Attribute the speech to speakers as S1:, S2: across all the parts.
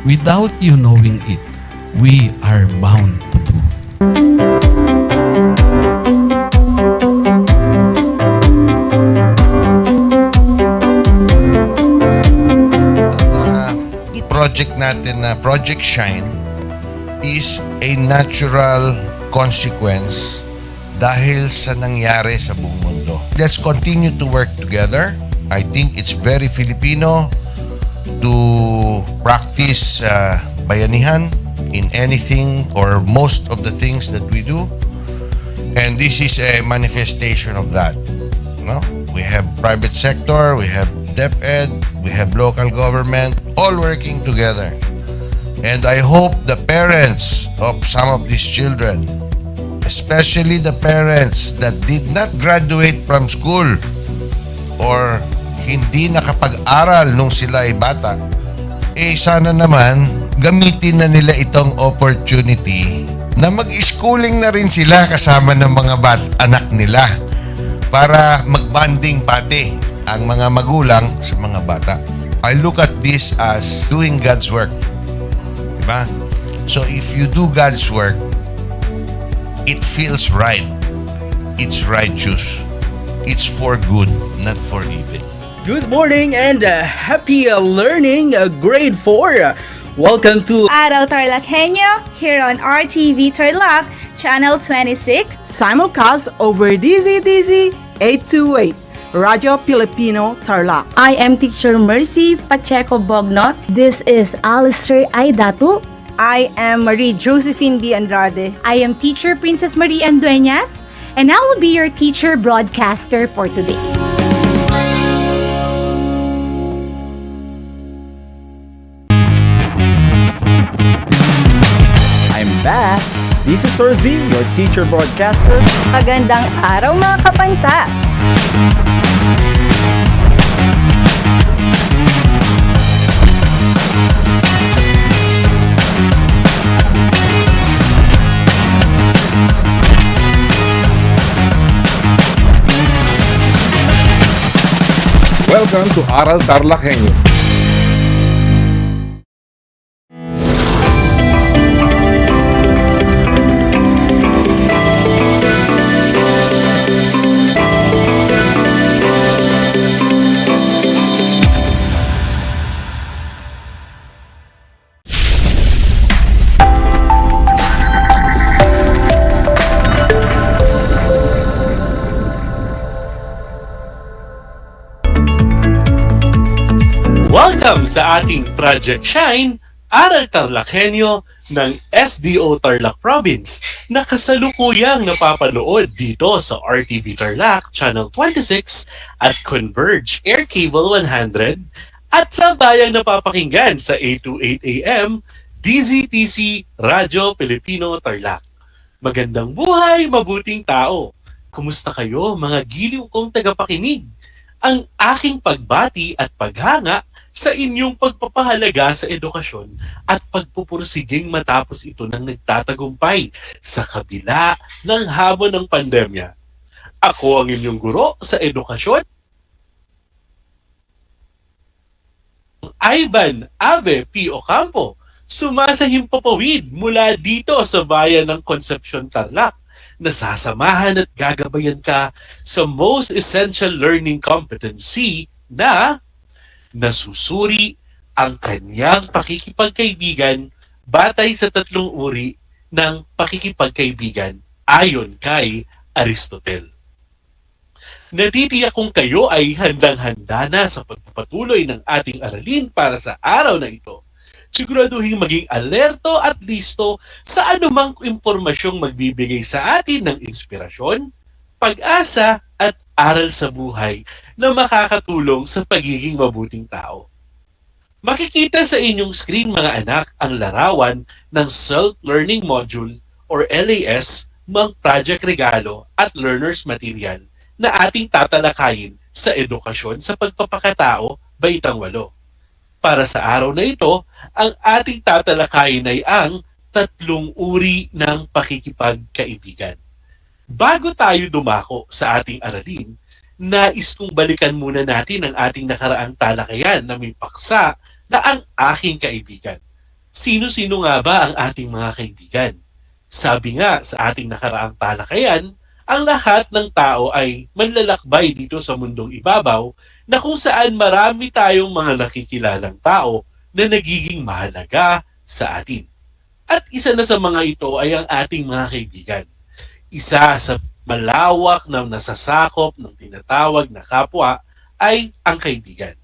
S1: without you knowing it, we are bound to do.
S2: Project natin na Project Shine is a natural consequence dahil sa nangyari sa buong mundo. Let's continue to work together. I think it's very Filipino to practice bayanihan in anything or most of the things that we do. And this is a manifestation of that. No? We have private sector, we have DEPED, we have local government, all working together. And I hope the parents of some of these children, especially the parents that did not graduate from school or hindi nakapag-aral nung sila ay bata, sana naman gamitin na nila itong opportunity na mag-schooling na rin sila kasama ng mga anak nila para mag-bonding pati ang mga magulang sa mga bata. I look at this as doing God's work. Diba? So if you do God's work, it feels right. It's righteous. It's for good, not for evil.
S3: Good morning and happy learning, grade 4. Welcome to
S4: Aral TarlakHenyo here on RTV Tarlac, channel 26.
S5: Simulcast over DZDZ 828, Radio Filipino Tarlac.
S6: I am Teacher Mercy Pacheco Bognot.
S7: This is Alistair Aidatu.
S8: I am Marie Josephine B. Andrade.
S6: I am Teacher Princess Marie M. Dueñas, and I will be your teacher broadcaster for today.
S3: I'm back. This is Sir Z, your teacher broadcaster.
S8: Magandang araw mga kapantas.
S9: Welcome to Aral TarlakHenyo.
S10: Welcome sa ating Project Shine, Aral TarlakHenyo ng SDO Tarlac Province na kasalukuyang napapanood dito sa RTV Tarlac Channel 26 at Converge Air Cable 100 at sa bayang napapakinggan sa 828 AM DZTC Radio Filipino Tarlac. Magandang buhay, mabuting tao! Kumusta kayo mga giliw kong tagapakinig? Ang aking pagbati at paghanga sa inyong pagpapahalaga sa edukasyon at pagpupursiging matapos ito ng nagtatagumpay sa kabila ng hamon ng pandemya. Ako ang inyong guro sa edukasyon, Ivan Ave P. Ocampo, sumasahimpapawid mula dito sa bayan ng Concepcion Tarlac, nasasamahan at gagabayan ka sa Most Essential Learning Competency na nasusuri ang kanyang pakikipagkaibigan batay sa 3 uri ng pakikipagkaibigan ayon kay Aristotle. Natitiyak kung kayo ay handang-handa na sa pagpapatuloy ng ating aralin para sa araw na ito. Siguraduhin maging alerto at listo sa anumang impormasyong magbibigay sa atin ng inspirasyon, pag-asa at aral sa buhay na makakatulong sa pagiging mabuting tao. Makikita sa inyong screen mga anak ang larawan ng Self-Learning Module or LAS, mga project regalo at learner's material na ating tatalakayin sa edukasyon sa pagpapakatao, baitang 8. Para sa araw na ito, ang ating tatalakayin ay ang 3 uri ng pakikipagkaibigan. Bago tayo dumako sa ating aralin, nais kong balikan muna natin ang ating nakaraang talakayan na may paksa na ang aking kaibigan. Sino-sino nga ba ang ating mga kaibigan? Sabi nga sa ating nakaraang talakayan, ang lahat ng tao ay manlalakbay dito sa mundong ibabaw na kung saan marami tayong mga nakikilalang tao na nagiging mahalaga sa atin. At isa na sa mga ito ay ang ating mga kaibigan. Isa sa malawak na nasasakop ng tinatawag na kapwa ay ang kaibigan.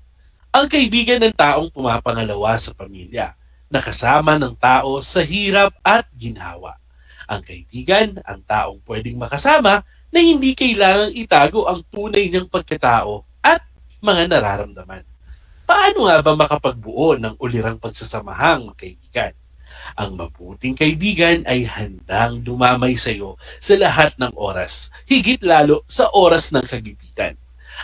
S10: Ang kaibigan ng taong pumapangalawa sa pamilya, nakasama ng tao sa hirap at ginhawa. Ang kaibigan, ang taong pwedeng makasama na hindi kailangang itago ang tunay niyang pagkatao at mga nararamdaman. Paano nga ba makapagbuo ng ulirang pagsasamahang magkaibigan? Ang mabuting kaibigan ay handang dumamay sa iyo sa lahat ng oras, higit lalo sa oras ng kagipitan.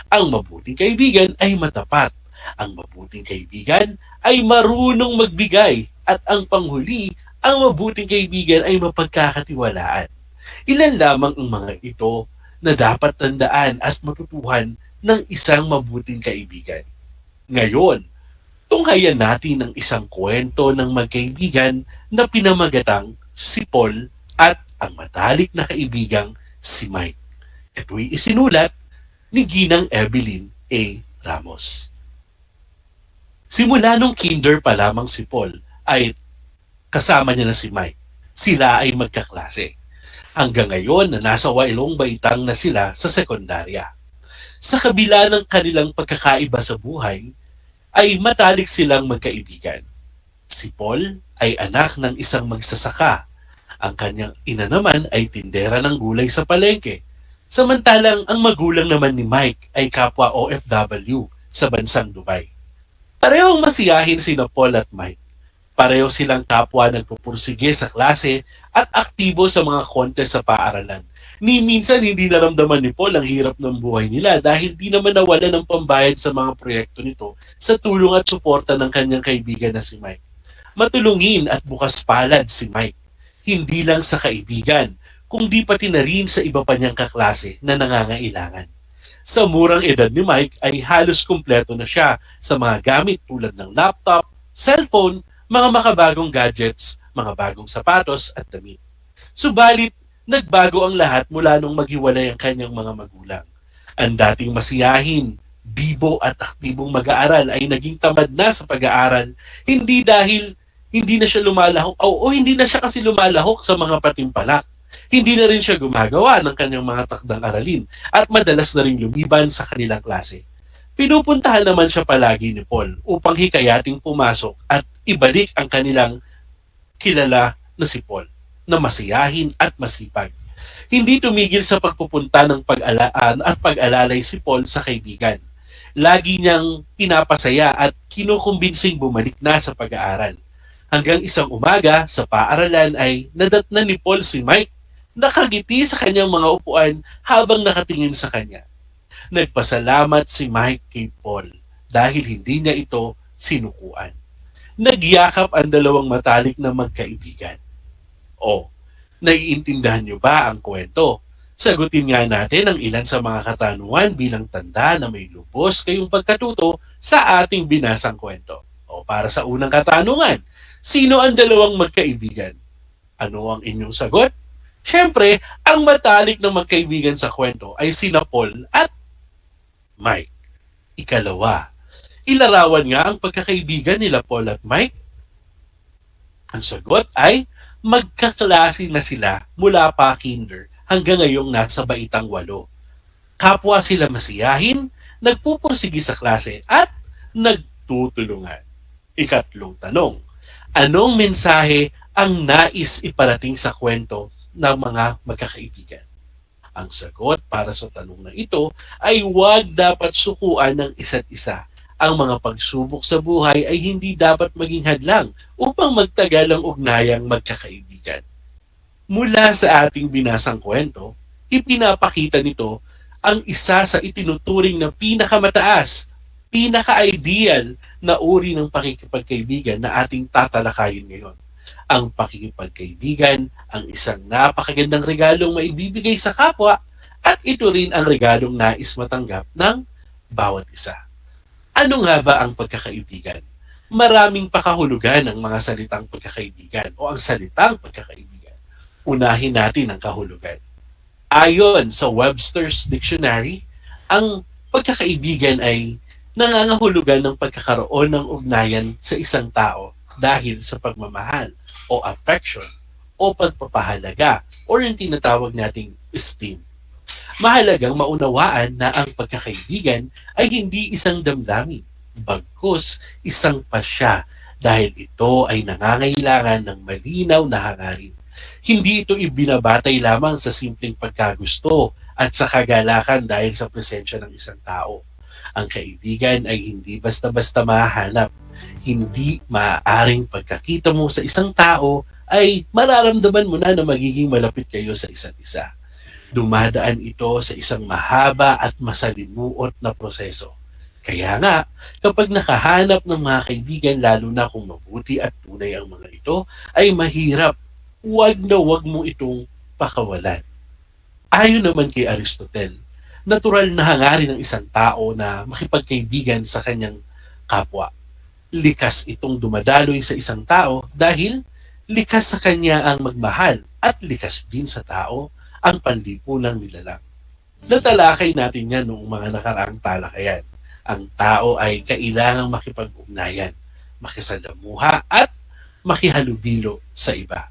S10: Ang mabuting kaibigan ay matapat. Ang mabuting kaibigan ay marunong magbigay. At ang panghuli, ang mabuting kaibigan ay mapagkakatiwalaan. Ilan lamang ang mga ito na dapat tandaan at matutuhan ng isang mabuting kaibigan. Ngayon, tunghayan natin ang isang kwento ng magkaibigan na pinamagatang si Paul at ang matalik na kaibigang si Mike. Ito'y isinulat ni Ginang Evelyn A. Ramos. Simula nung kinder pa lamang si Paul ay kasama niya na si Mike. Sila ay magkaklase. Hanggang ngayon na nasa wailong baitang na sila sa sekundarya. Sa kabila ng kanilang pagkakaiba sa buhay, ay matalik silang magkaibigan. Si Paul ay anak ng isang magsasaka. Ang kanyang ina naman ay tindera ng gulay sa palengke. Samantalang ang magulang naman ni Mike ay kapwa OFW sa bansang Dubai. Parehong masiyahin sina Paul at Mike. Pareho silang kapwa nagpupursige sa klase at aktibo sa mga contest sa paaralan. Ni minsan hindi naramdaman ni Paul ang hirap ng buhay nila dahil di naman nawala ng pambayad sa mga proyekto nito sa tulong at suporta ng kanyang kaibigan na si Mike. Matulungin at bukas palad si Mike. Hindi lang sa kaibigan, kundi pati na rin sa iba pa niyang kaklase na nangangailangan. Sa murang edad ni Mike ay halos kumpleto na siya sa mga gamit tulad ng laptop, cellphone, mga makabagong gadgets, mga bagong sapatos at damit. Subalit, nagbago ang lahat mula nung maghiwalay ang kanyang mga magulang. Ang dating masiyahin, bibo at aktibong mag-aaral ay naging tamad na sa pag-aaral, hindi dahil hindi na siya lumalahok o hindi na siya kasi lumalahok sa mga patimpalak. Hindi na rin siya gumagawa ng kanyang mga takdang aralin at madalas na rin lumiban sa kanilang klase. Pinupuntahan naman siya palagi ni Paul upang hikayating pumasok at ibalik ang kanilang kilala na si Paul na masiyahin at masipag. Hindi tumigil sa pagpupunta ng pag-alaan at pag-alalay si Paul sa kaibigan. Lagi niyang pinapasaya at kinukumbinsing bumalik na sa pag-aaral. Hanggang isang umaga sa paaralan ay nadatnan ni Paul si Mike nakangiti sa kanyang mga upuan habang nakatingin sa kanya. Nagpasalamat si Mike kay Paul dahil hindi niya ito sinukuan. Nagyakap ang dalawang matalik na magkaibigan. O, naiintindihan niyo ba ang kwento? Sagutin nga natin ang ilan sa mga katanungan bilang tanda na may lubos kayong pagkatuto sa ating binasang kwento. O para sa unang katanungan, sino ang dalawang magkaibigan? Ano ang inyong sagot? Siyempre, ang matalik na magkaibigan sa kwento ay sina Paul at Mike. Ikalawa, ilarawan nga ang pagkakaibigan nila Paul at Mike. Ang sagot ay magkaklase na sila mula pa kinder hanggang ngayong nasa baitang 8. Kapwa sila masiyahin, nagpupursigi sa klase at nagtutulungan. Ikatlong tanong, anong mensahe ang nais iparating sa kwento ng mga magkakaibigan? Ang sagot para sa tanong na ito ay huwag dapat sukuan ng isa't isa. Ang mga pagsubok sa buhay ay hindi dapat maging hadlang upang magtagal ang ugnayang magkakaibigan. Mula sa ating binasang kwento, ipinapakita nito ang isa sa itinuturing na pinakamataas, pinaka-ideal na uri ng pakikipagkaibigan na ating tatalakayin ngayon. Ang pakikipagkaibigan, ang isang napakagandang regalong maibibigay sa kapwa at ito rin ang regalong nais matanggap ng bawat isa. Ano nga ba ang pagkakaibigan? maraming pakahulugan ang mga salitang pagkakaibigan o ang salitang pagkakaibigan. Unahin natin ang kahulugan. Ayon sa Webster's Dictionary, ang pagkakaibigan ay nangangahulugan ng pagkakaroon ng ugnayan sa isang tao dahil sa pagmamahal o affection o pagpapahalaga o yung tinatawag nating esteem. Mahalagang maunawaan na ang pagkakaibigan ay hindi isang damdamin, bagkus isang pasya dahil ito ay nangangailangan ng malinaw na hangarin. Hindi ito ibinabatay lamang sa simpleng pagkagusto at sa kagalakan dahil sa presensya ng isang tao. Ang kaibigan ay hindi basta-basta mahanap. Hindi maaaring pagkakita mo sa isang tao ay mararamdaman mo na magiging malapit kayo sa isa't isa. Dumadaan ito sa isang mahaba at masalimuot na proseso. Kaya nga, kapag nakahanap ng mga kaibigan, lalo na kung mabuti at tunay ang mga ito, ay mahirap. Huwag na huwag mo itong pakawalan. Ayon naman kay Aristotle, natural na hangarin ng isang tao na makipagkaibigan sa kanyang kapwa. Likas itong dumadaloy sa isang tao dahil likas sa kanya ang magmahal at likas din sa tao ang panlipunang nilalang. Natalakay natin yan noong mga nakaraang talakayan. Ang tao ay kailangang makipag-ugnayan, makisalamuha at makihalubilo sa iba.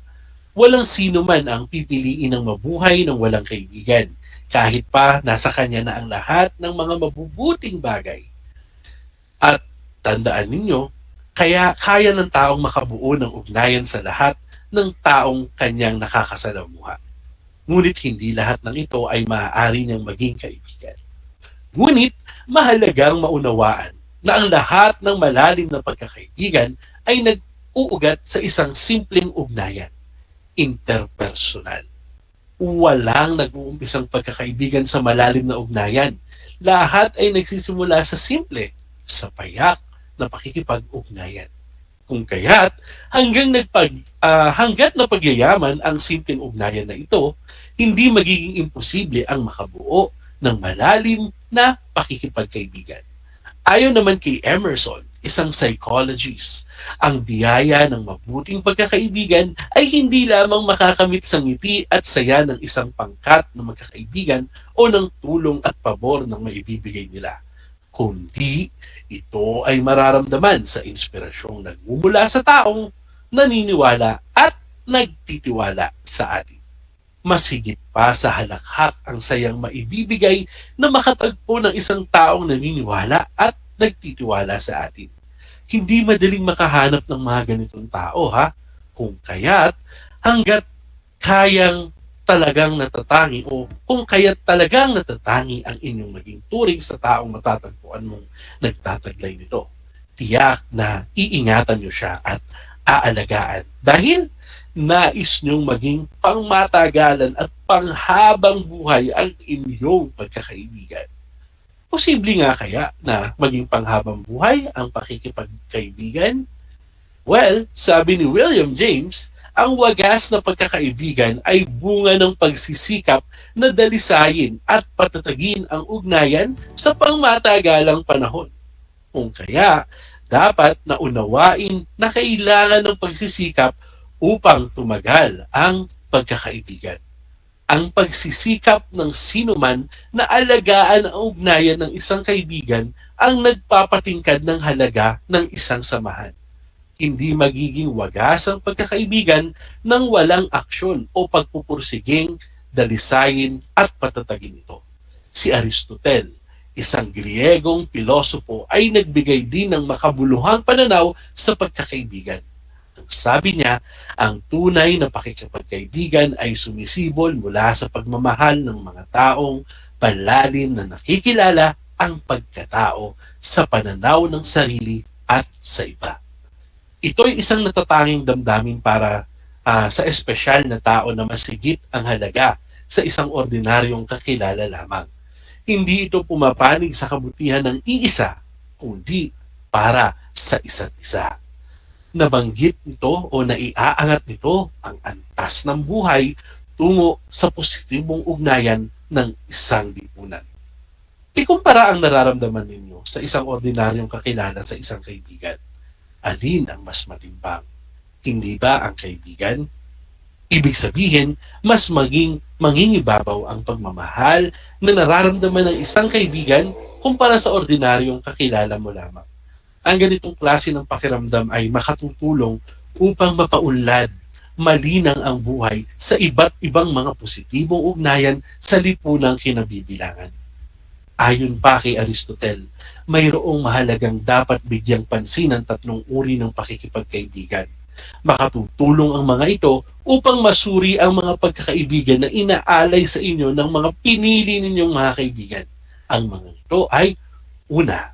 S10: Walang sino man ang pipiliin ng mabuhay ng walang kaibigan, kahit pa nasa kanya na ang lahat ng mga mabubuting bagay. At tandaan ninyo, kaya kaya ng taong makabuo ng ugnayan sa lahat ng taong kanyang nakakasalamuha. Ngunit hindi lahat ng ito ay maaari niyang maging kaibigan. Ngunit mahalagang maunawaan na ang lahat ng malalim na pagkakaibigan ay nag-uugat sa isang simpleng ugnayan, interpersonal. Walang nag-uumpisang pagkakaibigan sa malalim na ugnayan. Lahat ay nagsisimula sa simple, sa payak na pakikipag-ugnayan. Kung kaya't hanggat napagyayaman ang simpleng ugnayan na ito, hindi magiging imposible ang makabuo ng malalim na pakikipagkaibigan. Ayon naman kay Emerson, isang psychologist, ang biyaya ng mabuting pagkakaibigan ay hindi lamang makakamit sa ngiti at saya ng isang pangkat na magkakaibigan o ng tulong at pabor ng maibibigay nila, kundi ito ay mararamdaman sa inspirasyong nagmumula sa taong naniniwala at nagtitiwala sa atin. Mas higit pa sa halakhak ang sayang maibibigay na makatagpo ng isang taong naniniwala at nagtitiwala sa atin. Hindi madaling makahanap ng mga ganitong tao, ha? Kung kaya't hanggat kayang talagang natatangi o kung kaya't talagang natatangi ang inyong maging turing sa taong matatagpuan mong nagtataglay nito. Tiyak na iingatan nyo siya at aalagaan dahil nais nyong maging pangmatagalan at panghabang buhay ang inyong pagkakaibigan. Posible nga kaya na maging panghabang buhay ang pakikipagkaibigan? Well, sabi ni William James, ang wagas na pagkakaibigan ay bunga ng pagsisikap na dalisayin at patatagin ang ugnayan sa pangmatagalang panahon. Kung kaya, dapat na unawain na kailangan ng pagsisikap upang tumagal ang pagkakaibigan. Ang pagsisikap ng sinuman na alagaan ang ugnayan ng isang kaibigan ang nagpapatingkad ng halaga ng isang samahan. Hindi magiging wagas ang pagkakaibigan nang walang aksyon o pagpupursiging, dalisayin at patatagin ito. Si Aristotle, isang Griegong pilosopo, ay nagbigay din ng makabuluhang pananaw sa pagkakaibigan. Ang sabi niya, ang tunay na pakikipagkaibigan ay sumisibol mula sa pagmamahal ng mga taong palalim na nakikilala ang pagkatao sa pananaw ng sarili at sa iba. Ito ay isang natatanging damdamin para sa espesyal na tao na masigit ang halaga sa isang ordinaryong kakilala lamang. Hindi ito pumapanig sa kabutihan ng iisa, kundi para sa isa't isa. Nabanggit nito o naiaangat nito ang antas ng buhay tungo sa positibong ugnayan ng isang lipunan. Ikumpara ang nararamdaman ninyo sa isang ordinaryong kakilala sa isang kaibigan. alin ang mas matimbang? Hindi ba ang kaibigan? Ibig sabihin, mas mangingibabaw ang pagmamahal na nararamdaman ng isang kaibigan kumpara sa ordinaryong kakilala mo lamang. Ang ganitong klase ng pakiramdam ay makatutulong upang mapaunlad, malinang ang buhay sa iba't ibang mga positibong ugnayan sa lipunang kinabibilangan. Ayon pa kay Aristotle, mayroong mahalagang dapat bigyang pansin ng tatlong uri ng pakikipagkaibigan. Makatutulong ang mga ito upang masuri ang mga pagkakaibigan na inaalay sa inyo ng mga pinili ninyong mga kaibigan. Ang mga ito ay, una,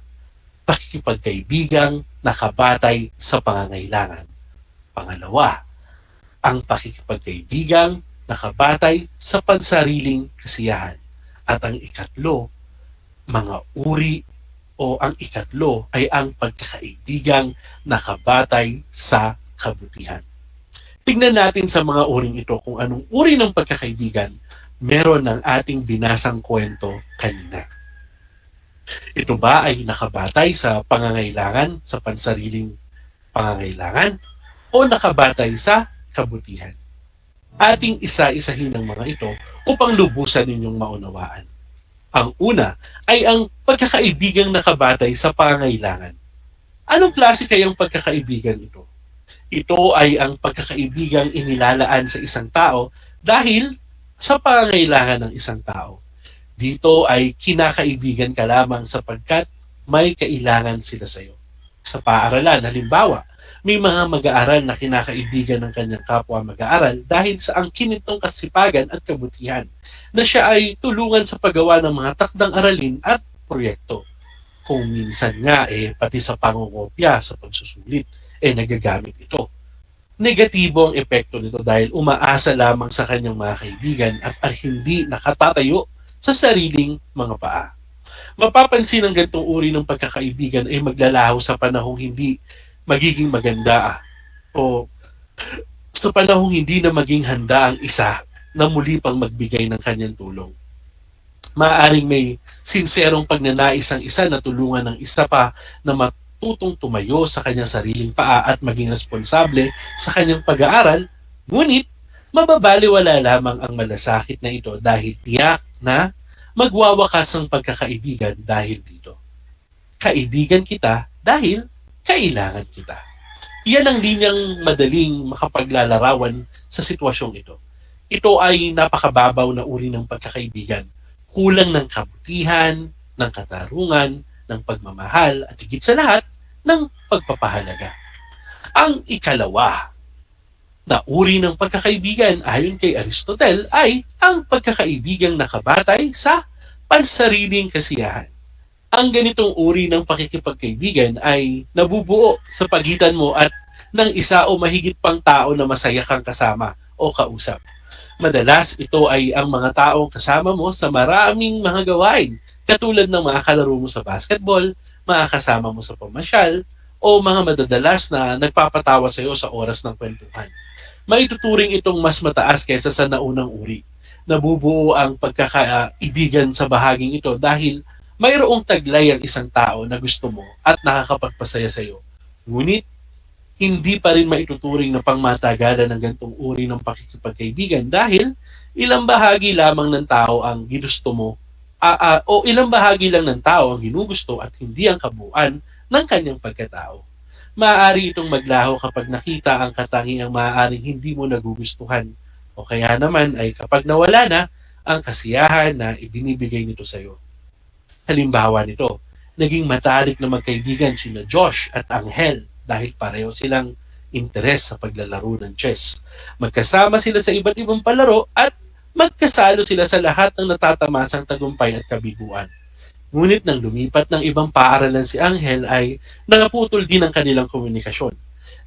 S10: pakikipagkaibigang nakabatay sa pangangailangan. Pangalawa, ang pakikipagkaibigang nakabatay sa pansariling kasiyahan. At ang ikatlo, ang ikatlo ay ang pagkakaibigang nakabatay sa kabutihan. Tignan natin sa mga uring ito kung anong uri ng pagkakaibigan meron ng ating binasang kwento kanina. Ito ba ay nakabatay sa pangangailangan, sa pansariling pangangailangan, o nakabatay sa kabutihan? Ating isa-isahin ang mga ito upang lubusan ninyong maunawaan. Ang una ay ang pagkakaibigang nakabatay sa pangangailangan. Anong klase kayang pagkakaibigan ito? Ito ay ang pagkakaibigang inilalaan sa isang tao dahil sa pangangailangan ng isang tao. Dito ay kinakaibigan ka lamang sapagkat may kailangan sila sa iyo. Sa paaralan, halimbawa, may mga mag-aaral na kinakaibigan ng kanyang kapwa mag-aaral dahil sa angkin nitong kasipagan at kabutihan na siya ay tulungan sa paggawa ng mga takdang aralin at proyekto. Kung minsan nga pati sa pangungopya, sa pagsusulit, nagagamit ito. Negatibo ang epekto nito dahil umaasa lamang sa kanyang mga kaibigan at hindi nakatatayo sa sariling mga paa. Mapapansin ang ganitong uri ng pagkakaibigan ay maglalaho sa panahong hindi magiging maganda o sa panahong hindi na maging handa ang isa na muli pang magbigay ng kanyang tulong. Maaaring may sinserong pagnanais ang isa na tulungan ng isa pa na matutong tumayo sa kanyang sariling paa at maging responsable sa kanyang pag-aaral, ngunit mababaliwala lamang ang malasakit na ito dahil tiyak na magwawakas ang pagkakaibigan dahil dito. Kaibigan kita dahil kailangan kita. Iyan ang linyang madaling makapaglalarawan sa sitwasyong ito. Ito ay napakababaw na uri ng pagkakaibigan. Kulang ng kabutihan, ng katarungan, ng pagmamahal, at higit sa lahat, ng pagpapahalaga. Ang ikalawa na uri ng pagkakaibigan ayon kay Aristotle ay ang pagkakaibigang nakabatay sa pansariling kasiyahan. Ang ganitong uri ng pakikipagkaibigan ay nabubuo sa pagitan mo at ng isa o mahigit pang tao na masaya kang kasama o kausap. Madalas ito ay ang mga taong kasama mo sa maraming mga gawain, katulad ng mga kalaro mo sa basketball, mga kasama mo sa pamasyal, o mga madadalas na nagpapatawa sa iyo sa oras ng kwentuhan. Maituturing itong mas mataas kaysa sa naunang uri. Nabubuo ang pagkakaibigan sa bahaging ito dahil mayroong taglay ang isang tao na gusto mo at nakakapagpasaya sa iyo. Ngunit, hindi pa rin maituturing na pangmatagalan ng gantong uri ng pakikipagkaibigan dahil ilang bahagi lamang ng tao ang ginusto mo o ilang bahagi lang ng tao ang ginugusto at hindi ang kabuuan ng kanyang pagkatao. Maaari itong maglaho kapag nakita ang katangiang maaaring hindi mo nagugustuhan o kaya naman ay kapag nawala na ang kasiyahan na ibinibigay nito sa iyo. Halimbawa nito, naging matalik na magkaibigan sina Josh at Angel dahil pareho silang interes sa paglalaro ng chess. Magkasama sila sa iba't ibang palaro at magkasalo sila sa lahat ng natatamasang tagumpay at kabiguan. Ngunit nang lumipat ng ibang paaralan si Angel ay naputol din ang kanilang komunikasyon.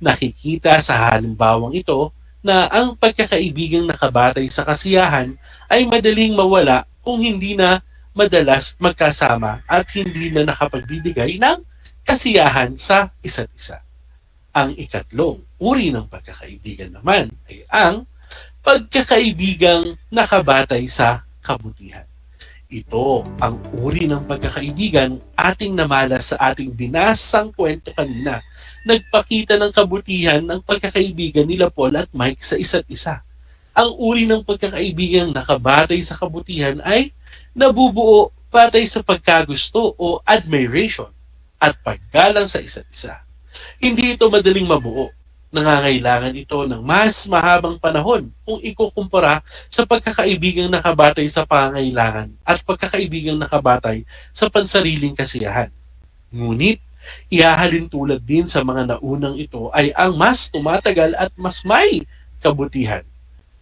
S10: Nakikita sa halimbawang ito na ang pagkakaibigang nakabatay sa kasiyahan ay madaling mawala kung hindi na madalas magkasama at hindi na nakapagbibigay ng kasiyahan sa isa't isa. Ang ikatlong uri ng pagkakaibigan naman ay ang pagkakaibigang nakabatay sa kabutihan. Ito ang uri ng pagkakaibigan ating namalas sa ating binasang kwento kanina nagpakita ng kabutihan ng pagkakaibigan nila Paul at Mike sa isa't isa. Ang uri ng pagkakaibigang nakabatay sa kabutihan ay nabubuo batay sa pagkagusto o admiration at paggalang sa isa't isa. Hindi ito madaling mabuo. Nangangailangan ito ng mas mahabang panahon kung ikukumpara sa pagkakaibigang nakabatay sa pangangailangan at pagkakaibigang nakabatay sa pansariling kasiyahan. Ngunit, ihahalin tulad din sa mga naunang ito ay ang mas tumatagal at mas may kabutihan.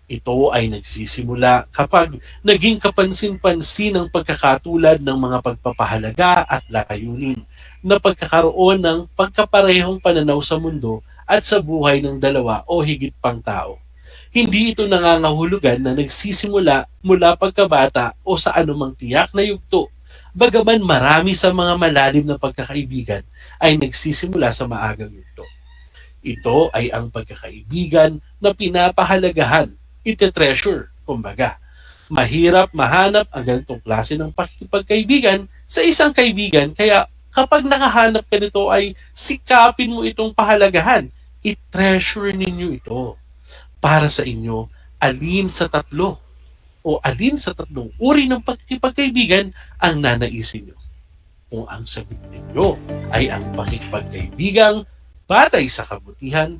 S10: Ito ay nagsisimula kapag naging kapansin-pansin ang pagkakatulad ng mga pagpapahalaga at layunin na pagkakaroon ng pagkaparehong pananaw sa mundo at sa buhay ng dalawa o higit pang tao. Hindi ito nangangahulugan na nagsisimula mula pagkabata o sa anumang tiyak na yugto, bagaman marami sa mga malalim na pagkakaibigan ay nagsisimula sa maagang yugto. Ito ay ang pagkakaibigan na pinapahalagahan, ite-treasure, kumbaga. Mahirap mahanap ang ganitong klase ng pakikipagkaibigan sa isang kaibigan, kaya kapag nakahanap ka nito ay sikapin mo itong pahalagahan. I-treasure ninyo ito. Para sa inyo, alin sa tatlo o alin sa tatlong uri ng pakikipagkaibigan ang nanaisin nyo? Kung ang sagot ninyo ay ang pakikipagkaibigang batay sa kabutihan,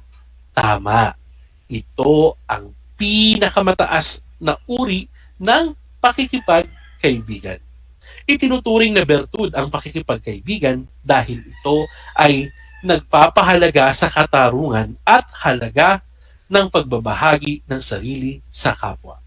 S10: tama. Ito ang pinakamataas na uri ng pakikipagkaibigan. Itinuturing na bertud ang pakikipagkaibigan dahil ito ay nagpapahalaga sa katarungan at halaga ng pagbabahagi ng sarili sa kapwa.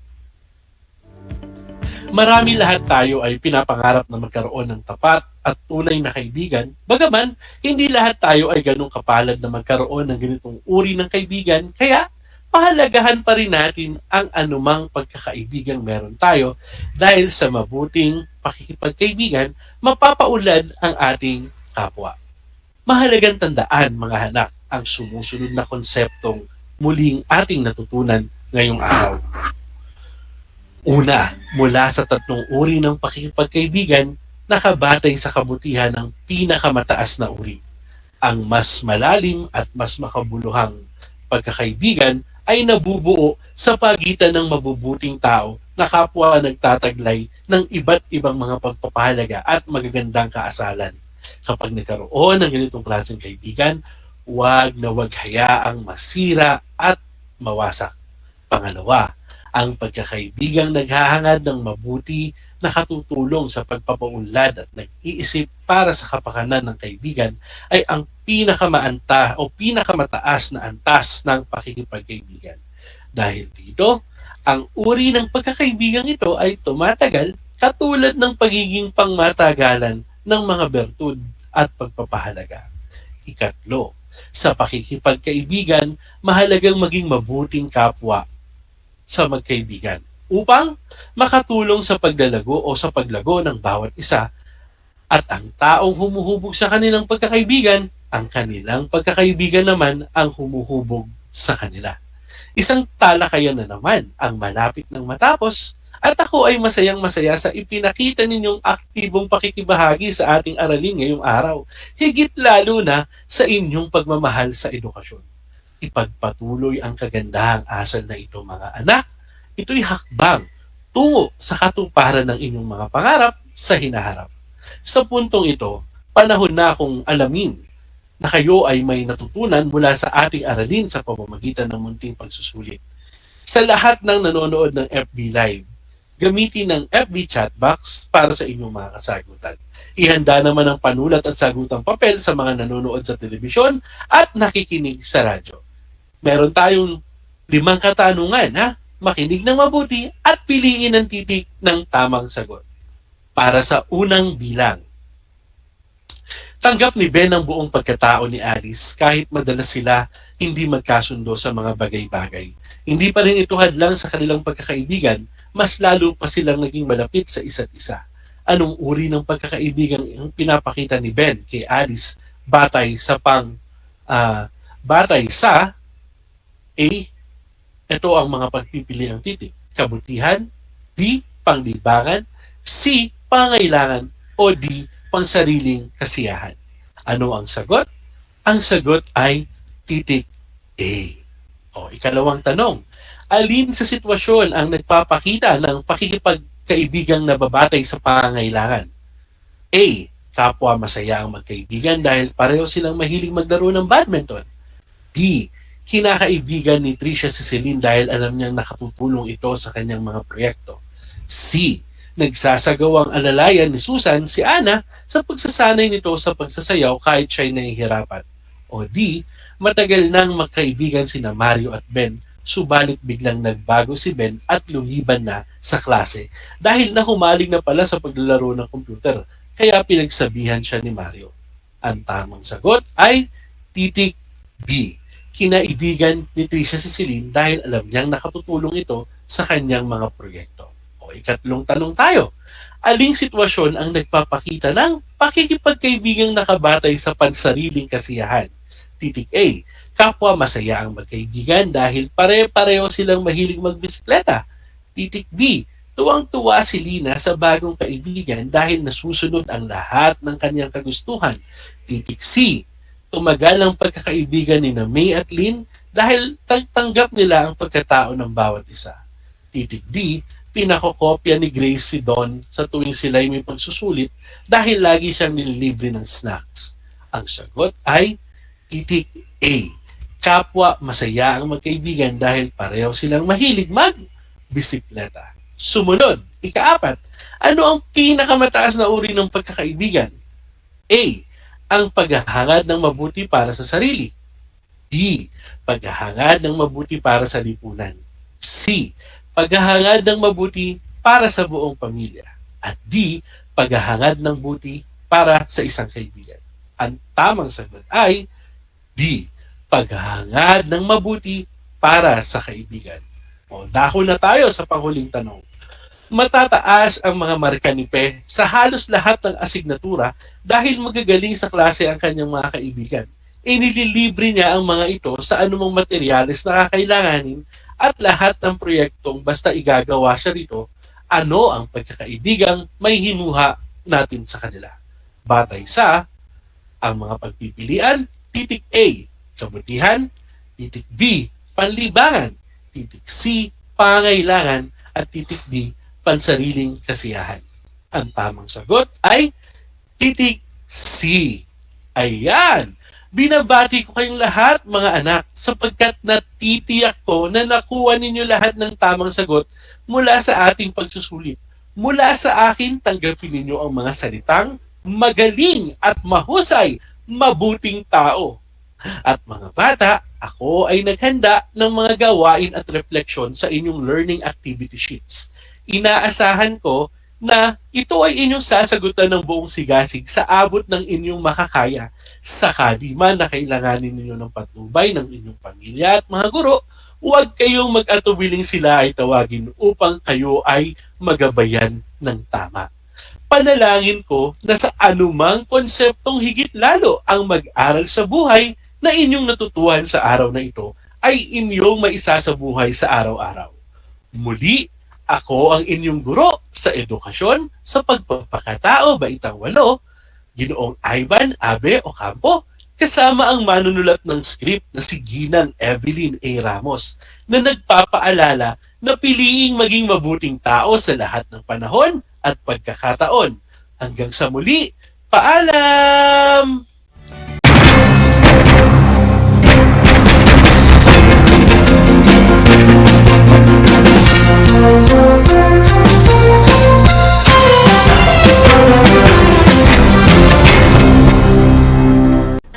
S10: Marami lahat tayo ay pinapangarap na magkaroon ng tapat at tunay na kaibigan, bagaman hindi lahat tayo ay ganong kapalad na magkaroon ng ganitong uri ng kaibigan, kaya pahalagahan pa rin natin ang anumang pagkakaibigang meron tayo dahil sa mabuting pakikipagkaibigan, mapapaunlad ang ating kapwa. Mahalagang tandaan, mga anak, ang sumusunod na konseptong muling ating natutunan ngayong araw. Una, mula sa tatlong uri ng pakikipagkaibigan, nakabatay sa kabutihan ng pinakamataas na uri. Ang mas malalim at mas makabuluhang pagkakaibigan ay nabubuo sa pagitan ng mabubuting tao na kapwa nagtataglay ng iba't ibang mga pagpapahalaga at magagandang kaasalan. Kapag nagkaroon ng ganitong klaseng kaibigan, huwag na huwag hayaang masira at mawasak. Pangalawa, ang pagkakaibigang naghahangad ng mabuti na katutulong sa pagpapaunlad at nag-iisip para sa kapakanan ng kaibigan ay ang pinakamataas na antas ng pakikipagkaibigan. Dahil dito, ang uri ng pagkakaibigang ito ay tumatagal katulad ng pagiging pangmatagalan ng mga bertud at pagpapahalaga. Ikatlo, sa pakikipagkaibigan, mahalagang maging mabuting kapwa sa magkaibigan upang makatulong sa paglalago o sa paglago ng bawat isa at ang taong humuhubog sa kanilang pagkakaibigan, ang kanilang pagkakaibigan naman ang humuhubog sa kanila. Isang talakayan na naman ang malapit ng matapos at ako ay masayang-masaya sa ipinakita ninyong aktibong pakikibahagi sa ating aralin ngayong araw, higit lalo na sa inyong pagmamahal sa edukasyon. Ipagpatuloy ang kagandahang asal na ito, mga anak. Ito'y hakbang tungo sa katuparan ng inyong mga pangarap sa hinaharap. Sa puntong ito, panahon na akong alamin na kayo ay may natutunan mula sa ating aralin sa pamamagitan ng munting pagsusulit. Sa lahat ng nanonood ng FB Live, gamitin ng FB chat box para sa inyong mga kasagutan. Ihanda naman ang panulat at sagutang papel sa mga nanonood sa telebisyon at nakikinig sa radyo. Meron tayong 5 katanungan, ha? Makinig ng mabuti at piliin ang titik ng tamang sagot. Para sa unang bilang, tanggap ni Ben ang buong pagkatao ni Alice kahit madalas sila hindi magkasundo sa mga bagay-bagay. Hindi pa rin ito hadlang sa kanilang pagkakaibigan, mas lalo pa silang naging malapit sa isa't isa. Anong uri ng pagkakaibigan ang pinapakita ni Ben kay Alice batay sa A, ito ang mga pagpipiliang titik. Kabutihan, B, panglibangan, C, pangailangan, o D, pangsariling kasiyahan. Ano ang sagot? Ang sagot ay titik A. O, ikalawang tanong. Alin sa sitwasyon ang nagpapakita ng pakikipagkaibigang nababatay sa pangangailangan? A. Kapwa masaya ang magkaibigan dahil pareho silang mahilig maglaro ng badminton. B. Kinakaibigan ni Tricia si Celine dahil alam niyang nakatutulong ito sa kanyang mga proyekto. C. Nagsasagawang alalayan ni Susan si Ana sa pagsasanay nito sa pagsasayaw kahit siya'y nahihirapan. O D. Matagal nang magkaibigan sina Mario at Ben, subalit biglang nagbago si Ben at lumiban na sa klase dahil nahumaling na pala sa paglalaro ng computer, kaya pinagsabihan siya ni Mario. Ang tamang sagot ay titik B. Kinaibigan ni Tricia si Celine dahil alam niyang nakatutulong ito sa kanyang mga proyekto. O ikatlong tanong tayo. Aling sitwasyon ang nagpapakita ng pakikipagkaibigang nakabatay sa pansariling kasiyahan? Titik A. Kapwa masaya ang magkaibigan dahil pare-pareho silang mahilig magbisikleta. Titik B. Tuwang-tuwa si Lina sa bagong kaibigan dahil nasusunod ang lahat ng kanyang kagustuhan. Titik C. Tumagal ang pagkakaibigan ni May at Lynn dahil tanggap nila ang pagkatao ng bawat isa. Titik D. Pinakokopya ni Grace si Don sa tuwing sila'y may pagsusulit dahil lagi siyang nililibre ng snacks. Ang sagot ay titik A. Kapwa masaya ang magkaibigan dahil pareho silang mahilig magbisikleta. Sumunod, ikaapat, ano ang pinakamataas na uri ng pagkakaibigan? A. Ang paghahangad ng mabuti para sa sarili. B. Paghahangad ng mabuti para sa lipunan. C. Paghahangad ng mabuti para sa buong pamilya. At D. Paghahangad ng buti para sa isang kaibigan. Ang tamang sagot ay D. Paghahangad ng mabuti para sa kaibigan. O, dako na tayo sa panghuling tanong. Matataas ang mga marka ni Pe sa halos lahat ng asignatura dahil magagaling sa klase ang kanyang mga kaibigan. Inililibre niya ang mga ito sa anumang materyales na kakailanganin at lahat ng proyektong basta igagawa siya rito, ano ang pagkakaibigang may hinuha natin sa kanila. Batay sa ang mga pagpipilian, titik A, kabutihan, titik B, panlibangan, titik C, pangailangan, at titik D, pansariling kasiyahan. Ang tamang sagot ay titik C. Ayan! Binabati ko kayong lahat mga anak sapagkat natitiyak ko na nakuha ninyo lahat ng tamang sagot mula sa ating pagsusulit. Mula sa akin, tanggapin ninyo ang mga salitang magaling at mahusay, mabuting tao. At mga bata, ako ay naghanda ng mga gawain at refleksyon sa inyong learning activity sheets. Inaasahan ko na ito ay inyong sasagutan ng buong sigasig sa abot ng inyong makakaya. Sakali man na kailanganin ninyo ng patnubay ng inyong pamilya at mga guro, huwag kayong mag-atubiling sila ay tawagin upang kayo ay magabayan ng tama. Panalangin ko na sa anumang konseptong higit lalo ang mag-aral sa buhay na inyong natutuhan sa araw na ito ay inyong maisasabuhay sa araw-araw. Muli, ako ang inyong guro sa edukasyon sa pagpapakatao baitang 8, Ginoong Ivan Abe Ocampo, kasama ang manunulat ng script na si Ginang Evelyn A. Ramos na nagpapaalala na piliing maging mabuting tao sa lahat ng panahon at pagkakataon. Hanggang sa muli, paalam!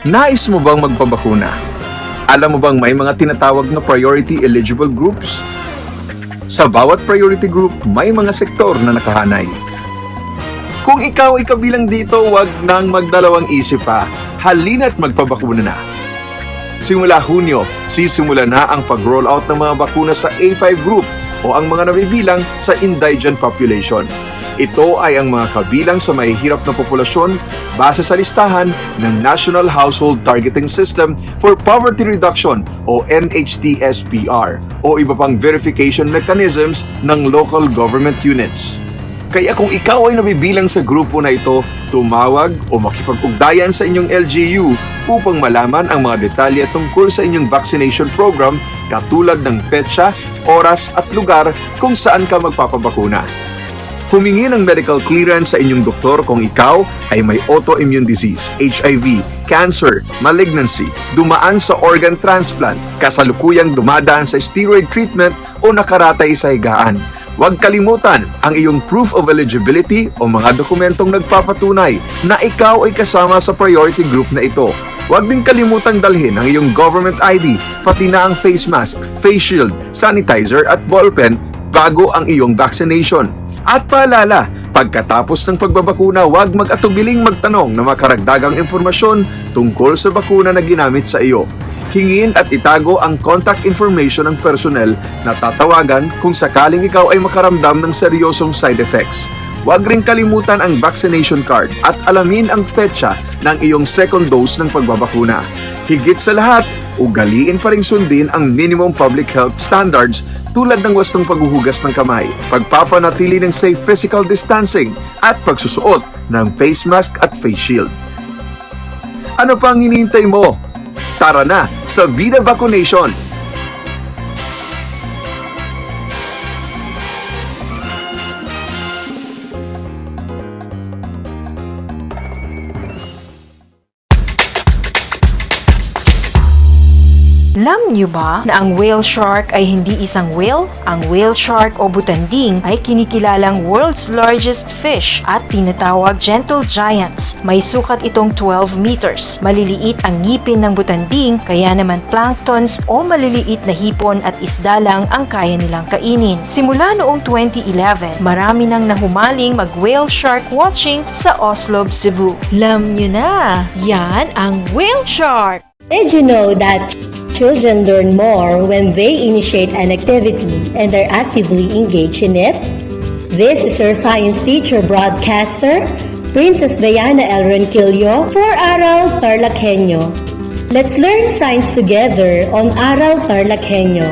S11: Nais mo bang magpabakuna? Alam mo bang may mga tinatawag na priority eligible groups? Sa bawat priority group, may mga sektor na nakahanay. Kung ikaw ay kabilang dito, wag nang magdalawang isip pa. Halina't magpabakuna na. Simula Hunyo, sisimula na ang pag-roll out ng mga bakuna sa A5 group o ang mga nabibilang sa indigent population. Ito ay ang mga kabilang sa mahihirap na populasyon base sa listahan ng National Household Targeting System for Poverty Reduction o NHTSPR o iba pang verification mechanisms ng local government units. Kaya kung ikaw ay nabibilang sa grupo na ito, tumawag o makipag-ugnayan sa inyong LGU upang malaman ang mga detalye tungkol sa inyong vaccination program katulad ng petsa, oras at lugar kung saan ka magpapabakuna. Humingi ng medical clearance sa inyong doktor kung ikaw ay may autoimmune disease, HIV, cancer, malignancy, dumaan sa organ transplant, kasalukuyang dumadaan sa steroid treatment o nakaratay sa higaan. Huwag kalimutan ang iyong proof of eligibility o mga dokumentong nagpapatunay na ikaw ay kasama sa priority group na ito. Huwag din kalimutang dalhin ang iyong government ID, pati na ang face mask, face shield, sanitizer at ballpen bago ang iyong vaccination. At paalala, pagkatapos ng pagbabakuna, huwag mag-atubiling magtanong na makaragdagang impormasyon tungkol sa bakuna na ginamit sa iyo. Hingin at itago ang contact information ng personnel na tatawagan kung sakaling ikaw ay makaramdam ng seryosong side effects. Huwag ring kalimutan ang vaccination card at alamin ang petsa ng iyong second dose ng pagbabakuna. Higit sa lahat, ugaliin pa ring sundin ang minimum public health standards tulad ng wastong paghuhugas ng kamay, pagpapanatili ng safe physical distancing at pagsusuot ng face mask at face shield. Ano pang hinihintay mo? Tara na sa Vida Vaccination!
S12: Alam niyo ba na ang whale shark ay hindi isang whale? Ang whale shark o butanding ay kinikilalang world's largest fish at tinatawag gentle giants. May sukat itong 12 meters. Maliliit ang ngipin ng butanding, kaya naman planktons o maliliit na hipon at isda lang ang kaya nilang kainin. Simula noong 2011, marami nang nahumaling mag-whale shark watching sa Oslo, Cebu. Alam niyo na, yan ang whale shark!
S13: Did you know that children learn more when they initiate an activity and are actively engaged in it? This is your science teacher broadcaster, Princess Diana L. Ronquillo for Aral TarlakHenyo. Let's learn science together on Aral TarlakHenyo.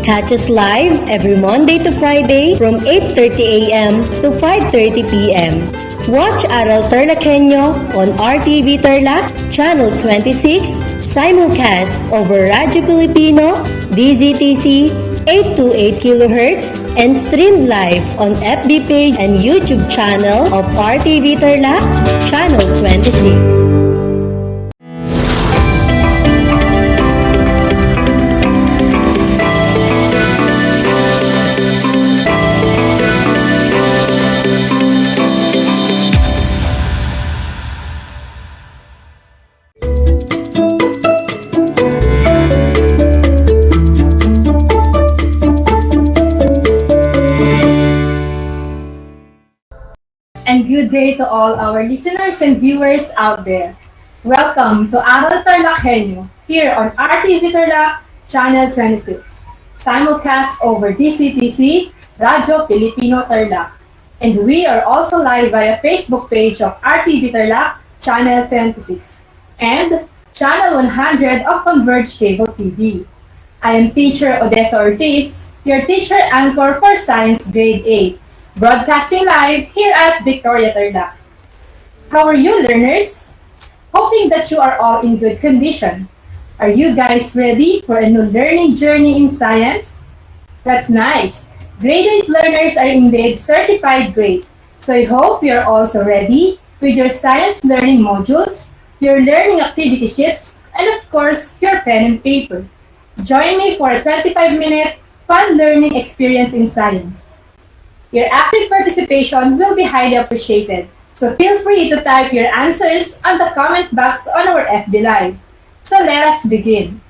S13: Catch us live every Monday to Friday from 8:30 a.m. to 5:30 p.m. Watch Aral TarlakHenyo on RTV Tarlac, Channel 26, simulcast over Radyo Pilipino, DZTC, 828 kHz, and streamed live on FB page and YouTube channel of RTV Tarlac, Channel 26.
S14: And good day to all our listeners and viewers out there. Welcome to Aral TarlakHenyo here on RTV Tarlac, Channel 26, simulcast over DCTC, Radyo Pilipino Tarlac. And we are also live via Facebook page of RTV Tarlac, Channel 26, and Channel 100 of Converge Cable TV. I am teacher Odessa Ortiz, your teacher anchor for Science Grade 8. Broadcasting live here at Victoria Tarlac. How are you, learners? Hoping that you are all in good condition. Are you guys ready for a new learning journey in science? That's nice. Grade 8 learners are indeed certified grade. So I hope you're also ready with your science learning modules, your learning activity sheets, and of course, your pen and paper. Join me for a 25-minute fun learning experience in science. Your active participation will be highly appreciated, so feel free to type your answers on the comment box on our FB Live. So let us begin.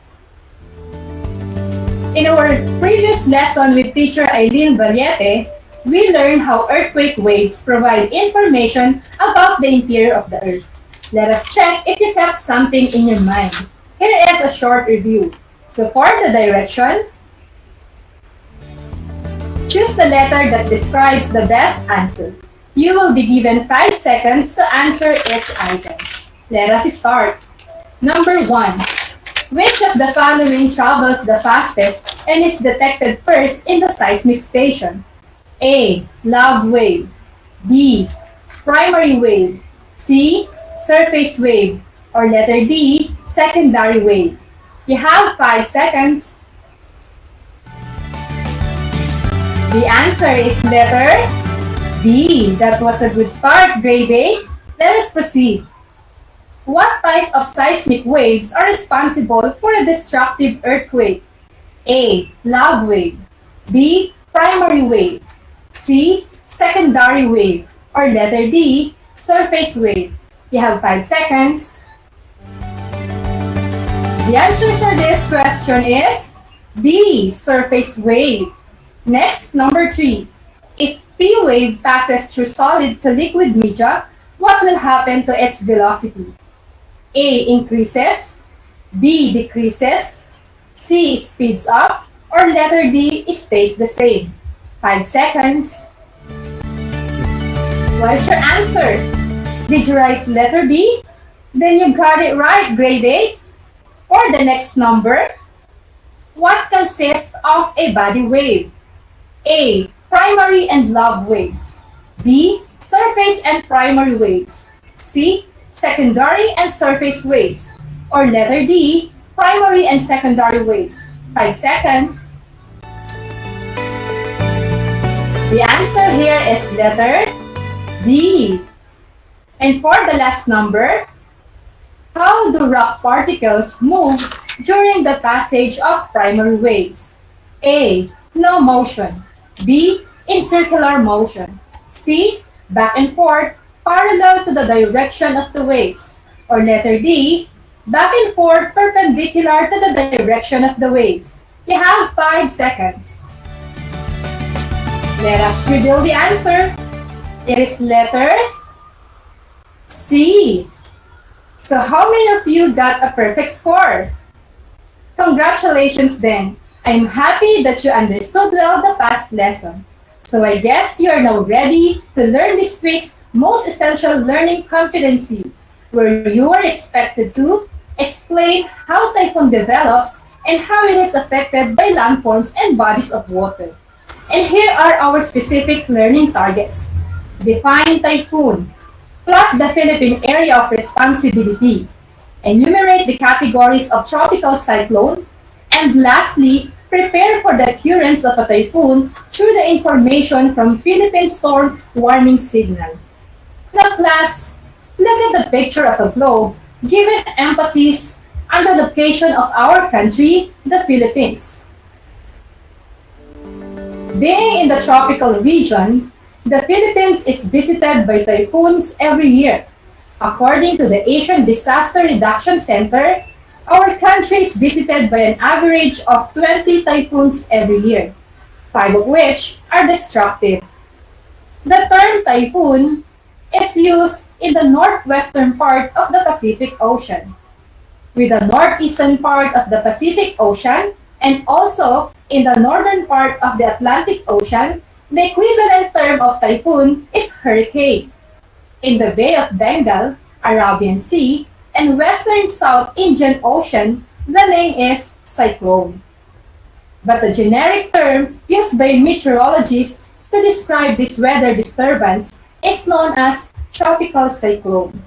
S14: In our previous lesson with teacher Eileen Valiete, we learned how earthquake waves provide information about the interior of the Earth. Let us check if you kept something in your mind. Here is a short review. So for the direction, choose the letter that describes the best answer. You will be given 5 seconds to answer each item. Let us start. Number 1. Which of the following travels the fastest and is detected first in the seismic station? A. Love wave. B. Primary wave. C. Surface wave. Or letter D, secondary wave? You have 5 seconds. The answer is letter D. That was a good start, grade 8. Let us proceed. What type of seismic waves are responsible for a destructive earthquake? A. Lava wave. B. Primary wave. C. Secondary wave. Or letter D. Surface wave. You have 5 seconds. The answer for this question is D. Surface wave. Next, number 3. If P wave passes through solid to liquid media, what will happen to its velocity? A. Increases. B. Decreases. C. Speeds up. Or letter D. Stays the same. 5 seconds. What is your answer? Did you write letter B? Then you got it right, grade 8. For the next number, what consists of a body wave? A. Primary and lobe waves. B. Surface and primary waves. C. Secondary and surface waves. Or letter D. Primary and secondary waves. 5 seconds. The answer here is letter D. And for the last number, how do rock particles move during the passage of primary waves? A. No motion. B. In circular motion. C. Back and forth, parallel to the direction of the waves. Or letter D. Back and forth, perpendicular to the direction of the waves. You have 5 seconds. Let us reveal the answer. It is letter C. So how many of you got a perfect score? Congratulations then. I'm happy that you understood well the past lesson. So I guess you are now ready to learn this week's Most Essential Learning Competency, where you are expected to explain how typhoon develops and how it is affected by landforms and bodies of water. And here are our specific learning targets. Define typhoon. Plot the Philippine area of responsibility. Enumerate the categories of tropical cyclone. And lastly, prepare for the occurrence of a typhoon through the information from Philippine Storm Warning Signal. Now class, look at the picture of a globe giving emphasis on the location of our country, the Philippines. Being in the tropical region, the Philippines is visited by typhoons every year. According to the Asian Disaster Reduction Center, our country is visited by an average of 20 typhoons every year, 5 of which are destructive. The term typhoon is used in the northwestern part of the Pacific Ocean, with the northeastern part of the Pacific Ocean, and also in the northern part of the Atlantic Ocean. The equivalent term of typhoon is hurricane. In the Bay of Bengal, Arabian Sea, and western South Indian Ocean, the name is cyclone. But the generic term used by meteorologists to describe this weather disturbance is known as tropical cyclone.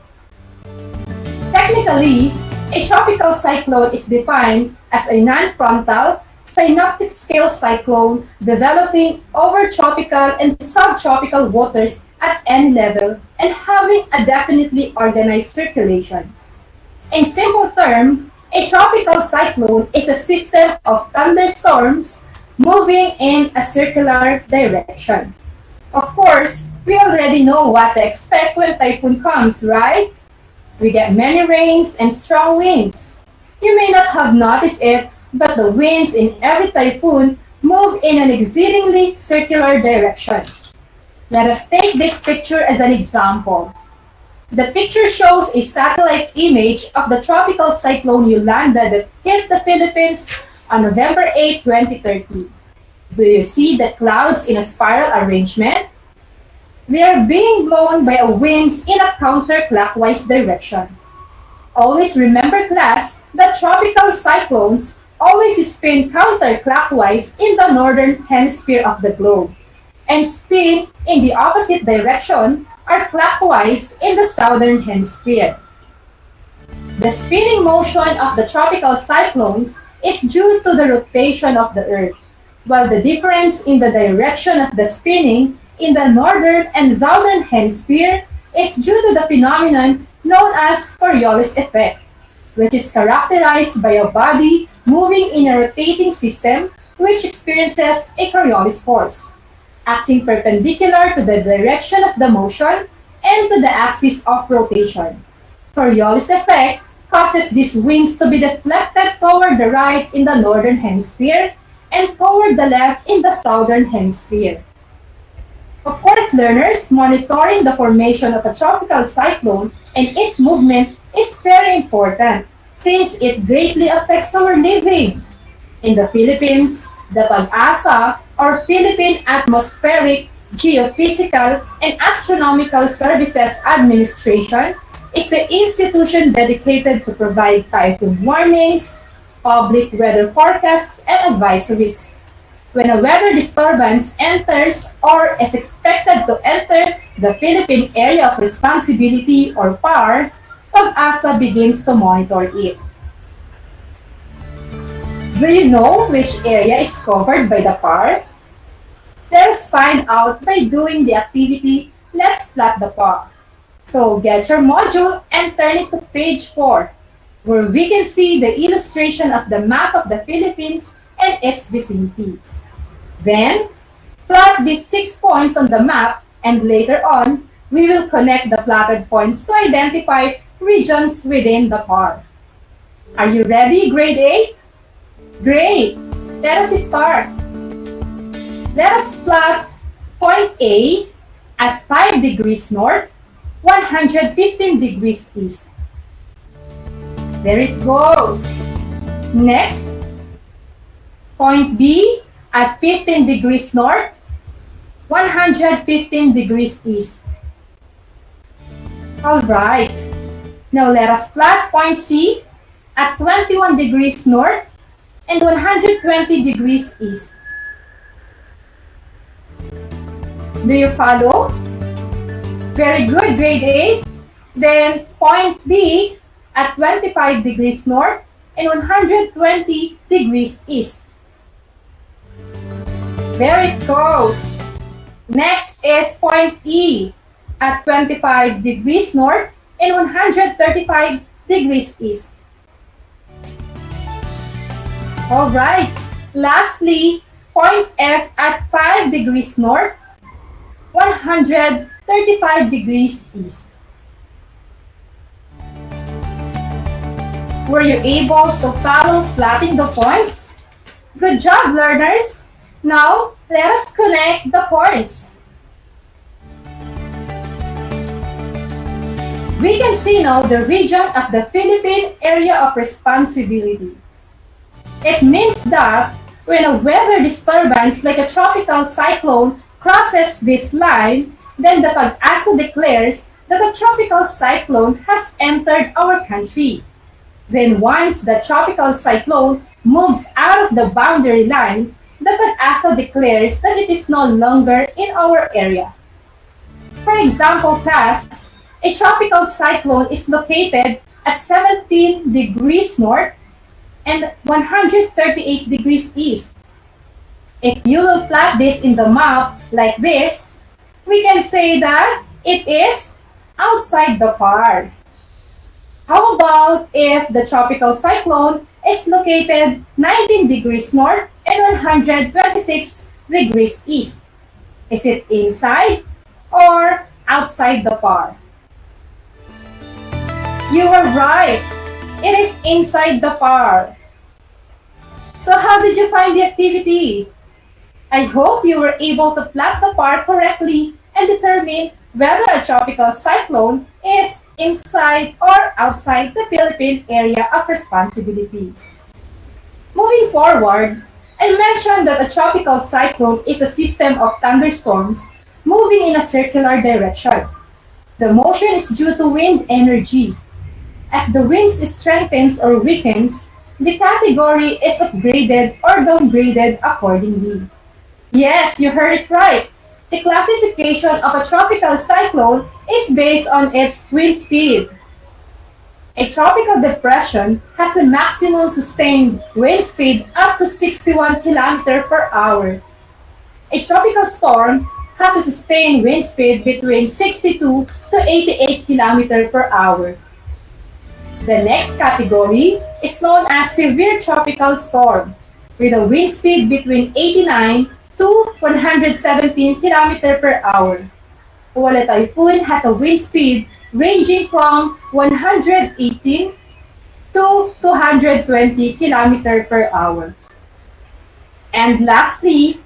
S14: Technically, a tropical cyclone is defined as a non-frontal synoptic scale cyclone developing over tropical and subtropical waters at any level and having a definitely organized circulation. In simple terms, a tropical cyclone is a system of thunderstorms moving in a circular direction. Of course, we already know what to expect when typhoon comes, right? We get many rains and strong winds. You may not have noticed it, but the winds in every typhoon move in an exceedingly circular direction. Let us take this picture as an example. The picture shows a satellite image of the tropical cyclone Yolanda that hit the Philippines on November 8, 2013. Do you see the clouds in a spiral arrangement? They are being blown by winds in a counterclockwise direction. Always remember, class, that tropical cyclones always spin counterclockwise in the northern hemisphere of the globe, and spin in the opposite direction or clockwise in the southern hemisphere. The spinning motion of the tropical cyclones is due to the rotation of the Earth, while the difference in the direction of the spinning in the northern and southern hemisphere is due to the phenomenon known as Coriolis effect, which is characterized by a body moving in a rotating system which experiences a Coriolis force, acting perpendicular to the direction of the motion and to the axis of rotation. Coriolis effect causes these wings to be deflected toward the right in the northern hemisphere and toward the left in the southern hemisphere. Of course, learners, monitoring the formation of a tropical cyclone and its movement is very important since it greatly affects our living. In the Philippines, the PAG-ASA or Philippine Atmospheric, Geophysical, and Astronomical Services Administration is the institution dedicated to provide typhoon warnings, public weather forecasts, and advisories. When a weather disturbance enters or is expected to enter the Philippine Area of Responsibility or PAR, PAG-ASA begins to monitor it. Do you know which area is covered by the PAR? Let us find out by doing the activity Let's Plot the PAR. So get your module and turn it to page 4, where we can see the illustration of the map of the Philippines and its vicinity. Then, plot these 6 points on the map, and later on, we will connect the plotted points to identify regions within the PAR. Are you ready, grade 8? Great! Let us start. Let us plot point A at 5 degrees north, 115 degrees east. There it goes. Next, point B at 15 degrees north, 115 degrees east. Alright, now let us plot point C at 21 degrees north and 120 degrees east. Do you follow? Very good, grade 8. Then point D at 25 degrees north and 120 degrees east. There it goes. Next is point E at 25 degrees north and 135 degrees east. Alright, lastly, point F at 5 degrees north, 135 degrees east. Were you able to follow plotting the points? Good job, learners! Now, let us connect the points. We can see now the region of the Philippine Area of Responsibility. It means that when a weather disturbance like a tropical cyclone crosses this line, then the PAG-ASA declares that a tropical cyclone has entered our country. Then once the tropical cyclone moves out of the boundary line, the PAG-ASA declares that it is no longer in our area. For example, class, a tropical cyclone is located at 17 degrees north and 138 degrees east. If you will plot this in the map like this, we can say that it is outside the PAR. How about if the tropical cyclone is located 19 degrees north and 126 degrees east? Is it inside or outside the PAR? You were right. It is inside the PAR. So how did you find the activity? I hope you were able to plot the PAR correctly and determine whether a tropical cyclone is inside or outside the Philippine Area of Responsibility. Moving forward, I mentioned that a tropical cyclone is a system of thunderstorms moving in a circular direction. The motion is due to wind energy. As the wind strengthens or weakens, the category is upgraded or downgraded accordingly. Yes, you heard it right. The classification of a tropical cyclone is based on its wind speed. A tropical depression has a maximum sustained wind speed up to 61 km per hour. A tropical storm has a sustained wind speed between 62 to 88 km per hour. The next category is known as severe tropical storm, with a wind speed between 89 to 117 km per hour. While a typhoon has a wind speed ranging from 118 to 220 km per hour. And lastly,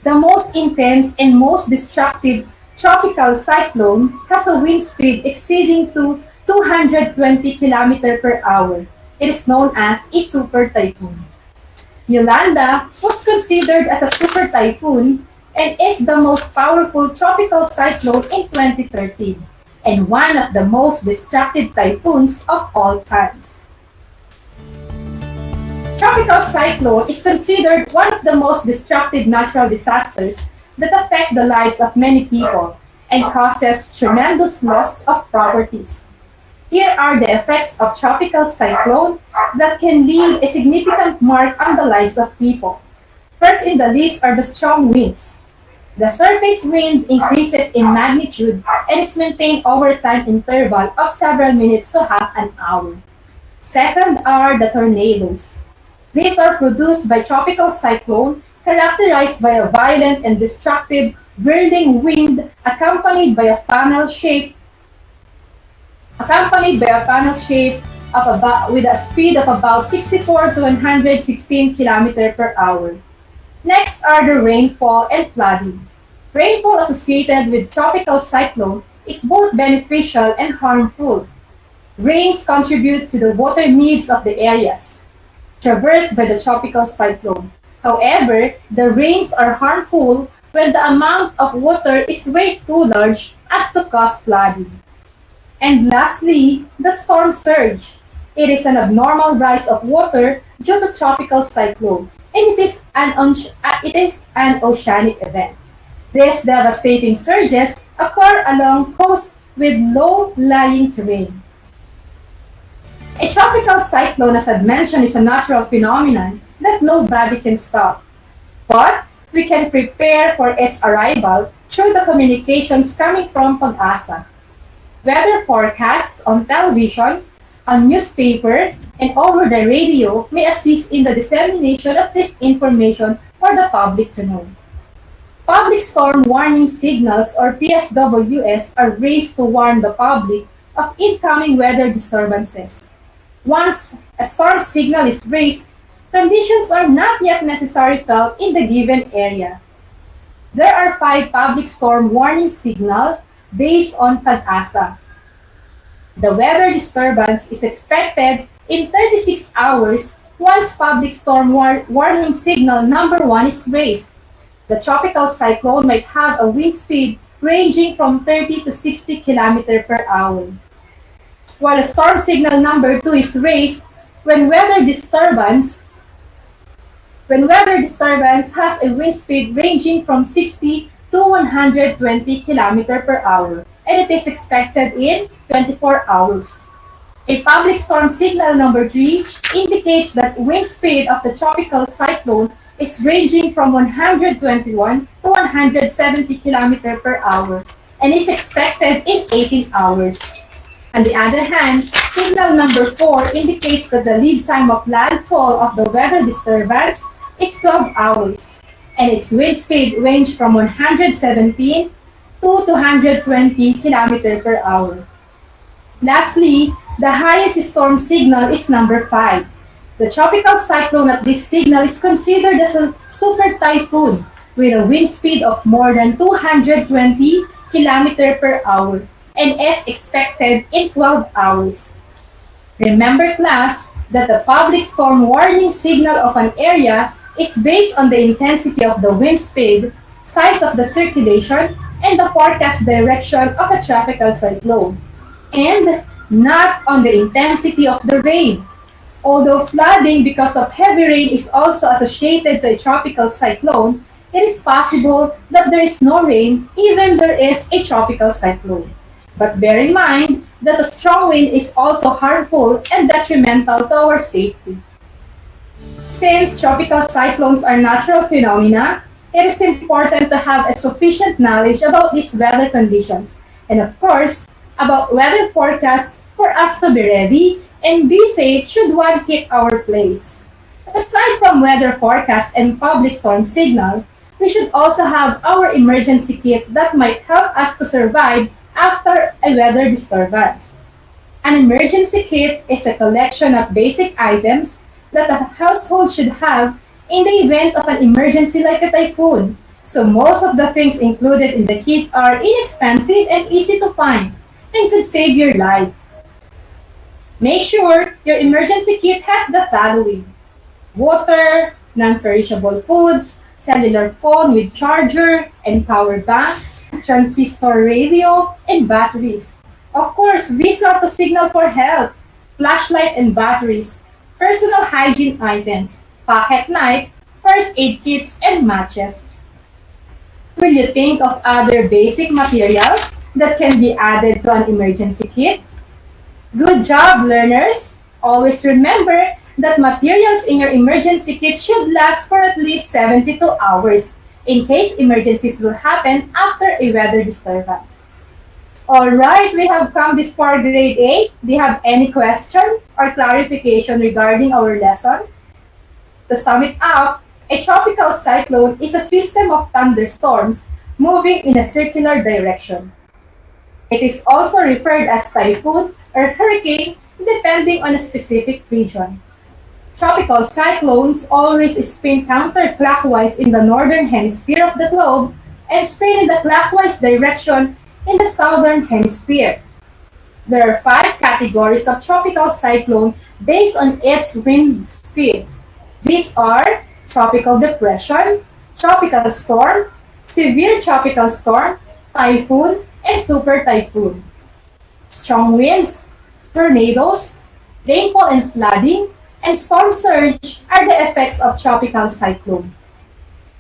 S14: the most intense and most destructive tropical cyclone has a wind speed exceeding to 220 km per hour. It is known as a super typhoon. Yolanda was considered as a super typhoon and is the most powerful tropical cyclone in 2013 and one of the most destructive typhoons of all times. Tropical cyclone is considered one of the most destructive natural disasters that affect the lives of many people and causes tremendous loss of properties. Here are the effects of tropical cyclone that can leave a significant mark on the lives of people. First in the list are the strong winds. The surface wind increases in magnitude and is maintained over time interval of several minutes to half an hour. Second are the tornadoes. These are produced by tropical cyclone characterized by a violent and destructive whirling wind accompanied by a funnel shape with a speed of about 64 to 116 km per hour. Next are the rainfall and flooding. Rainfall associated with tropical cyclone is both beneficial and harmful. Rains contribute to the water needs of the areas traversed by the tropical cyclone. However, the rains are harmful when the amount of water is way too large as to cause flooding. And lastly, the storm surge. It is an abnormal rise of water due to tropical cyclone, and it is an oceanic event. These devastating surges occur along coast with low-lying terrain. A tropical cyclone, as I mentioned, is a natural phenomenon that nobody can stop. But we can prepare for its arrival through the communications coming from Pag-asa. Weather forecasts on television, on newspaper, and over the radio may assist in the dissemination of this information for the public to know. Public storm warning signals or PSWS are raised to warn the public of incoming weather disturbances. Once a storm signal is raised, conditions are not yet necessarily felt in the given area. There are 5 public storm warning signals based on Pag-asa. The weather disturbance is expected in 36 hours once public storm warning signal number 1 is raised. The tropical cyclone might have a wind speed ranging from 30 to 60 km per hour. While storm signal number 2 is raised when weather disturbance has a wind speed ranging from 60 to 120 km per hour, and it is expected in 24 hours. A public storm signal number 3 indicates that wind speed of the tropical cyclone is ranging from 121 to 170 km per hour and is expected in 18 hours. On the other hand, signal number 4 indicates that the lead time of landfall of the weather disturbance is 12 hours, and its wind speed range from 117 to 220 km per hour. Lastly, the highest storm signal is number 5. The tropical cyclone at this signal is considered as a super typhoon with a wind speed of more than 220 km per hour and is expected in 12 hours. Remember, class, that the public storm warning signal of an area is based on the intensity of the wind speed, size of the circulation, and the forecast direction of a tropical cyclone, and not on the intensity of the rain. Although flooding because of heavy rain is also associated to a tropical cyclone, it is possible that there is no rain even there is a tropical cyclone. But bear in mind that a strong wind is also harmful and detrimental to our safety. Since tropical cyclones are natural phenomena, it is important to have a sufficient knowledge about these weather conditions and, of course, about weather forecasts for us to be ready and be safe should one hit our place. Aside from weather forecast and public storm signal, we should also have our emergency kit that might help us to survive after a weather disturbance. An emergency kit is a collection of basic items that a household should have in the event of an emergency like a typhoon. So most of the things included in the kit are inexpensive and easy to find and could save your life. Make sure your emergency kit has the following: water, non-perishable foods, cellular phone with charger and power bank, transistor radio, and batteries. Of course, whistle to signal for help, flashlight and batteries, personal hygiene items, pocket knife, first aid kits, and matches. Will you think of other basic materials that can be added to an emergency kit? Good job, learners! Always remember that materials in your emergency kit should last for at least 72 hours in case emergencies will happen after a weather disturbance. Alright, we have come this far, grade 8. Do you have any question or clarification regarding our lesson? To sum it up, a tropical cyclone is a system of thunderstorms moving in a circular direction. It is also referred as typhoon or hurricane depending on a specific region. Tropical cyclones always spin counterclockwise in the northern hemisphere of the globe and spin in the clockwise direction in the southern hemisphere. There are 5 categories of tropical cyclone based on its wind speed. These are tropical depression, tropical storm, severe tropical storm, typhoon, and super typhoon. Strong winds, tornadoes, rainfall and flooding, and storm surge are the effects of tropical cyclone.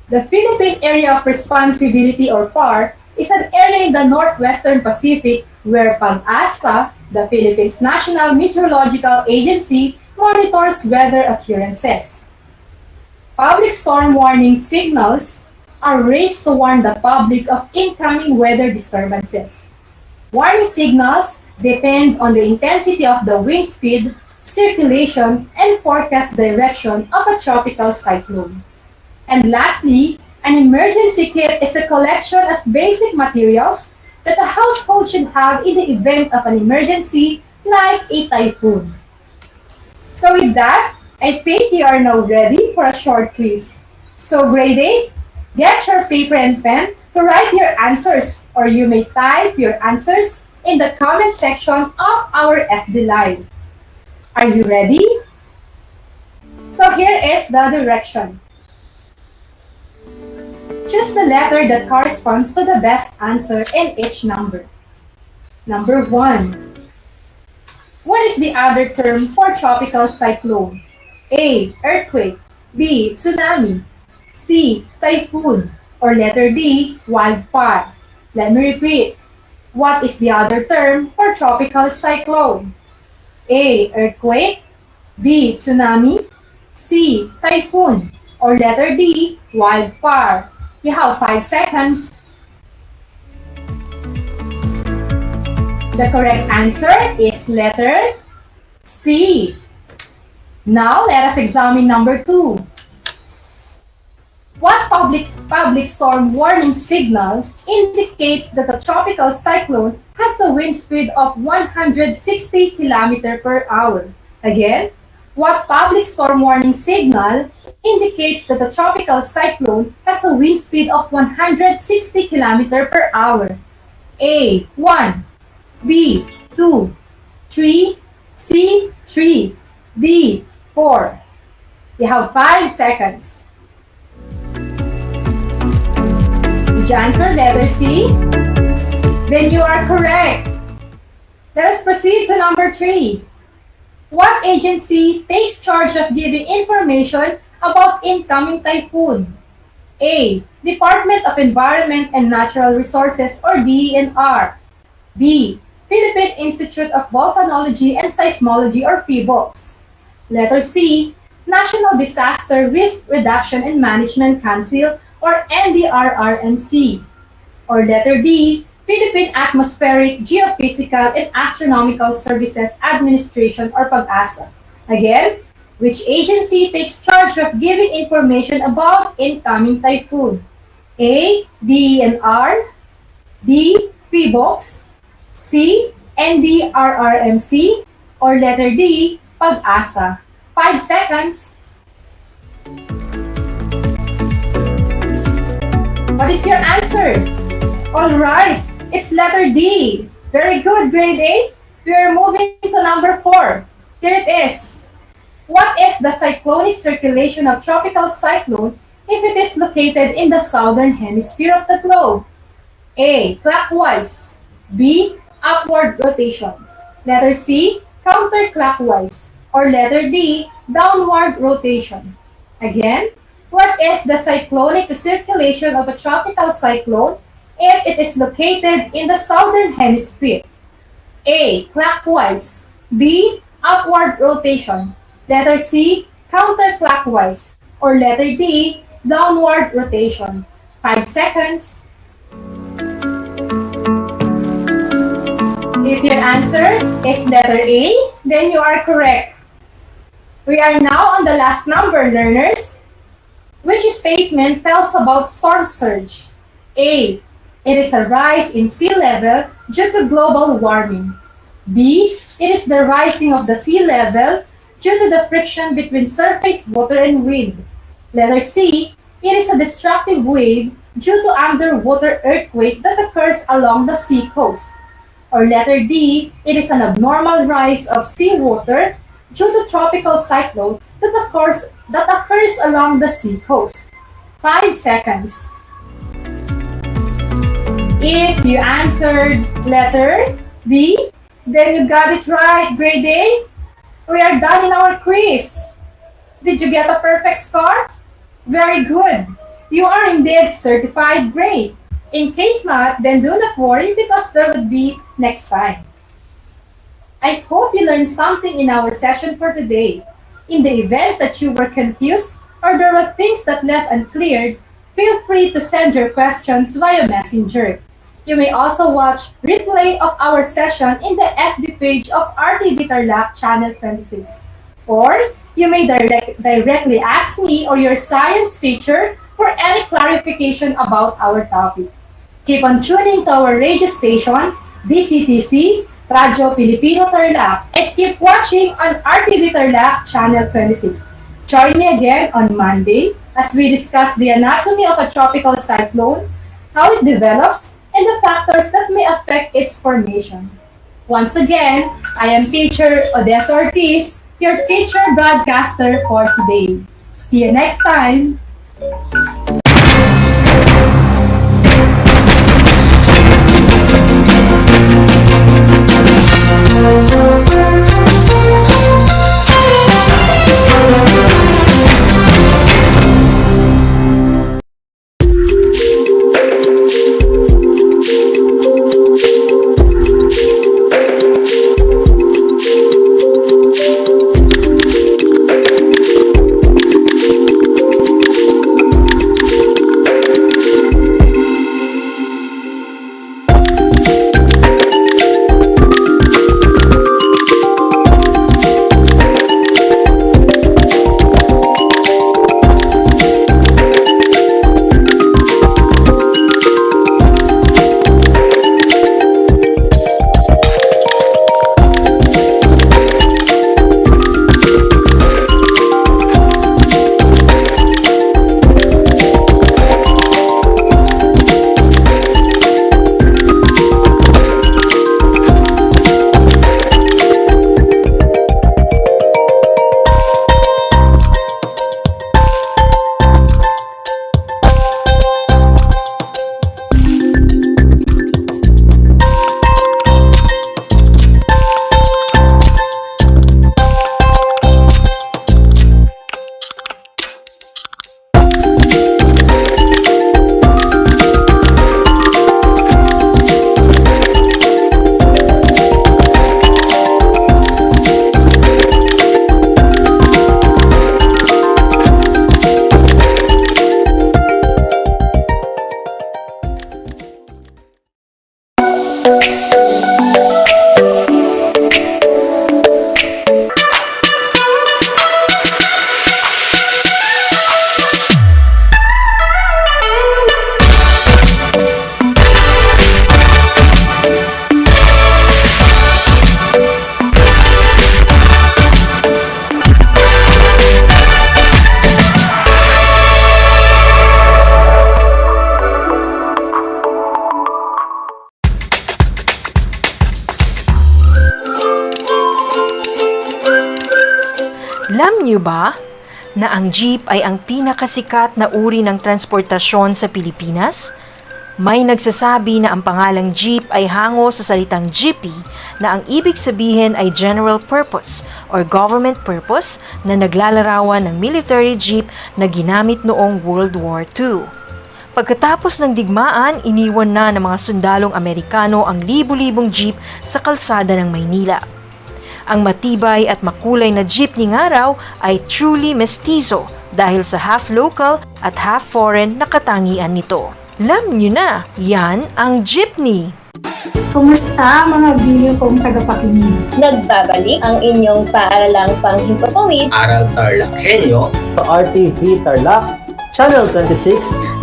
S14: The Philippine Area of Responsibility or PAR is an area in the northwestern Pacific where PAG-ASA, the Philippines National Meteorological Agency, monitors weather occurrences. Public storm warning signals are raised to warn the public of incoming weather disturbances. Warning signals depend on the intensity of the wind speed, circulation, and forecast direction of a tropical cyclone. And lastly, an emergency kit is a collection of basic materials that a household should have in the event of an emergency like a typhoon. So with that, I think you are now ready for a short quiz. So grade 8, get your paper and pen to write your answers, or you may type your answers in the comment section of our FB Live. Are you ready? So here is the direction. Choose the letter that corresponds to the best answer in each number. Number 1. What is the other term for tropical cyclone? A. Earthquake. B. Tsunami. C. Typhoon. Or letter D. Wildfire. Let me repeat. What is the other term for tropical cyclone? A. Earthquake. B. Tsunami. C. Typhoon. Or letter D. Wildfire. You have 5 seconds. The correct answer is letter C. Now, let us examine number 2. What public storm warning signal indicates that a tropical cyclone has a wind speed of 160 km per hour? Again, what public storm warning signal indicates that a tropical cyclone has a wind speed of 160 km per hour? A. 1. B. 2. 3. C. 3. D. 4. You have 5 seconds. Did you answer letter C? Then you are correct. Let us proceed to number 3. What agency takes charge of giving information about incoming typhoon? A. Department of Environment and Natural Resources or DENR. B. Philippine Institute of Volcanology and Seismology or PHIVOLCS. Letter C, National Disaster Risk Reduction and Management Council or NDRRMC. Or letter D, Philippine Atmospheric, Geophysical, and Astronomical Services Administration or PAGASA. Again, which agency takes charge of giving information about incoming typhoon? A, DENR, B, PHIVOLCS, C, NDRRMC, or letter D, PAGASA. 5 seconds. What is your answer? Alright, it's letter D. Very good, grade A. We are moving to number 4. Here it is. What is the cyclonic circulation of tropical cyclone if it is located in the southern hemisphere of the globe? A, clockwise. B, upward rotation. Letter C, counterclockwise. Or letter D, downward rotation. Again, what is the cyclonic circulation of a tropical cyclone if it is located in the southern hemisphere? A, clockwise. B, upward rotation. Letter C, counterclockwise. Or letter D, downward rotation. 5 seconds. If your answer is letter A, then you are correct. We are now on the last number, learners. Which statement tells about storm surge? A, it is a rise in sea level due to global warming. B, it is the rising of the sea level due to the friction between surface water and wind. Letter C, it is a destructive wave due to underwater earthquake that occurs along the sea coast. Or letter D, it is an abnormal rise of seawater due to tropical cyclone that occurs along the sea coast. 5 seconds. If you answered letter D, then you got it right, grade A. We are done in our quiz. Did you get a perfect score? Very good. You are indeed certified grade. In case not, then do not worry because there would be next time. I hope you learned something in our session for today. In the event that you were confused or there were things that left uncleared, feel free to send your questions via Messenger. You may also watch replay of our session in the FB page of RTV Tarlac Channel 26. Or you may directly ask me or your science teacher for any clarification about our topic. Keep on tuning to our radio station, DCTC, Radio Filipino Tarlac, and keep watching on RTV Tarlac Channel 26. Join me again on Monday as we discuss the anatomy of a tropical cyclone, how it develops, and the factors that may affect its formation. Once again, I am Teacher Odessa Ortiz, your teacher broadcaster for today. See you next time!
S12: niyo ba na ang jeep ay ang pinakasikat na uri ng transportasyon sa Pilipinas? May nagsasabi na ang pangalang jeep ay hango sa salitang jeepy na ang ibig sabihin ay general purpose or government purpose na naglalarawan ng military jeep na ginamit noong World War II. Pagkatapos ng digmaan, iniwan na ng mga sundalong Amerikano ang libu-libong jeep sa kalsada ng Maynila. Ang matibay at makulay na jeepney nga raw ay truly mestizo dahil sa half local at half foreign na katangian nito. Alam nyo na, yan ang jeepney.
S14: Kumusta mga giliw kong tagapakinig?
S13: Nagbabalik ang inyong paaralang panghimpapawid,
S15: Aral TarlakHenyo
S16: sa RTV Tarlac, Channel 26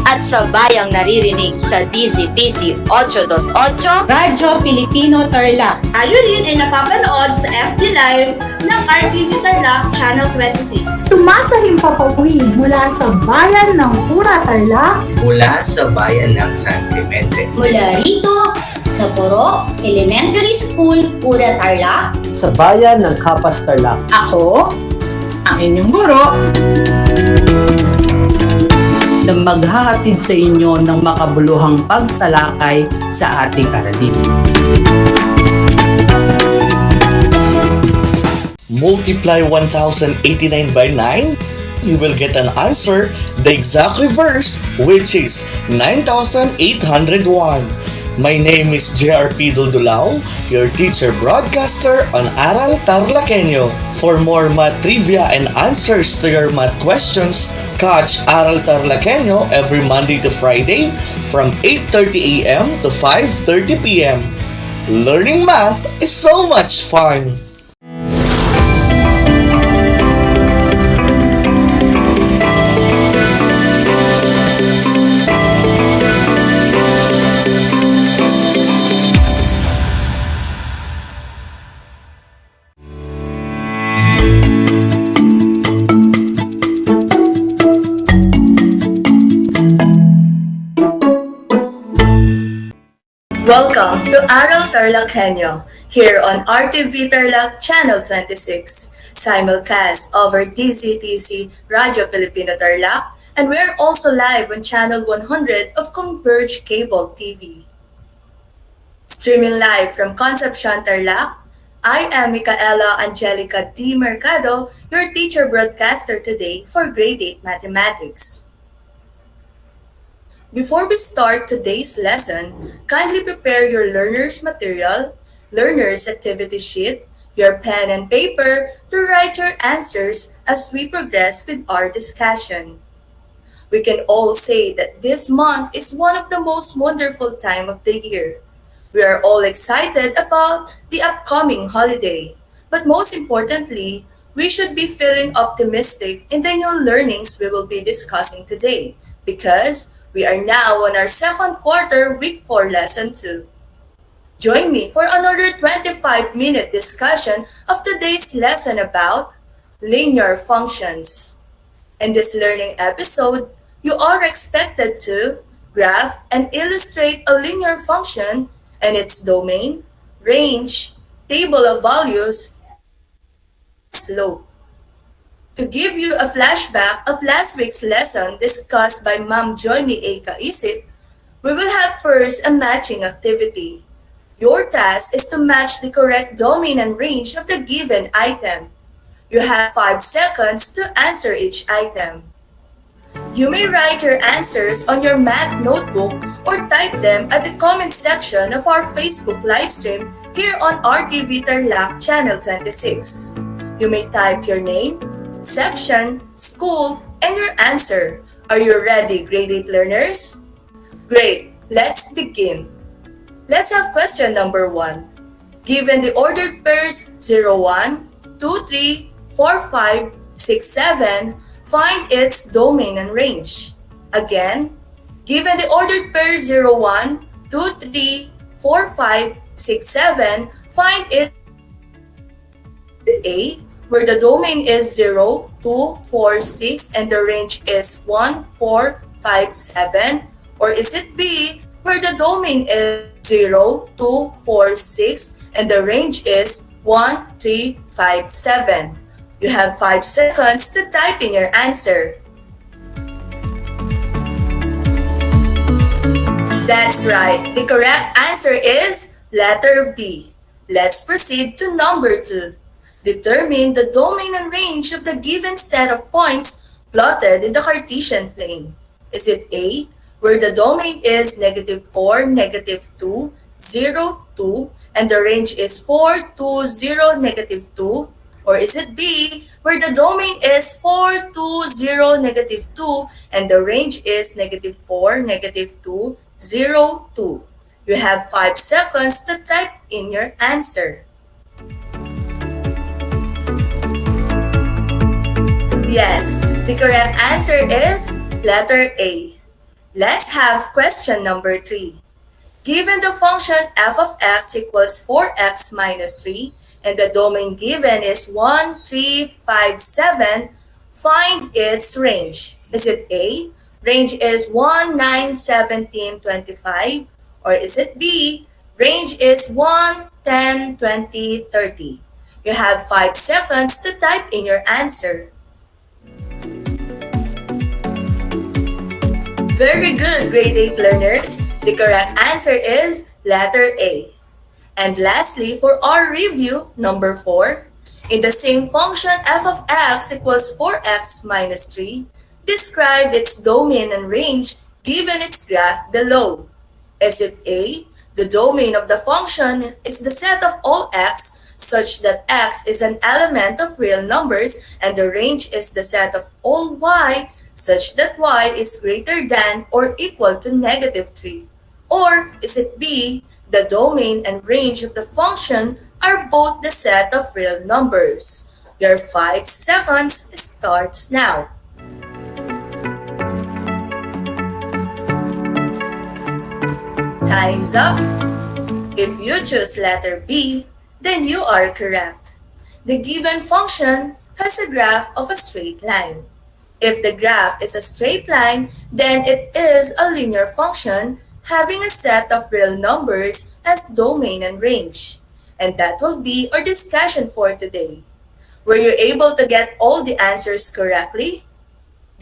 S17: at sa bayang naririnig sa DZTC 828
S6: Radyo Pilipino Tarlac.
S4: Tayo rin ay napapanood sa FB Live ng RTV Tarlac Channel 26.
S14: Sumasahimpapawid mula sa bayan ng Pura Tarlac,
S15: mula sa bayan ng San Clemente.
S13: mula rito sa Puro Elementary School, Pura Tarlac,
S16: sa bayan ng Kapas Tarlac.
S5: Ako, ang inyong guro, na maghahatid sa inyo ng makabuluhang pagtalakay sa ating aralin.
S18: Multiply 1089 by 9, you will get an answer, the exact reverse, which is 9801. My name is JRP Duldulao, your teacher broadcaster on Aral TarlakHenyo. For more math trivia and answers to your math questions, catch Aral TarlakHenyo every Monday to Friday from 8:30 a.m. to 5:30 p.m. Learning math is so much fun!
S19: Welcome to Aral TarlakHenyo here on RTV Tarlac Channel 26, simulcast over DZTC Radio Filipino Tarlac, and we're also live on Channel 100 of Converge Cable TV. Streaming live from Concepcion, Tarlac, I am Micaela Angelica D. Mercado, your teacher broadcaster today for Grade 8 Mathematics. Before we start today's lesson, kindly prepare your learner's material, learner's activity sheet, your pen and paper to write your answers as we progress with our discussion. We can all say that this month is one of the most wonderful time of the year. We are all excited about the upcoming holiday, but most importantly, we should be feeling optimistic in the new learnings we will be discussing today because we are now on our second quarter, week 4, lesson 2. Join me for another 25-minute discussion of today's lesson about linear functions. In this learning episode, you are expected to graph and illustrate a linear function and its domain, range, table of values, slope. To give you a flashback of last week's lesson discussed by Ma'am Joymi A. Kaisip, we will have first a matching activity. Your task is to match the correct domain and range of the given item. You have 5 seconds to answer each item. You may write your answers on your math notebook or type them at the comment section of our Facebook livestream here on RTV Tarlac Channel 26. You may type your name, section, school, and your answer. Are you ready, grade 8 learners? Great, let's begin. Let's have question number 1. Given the ordered pairs 0, 1, 2, 3, 4, 5, 6, 7, find its domain and range. Again, given the ordered pairs 0, 1, 2, 3, 4, 5, 6, 7, find its A, where the domain is 0, 2, 4, 6, and the range is 1, 4, 5, 7? Or is it B, where the domain is 0, 2, 4, 6, and the range is 1, 3, 5, 7? You have 5 seconds to type in your answer. That's right. The correct answer is letter B. Let's proceed to number 2. Determine the domain and range of the given set of points plotted in the Cartesian plane. Is it A, where the domain is -4, -2, 0, 2, and the range is 4, 2, 0, -2? Or is it B, where the domain is 4, 2, 0, -2, and the range is -4, -2, 0, 2? You have 5 seconds to type in your answer. Yes, the correct answer is letter A. Let's have question number 3. Given the function f of x equals 4x minus 3 and the domain given is 1, 3, 5, 7, find its range. Is it A, range is 1, 9, 17, 25? Or is it B, range is 1, 10, 20, 30? You have 5 seconds to type in your answer. Very good, grade 8 learners. The correct answer is letter A. And lastly, for our review, number 4, in the same function f of x equals 4x minus 3, describe its domain and range given its graph below. Is it A, the domain of the function is the set of all x such that x is an element of real numbers and the range is the set of all y such that y is greater than or equal to -3? Or is it B, the domain and range of the function are both the set of real numbers? Your 5 seconds starts now. Time's up. If you choose letter B, then you are correct. The given function has a graph of a straight line. If the graph is a straight line, then it is a linear function having a set of real numbers as domain and range. And that will be our discussion for today. Were you able to get all the answers correctly?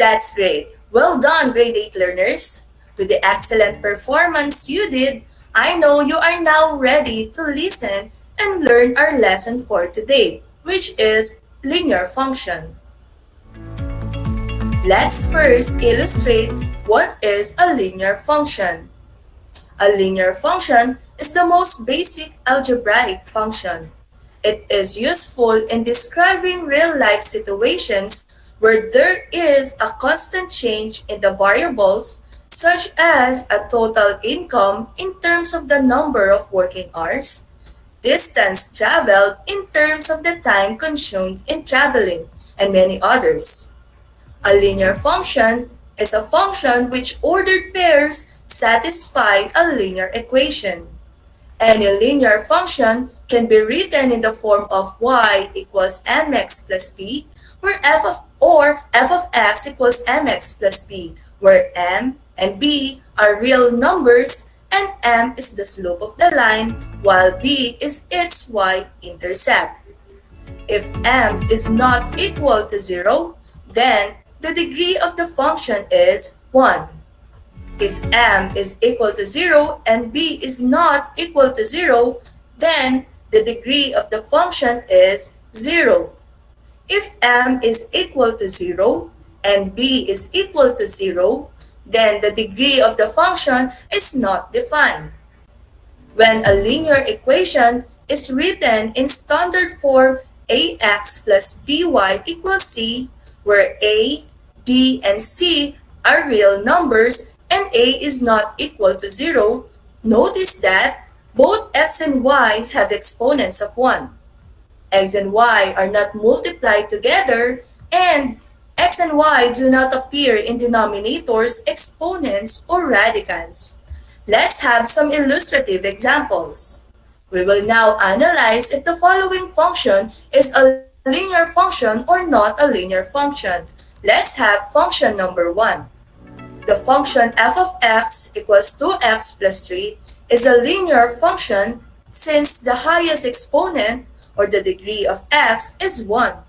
S19: That's great. Well done, grade 8 learners. With the excellent performance you did, I know you are now ready to listen and learn our lesson for today, which is linear function. Let's first illustrate what is a linear function. A linear function is the most basic algebraic function. It is useful in describing real-life situations where there is a constant change in the variables, such as a total income in terms of the number of working hours, distance traveled in terms of the time consumed in traveling, and many others. A linear function is a function which ordered pairs satisfy a linear equation. Any linear function can be written in the form of y equals mx plus b, where f of x equals mx plus b, where m and b are real numbers and m is the slope of the line while b is its y-intercept. If m is not equal to 0, then the degree of the function is 1. If m is equal to 0 and b is not equal to 0, then the degree of the function is 0. If m is equal to 0 and b is equal to 0, then the degree of the function is not defined. When a linear equation is written in standard form ax plus by equals c, where a, b, and c are real numbers and a is not equal to 0, notice that both x and y have exponents of 1. X and y are not multiplied together, and x and y do not appear in denominators, exponents, or radicands. Let's have some illustrative examples. We will now analyze if the following function is a linear function or not a linear function. Let's have function number 1. The function f of x equals 2x plus 3 is a linear function since the highest exponent or the degree of x is 1.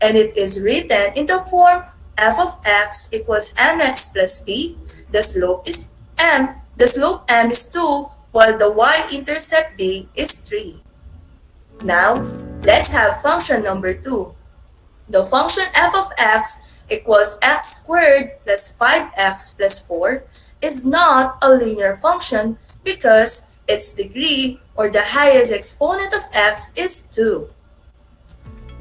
S19: and it is written in the form f of x equals mx plus b. The slope is m. The slope m is 2, while the y-intercept b is 3. Now, let's have function number 2. The function f of x equals x squared plus 5x plus 4 is not a linear function because its degree, or the highest exponent of x, is 2.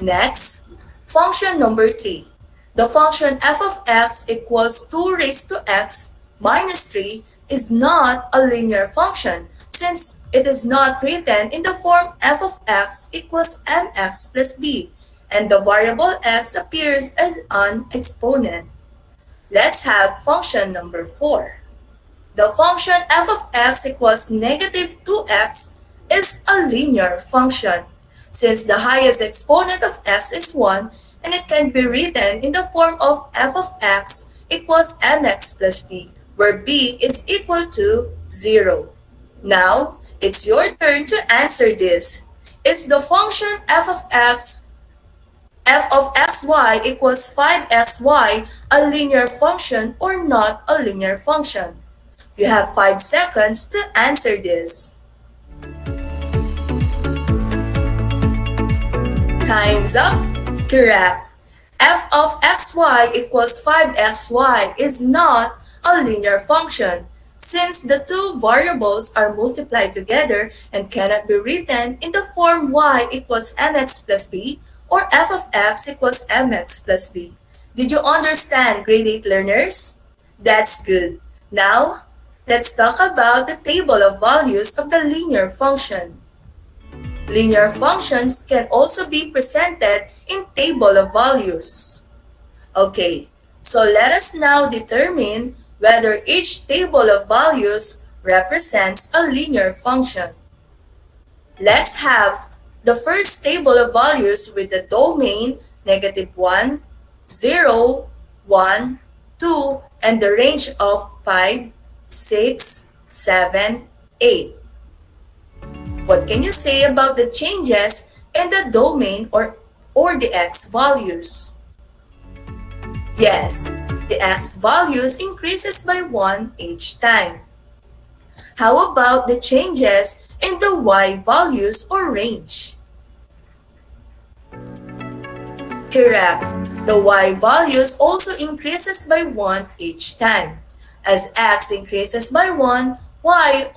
S19: Next, function number 3. The function f of x equals 2 raised to x minus 3 is not a linear function since it is not written in the form f of x equals mx plus b, and the variable x appears as an exponent. Let's have function number 4. The function f of x equals negative 2x is a linear function, since the highest exponent of x is 1 and it can be written in the form of f of x equals mx plus b, where b is equal to 0. Now, it's your turn to answer this. Is the function f of xy equals 5xy a linear function or not a linear function? You have 5 seconds to answer this. Time's up. Correct. F of xy equals 5xy is not a linear function since the two variables are multiplied together and cannot be written in the form y equals mx plus b or f of x equals mx plus b. Did you understand, grade 8 learners? That's good. Now, let's talk about the table of values of the linear function. Linear functions can also be presented in table of values. Okay, so let us now determine whether each table of values represents a linear function. Let's have the first table of values with the domain -1, 0, 1, 2, and the range of 5, 6, 7, 8. What can you say about the changes in the domain or the x values? Yes, the x values increases by 1 each time. How about the changes in the y values or range? Correct. The y values also increases by 1 each time. As x increases by 1, y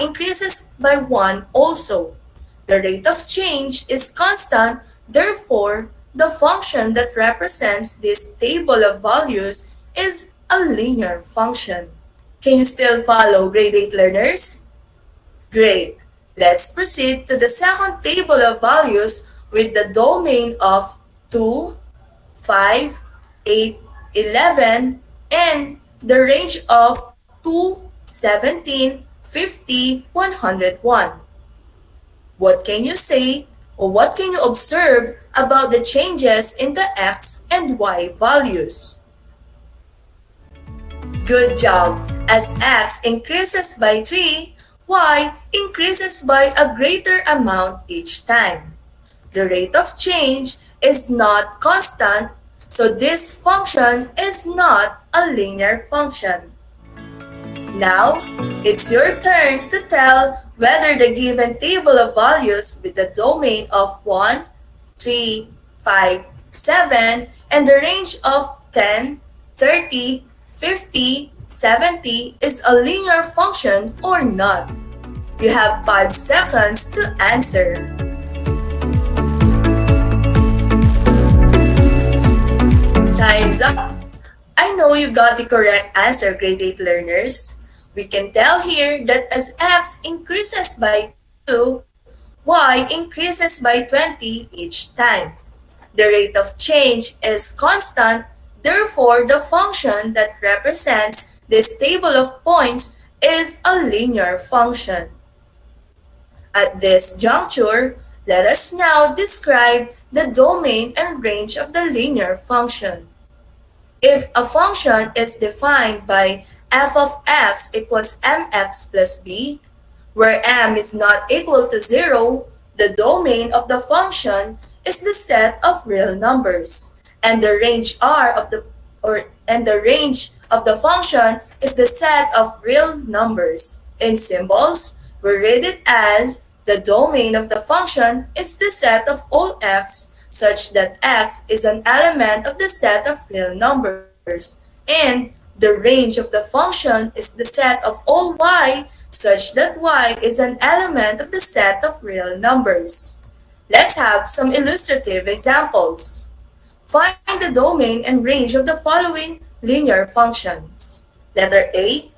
S19: increases by 1 also. The rate of change is constant, therefore, the function that represents this table of values is a linear function. Can you still follow, grade 8 learners? Great. Let's proceed to the second table of values with the domain of 2, 5, 8, 11, and the range of 2, 17, 50, 101. What can you say or what can you observe about the changes in the x and y values? Good job! As x increases by 3, y increases by a greater amount each time. The rate of change is not constant, so this function is not a linear function. Now, it's your turn to tell whether the given table of values with the domain of 1, 3, 5, 7, and the range of 10, 30, 50, 70 is a linear function or not. You have 5 seconds to answer. Time's up. I know you got the correct answer, grade 8 learners. We can tell here that as x increases by 2, y increases by 20 each time. The rate of change is constant, therefore the function that represents this table of points is a linear function. At this juncture, let us now describe the domain and range of the linear function. If a function is defined by f of x equals mx plus b, where m is not equal to 0, the domain of the function is the set of real numbers, and the range R of the and the range of the function is the set of real numbers. In symbols, we read it as the domain of the function is the set of all x such that x is an element of the set of real numbers, and the range of the function is the set of all y such that y is an element of the set of real numbers. Let's have some illustrative examples. Find the domain and range of the following linear functions. Letter A,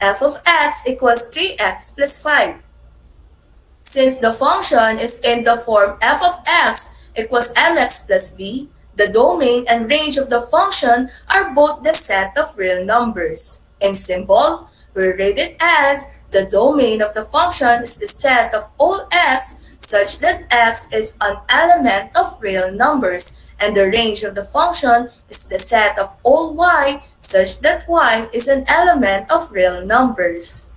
S19: f of x equals 3x plus 5. Since the function is in the form f of x equals mx plus b, the domain and range of the function are both the set of real numbers. In symbol, we read it as the domain of the function is the set of all x such that x is an element of real numbers, and the range of the function is the set of all y such that y is an element of real numbers.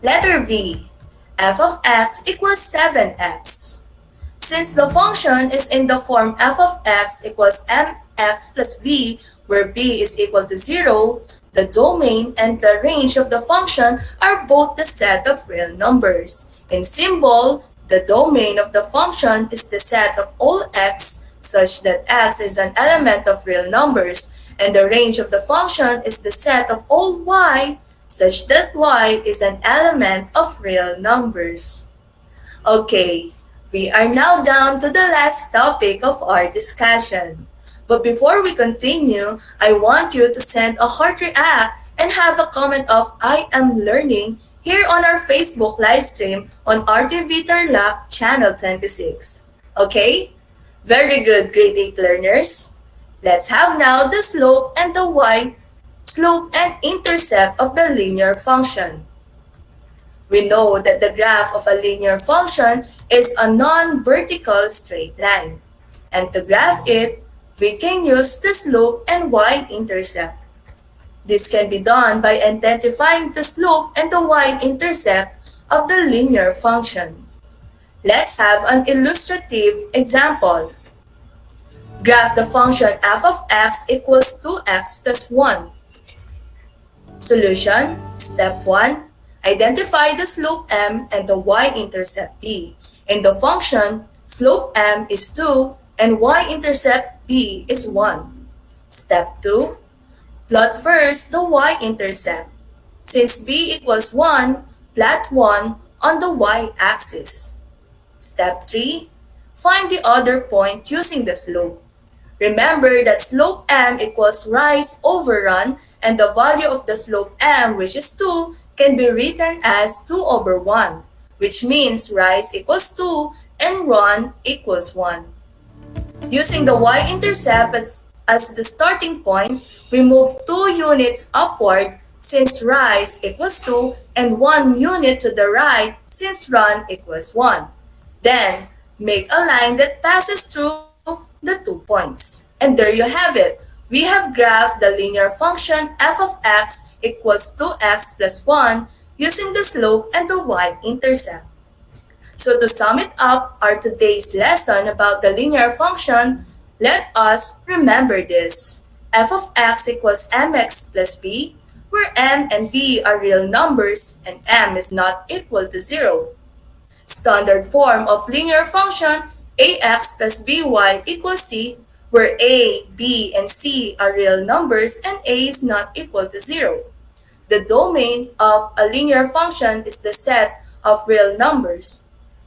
S19: Letter B, f of x equals 7x. Since the function is in the form f of x equals mx plus b, where b is equal to 0, the domain and the range of the function are both the set of real numbers. In symbol, the domain of the function is the set of all x such that x is an element of real numbers, and the range of the function is the set of all y such that y is an element of real numbers. Okay, we are now down to the last topic of our discussion. But before we continue, I want you to send a heart react and have a comment of I am learning here on our Facebook live stream on RTV Tarlac Channel 26. Okay? Very good, grade 8 learners. Let's have now the slope and the slope and intercept of the linear function. We know that the graph of a linear function is a non-vertical straight line. And to graph it, we can use the slope and y-intercept. This can be done by identifying the slope and the y-intercept of the linear function. Let's have an illustrative example. Graph the function f of x equals 2x plus 1. Solution, step 1. Identify the slope m and the y-intercept b. In the function, slope m is 2 and y-intercept b is 1. Step 2. Plot first the y-intercept. Since b equals 1, plot 1 on the y-axis. Step 3. Find the other point using the slope. Remember that slope m equals rise over run, and the value of the slope m, which is 2, can be written as 2 over 1, which means rise equals 2 and run equals 1. Using the y-intercept as the starting point, we move 2 units upward since rise equals 2 and 1 unit to the right since run equals 1. Then, make a line that passes through the 2 points. And there you have it. We have graphed the linear function f of x equals 2x plus 1 using the slope and the y-intercept. So to sum it up, our today's lesson about the linear function, let us remember this. F of x equals mx plus b, where m and b are real numbers and m is not equal to 0. Standard form of linear function, ax plus by equals c, where a, b, and c are real numbers and a is not equal to 0. The domain of a linear function is the set of real numbers.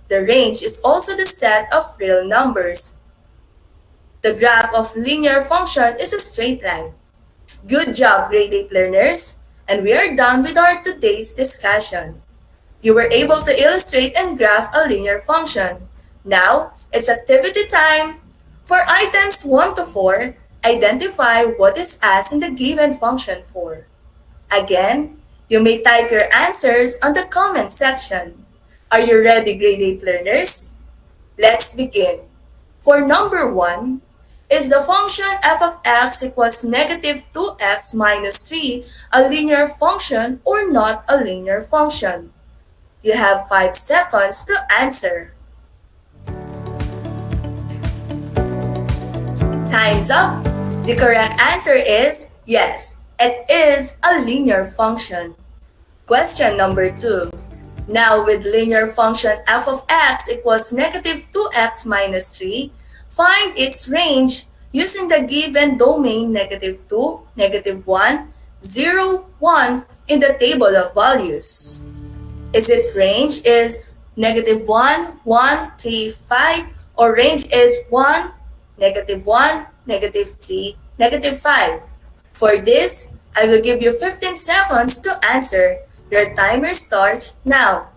S19: The range is also the set of real numbers. The graph of linear function is a straight line. Good job, grade 8 learners! And we are done with our today's discussion. You were able to illustrate and graph a linear function. Now, it's activity time! For items 1 to 4, identify what is asked in the given function for. Again, you may type your answers on the comment section. Are you ready, grade 8 learners? Let's begin. For number 1, is the function f of x equals negative 2x minus 3 a linear function or not a linear function? You have 5 seconds to answer. Time's up. The correct answer is yes, it is a linear function. Question number 2. Now with linear function f of x equals negative 2x minus 3, find its range using the given domain negative 2, negative 1, 0, 1 in the table of values. Is it range is negative 1, 1, 3, 5, or range is 1, negative 1, negative 3, negative 5? For this, I will give you 15 seconds to answer. Your timer starts now.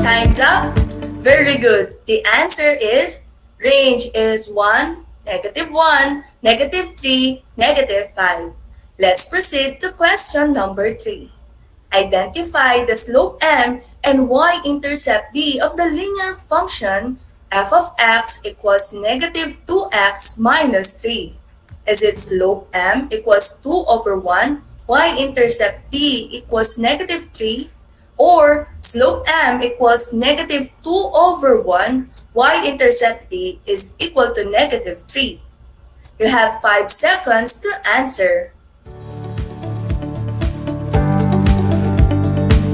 S19: Time's up. Very good. The answer is range is 1, negative 1, negative 3, negative 5. Let's proceed to question number 3. Identify the slope m and y-intercept b of the linear function f of x equals negative 2x minus 3. Is it slope m equals 2 over 1, y-intercept b equals negative 3, or slope m equals negative 2 over 1, y-intercept b is equal to negative 3? You have 5 seconds to answer.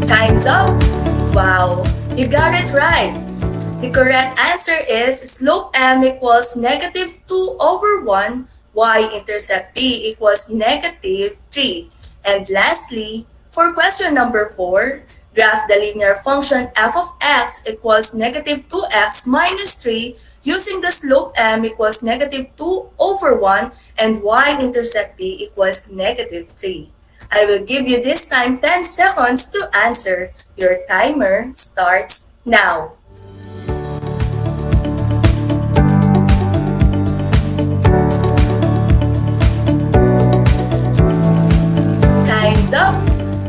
S19: Time's up! Wow, you got it right! The correct answer is slope m equals negative 2 over 1, y-intercept b equals negative 3. And lastly, for question number 4, graph the linear function f of x equals negative 2x minus 3 using the slope m equals negative 2 over 1 and y-intercept b equals negative 3. I will give you this time 10 seconds to answer. Your timer starts now. Time's up.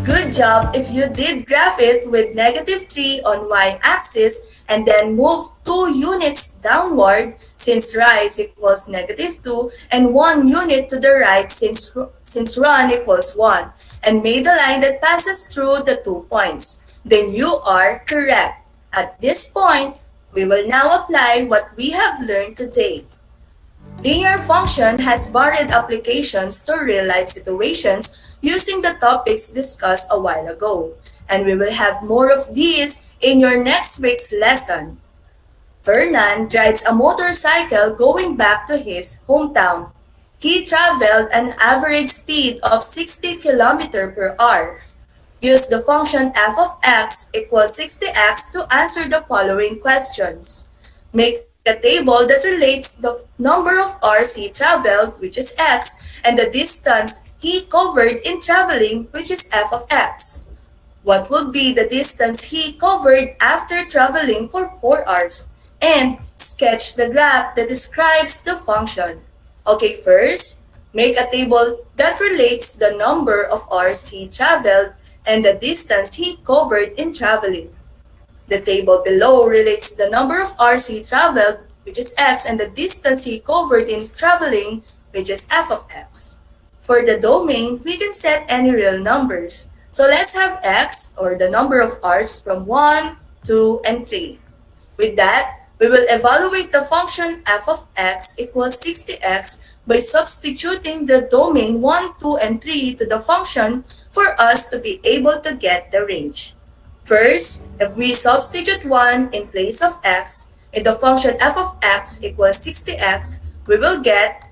S19: Good job if you did graph it with negative 3 on y-axis and then move 2 units downward since rise equals negative 2 and 1 unit to the right since run equals 1 and made a line that passes through the 2 points. Then you are correct. At this point, we will now apply what we have learned today. Linear function has varied applications to real-life situations using the topics discussed a while ago, and we will have more of these in your next week's lesson. Fernan drives a motorcycle going back to his hometown. He traveled an average speed of 60 km per hour. Use the function f of x equals 60x to answer the following questions. Make a table that relates the number of hours he traveled, which is x, and the distance he covered in traveling, which is f of x. What would be the distance he covered after traveling for 4 hours? And sketch the graph that describes the function. Okay, first, make a table that relates the number of hours he traveled and the distance he covered in traveling. The table below relates the number of hours he traveled, which is x, and the distance he covered in traveling, which is f of x. For the domain, we can set any real numbers. So let's have x, or the number of hours, from 1, 2, and 3. With that, we will evaluate the function f of x equals 60x by substituting the domain 1, 2, and 3 to the function for us to be able to get the range. First, if we substitute 1 in place of x in the function f of x equals 60x, we will get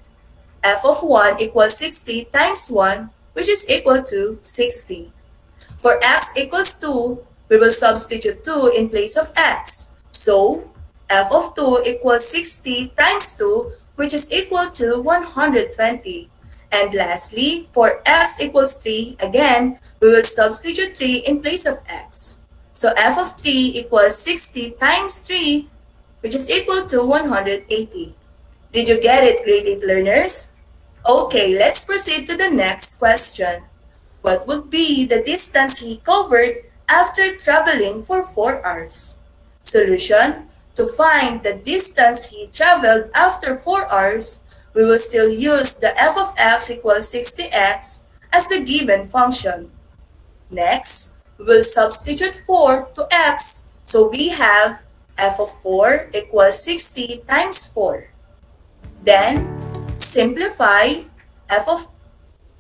S19: f of 1 equals 60 times 1, which is equal to 60. For x equals 2, we will substitute 2 in place of x. So, f of 2 equals 60 times 2, which is equal to 120. And lastly, for x equals 3, again, we will substitute 3 in place of x. So f of 3 equals 60 times 3, which is equal to 180. Did you get it, grade 8 learners? Okay, let's proceed to the next question. What would be the distance he covered after traveling for 4 hours? Solution: to find the distance he traveled after 4 hours, we will still use the f of x equals 60x as the given function. Next, we will substitute 4 to x, so we have f of 4 equals 60 times 4. Then, simplify f of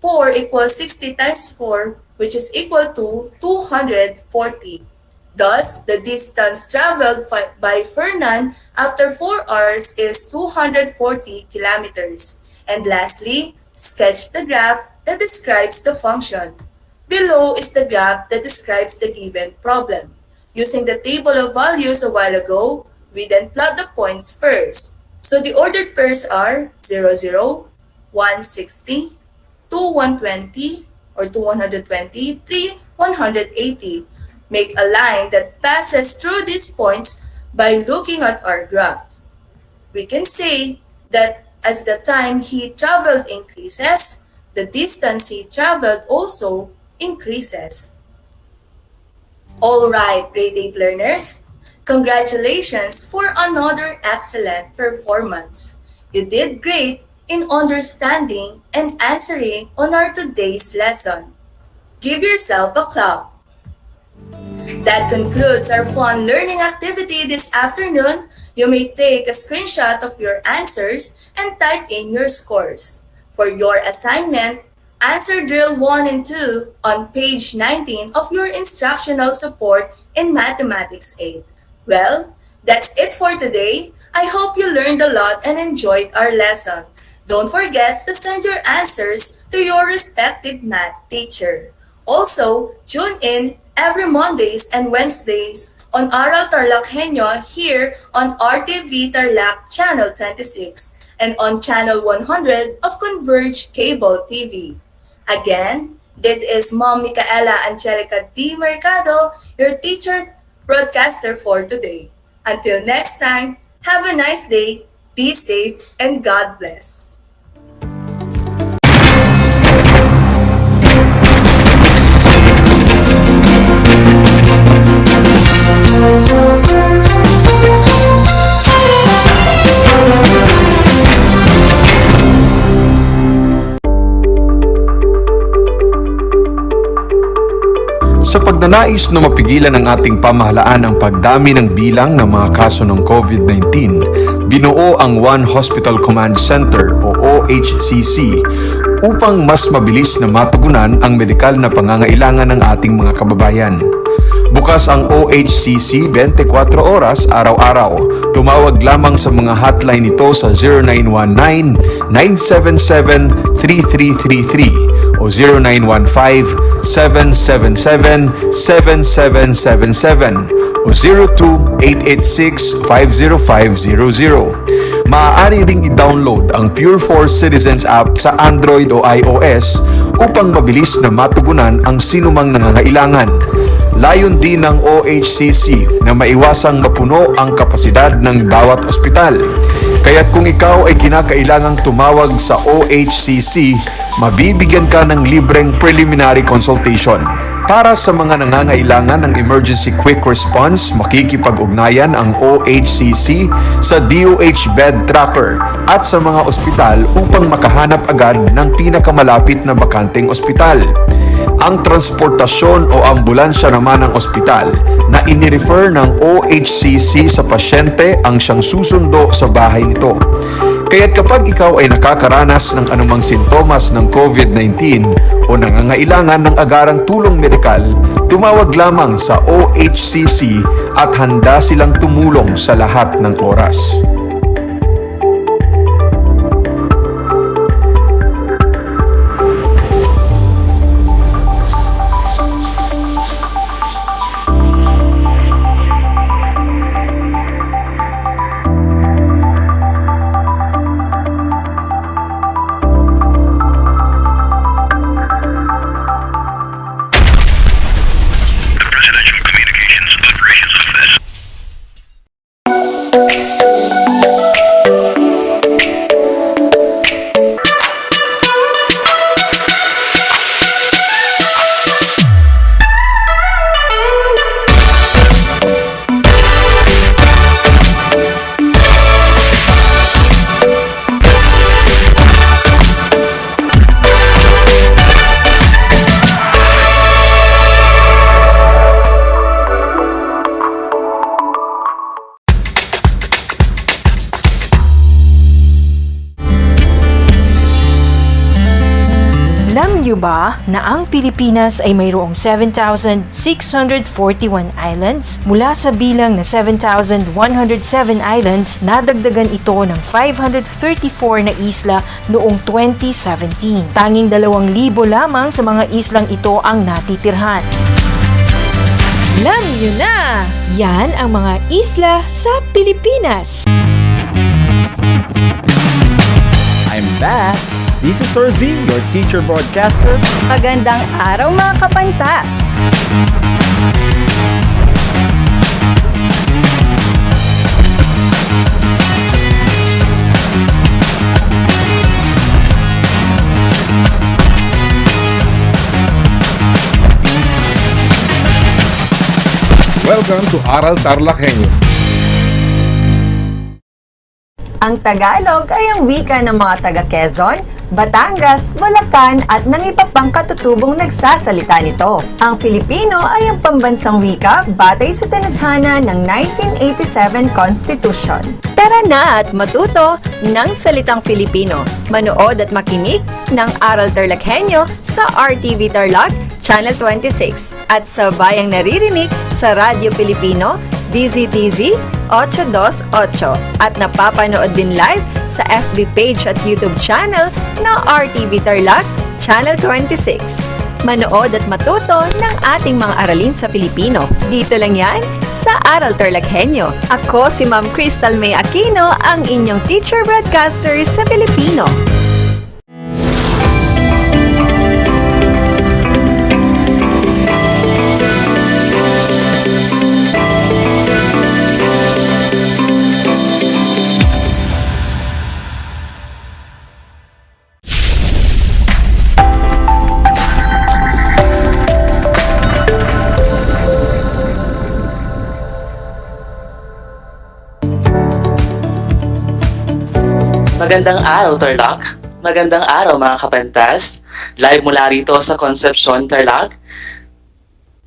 S19: 4 equals 60 times 4, which is equal to 240. Thus, the distance traveled by Fernan after 4 hours is 240 kilometers. And lastly, sketch the graph that describes the function. Below is the graph that describes the given problem. Using the table of values a while ago, we then plot the points first. So the ordered pairs are 0, 0, 160, 2, 120, or 2, 120, 3, 180. Make a line that passes through these points by looking at our graph. We can say that as the time he traveled increases, the distance he traveled also increases. Alright, grade 8 learners, congratulations for another excellent performance. You did great in understanding and answering on our today's lesson. Give yourself a clap. That concludes our fun learning activity this afternoon. You may take a screenshot of your answers and type in your scores. For your assignment, answer drill 1 and 2 on page 19 of your instructional support in Mathematics 8. Well, that's it for today. I hope you learned a lot and enjoyed our lesson. Don't forget to send your answers to your respective math teacher. Also, tune in every Mondays and Wednesdays on Aral TarlakHenyo here on RTV Tarlac Channel 26 and on Channel 100 of Converge Cable TV. Again, this is Mom Micaela Angelica D. Mercado, your teacher broadcaster for today. Until next time, have a nice day, be safe, and God bless.
S11: Sa pagnanais na mapigilan ng ating pamahalaan ang pagdami ng bilang ng mga kaso ng COVID-19, binuo ang One Hospital Command Center o OHCC upang mas mabilis na matugunan ang medikal na pangangailangan ng ating mga kababayan. Bukas ang OHCC 24 oras araw-araw. Tumawag lamang sa mga hotline nito sa 0919-977-3333 o 0915-777-7777 o 02-886-50500. Maaari ring i-download ang Pure Force Citizens app sa Android o iOS upang mabilis na matugunan ang sinumang nangangailangan. Layon din ng OHCC na maiwasang mapuno ang kapasidad ng bawat ospital. Kaya't kung ikaw ay kinakailangang tumawag sa OHCC, mabibigyan ka ng libreng preliminary consultation. Para sa mga nangangailangan ng emergency quick response, makikipag-ugnayan ang OHCC sa DOH bed tracker at sa mga ospital upang makahanap agad ng pinakamalapit na bakanteng ospital. Ang transportasyon o ambulansya naman ng ospital na inirefer ng OHCC sa pasyente ang siyang susundo sa bahay nito. Kaya't kapag ikaw ay nakakaranas ng anumang sintomas ng COVID-19 o nangangailangan ng agarang tulong medikal, tumawag lamang sa OHCC at handa silang tumulong sa lahat ng oras.
S20: Communications Operations Office.
S12: ba na ang Pilipinas ay mayroong 7,641 islands? Mula sa bilang na 7,107 islands, nadagdagan ito ng 534 na isla noong 2017. Tanging 2,000 lamang sa mga islang ito ang natitirhan. Alam nyo na! Yan ang mga isla sa Pilipinas.
S16: I'm back! This is Sir Z, your teacher broadcaster.
S8: Magandang araw mga kapantas!
S9: Welcome to Aral TarlakHenyo.
S8: Ang Tagalog ay ang wika ng mga taga Quezon, Batangas, Bulacan at ng iba pang katutubong nagsasalita nito. Ang Filipino ay ang pambansang wika batay sa tanaghana ng 1987 Constitution. Tara na at matuto ng salitang Filipino. Manood at makinig ng Aral TarlakHenyo sa RTV Tarlac, Channel 26 at sabayang naririnig sa Radyo Pilipino, DZTZ 828 at napapanood din live sa FB page at YouTube channel na RTV Tarlac, Channel 26. Manood at matuto ng ating mga aralin sa Filipino. Dito lang yan sa Aral TarlakHenyo. Ako si Ma'am Crystal May Aquino, ang inyong teacher broadcaster sa Filipino.
S20: Magandang araw, Tarlac. Magandang araw, mga kapantas. Live mula rito sa Concepcion, Tarlac.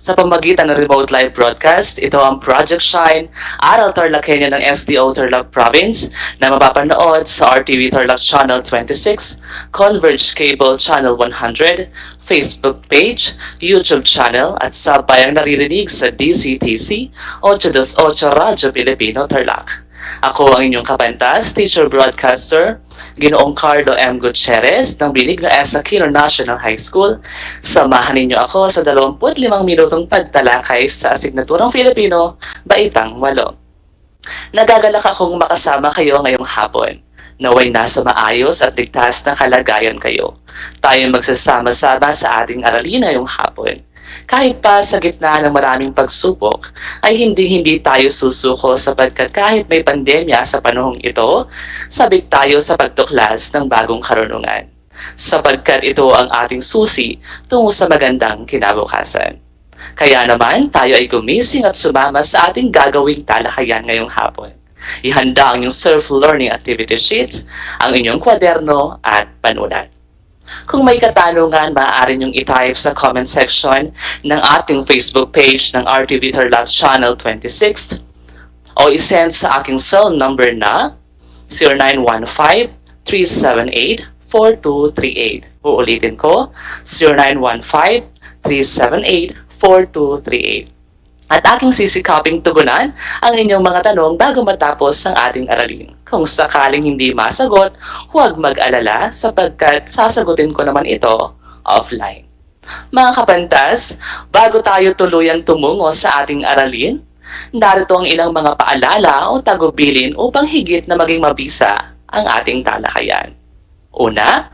S20: Sa pamagitan ng remote live broadcast, ito ang Project Shine, Aral TarlakHenyo ng SDO Tarlac Province na mapapanood sa RTV Tarlac Channel 26, Converge Cable Channel 100, Facebook page, YouTube channel at sabayang naririnig sa DCTC 828 Radyo Pilipino Tarlac. Ako ang inyong kapantas, teacher broadcaster, Ginoong Carlo M. Gutierrez ng Binig na ESA Aquino National High School. Samahan ninyo ako sa 25 minutong pagtalakay sa asignaturang Filipino, Baitang 8. Nagagalak akong makasama kayo ngayong hapon. Naway nasa maayos at ligtas na kalagayan kayo. Tayo magsasama-sama sa ating aralin ngayong hapon. Kahit pa sa gitna ng maraming pagsubok, ay hindi tayo susuko sapagkat kahit may pandemya sa panahong ito, sabik tayo sa pagtuklas ng bagong karunungan. Sapagkat ito ang ating susi tungo sa magandang kinabukasan. Kaya naman tayo ay gumising at sumama sa ating gagawing talakayan ngayong hapon. Ihanda ang inyong self-learning activity sheets, ang inyong kwaderno at panulat. Kung may katanungan, maaari niyong i-type sa comment section ng ating Facebook page ng RTV Tarlac Channel 26 o i-send sa aking cell number na 0915-378-4238. Uulitin ko, 0915-378-4238. At aking sisikaping tugunan ang inyong mga tanong bago matapos ang ating aralin. Kung sakaling hindi masagot, huwag mag-alala sapagkat sasagutin ko naman ito offline. Mga kapantas, bago tayo tuluyang tumungo sa ating aralin, narito ang ilang mga paalala o tagubilin upang higit na maging mabisa ang ating talakayan. Una,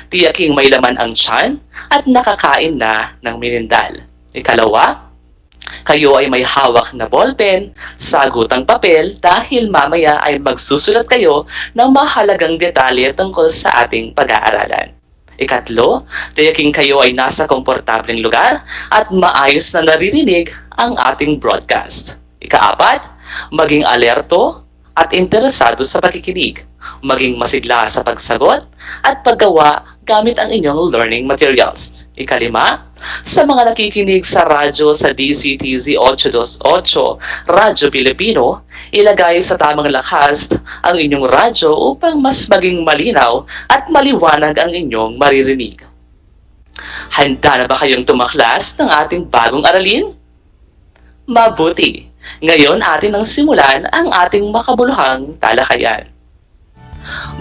S20: tiyaking may laman ang tiyan at nakakain na ng merindal. Ikalawa, kayo ay may hawak na ballpen, sagutang papel dahil mamaya ay magsusulat kayo ng mahalagang detalye tungkol sa ating pag-aaralan. Ikatlo, tiyaking kayo ay nasa komportableng lugar at maayos na naririnig ang ating broadcast. Ikaapat, maging alerto at interesado sa pakikinig, maging masigla sa pagsagot at paggawa gamit ang inyong learning materials. Ikalima, sa mga nakikinig sa radyo sa DCTZ 828 Radyo Pilipino, ilagay sa tamang lakas ang inyong radyo upang mas maging malinaw at maliwanag ang inyong maririnig. Handa na ba kayong tumaklas ng ating bagong aralin? Mabuti! Ngayon atin ang simulan ang ating makabuluhang talakayan.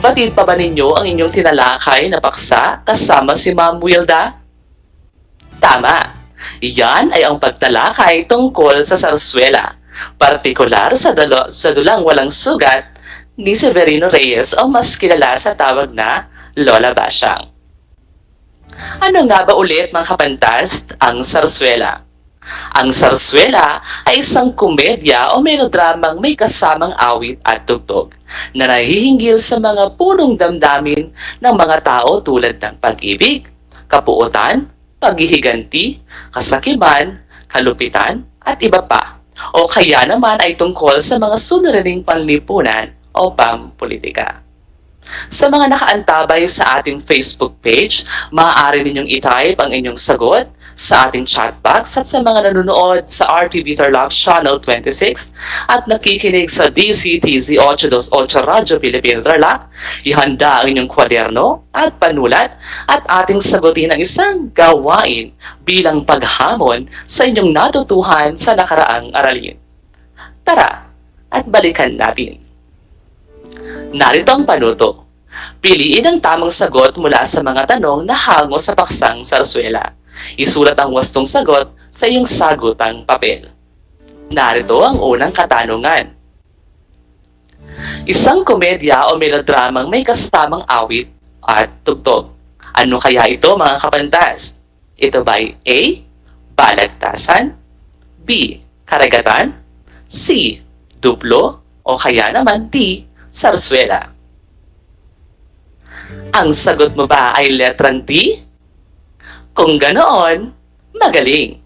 S20: Batid pa ba ninyo ang inyong tinalakay na paksa kasama si Ma'am Wilda? Tama! Iyan ay ang pagtalakay tungkol sa sarswela, partikular sa dulang walang sugat ni Severino Reyes o mas kilala sa tawag na Lola Basyang. Ano nga ba ulit mga kapantast ang sarswela? Ang sarswela ay isang komedya o melodramang may kasamang awit at tugtog na nahihinggil sa mga punong damdamin ng mga tao tulad ng pag-ibig, kapuotan, paghihiganti, kasakiman, kalupitan, at iba pa. O kaya naman ay tungkol sa mga sunurining panlipunan o pampolitika. Sa mga nakaantabay sa ating Facebook page, maaari ninyong i-type ang inyong sagot sa ating chat box at sa mga nanonood sa RTV Tarlac Channel 26 at nakikinig sa DCTZ 828 Radyo Pilipino Tarlac, ihanda ang inyong kwaderno at panulat at ating sagutin ang isang gawain bilang paghamon sa inyong natutuhan sa nakaraang aralin. Tara, at balikan natin. Narito ang panuto. Piliin ang tamang sagot mula sa mga tanong na hango sa paksang sarswela. Isulat ang wastong sagot sa iyong sagutang papel. Narito ang unang katanungan. Isang komedya o melodramang may kasamang awit at tugtog. Ano kaya ito mga kapantas? Ito ba'y A. Balagtasan, B. Karagatan, C. Duplo, o kaya naman D. Sarswela? Ang sagot mo ba ay letrang D? Kung ganoon, magaling!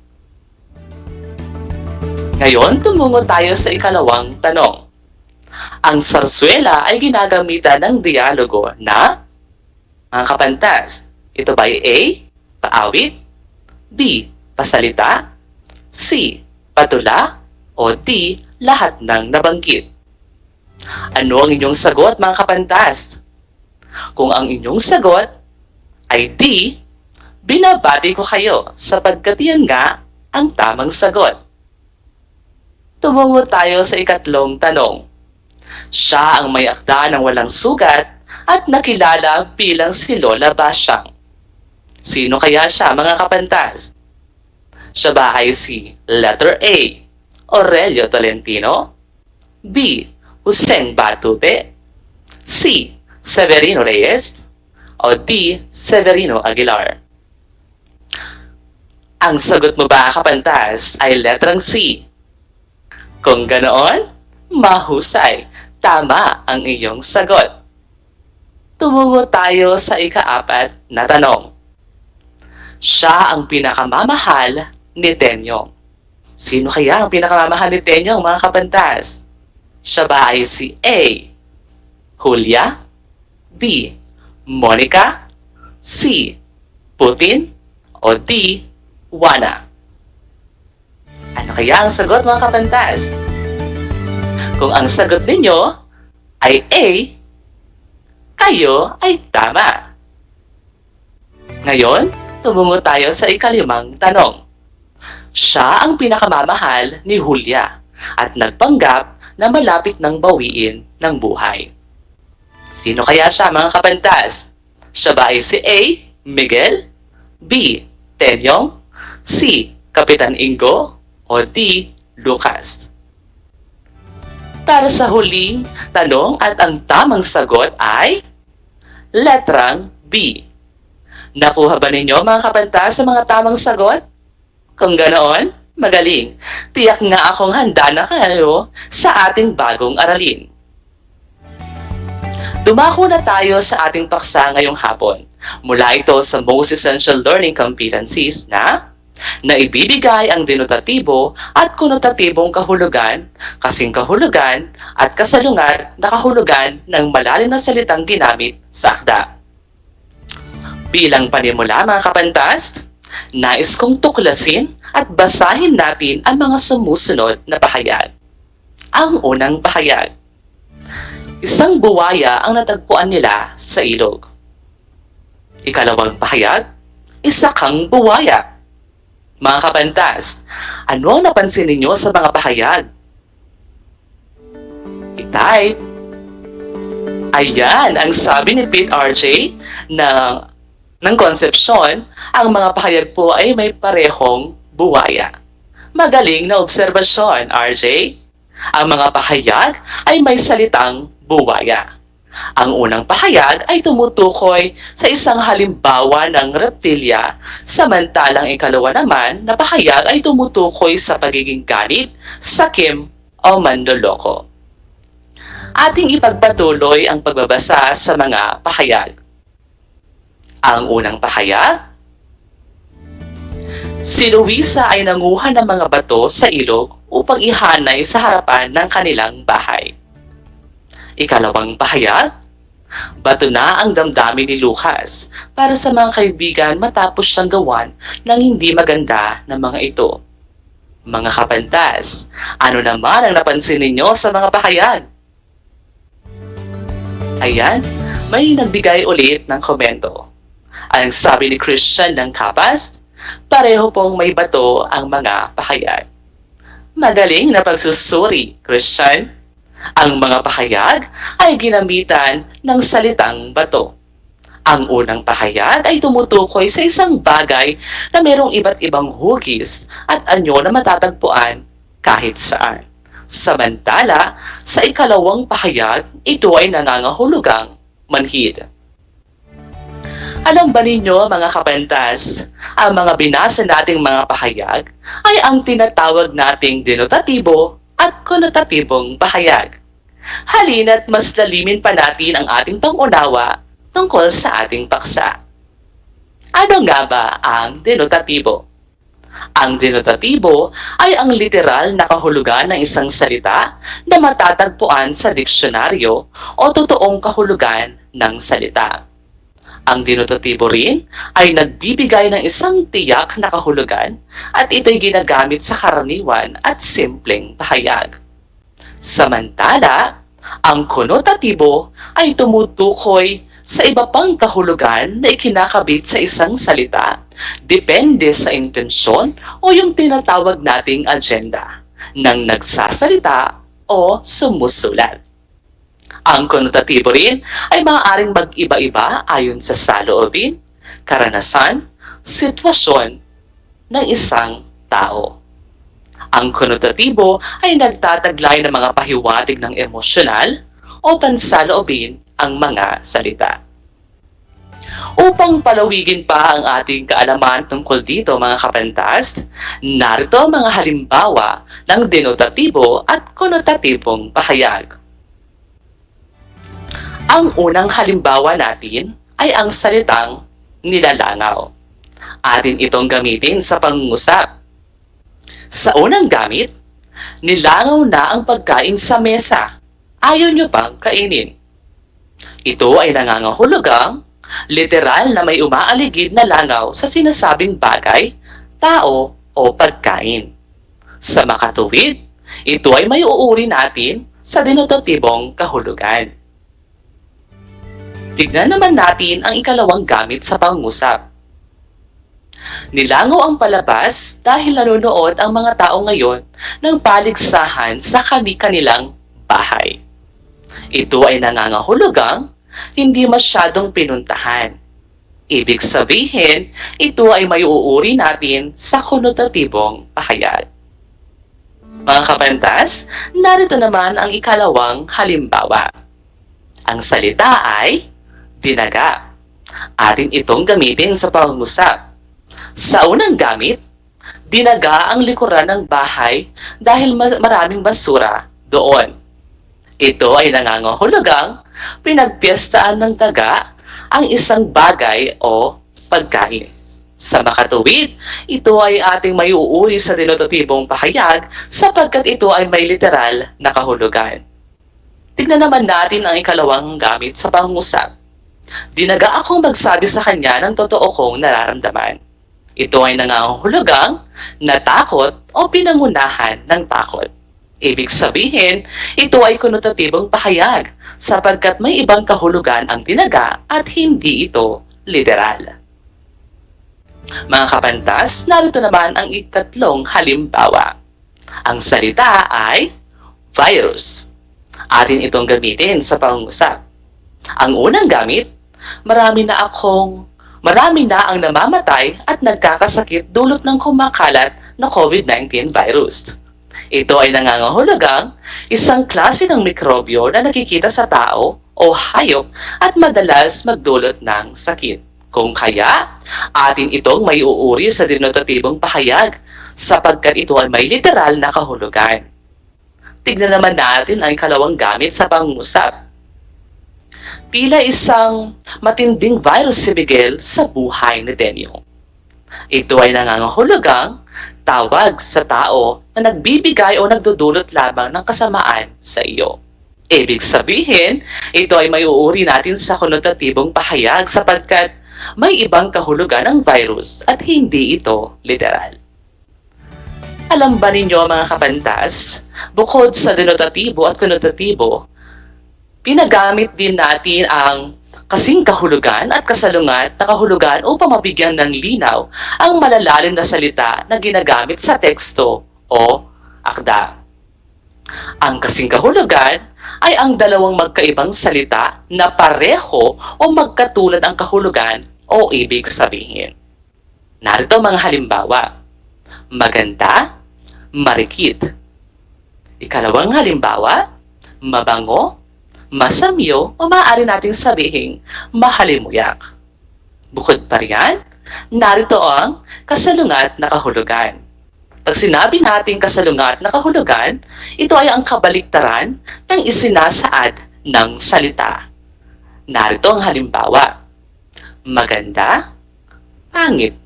S20: Ngayon, tumungo tayo sa ikalawang tanong. Ang sarswela ay ginagamitan ng dialogo na mga kapantas. Ito ba ay A. Paawit, B. Pasalita, C. Patula, o D. Lahat ng nabanggit? Ano ang inyong sagot mga kapantas? Kung ang inyong sagot ay D, binabati ko kayo sapagkat yan nga ang tamang sagot. Tumungo tayo sa ikatlong tanong. Siya ang may akda ng walang sugat at nakilala bilang si Lola Basyang. Sino kaya siya mga kapantas? Siya ba ay si letter A, Aurelio Tolentino, B. Hussein Batute, C. Severino Reyes, o D. Severino Aguilar? Ang sagot mo ba kapantas ay letrang C? Kung ganoon, mahusay, tama ang iyong sagot. Tumungo tayo sa ikaapat na tanong. Siya ang pinakamamahal ni Tenyong. Sino kaya ang pinakamamahal ni Tenyong mga kapantas? Siya ba ay si A. Julia, B. Monica, C. Putin, o D. Juana? Ano kaya ang sagot mga kapantas? Kung ang sagot ninyo ay A, kayo ay tama. Ngayon, tumungo tayo sa ikalimang tanong. Siya ang pinakamamahal ni Julia at nagpanggap na malapit ng bawiin ng buhay. Sino kaya siya mga kapantas? Siya ba ay si A. Miguel, B. Tenyong, C. Kapitan Ingo, o D. Lucas? Para sa huling tanong at ang tamang sagot ay letrang B. Nakuha ba ninyo mga kapantas sa mga tamang sagot? Kung ganoon, magaling. Tiyak nga akong handa na kayo sa ating bagong aralin. Dumako na tayo sa ating paksa ngayong hapon. Mula ito sa Most Essential Learning Competencies na naibibigay ang denotatibo at konotatibong kahulugan, kasing kahulugan at kasalungat na kahulugan ng malalim na salitang ginamit sa akda. Bilang panimula mga kapantas, nais kong tuklasin at basahin natin ang mga sumusunod na pahayag. Ang unang pahayag. Isang buwaya ang natagpuan nila sa ilog. Ikalawang pahayag. isa kang buwaya. Mga kapantas, ano ang napansin ninyo sa mga pahayag? I-type. Ayan, ang sabi ni Pete RJ ng konsepsyon, ang mga pahayag po ay may parehong buwaya. Magaling na obserbasyon, RJ. Ang mga pahayag ay may salitang buwaya. Ang unang pahayag ay tumutukoy sa isang halimbawa ng reptilya, samantalang ikalawa naman na pahayag ay tumutukoy sa pagiging galit, sakim o manloloko. Ating ipagpatuloy ang pagbabasa sa mga pahayag. Ang unang pahayag, si Luisa ay nanguha ng mga bato sa ilog upang ihanay sa harapan ng kanilang bahay. Ikalawang pahayag, bato na ang damdamin ni Lucas para sa mga kaibigan matapos siyang gawan ng hindi maganda na mga ito. Mga kapantas, ano naman ang napansin ninyo sa mga pahayag? Ayan, may nagbigay ulit ng komento. Ang sabi ni Christian ng Kapas, pareho pong may bato ang mga pahayag. Magaling na pagsusuri, Christian. Ang mga pahayag ay ginamitan ng salitang bato. Ang unang pahayag ay tumutukoy sa isang bagay na mayroong iba't ibang hugis at anyo na matatagpuan kahit saan. Samantala, sa ikalawang pahayag, ito ay nangangahulugang manhid. Alam ba ninyo, mga kapantas, ang mga binasa nating mga pahayag ay ang tinatawag nating denotatibo at konotatibong pahayag. Halina't mas lalimin pa natin ang ating pangunawa tungkol sa ating paksa. Ano nga ba ang denotatibo? Ang denotatibo ay ang literal na kahulugan ng isang salita na matatagpuan sa diksyonaryo o totoong kahulugan ng salita. Ang denotatibo rin ay nagbibigay ng isang tiyak na kahulugan at ito'y ginagamit sa karaniwan at simpleng pahayag. Samantala, ang konotatibo ay tumutukoy sa iba pang kahulugan na ikinakabit sa isang salita, depende sa intensyon o yung tinatawag nating agenda ng nagsasalita o sumusulat. Ang konotatibo rin ay maaaring mag-iba-iba ayon sa saloobin, karanasan, sitwasyon ng isang tao. Ang konotatibo ay nagtataglay ng mga pahiwatig ng emosyonal o pansaloobin ang mga salita. Upang palawigin pa ang ating kaalaman tungkol dito, mga kapantas, narito ang mga halimbawa ng denotatibo at konotatibong pahayag. Ang unang halimbawa natin ay ang salitang nilalangaw. Atin itong gamitin sa pangungusap. Sa unang gamit, nilangaw na ang pagkain sa mesa. Ayaw nyo bang kainin? Ito ay nangangahulugang literal na may umaaligid na langaw sa sinasabing bagay, tao o pagkain. Sa makatuwid, ito ay may uuri natin sa denotatibong kahulugan. Tignan naman natin ang ikalawang gamit sa pangungusap. Nilangaw ang palabas dahil nanonood ang mga tao ngayon ng paligsahan sa kanilang bahay. Ito ay nangangahulugang hindi masyadong pinuntahan. Ibig sabihin, ito ay may uuri natin sa konotatibong pahayag. Mga kapantas, narito naman ang ikalawang halimbawa. Ang salita ay dinaga. Atin itong gamitin sa pangungusap. Sa unang gamit, dinaga ang likuran ng bahay dahil maraming basura doon. Ito ay nangangahulugang pinagpiestaan ng daga ang isang bagay o pagkain. Sa makatuwid, ito ay ating may uuri sa denotatibong pahayag sapagkat ito ay may literal na kahulugan. Tignan naman natin ang ikalawang gamit sa pangungusap. Dinaga akong magsabi sa kanya ng totoo kong nararamdaman. Ito ay nangangahulugang natakot o pinangunahan ng takot. Ibig sabihin, ito ay konotatibong pahayag sapagkat may ibang kahulugan ang dinaga at hindi ito literal. Mga kapantas, narito naman ang ikatlong halimbawa. Ang salita ay virus. Atin itong gamitin sa pangungusap. Ang unang gamit, marami na ang namamatay at nagkakasakit dulot ng kumakalat na COVID-19 virus. Ito ay nangangahulugang isang klase ng mikrobyo na nakikita sa tao o hayop at madalas magdulot ng sakit. Kung kaya, atin itong may uuri sa denotatibong pahayag sapagkat ito ay may literal na kahulugan. Tignan naman natin ang ikalawang gamit sa pangungusap. Tila isang matinding virus si Miguel sa buhay ni Tenyo. Ito ay nangangahulugang tawag sa tao na nagbibigay o nagdudulot lamang ng kasamaan sa iyo. Ibig sabihin, ito ay may uuri natin sa konotatibong pahayag sapagkat may ibang kahulugan ng virus at hindi ito literal. Alam ba ninyo mga kapantas, bukod sa denotatibo at konotatibo, pinagamit din natin ang kasing kahulugan at kasalungat na kahulugan upang mabigyan ng linaw ang malalalim na salita na ginagamit sa teksto o akda. Ang kasing kahulugan ay ang dalawang magkaibang salita na pareho o magkatulad ang kahulugan o ibig sabihin. Narito mga halimbawa. Maganda, marikit. Ikalawang halimbawa, mabango, masamyo o maaari nating sabihin mahalimuyak. Bukod pa riyan, narito ang kasalungat na kahulugan. Pag sinabi natin kasalungat na kahulugan, ito ay ang kabaliktaran ng isinasaad ng salita. Narito ang halimbawa. Maganda, pangit.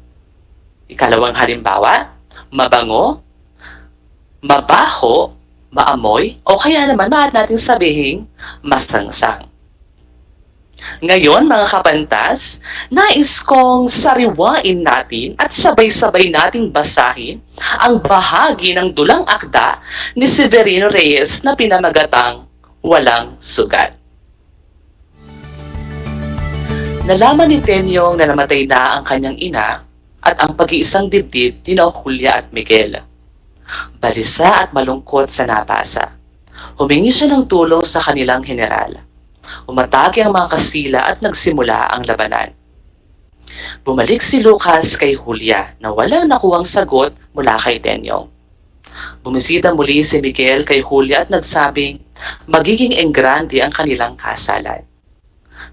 S20: Ikalawang halimbawa, mabango, mabaho, maamoy, o kaya naman maaari natin sabihin masangsang. Ngayon mga kapantas, nais kong sariwain natin at sabay-sabay nating basahin ang bahagi ng dulang akda ni Severino Reyes na pinamagatang Walang Sugat. Nalaman ni Tenyong na namatay na ang kanyang ina at ang pag-iisang dibdib ni Julia at Miguel. Balisa at malungkot sa nabasa. Humingi siya ng tulong sa kanilang general. Umatake ang mga Kastila at nagsimula ang labanan. Bumalik si Lucas kay Julia na walang nakuhang sagot mula kay Tenyong. Bumisita muli si Miguel kay Julia at nagsabing magiging enggrande ang kanilang kasalan.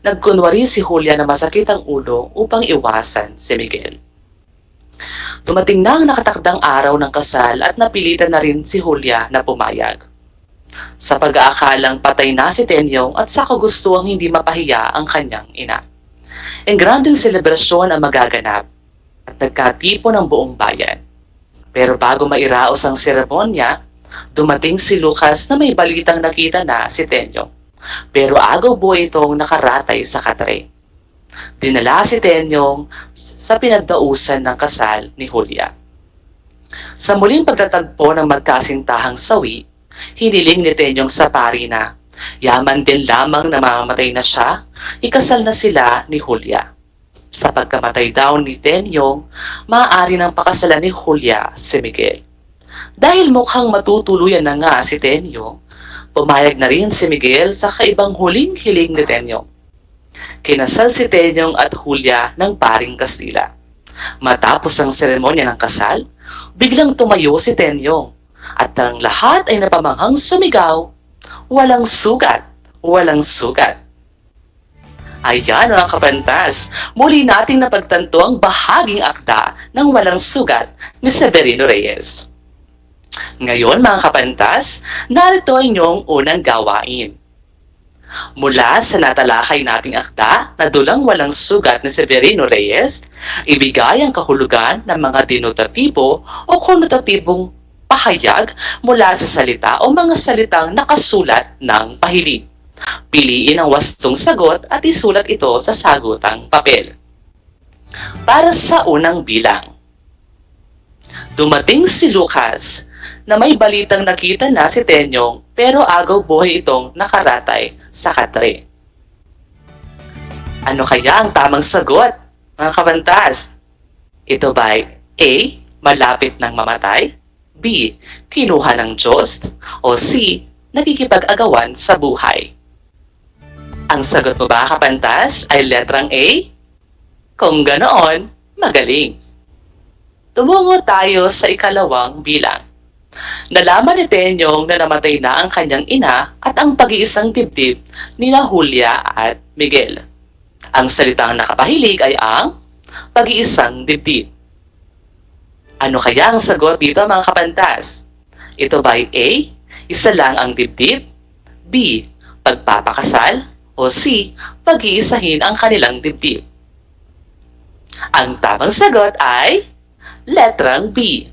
S20: Nagkunwari si Julia na masakit ang ulo upang iwasan si Miguel. Dumating na ang nakatakdang araw ng kasal at napilitan na rin si Julia na pumayag. Sa pag-aakalang patay na si Tenyong at sa kagustuhang hindi mapahiya ang kanyang ina. Engrandeng selebrasyon ang magaganap at nagkatipon ang buong bayan. Pero bago mairaos ang seremonya, dumating si Lucas na may balitang nakita na si Tenyong. Pero agaw buhay itong nakaratay sa katre. Dinala si Tenyong sa pinagdausan ng kasal ni Julia. Sa muling pagtatagpo ng magkasintahang sawi, hiniling ni Tenyong sa pari na yaman din lamang na mamamatay na siya, ikasal na sila ni Julia. Sa pagkamatay daw ni Tenyong, maaari ng pakasalan ni Julia si Miguel. Dahil mukhang matutuluyan na nga si Tenyong, pumayag na rin si Miguel sa kaibang huling hiling ni Tenyong. Kinasal si Tenyong at Julia ng paring Kastila. Matapos ang seremonya ng kasal, biglang tumayo si Tenyong at ang lahat ay napamanghang sumigaw, walang sugat, walang sugat. Ayan mga kapantas, muli nating napagtanto ang bahaging akda ng walang sugat ni Severino Reyes. Ngayon mga kapantas, narito ang inyong unang gawain. Mula sa natalakay nating akda na dulang walang sugat ni Severino Reyes, ibigay ang kahulugan ng mga denotatibo o konotatibong pahayag mula sa salita o mga salitang nakasulat ng pahilig. Piliin ang wastong sagot at isulat ito sa sagutang papel. Para sa unang bilang, dumating si Lucas na may balitang nakita na si Tenyong pero agaw buhay itong nakaratay sa katre. Ano kaya ang tamang sagot, mga kabantas? Ito ba'y A. Malapit ng mamatay? B. Kinuha ng Diyos? O C. Nakikipag-agawan sa buhay? Ang sagot mo ba, kapantas, ay letrang A? Kung ganoon, magaling. Tumungo tayo sa ikalawang bilang. Nalaman ni Tenyong na namatay na ang kanyang ina at ang pag-iisang dibdib nina Julia at Miguel. Ang salitang nakapahilig ay ang pag-iisang dibdib. Ano kaya ang sagot dito, mga kapantas? Ito ba'y A. Isa lang ang dibdib? B. Pagpapakasal? O C. Pag-iisahin ang kanilang dibdib? Ang tamang sagot ay letrang B.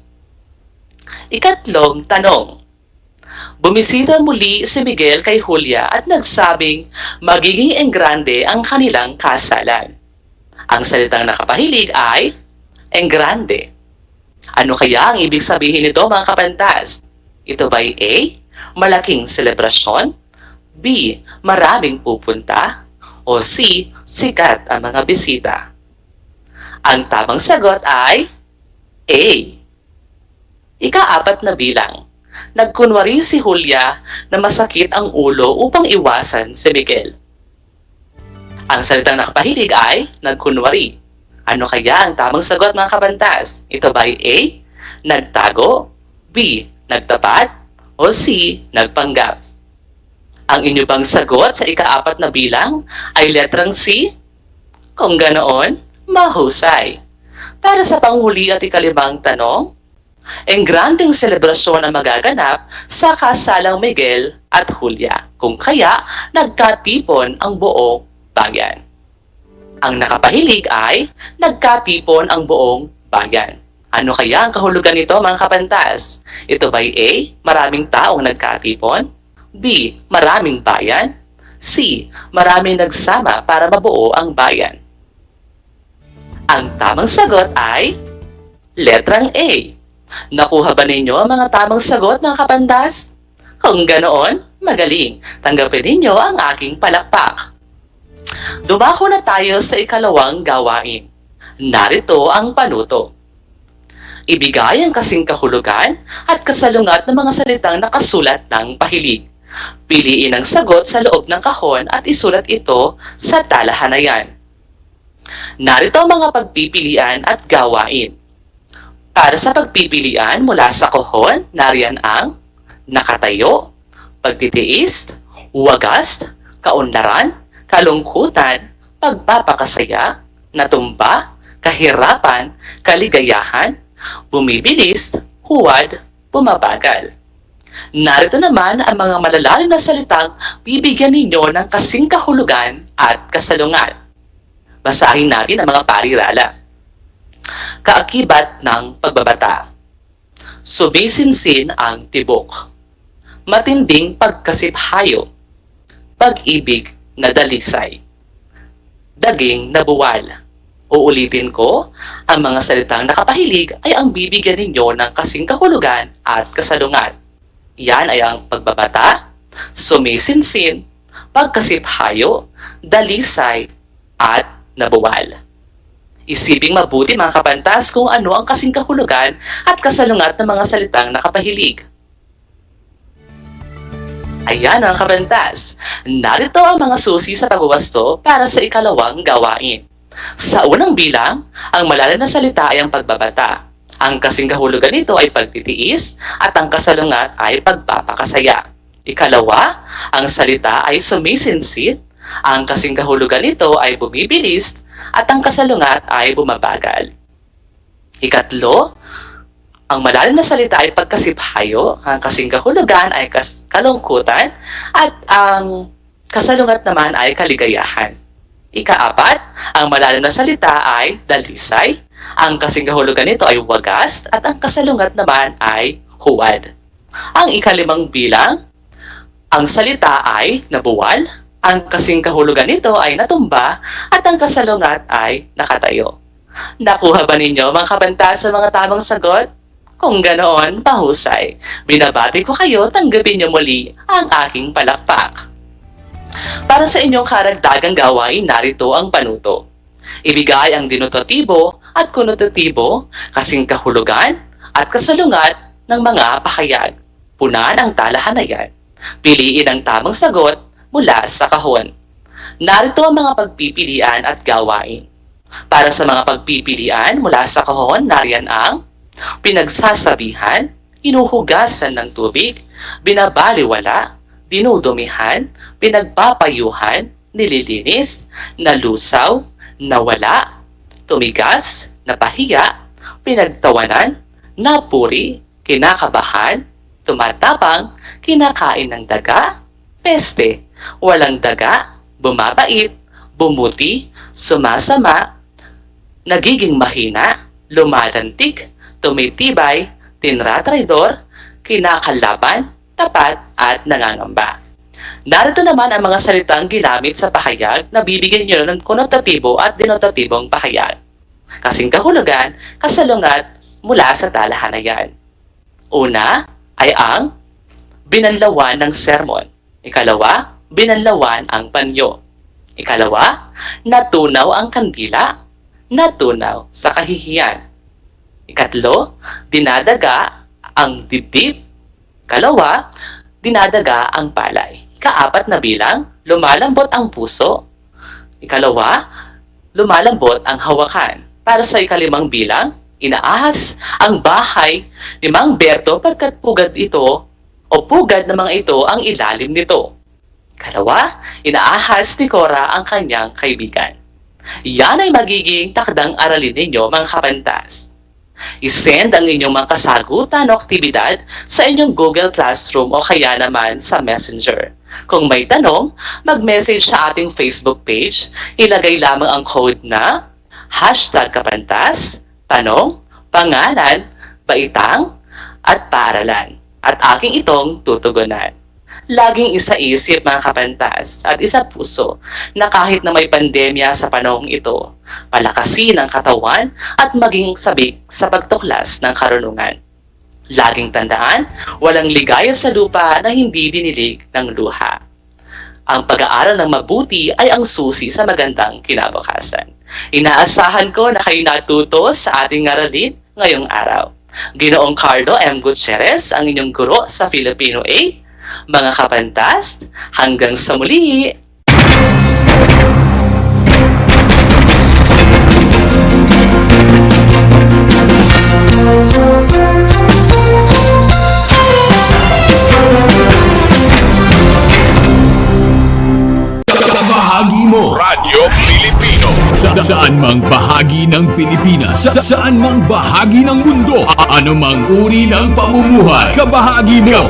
S20: Ikatlong tanong. Bumisita muli si Miguel kay Julia at nagsabing magiging engrande ang kanilang kasalan. Ang salitang nakapahilig ay engrande. Ano kaya ang ibig sabihin nito, mga kapantas? Ito ba'y A. Malaking selebrasyon? B. Maraming pupunta? O C. Sikat ang mga bisita? Ang tamang sagot ay A. Ika-4 na bilang. Nagkunwari si Julia na masakit ang ulo upang iwasan si Miguel. Ang salitang nakapahilig ay nagkunwari. Ano kaya ang tamang sagot, mga kabantas? Ito ba'y A. Nagtago? B. Nagtapat? O C. Nagpanggap? Ang inyo bang sagot sa ika-4 na bilang ay letrang C? Kung ganoon, mahusay. Para sa panghuli at ika-5 tanong, engrandeng selebrasyon ang magaganap sa kasalang Miguel at Julia, kung kaya nagkatipon ang buong bayan. Ang nakapahilig ay nagkatipon ang buong bayan. Ano kaya ang kahulugan nito, mga kapantas? Ito ba'y A. Maraming taong nagkatipon? B. Maraming bayan? C. Maraming nagsama para mabuo ang bayan? Ang tamang sagot ay letrang A. Nakuha ba ninyo ang mga tamang sagot, mga kapandas? Kung ganoon, magaling. Tanggapin ninyo ang aking palakpak. Dumako na tayo sa ikalawang gawain. Narito ang panuto. Ibigay ang kasing kahulugan at kasalungat ng mga salitang nakasulat ng pahilig. Piliin ang sagot sa loob ng kahon at isulat ito sa talahanayan. Narito ang mga pagpipilian at gawain. Para sa pagpipilian mula sa kahon, nariyan ang nakatayo, pagtitiis, wagas, kaunlaran, kalungkutan, pagpapakasaya, natumba, kahirapan, kaligayahan, bumibilis, huwad, bumabagal. Narito naman ang mga malalalim na salitang bibigyan ninyo ng kasing kahulugan at kasalungat. Basahin natin ang mga parirala. Kaakibat ng pagbabata. Sumisinsin ang tibok. Matinding pagkasiphayo. Pag-ibig na dalisay. Daging na buwal. Uulitin ko, ang mga salitang nakapahilig ay ang bibigyan ninyo ng kasing kahulugan at kasalungat. Yan ay ang pagbabata, sumisinsin, pagkasiphayo, dalisay, at nabuwal. Isiping mabuti, mga kapantas, kung ano ang kasing kahulugan at kasalungat ng mga salitang nakapahilig. Ayan, mga kapantas. Narito ang mga susi sa pagwawasto para sa ikalawang gawain. Sa unang bilang, ang malalim na salita ay ang pagbabata. Ang kasing kahulugan nito ay pagtitiis at ang kasalungat ay pagpapakasaya. Ikalawa, ang salita ay sumisinsit. Ang kasing kahulugan nito ay bumibilis at ang kasalungat ay bumabagal. Ikatlo, ang malalim na salita ay pagkasiphayo. Ang kasing kahulugan ay kalungkutan at ang kasalungat naman ay kaligayahan. Ika-4, ang malalim na salita ay dalisay. Ang kasing kahulugan nito ay wagas at ang kasalungat naman ay huwad. Ang ika-5 bilang, ang salita ay nabuwal. Ang kasing kahulugan nito ay natumba at ang kasalungat ay nakatayo. Nakuha ba ninyo, mga kabantas, sa mga tamang sagot? Kung ganoon, pahusay. Binabati ko kayo, tanggapin niyo muli ang aking palakpak. Para sa inyong karagdagang gawain, narito ang panuto. Ibigay ang denominatibo at konotatibo, kasing kahulugan at kasalungat ng mga pahayag. Punan ang talahan na yan. Piliin ang tamang sagot mula sa kahon. Narito ang mga pagpipilian at gawain. Para sa mga pagpipilian mula sa kahon, nariyan ang pinagsasabihan, inuhugasan ng tubig, binabaliwala, dinudumihan, pinagpapayuhan, nililinis, nalusaw, nawala, tumigas, napahiya, pinagtawanan, napuri, kinakabahan, tumatapang, kinakain ng daga, peste, walang daga, bumabait, bumuti, sumasama, nagiging mahina, lumalantik, tumitibay, tinratraidor, kinakalaban, tapat, at nangangamba. Narito naman ang mga salitang ginamit sa pahayag na bibigyan nyo ng konotatibo at denotatibong pahayag. Kasing kahulugan, kasalungat mula sa talahan na yan. Una ay ang binanlawan ng sermon. Ikalawa, binanlawan ang panyo. Ikalawa, natunaw ang kandila, natunaw sa kahihiyan. Ikatlo, dinadaga ang dibdib. Ikalawa, dinadaga ang palay. Ikaapat na bilang, lumalambot ang puso. Ikalawa, lumalambot ang hawakan. Para sa ikalimang bilang, inaahas ang bahay ni Mang Berto pagkat pugad ito o pugad ng mga ito ang ilalim nito. Ikalawa, inaahas ni Cora ang kanyang kaibigan. Yan ay magiging takdang aralin ninyo mga kapantas. I-send ang inyong mga kasagutan o aktibidad sa inyong Google Classroom o kaya naman sa Messenger. Kung may tanong, mag-message sa ating Facebook page. Ilagay lamang ang code na #kapantas, tanong, pangalan, baitang, at paaralan. At aking itong tutugunan. Laging isa-isip mga kapantas at isa puso na kahit na may pandemya sa panahong ito, palakasin ang katawan at maging sabik sa pagtuklas ng karunungan. Laging tandaan, walang ligaya sa lupa na hindi dinilig ng luha. Ang pag-aaral ng mabuti ay ang susi sa magandang kinabukasan. Inaasahan ko na kayo natuto sa ating aralin ngayong araw. Ginoong Carlo M. Gutierrez, ang inyong guro sa Filipino A. Mga kapantas, hanggang sa muli!
S21: Bahagi mo Radyo Pilipino saan mang bahagi ng Pilipinas, saan mang bahagi ng mundo, ano mang uri ng pamumuhay, kabahagi mo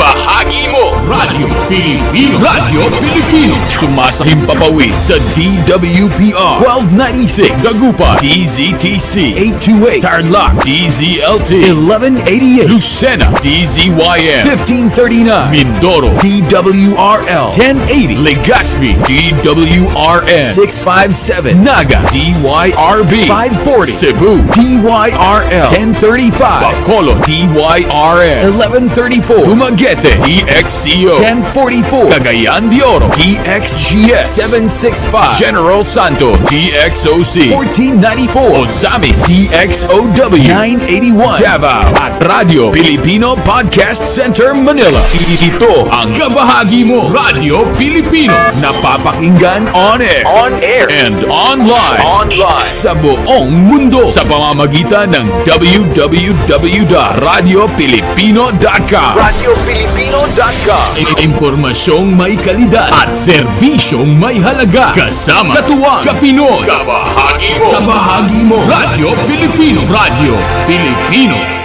S21: Radyo Pilipino. Radyo Pilipino sumasahim papawid sa DWPR 1296 Dagupan, DZTC 828 Tarlac, DZLT 1188 Lucena, DZYM 1539 Mindoro, DWRL 1080 Legazpi, DWRN 657 Naga, DYRB 540 Cebu, DYRL 1035 Bacolod, DYRN 1134 Dumaguete, DXCO 1044 Cagayan de Oro, DXGS 765 General Santos, DXOC 1494 Ozamis, DXOW 981 Davao at Radio Filipino Podcast Center Manila. Ito ang kabahagi mo Radyo Pilipino, napapakinggan on air and online sa buong mundo sa pamamagitan ng www.radiopilipino.com. radiopilipino.com. Impormasyong may kalidad at serbisyong may halaga. Kasama katuwang Kapinoy. Kabahagi mo Radyo Pilipino. Radyo Pilipino.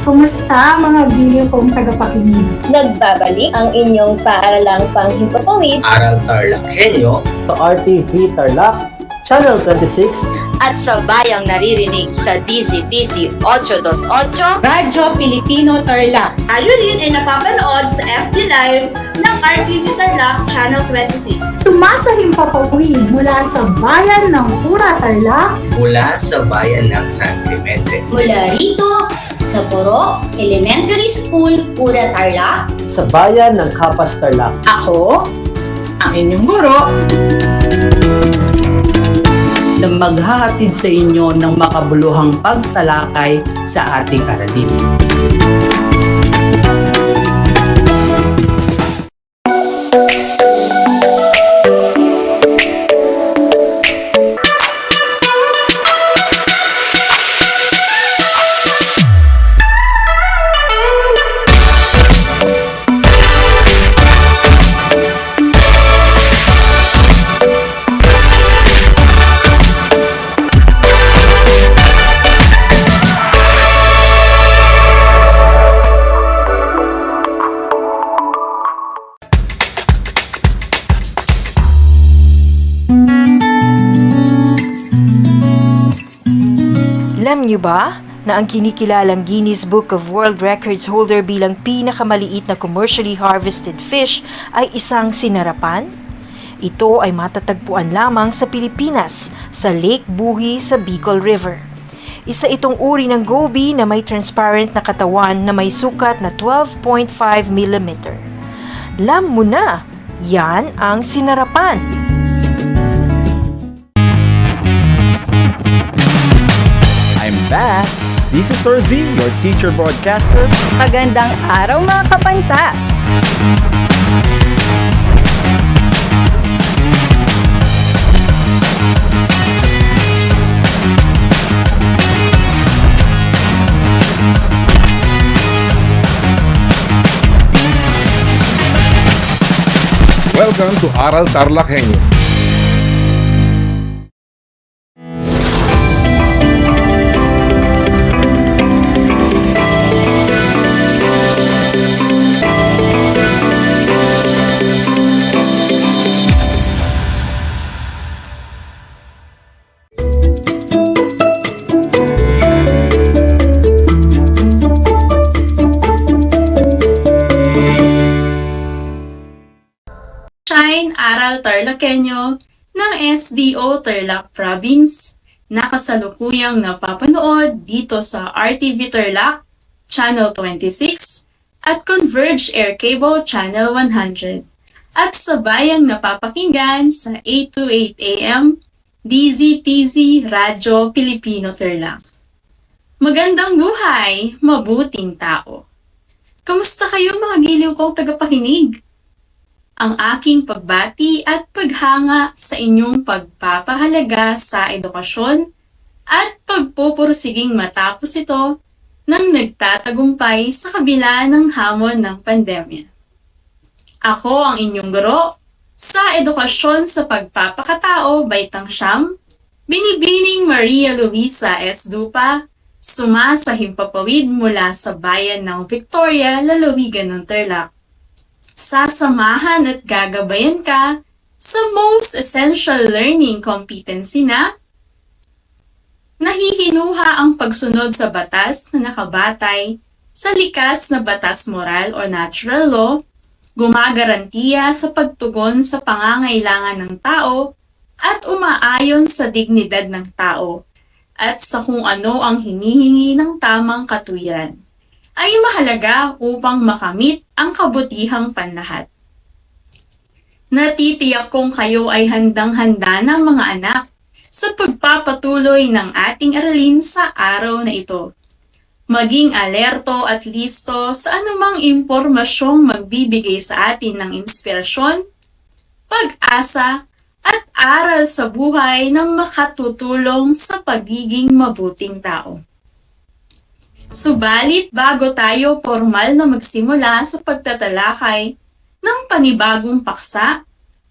S14: Kumusta mga video kong tagapakinig?
S17: Nagbabalik ang inyong paaralang panghimpapawid.
S15: Aral TarlakHenyo
S16: sa RTV Tarlac, Channel 26.
S17: at sabayang naririnig sa DZTC 828
S6: Radyo Pilipino Tarlac.
S4: Tayo rin ay napapanood sa FB Live ng RTV Tarlac Channel 26.
S14: Sumasahimpapawid mula sa bayan ng Pura Tarlac,
S15: Mula sa bayan ng San Clemente.
S17: mula rito sa Puro Elementary School, Pura Tarlac.
S1: Sa bayan ng Kapas Tarlac.
S14: ako, ang inyong guro,
S5: na maghahatid sa inyo ng makabuluhang pagtalakay sa ating aralin.
S12: Alam niyo ba na ang kinikilalang Guinness Book of World Records holder bilang pinakamaliit na commercially harvested fish ay isang sinarapan? Ito ay matatagpuan lamang sa Pilipinas, sa Lake Buhi sa Bicol River. Isa itong uri ng goby na may transparent na katawan na may sukat na 12.5 mm. Alam mo na, yan ang sinarapan.
S16: I'm back! This is Sir Z, your teacher broadcaster.
S22: Magandang araw mga kapantas!
S9: Welcome to Aral TarlakHenyo.
S23: Aral TarlakHenyo ng SDO Tarlac Province na kasalukuyang napapanood dito sa RTV Tarlac Channel 26 at Converge Air Cable Channel 100 at sa bayang napapakinggan sa 828 AM DZTZ Radyo Pilipino Tarlac. Magandang buhay, mabuting tao. Kamusta kayo mga giliw kong tagapakinig? Ang aking pagbati at paghanga sa inyong pagpapahalaga sa edukasyon at pagpupursiging matapos ito nang nagtatagumpay sa kabila ng hamon ng pandemya. Ako ang inyong guro sa edukasyon sa pagpapakatao Baitang Siyam, Binibining Maria Luisa S. Dupa, sumasahimpapawid mula sa bayan ng Victoria, Lalawigan ng Tarlac. Sasamahan at gagabayan ka sa Most Essential Learning Competency na nahihinuha ang pagsunod sa batas na nakabatay sa likas na batas moral o natural law, gumagarantiya sa pagtugon sa pangangailangan ng tao at umaayon sa dignidad ng tao at sa kung ano ang hinihingi ng tamang katuwiran, ay mahalaga upang makamit ang kabutihang panlahat. Natitiyak kong kayo ay handang-handa ng mga anak sa pagpapatuloy ng ating aralin sa araw na ito. Maging alerto at listo sa anumang impormasyong magbibigay sa atin ng inspirasyon, pag-asa, at aral sa buhay na makatutulong sa pagiging mabuting tao. Subalit bago tayo formal na magsimula sa pagtatalakay ng panibagong paksa,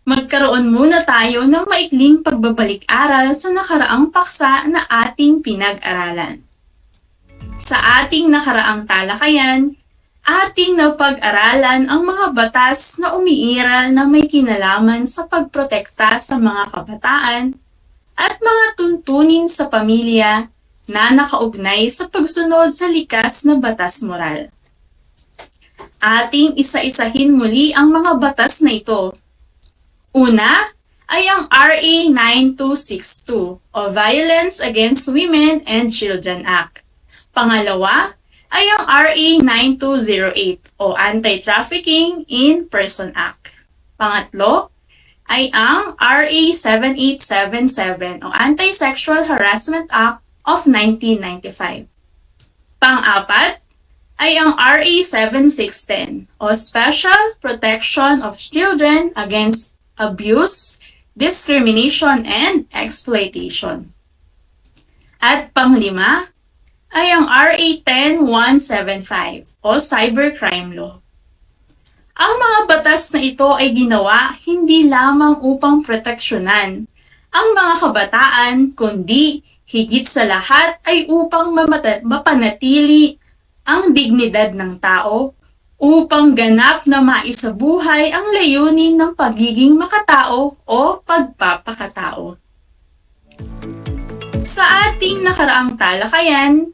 S23: magkaroon muna tayo ng maikling pagbabalik-aral sa nakaraang paksa na ating pinag-aralan. Sa ating nakaraang talakayan, ating napag-aralan ang mga batas na umiiral na may kinalaman sa pagprotekta sa mga kabataan at mga tuntunin sa pamilya na nakaugnay sa pagsunod sa likas na batas moral. Ating isa-isahin muli ang mga batas na ito. Una ay ang RA 9262 o Violence Against Women and Children Act. Pangalawa ay ang RA 9208 o Anti-Trafficking in Person Act. Pangatlo ay ang RA 7877 o Anti-Sexual Harassment Act of 1995. Pang-apat ay ang RA 7610 o Special Protection of Children Against Abuse, Discrimination, and Exploitation. At panglima ay ang RA 10175 o Cybercrime Law. Ang mga batas na ito ay ginawa hindi lamang upang proteksyonan ang mga kabataan, kundi higit sa lahat ay upang mapanatili ang dignidad ng tao, upang ganap na maisabuhay ang layunin ng pagiging makatao o pagpapakatao. Sa ating nakaraang talakayan,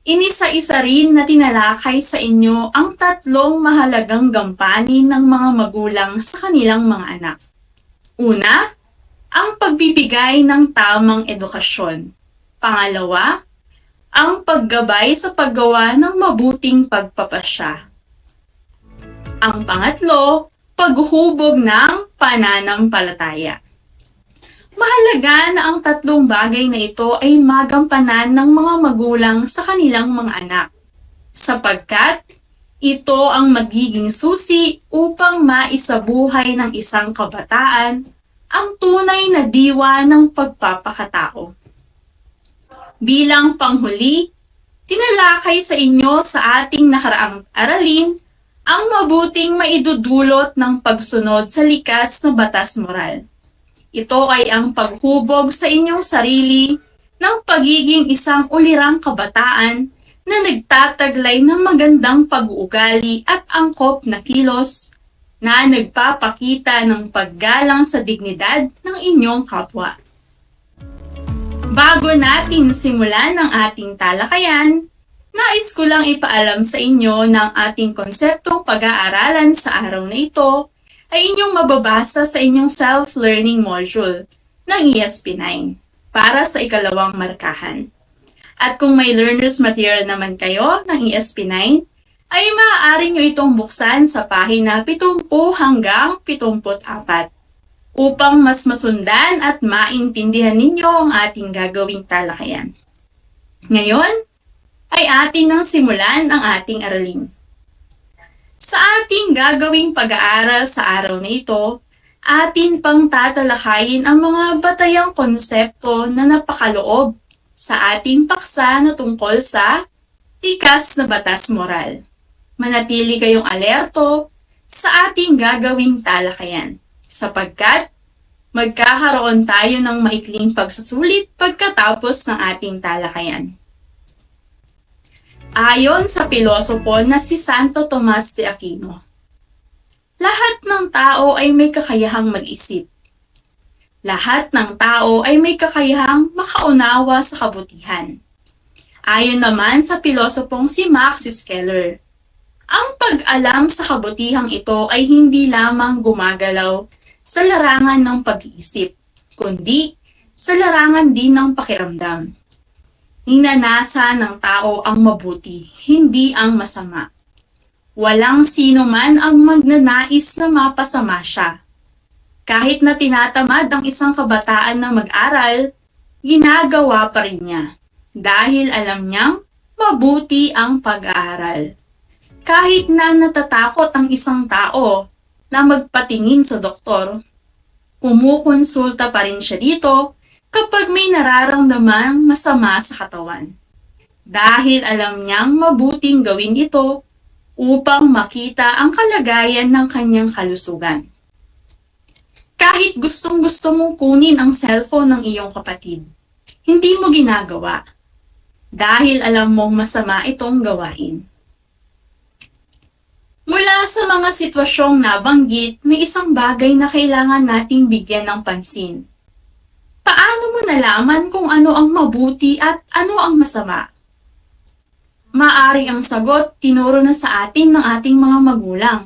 S23: inisa-isa rin na tinalakay sa inyo ang tatlong mahalagang gampanin ng mga magulang sa kanilang mga anak. Una, ang pagbibigay ng tamang edukasyon. Pangalawa, ang paggabay sa paggawa ng mabuting pagpapasya. Ang pangatlo, paghuhubog ng pananampalataya. Mahalaga na ang tatlong bagay na ito ay magampanan ng mga magulang sa kanilang mga anak, sapagkat ito ang magiging susi upang maisabuhay ng isang kabataan ang tunay na diwa ng pagpapakatao. Bilang panghuli, tinalakay sa inyo sa ating nakaraang aralin ang mabuting maidudulot ng pagsunod sa likas na batas moral. Ito ay ang paghubog sa inyong sarili ng pagiging isang ulirang kabataan na nagtataglay ng magandang pag-uugali at angkop na kilos na nagpapakita ng paggalang sa dignidad ng inyong kapwa. Bago natin simulan ang ating talakayan, nais ko lang ipaalam sa inyo ng ating konseptong pag-aaralan sa araw na ito ay inyong mababasa sa inyong self-learning module ng ESP9 para sa ikalawang markahan. At kung may learner's material naman kayo ng ESP9, ay maaari nyo itong buksan sa pahina 70 hanggang 74 upang mas masundan at maintindihan ninyo ang ating gagawing talakayan. Ngayon, ay atin nang simulan ang ating aralin. Sa ating gagawing pag-aaral sa araw na ito, atin pang tatalakayin ang mga batayang konsepto na napakaloob sa ating paksa na tungkol sa likas na batas moral. Manatili kayong alerto sa ating gagawing talakayan, sapagkat magkakaroon tayo ng maikling pagsusulit pagkatapos ng ating talakayan. Ayon sa pilosopo na si Santo Tomas de Aquino, lahat ng tao ay may kakayahang mag-isip. Lahat ng tao ay may kakayahang makaunawa sa kabutihan. Ayon naman sa pilosopong si Max Scheler, ang pag-alam sa kabutihang ito ay hindi lamang gumagalaw sa larangan ng pag-iisip, kundi sa larangan din ng pakiramdam. Ninanasa ng tao ang mabuti, hindi ang masama. Walang sino man ang magnanais na mapasama siya. Kahit na tinatamad ang isang kabataan na mag-aral, ginagawa pa rin niya dahil alam niyang mabuti ang pag-aaral. Kahit na natatakot ang isang tao na magpatingin sa doktor, kumukonsulta pa rin siya dito kapag may nararamdamang masama sa katawan. Dahil alam niyang mabuting gawin ito upang makita ang kalagayan ng kanyang kalusugan. Kahit gustong-gusto mong kunin ang cellphone ng iyong kapatid, hindi mo ginagawa dahil alam mong masama itong gawain. Mula sa mga sitwasyong nabanggit, may isang bagay na kailangan nating bigyan ng pansin. Paano mo nalaman kung ano ang mabuti at ano ang masama? Maari ang sagot tinuro na sa atin ng ating mga magulang.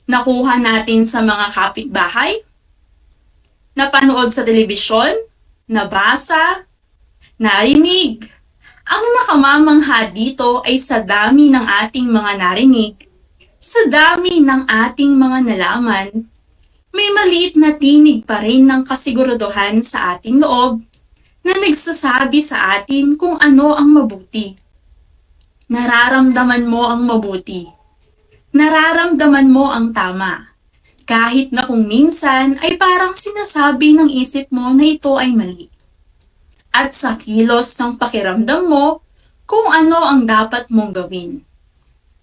S23: Nakuha natin sa mga kapitbahay, napanood sa telebisyon, nabasa, narinig. Ang nakamamangha dito ay sa dami ng ating mga narinig, sa dami ng ating mga nalaman, may maliit na tinig pa rin ng kasiguraduhan sa ating loob na nagsasabi sa atin kung ano ang mabuti. Nararamdaman mo ang mabuti. Nararamdaman mo ang tama. Kahit na kung minsan ay parang sinasabi ng isip mo na ito ay mali. At sa kilos ng pakiramdam mo kung ano ang dapat mong gawin.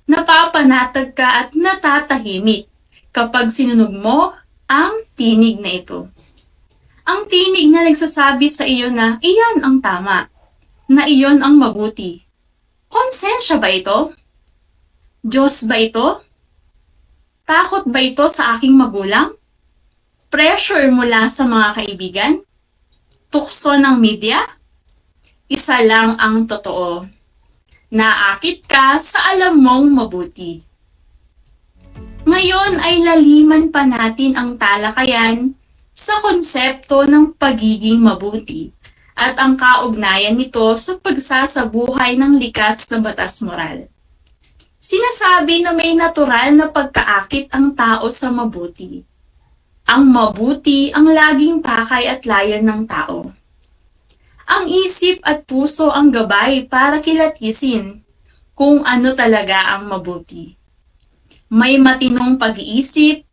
S23: Napapanatag ka at natatahimik kapag sinunog mo ang tinig na ito. Ang tinig na nagsasabi sa iyo na iyan ang tama, na iyon ang mabuti. Konsensya ba ito? Diyos ba ito? Takot ba ito sa aking magulang? Pressure mula sa mga kaibigan? Tukso ng media? Isa lang ang totoo. Naakit ka sa alam mong mabuti. Ngayon ay laliman pa natin ang talakayan sa konsepto ng pagiging mabuti at ang kaugnayan nito sa pagsasabuhay ng likas na batas moral. Sinasabi na may natural na pagkaakit ang tao sa mabuti. Ang mabuti ang laging pakay at layon ng tao. Ang isip at puso ang gabay para kilatisin kung ano talaga ang mabuti. May matinong pag-iisip,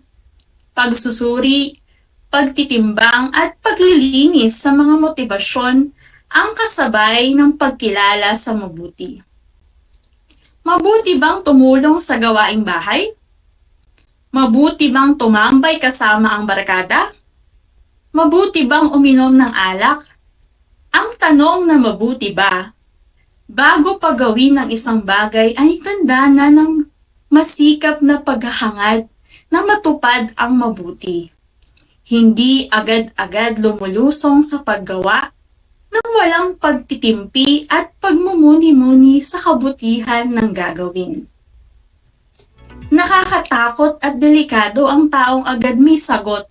S23: pagsusuri, pagtitimbang at paglilinis sa mga motibasyon ang kasabay ng pagkilala sa mabuti. Mabuti bang tumulong sa gawaing bahay? Mabuti bang tumambay kasama ang barkada? Mabuti bang uminom ng alak? Ang tanong na mabuti ba, bago pagawin ng isang bagay ay tanda na ng masikap na paghahangad na matupad ang mabuti. Hindi agad-agad lumulusong sa paggawa nang walang pagtitimpi at pagmumuni-muni sa kabutihan ng gagawin. Nakakatakot at delikado ang taong agad may sagot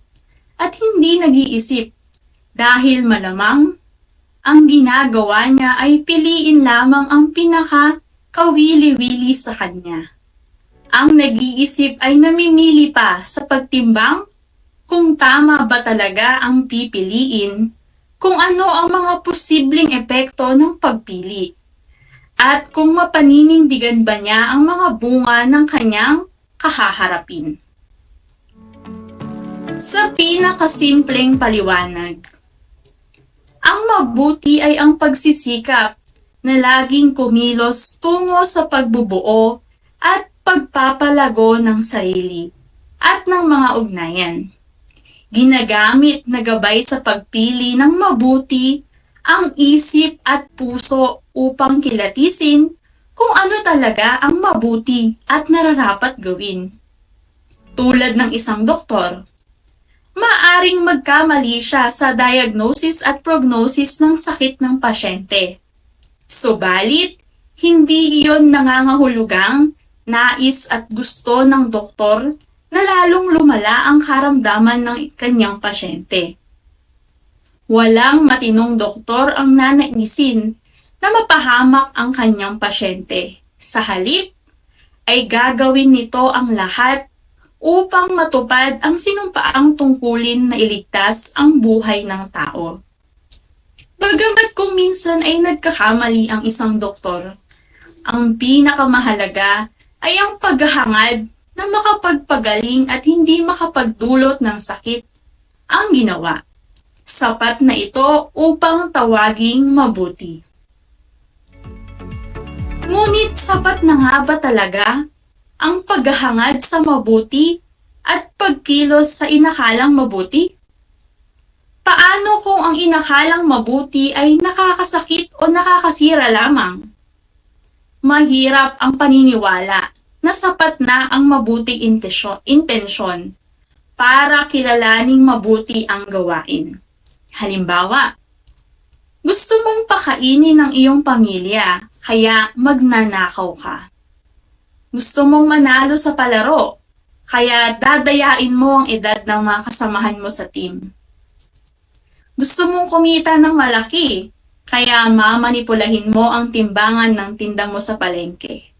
S23: at hindi nag-iisip dahil malamang ang ginagawa niya ay piliin lamang ang pinaka-kawili-wili sa kanya. Ang nag-iisip ay namimili pa sa pagtimbang kung tama ba talaga ang pipiliin, kung ano ang mga posibleng epekto ng pagpili, at kung mapaninindigan ba niya ang mga bunga ng kanyang kahaharapin. Sa pinakasimpleng paliwanag, ang mabuti ay ang pagsisikap na laging kumilos tungo sa pagbubuo at pagpapalago ng sarili at ng mga ugnayan. Ginagamit na gabay sa pagpili ng mabuti ang isip at puso upang kilatisin kung ano talaga ang mabuti at nararapat gawin. Tulad ng isang doktor, maaring magkamali siya sa diagnosis at prognosis ng sakit ng pasyente. Subalit, hindi iyon nangangahulugang nais at gusto ng doktor na lalong lumala ang karamdaman ng kanyang pasyente. Walang matinong doktor ang nanaisin na mapahamak ang kanyang pasyente. Sa halip, ay gagawin nito ang lahat upang matupad ang sinumpaang tungkulin na iligtas ang buhay ng tao. Bagamat kung minsan ay nagkakamali ang isang doktor, ang pinakamahalaga ay ang paghahangad na makapagpagaling at hindi makapagdulot ng sakit ang ginawa. Sapat na ito upang tawaging mabuti. Ngunit sapat na nga ba talaga ang paghahangad sa mabuti at pagkilos sa inakalang mabuti? Paano kung ang inakalang mabuti ay nakakasakit o nakakasira lamang? Mahirap ang paniniwala na sapat na ang mabuting intensyon para kilalaning mabuti ang gawain. Halimbawa, gusto mong pakainin ng iyong pamilya, kaya magnanakaw ka. Gusto mong manalo sa palaro, kaya dadayain mo ang edad ng mga kasamahan mo sa team. Gusto mong kumita ng malaki, kaya mamanipulahin mo ang timbangan ng tinda mo sa palengke.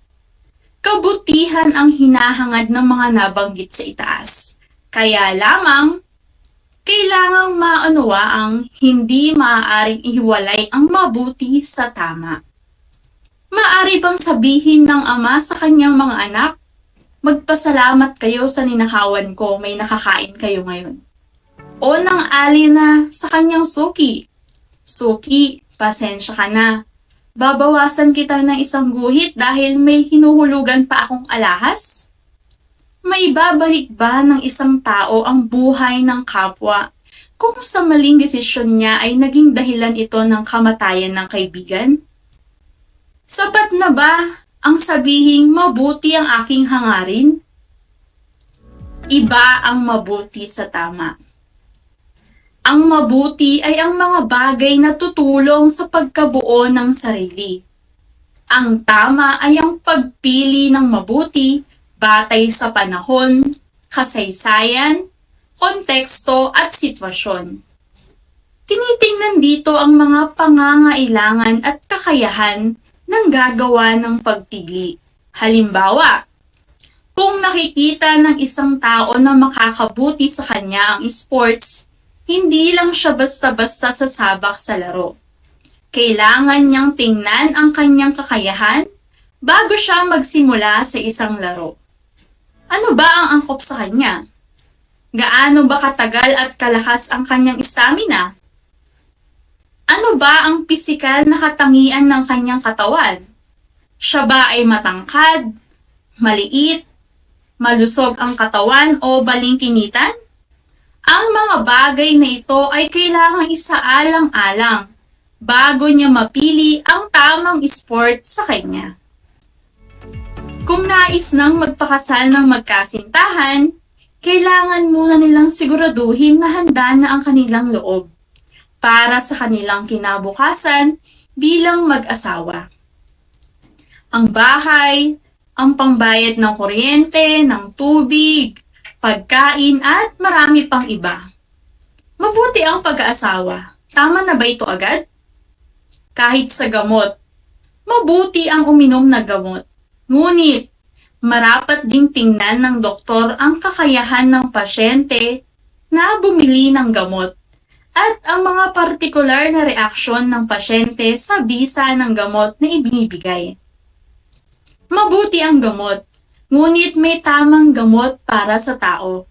S23: Kabutihan ang hinahangad ng mga nabanggit sa itaas. Kaya lamang, kailangang maunawa ang hindi maaaring ihiwalay ang mabuti sa tama. Maaari bang sabihin ng ama sa kanyang mga anak, magpasalamat kayo sa ninakawan ko, may nakakain kayo ngayon. O ng alina sa kanyang suki, suki, pasensya ka na. Babawasan kita ng isang guhit dahil may hinuhulugan pa akong alahas? Maibabalik ba ng isang tao ang buhay ng kapwa kung sa maling desisyon niya ay naging dahilan ito ng kamatayan ng kaibigan? Sapat na ba ang sabihing mabuti ang aking hangarin? Iba ang mabuti sa tama. Ang mabuti ay ang mga bagay na tutulong sa pagkabuo ng sarili. Ang tama ay ang pagpili ng mabuti batay sa panahon, kasaysayan, konteksto at sitwasyon. Tinitingnan dito ang mga pangangailangan at kakayahan ng gagawa ng pagpili. Halimbawa, kung nakikita ng isang tao na makakabuti sa kanya ang sports, hindi lang siya basta-basta sasabak sa laro. Kailangan niyang tingnan ang kanyang kakayahan bago siya magsimula sa isang laro. Ano ba ang angkop sa kanya? Gaano ba katagal at kalakas ang kanyang stamina? Ano ba ang pisikal na katangian ng kanyang katawan? Siya ba ay matangkad, maliit, malusog ang katawan o balingkinitan? Ang mga bagay na ito ay kailangang isaalang-alang bago niya mapili ang tamang sport sa kanya. Kung nais nang magpakasal ng magkasintahan, kailangan muna nilang siguraduhin na handa na ang kanilang loob para sa kanilang kinabukasan bilang mag-asawa. Ang bahay, ang pambayad ng kuryente, ng tubig, pagkain at marami pang iba. Mabuti ang pag-aasawa. Tama na ba ito agad? Kahit sa gamot, mabuti ang uminom na gamot. Ngunit, marapat ding tingnan ng doktor ang kakayahan ng pasyente na bumili ng gamot at ang mga partikular na reaksyon ng pasyente sa bisa ng gamot na ibinibigay. Mabuti ang gamot, ngunit may tamang gamot para sa tao.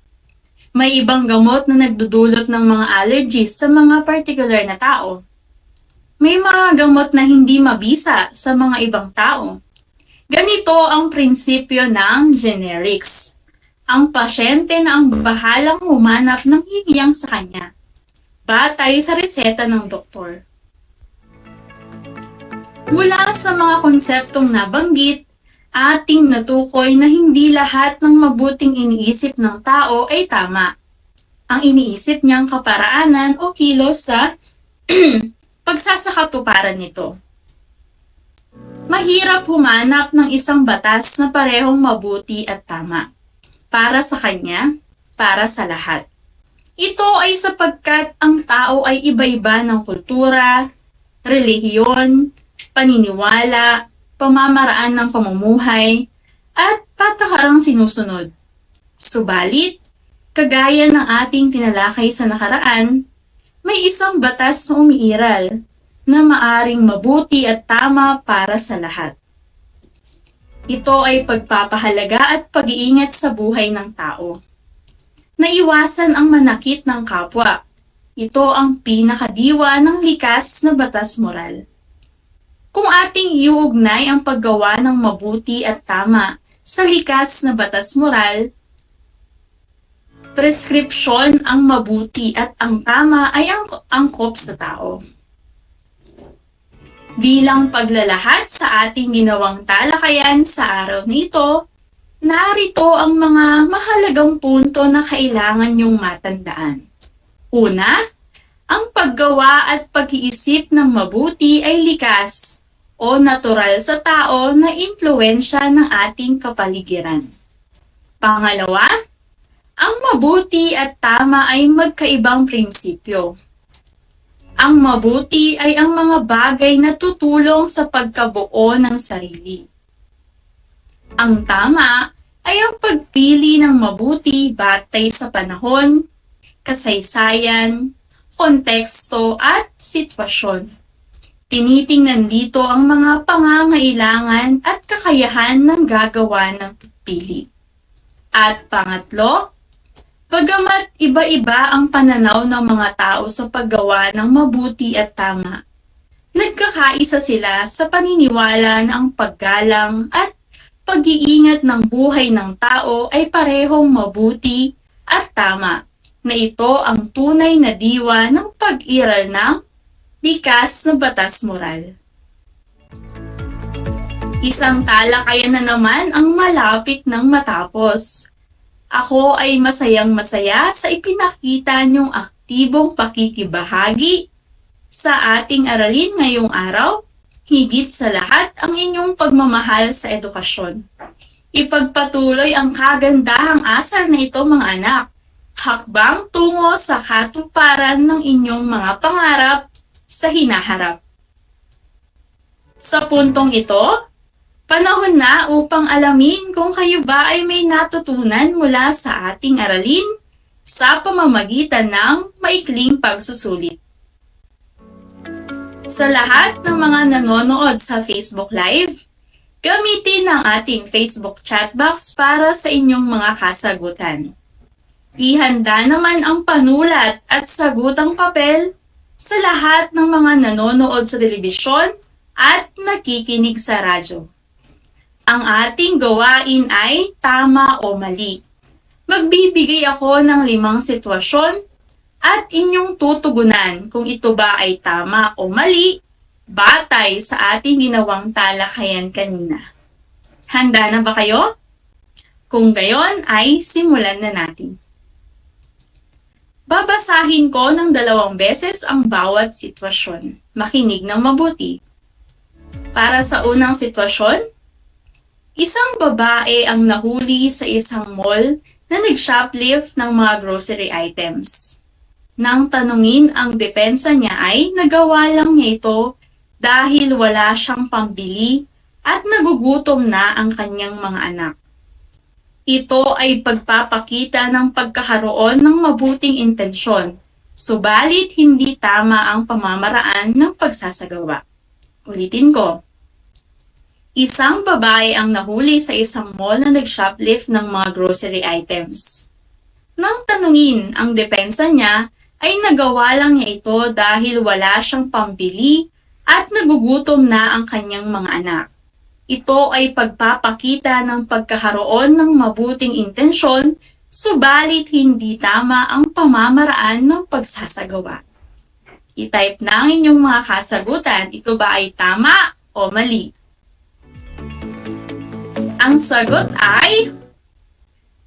S23: May ibang gamot na nagdudulot ng mga allergies sa mga particular na tao. May mga gamot na hindi mabisa sa mga ibang tao. Ganito ang prinsipyo ng generics. Ang pasyente na ang bahalang humanap ng hihiyang sa kanya, batay sa reseta ng doktor. Mula sa mga konseptong nabanggit, ating natukoy na hindi lahat ng mabuting iniisip ng tao ay tama. Ang iniisip niyang kaparaanan o kilos sa pagsasakatuparan nito. Mahirap humanap ng isang batas na parehong mabuti at tama. Para sa kanya, para sa lahat. Ito ay sapagkat ang tao ay iba-iba ng kultura, relihiyon, paniniwala, pamamaraan ng pamumuhay, at patakarang sinusunod. Subalit, kagaya ng ating tinalakay sa nakaraan, may isang batas na umiiral na maaring mabuti at tama para sa lahat. Ito ay pagpapahalaga at pag-iingat sa buhay ng tao. Naiwasan ang manakit ng kapwa. Ito ang pinakadiwa ng likas na batas moral. Kung ating iuugnay ang paggawa ng mabuti at tama sa likas na batas moral, preskripsyon ang mabuti at ang tama ay angkop sa tao. Bilang paglalahat sa ating ginawang talakayan sa araw na ito, narito ang mga mahalagang punto na kailangan niyong matandaan. Una, Ang paggawa at pag-iisip ng mabuti ay likas o natural sa tao na impluwensya ng ating kapaligiran. Pangalawa, ang mabuti at tama ay magkaibang prinsipyo. Ang mabuti ay ang mga bagay na tutulong sa pagkabuo ng sarili. Ang tama ay ang pagpili ng mabuti batay sa panahon, kasaysayan, konteksto at sitwasyon. Tinitingnan dito ang mga pangangailangan at kakayahan ng gagawa ng pagpili. At pangatlo, bagamat iba-iba ang pananaw ng mga tao sa paggawa ng mabuti at tama, nagkakaisa sila sa paniniwala na ang paggalang at pag-iingat ng buhay ng tao ay parehong mabuti at tama, na ito ang tunay na diwa ng pag-iral ng likas na batas moral. Isang talakayan na naman ang malapit ng matapos. Ako ay masayang-masaya sa ipinakita niyong aktibong pakikibahagi sa ating aralin ngayong araw, higit sa lahat ang inyong pagmamahal sa edukasyon. Ipagpatuloy ang kagandahang asal na ito mga anak, hakbang tungo sa katuparan ng inyong mga pangarap sa hinaharap. Sa puntong ito, panahon na upang alamin kung kayo ba ay may natutunan mula sa ating aralin sa pamamagitan ng maikling pagsusulit. Sa lahat ng mga nanonood sa Facebook Live, gamitin ang ating Facebook chat box para sa inyong mga kasagutan. Ihanda naman ang panulat at sagutang papel sa lahat ng mga nanonood sa telebisyon at nakikinig sa radyo. Ang ating gawain ay tama o mali. Magbibigay ako ng 5 sitwasyon at inyong tutugunan kung ito ba ay tama o mali batay sa ating ginawang talakayan kanina. Handa na ba kayo? Kung gayon ay simulan na natin. Babasahin ko ng 2 beses ang bawat sitwasyon. Makinig ng mabuti. Para sa unang sitwasyon, isang babae ang nahuli sa isang mall na nag-shoplift ng mga grocery items. Nang tanungin ang depensa niya ay nagawa lang niya ito dahil wala siyang pambili at nagugutom na ang kanyang mga anak. Ito ay pagpapakita ng pagkakaroon ng mabuting intensyon, subalit hindi tama ang pamamaraan ng pagsasagawa. Ulitin ko. Isang babae ang nahuli sa isang mall na nag-shoplift ng mga grocery items. Nang tanungin ang depensa niya, ay nagawa lang niya ito dahil wala siyang pambili at nagugutom na ang kanyang mga anak. Ito ay pagpapakita ng pagkakaroon ng mabuting intensyon, subalit hindi tama ang pamamaraan ng pagsasagawa. I-type na ang inyong mga kasagutan, ito ba ay tama o mali? Ang sagot ay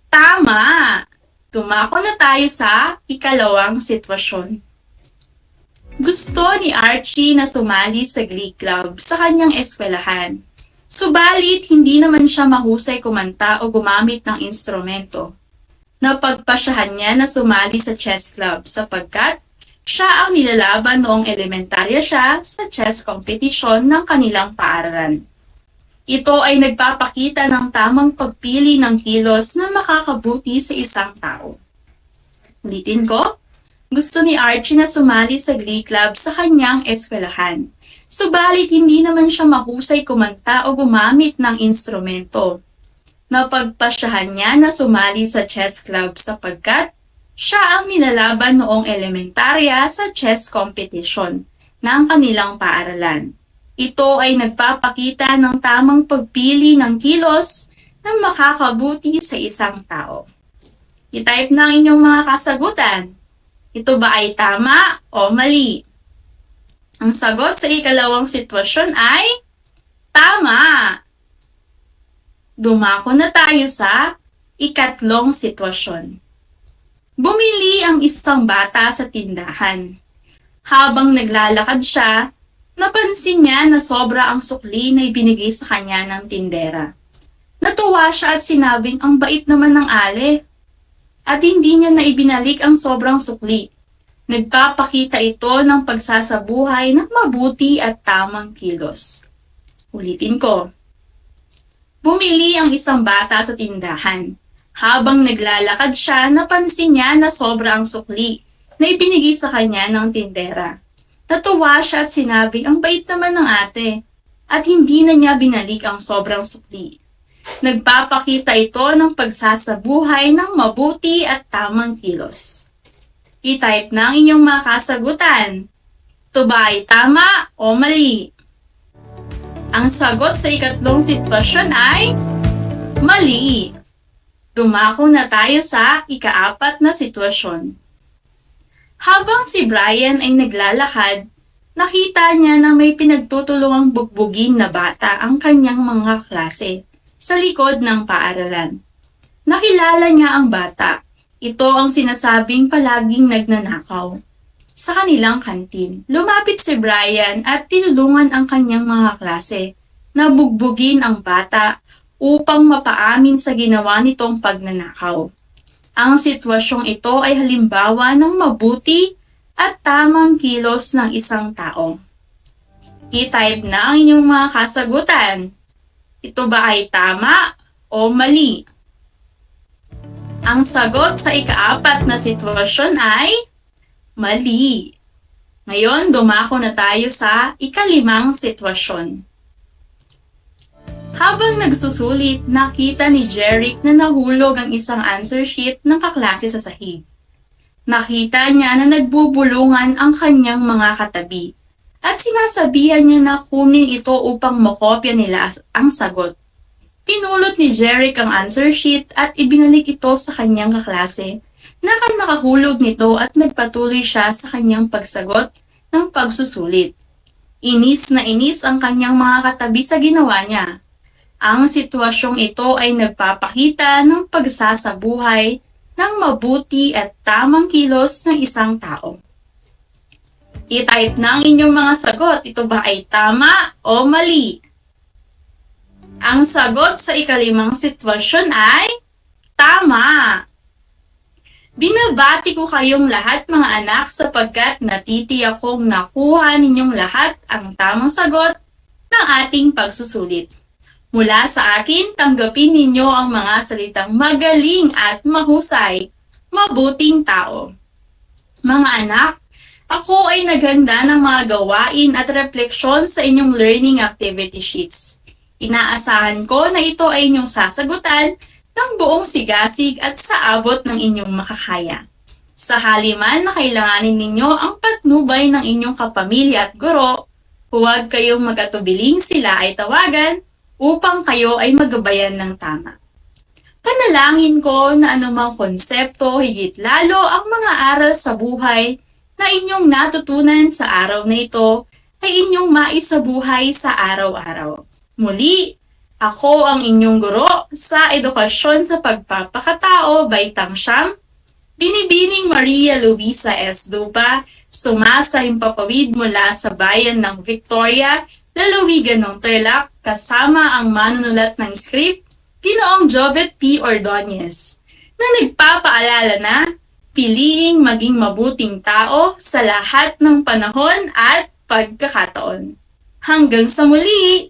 S23: tama! Tumako na tayo sa ikalawang sitwasyon. Gusto ni Archie na sumali sa Glee Club sa kanyang eskwelahan. Subalit, hindi naman siya mahusay kumanta o gumamit ng instrumento. Napagpasyahan niya na sumali sa chess club sapagkat siya ang nilalaban noong elementarya siya sa chess competition ng kanilang paaralan. Ito ay nagpapakita ng tamang pagpili ng kilos na makakabuti sa isang tao. Ulitin ko, gusto ni Archie na sumali sa Glee Club sa kanyang eskwelahan. Subalit hindi naman siya mahusay kumanta o gumamit ng instrumento. Napagpasyahan niya na sumali sa chess club sapagkat siya ang nilalaban noong elementarya sa chess competition ng kanilang paaralan. Ito ay nagpapakita ng tamang pagpili ng kilos na makakabuti sa isang tao. I-type na ang inyong mga kasagutan. Ito ba ay tama o mali? Ang sagot sa ikalawang sitwasyon ay tama! Dumako na tayo sa ikatlong sitwasyon. Bumili ang isang bata sa tindahan. Habang naglalakad siya, napansin niya na sobra ang sukli na ibinigay sa kanya ng tindera. Natuwa siya at sinabing ang bait naman ng ale. At hindi niya na ibinalik ang sobrang sukli. Nagpapakita ito ng pagsasabuhay ng mabuti at tamang kilos. Ulitin ko. Bumili ang isang bata sa tindahan. Habang naglalakad siya, napansin niya na sobra ang sukli na ibinigay sa kanya ng tindera. Natuwa siya at sinabing ang bait naman ng ate at hindi na niya binalik ang sobrang sukli. Nagpapakita ito ng pagsasabuhay ng mabuti at tamang kilos. I-type na ang inyong mga kasagutan. Ito ba ay tama o mali? Ang sagot sa ikatlong sitwasyon ay mali. Dumako na tayo sa ikaapat na sitwasyon. Habang si Brian ay naglalakad, nakita niya na may pinagtutulungang bugbugin na bata ang kanyang mga klase sa likod ng paaralan. Nakilala niya ang bata. Ito ang sinasabing palaging nagnanakaw. Sa kanilang kantin, lumapit si Brian at tinulungan ang kanyang mga klase na bugbugin ang bata upang mapaamin sa ginawa nitong pagnanakaw. Ang sitwasyong ito ay halimbawa ng mabuti at tamang kilos ng isang tao. I-type na ang inyong mga kasagutan. Ito ba ay tama o mali? Ang sagot sa ikaapat na sitwasyon ay mali. Ngayon, dumako na tayo sa ikalimang sitwasyon. Habang nagsusulit, nakita ni Jeric na nahulog ang isang answer sheet ng kaklase sa sahig. Nakita niya na nagbubulungan ang kanyang mga katabi at sinasabihan niya na kunin ito upang makopya nila ang sagot. Pinulot ni Jeric ang answer sheet at ibinalik ito sa kanyang kaklase na nakahulog nito at nagpatuloy siya sa kanyang pagsagot ng pagsusulit. Inis na inis ang kanyang mga katabi sa ginawa niya. Ang sitwasyong ito ay nagpapakita ng pagsasabuhay ng mabuti at tamang kilos ng isang tao. I-type na ang inyong mga sagot. Ito ba ay tama o mali? Ang sagot sa ikalimang sitwasyon ay tama. Binabati ko kayong lahat mga anak sapagkat natitiyak kong nakuha ninyong lahat ang tamang sagot ng ating pagsusulit. Mula sa akin, tanggapin ninyo ang mga salitang magaling at mahusay, mabuting tao. Mga anak, ako ay naghanda ng mga gawain at refleksyon sa inyong learning activity sheets. Inaasahan ko na ito ay inyong sasagutan ng buong sigasig at sa abot ng inyong makakaya. Sakali man na kailanganin ninyo ang patnubay ng inyong kapamilya at guro, huwag kayong mag-atubiling sila ay tawagan upang kayo ay magabayan ng tama. Panalangin ko na anumang konsepto, higit lalo ang mga aral sa buhay na inyong natutunan sa araw na ito ay inyong maisabuhay sa araw-araw. Muli, ako ang inyong guro sa edukasyon sa pagpapakatao, Baitang Siyam, Binibining Maria Luisa S. Dupa, sumasahimpapawid mula sa bayan ng Victoria, lalawigan ng Tarlac, kasama ang manunulat ng script, Ginoong Jobet P. Ordonez, na nagpapaalala na piliing maging mabuting tao sa lahat ng panahon at pagkakataon. Hanggang sa muli!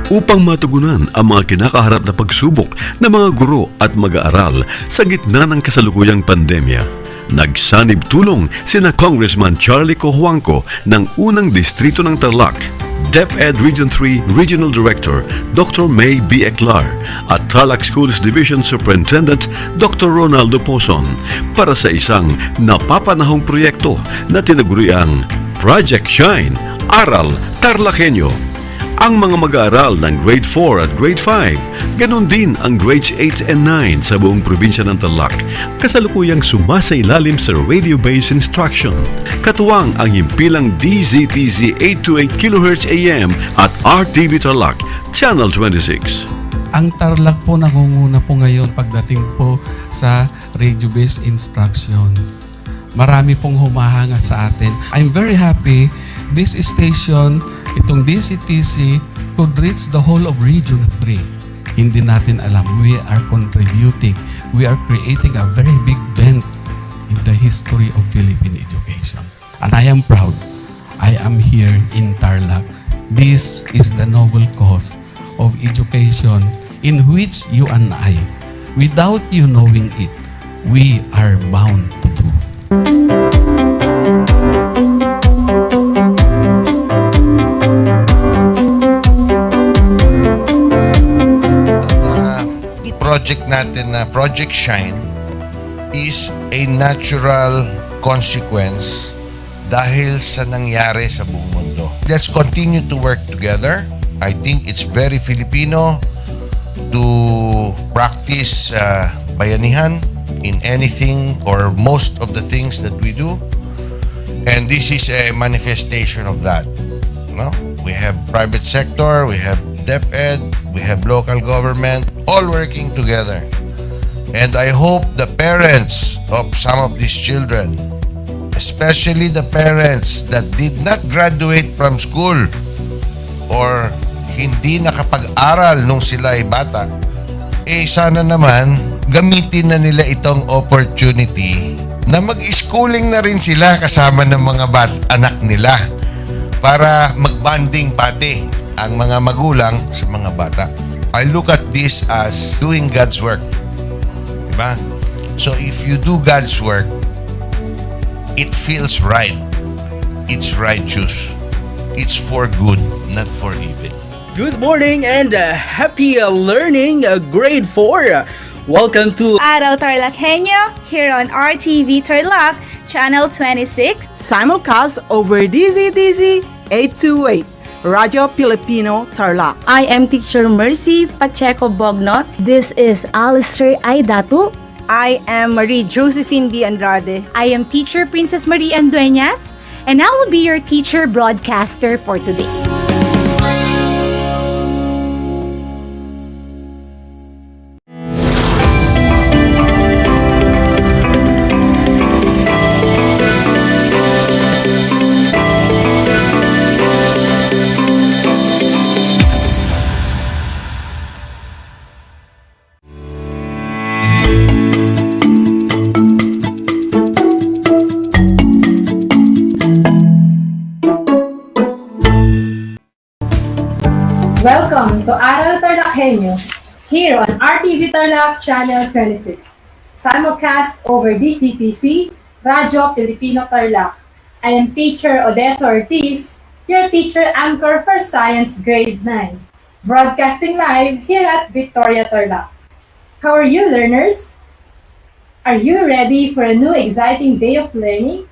S2: Upang matugunan ang mga kinakaharap na pagsubok ng mga guro at mag-aaral sa gitna ng kasalukuyang pandemya, nagsanib tulong sina Congressman Charlie Cojuangco ng unang distrito ng Tarlac, DEPED Region 3 Regional Director Dr. May B. Eclar at Tarlac Schools Division Superintendent Dr. Ronaldo Pozon para sa isang napapanahong proyekto na tinaguriang Project Shine, Aral TarlakHenyo. Ang mga mag-aaral ng Grade 4 at Grade 5, ganon din ang Grades 8 and 9 sa buong probinsya ng Tarlac, kasalukuyang sumasailalim sa radio-based instruction. Katuwang ang himpilang DZTZ 828 kHz AM at RTV Tarlac, Channel 26.
S3: Ang Tarlac po nangunguna po ngayon pagdating po sa radio-based instruction. Marami pong humahanga sa atin. I'm very happy this station, itong DCTC, could reach the whole of Region 3. Hindi natin alam, we are contributing. We are creating a very big dent in the history of Philippine education. And I am proud. I am here in Tarlac. This is the noble cause of education in which you and I, without you knowing it, we are bound to do.
S7: Project natin na Project Shine is a natural consequence dahil sa nangyari sa buong mundo. Let's continue to work together. I think it's very Filipino to practice bayanihan in anything or most of the things that we do. And this is a manifestation of that. No? We have private sector, we have DEPED, we have local government, all working together. And I hope the parents of some of these children, especially the parents that did not graduate from school or hindi nakapag-aral nung sila ay bata, sana naman gamitin na nila itong opportunity na mag-schooling na rin sila kasama ng mga anak nila para mag-bonding pati ang mga magulang sa mga bata. I look at this as doing God's work. Diba? So if you do God's work, it feels right. It's righteous. It's for good, not for evil.
S10: Good morning and happy learning, grade 4. Welcome to
S24: Aral TarlakHenyo here on RTV Tarlac, Channel 26.
S25: Simulcast over DZTZ 828. Radio Filipino Tarlac.
S22: I am Teacher Mercy Pacheco Bognot.
S6: This is Alistair Aidatu.
S25: I am Marie Josephine B. Andrade.
S6: I am Teacher Princess Marie M. Dueñas, and I will be your teacher broadcaster for today.
S14: Welcome to Aral TarlakHenyo here on RTV Tarlac Channel 26. Simulcast over DCTC, Radio Filipino Tarlac. I am Teacher Odessa Ortiz, your teacher anchor for Science Grade 9, broadcasting live here at Victoria Tarlac. How are you, learners? Are you ready for a new exciting day of learning?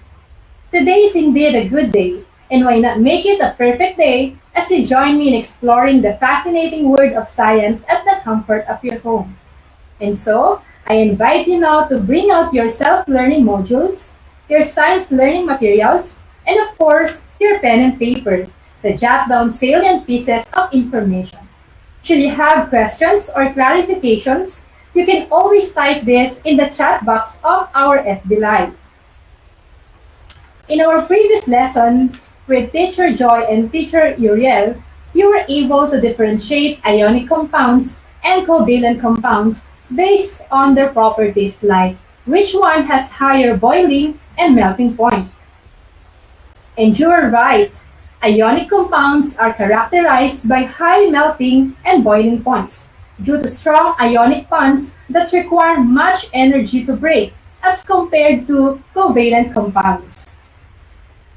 S14: Today is indeed a good day, and why not make it a perfect day as you join me in exploring the fascinating world of science at the comfort of your home. And so, I invite you now to bring out your self-learning modules, your science learning materials, and of course, your pen and paper to jot down salient pieces of information. Should you have questions or clarifications, you can always type this in the chat box of our FB Live. In our previous lessons with Teacher Joy and Teacher Uriel, you were able to differentiate ionic compounds and covalent compounds based on their properties like which one has higher boiling and melting point. And you are right, ionic compounds are characterized by high melting and boiling points due to strong ionic bonds that require much energy to break as compared to covalent compounds.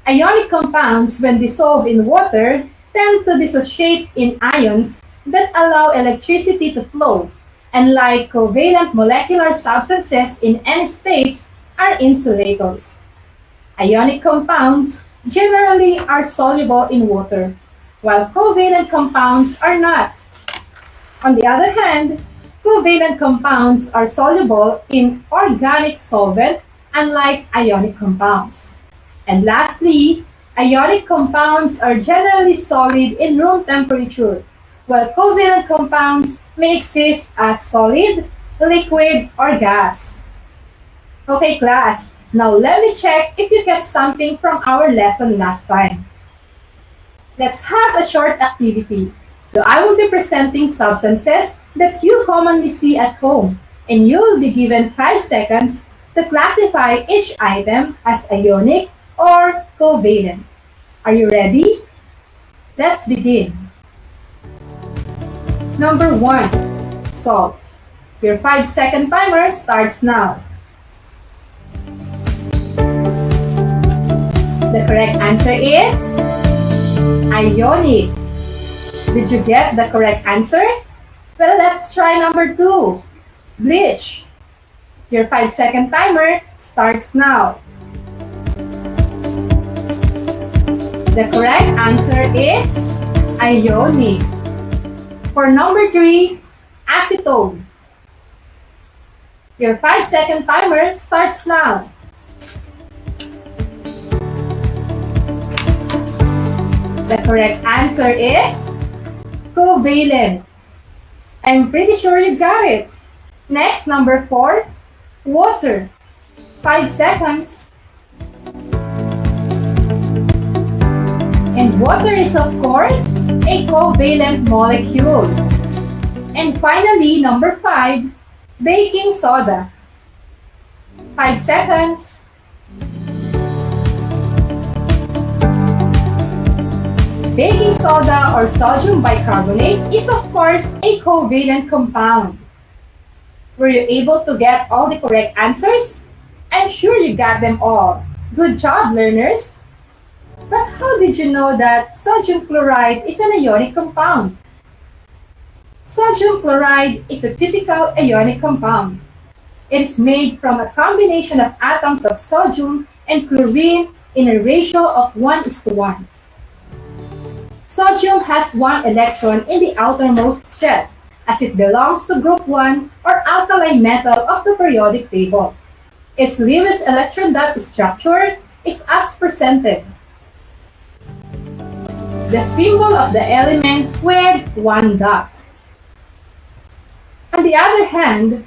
S14: Ionic compounds, when dissolved in water, tend to dissociate in ions that allow electricity to flow, and like covalent molecular substances in any states, are insulators. Ionic compounds generally are soluble in water, while covalent compounds are not. On the other hand, covalent compounds are soluble in organic solvent, unlike ionic compounds. And lastly, ionic compounds are generally solid in room temperature, while covalent compounds may exist as solid, liquid, or gas. Okay, class, now let me check if you kept something from our lesson last time. Let's have a short activity. So I will be presenting substances that you commonly see at home, and you will be given 5 seconds to classify each item as ionic or covalent. Are you ready? Let's begin. Number 1. Salt. Your 5-second timer starts now. The correct answer is ionic. Did you get the correct answer? Well, let's try number 2. Bleach. Your 5-second timer starts now. The correct answer is ionic. For number 3, acetone. Your 5-second timer starts now. The correct answer is covalent. I'm pretty sure you got it. Next, number 4, water. 5 seconds. And water is, of course, a covalent molecule. And finally, number 5, baking soda. 5 seconds. Baking soda or sodium bicarbonate is, of course, a covalent compound. Were you able to get all the correct answers? I'm sure you got them all. Good job, learners! But how did you know that sodium chloride is an ionic compound? Sodium chloride is a typical ionic compound. It is made from a combination of atoms of sodium and chlorine in a ratio of 1:1. Sodium has 1 electron in the outermost shell, as it belongs to group 1 or alkali metal of the periodic table. Its Lewis electron dot structure is as presented. The symbol of the element with 1 dot. On the other hand,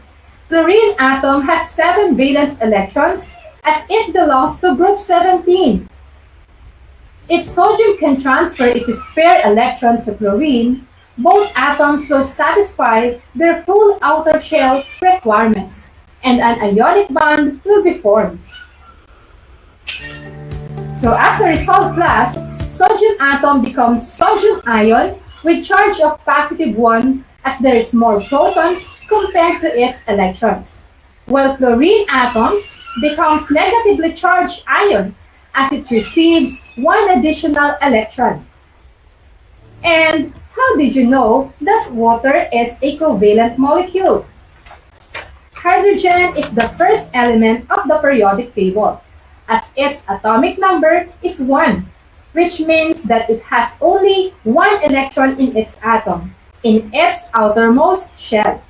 S14: chlorine atom has 7 valence electrons as it belongs to group 17. If sodium can transfer its spare electron to chlorine, both atoms will satisfy their full outer shell requirements, and an ionic bond will be formed. So as a result, class, sodium atom becomes sodium ion with charge of positive 1 as there is more protons compared to its electrons, while chlorine atoms becomes negatively charged ion as it receives 1 additional electron. And how did you know that water is a covalent molecule? Hydrogen is the first element of the periodic table, as its atomic number is 1, which means that it has only 1 electron in its atom, in its outermost shell.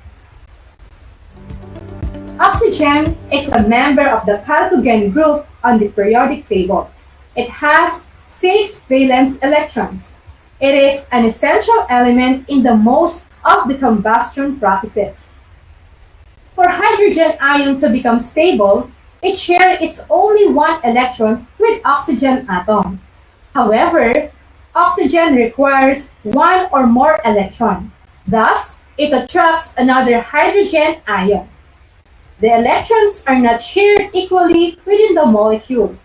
S14: Oxygen is a member of the chalcogen group on the periodic table. It has 6 valence electrons. It is an essential element in the most of the combustion processes. For hydrogen ion to become stable, it shares only 1 electron with oxygen atom. However, oxygen requires 1 or more electron. Thus, it attracts another hydrogen ion. The electrons are not shared equally within the molecule.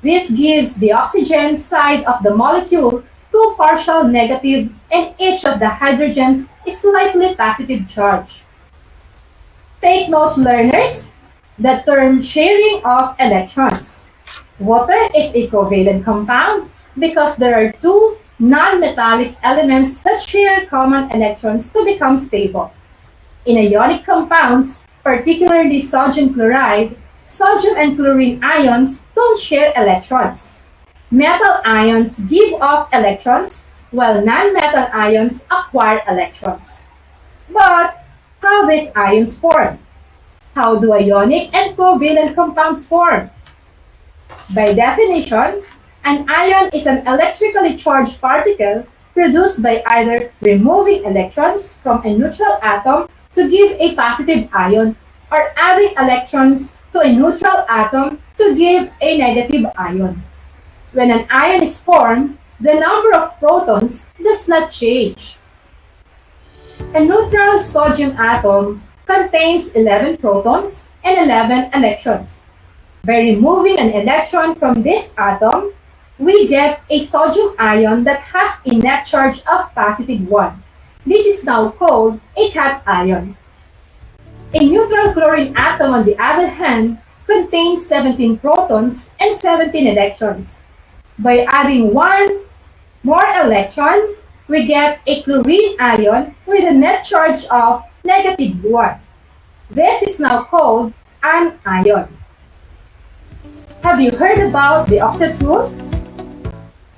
S14: This gives the oxygen side of the molecule 2 partial negative and each of the hydrogens is slightly positive charge. Take note, learners, the term sharing of electrons. Water is a covalent compound because there are 2 non-metallic elements that share common electrons to become stable. In ionic compounds, particularly sodium chloride, sodium and chlorine ions don't share electrons. Metal ions give off electrons, while non-metal ions acquire electrons. But how these ions form? How do ionic and covalent compounds form? By definition, an ion is an electrically charged particle produced by either removing electrons from a neutral atom to give a positive ion or adding electrons to a neutral atom to give a negative ion. When an ion is formed, the number of protons does not change. A neutral sodium atom contains 11 protons and 11 electrons. By removing an electron from this atom, we get a sodium ion that has a net charge of positive 1. This is now called a cation. A neutral chlorine atom, on the other hand, contains 17 protons and 17 electrons. By adding one more electron, we get a chlorine ion with a net charge of negative 1. This is now called an ion. Have you heard about the octet rule?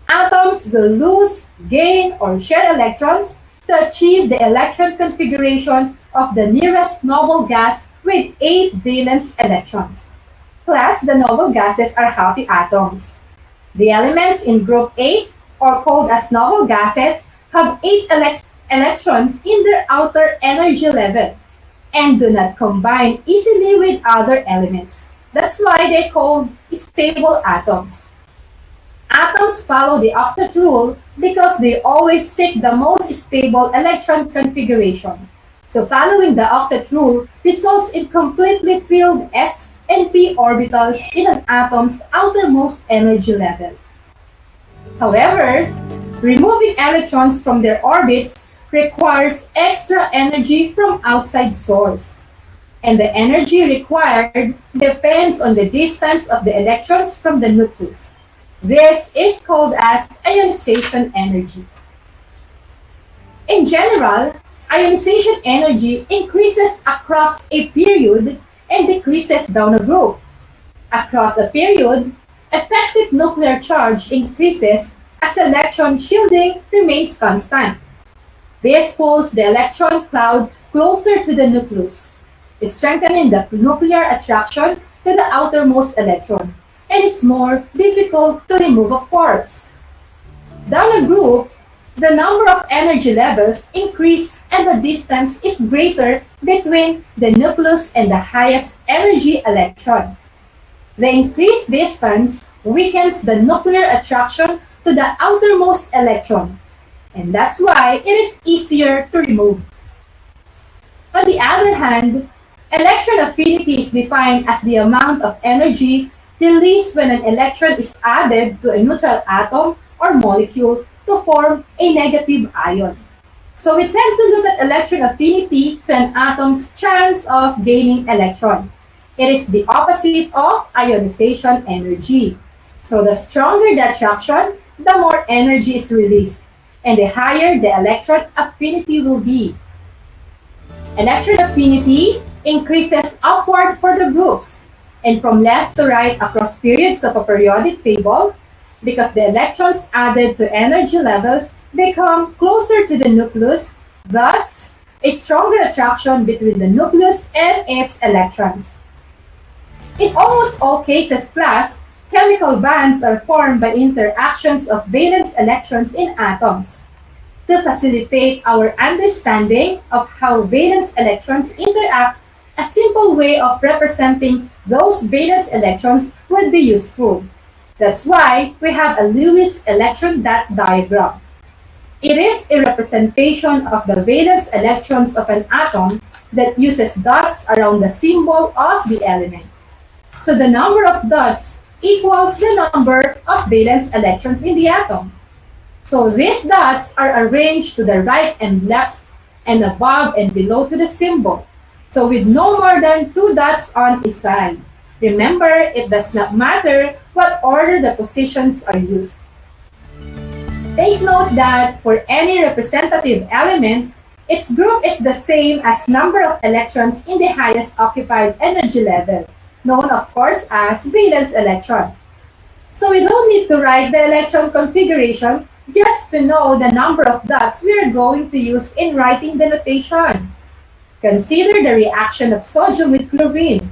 S14: Atoms will lose, gain, or share electrons to achieve the electron configuration of the nearest noble gas with 8 valence electrons. Plus, the noble gases are happy atoms. The elements in group 8, or called as noble gases, have 8 electrons in their outer energy level and do not combine easily with other elements. That's why they're called stable atoms. Atoms follow the octet rule because they always seek the most stable electron configuration. So following the octet rule results in completely filled s and p orbitals in an atom's outermost energy level. However, removing electrons from their orbits requires extra energy from outside source. And the energy required depends on the distance of the electrons from the nucleus. This is called as ionization energy. In general, ionization energy increases across a period and decreases down a group. Across a period, effective nuclear charge increases as electron shielding remains constant. This pulls the electron cloud closer to the nucleus, strengthening the nuclear attraction to the outermost electron, and is more difficult to remove, of course. Down a group, the number of energy levels increase and the distance is greater between the nucleus and the highest energy electron. The increased distance weakens the nuclear attraction to the outermost electron, and that's why it is easier to remove. On the other hand, electron affinity is defined as the amount of energy released when an electron is added to a neutral atom or molecule to form a negative ion. So we tend to look at electron affinity to an atom's chance of gaining electron. It is the opposite of ionization energy. So the stronger the attraction, the more energy is released, and the higher the electron affinity will be. Electron affinity increases upward for the groups, and from left to right across periods of a periodic table, because the electrons added to energy levels become closer to the nucleus, thus a stronger attraction between the nucleus and its electrons. In almost all cases, class, chemical bonds are formed by interactions of valence electrons in atoms. To facilitate our understanding of how valence electrons interact, a simple way of representing those valence electrons would be useful. That's why we have a Lewis electron dot diagram. It is a representation of the valence electrons of an atom that uses dots around the symbol of the element. So the number of dots equals the number of valence electrons in the atom. So these dots are arranged to the right and left and above and below to the symbol. So with no more than 2 dots on a side. Remember, it does not matter what order the positions are used. Take note that for any representative element, its group is the same as number of electrons in the highest occupied energy level, known of course as valence electron. So we don't need to write the electron configuration just to know the number of dots we are going to use in writing the notation. Consider the reaction of sodium with chlorine.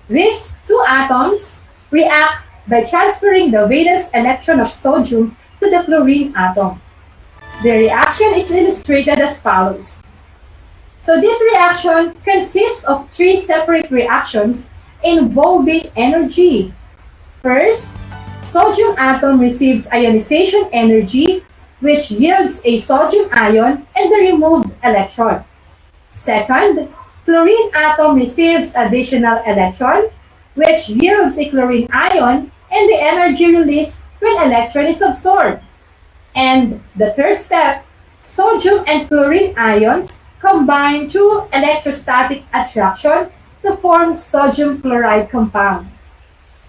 S14: These two atoms react by transferring the valence electron of sodium to the chlorine atom. The reaction is illustrated as follows. So this reaction consists of three separate reactions involving energy. First, sodium atom receives ionization energy, which yields a sodium ion and the removed electron. Second, chlorine atom receives additional electron, which yields a chlorine ion and the energy released when electron is absorbed. And the third step, sodium and chlorine ions combine through electrostatic attraction to form sodium chloride compound.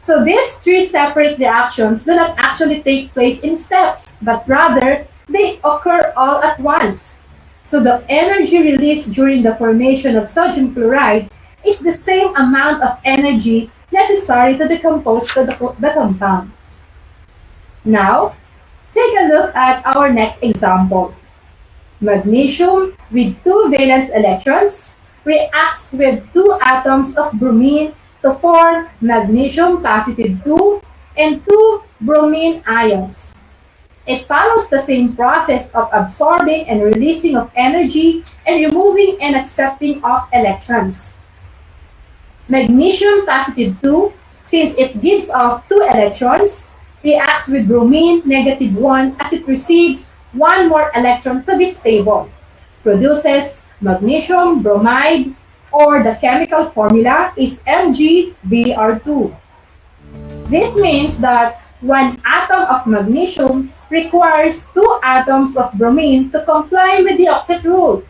S14: So these three separate reactions do not actually take place in steps, but rather they occur all at once. So the energy released during the formation of sodium chloride is the same amount of energy necessary to decompose the compound. Now, take a look at our next example. Magnesium with two valence electrons reacts with two atoms of bromine to form magnesium positive 2 and 2 bromine ions. It follows the same process of absorbing and releasing of energy and removing and accepting of electrons. Magnesium positive 2, since it gives off 2 electrons, reacts with bromine negative 1 as it receives 1 more electron to be stable, produces magnesium bromide, or the chemical formula is MgBr2. This means that 1 atom of magnesium requires 2 atoms of bromine to comply with the octet rule,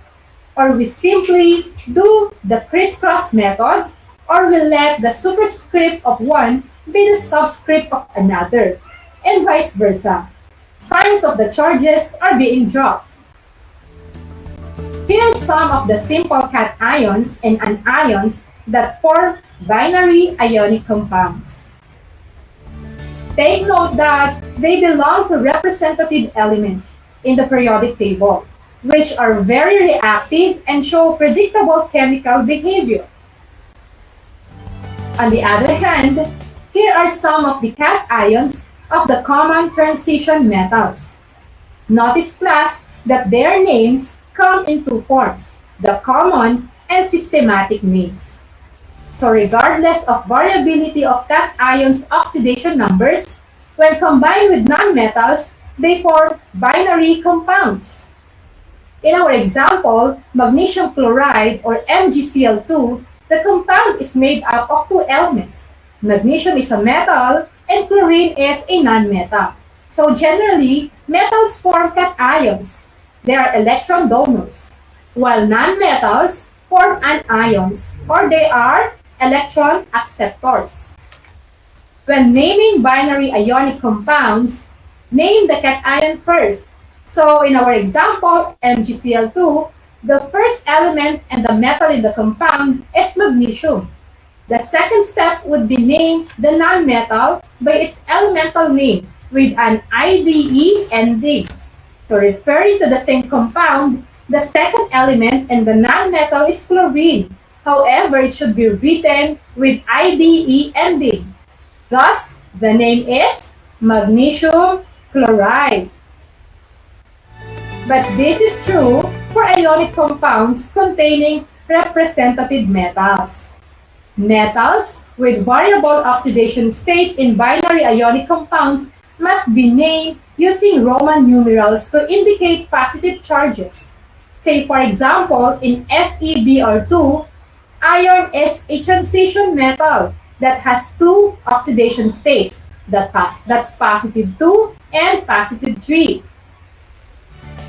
S14: or we simply do the crisscross method, or we let the superscript of one be the subscript of another, and vice versa. Signs of the charges are being dropped. Here are some of the simple cations and anions that form binary ionic compounds. Take note that they belong to representative elements in the periodic table, which are very reactive and show predictable chemical behavior. On the other hand, here are some of the cations of the common transition metals. Notice class that their names come in two forms, the common and systematic names. So regardless of variability of cations oxidation numbers, when combined with nonmetals, they form binary compounds. In our example, magnesium chloride or MgCl2, the compound is made up of 2 elements. Magnesium is a metal and chlorine is a nonmetal. So generally, metals form cations. They are electron donors, while nonmetals form anions, or they are electron acceptors. When naming binary ionic compounds, name the cation first. So in our example, MgCl2, the first element and the metal in the compound is magnesium. The second step would be name the nonmetal by its elemental name with an IDE ending. So referring to the same compound, the second element and the nonmetal is chlorine. However, it should be written with IDE ending. Thus, the name is magnesium chloride. But this is true for ionic compounds containing representative metals. Metals with variable oxidation state in binary ionic compounds must be named using Roman numerals to indicate positive charges. Say for example, in FeBr2, iron is a transition metal that has 2 oxidation states, that's positive 2 and positive 3.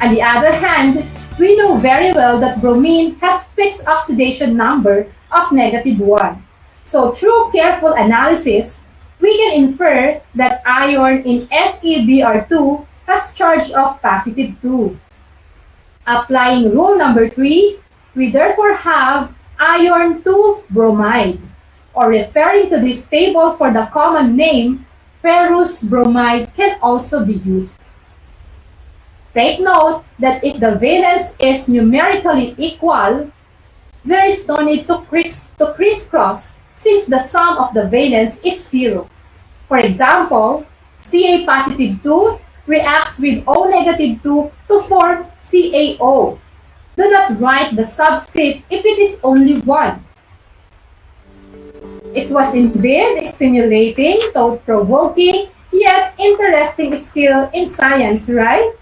S14: On the other hand, we know very well that bromine has fixed oxidation number of negative 1. So through careful analysis, we can infer that iron in FeBr2 has charge of positive 2. Applying rule number 3, we therefore have iron 2 bromide, or referring to this table for the common name, ferrous bromide can also be used. Take note that if the valence is numerically equal, there is no need to crisscross since the sum of the valence is 0. For example, Ca positive 2 reacts with O negative 2 to form CaO. Do not write the subscript if it is only 1. It was indeed a stimulating, thought-provoking, yet interesting skill in science, right?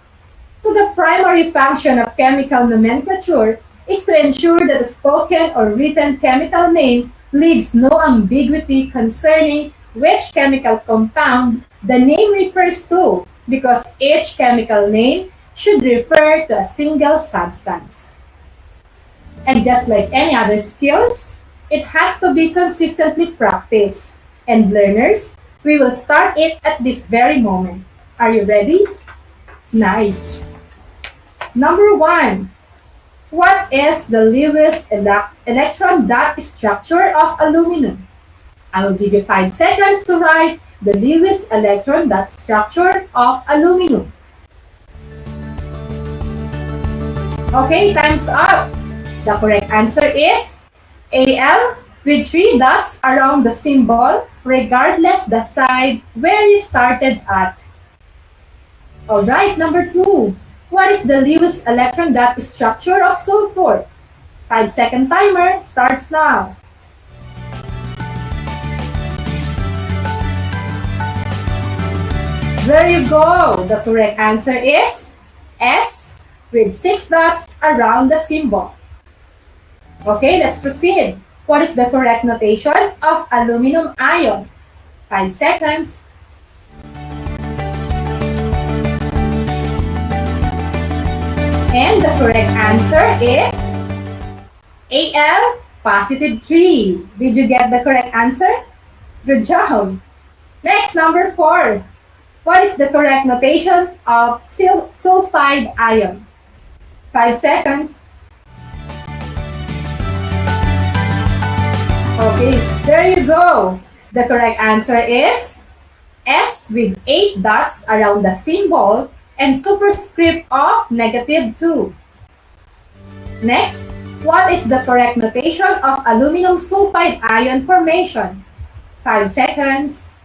S14: So the primary function of chemical nomenclature is to ensure that the spoken or written chemical name leaves no ambiguity concerning which chemical compound the name refers to, because each chemical name should refer to a single substance. And just like any other skills, it has to be consistently practiced. And learners, we will start it at this very moment. Are you ready? Nice. Number 1. What is the Lewis electron dot structure of aluminum? I will give you 5 seconds to write the Lewis electron dot structure of aluminum. Okay, time's up. The correct answer is Al with 3 dots around the symbol regardless the side where you started at. Alright, number 2. What is the Lewis electron dot structure of sulfur? 5-second timer starts now. There you go. The correct answer is S with 6 dots around the symbol. Okay, let's proceed. What is the correct notation of aluminum ion? 5 seconds. And the correct answer is Al positive 3. Did you get the correct answer? Good job. Next, number 4. What is the correct notation of sulfide ion? 5 seconds. Okay, there you go. The correct answer is S with 8 dots around the symbol and superscript of -2. Next, what is the correct notation of aluminum sulfide ion formation? 5 seconds.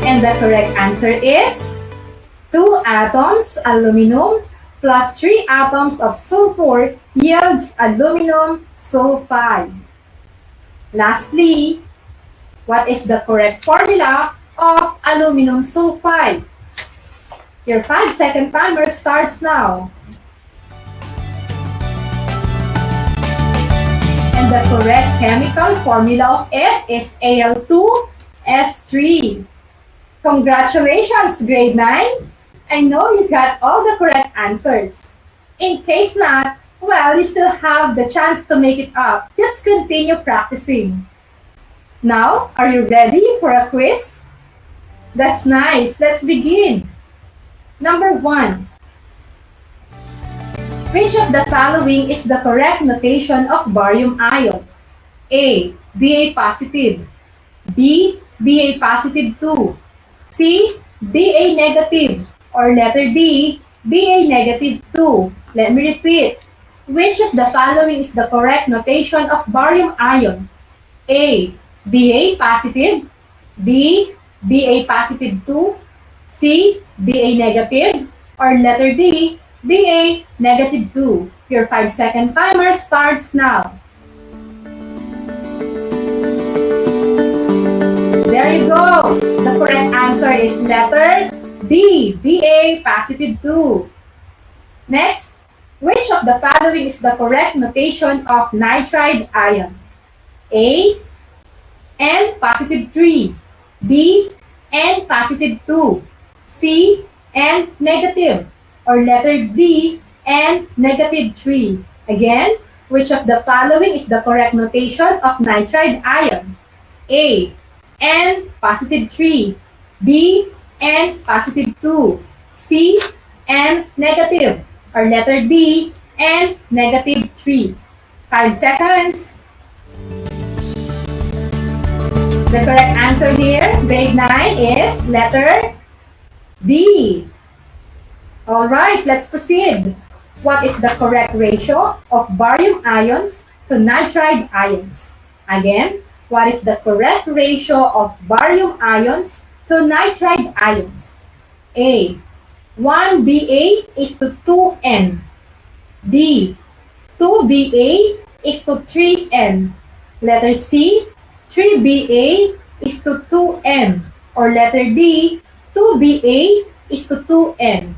S14: And the correct answer is 2 atoms aluminum plus 3 atoms of sulfur yields aluminum sulfide. Lastly, what is the correct formula of aluminum sulfide? Your 5-second timer starts now. And the correct chemical formula of it is Al2S3. Congratulations, grade 9! I know you got all the correct answers. In case not, well, you still have the chance to make it up. Just continue practicing. Now, are you ready for a quiz? That's nice. Let's begin. Number 1. Which of the following is the correct notation of barium ion? A. Ba positive. B. Ba positive 2. C. Ba negative. Or letter D. Ba negative 2. Let me repeat. Which of the following is the correct notation of barium ion? A. Ba positive. B. Ba positive 2. C. Ba negative. Or letter D. Ba negative 2. Your 5-second timer starts now. There you go. The correct answer is letter B. Ba positive 2. Next, which of the following is the correct notation of nitride ion? A. N positive 3. B. N positive 2. C. N negative. Or letter D. N negative 3. Again, which of the following is the correct notation of nitride ion? A. N positive 3. B. N positive 2. C. N negative. Or letter D. N negative 3. 5 seconds. The correct answer here, grade 9, is letter D. Alright, let's proceed. What is the correct ratio of barium ions to nitride ions? Again, what is the correct ratio of barium ions to nitride ions? A. 1Ba is to 2N. B. 2Ba is to 3N. Letter C. 3Ba is to 2N. Or letter D. 2Ba is to 2N.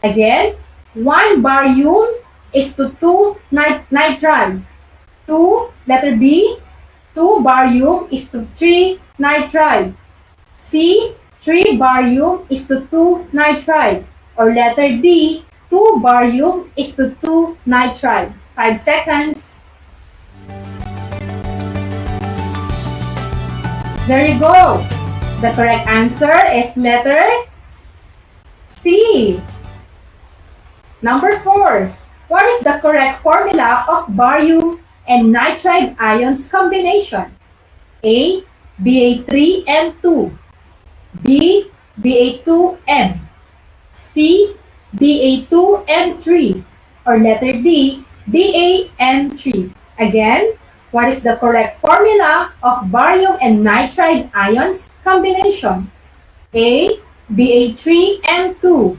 S14: Again, 1 barium is to 2 nitride. 2, letter B, 2 barium is to 3 nitride. C, 3 barium is to 2 nitride. Or letter D, 2 barium is to 2 nitride. 5 seconds. There you go. The correct answer is letter C. Number 4. What is the correct formula of barium and nitride ions combination? A. Ba3N2. B. Ba2N. C. Ba2N3. Or letter D. BaN3. Again, what is the correct formula of barium and nitride ions combination? A. Ba3N2.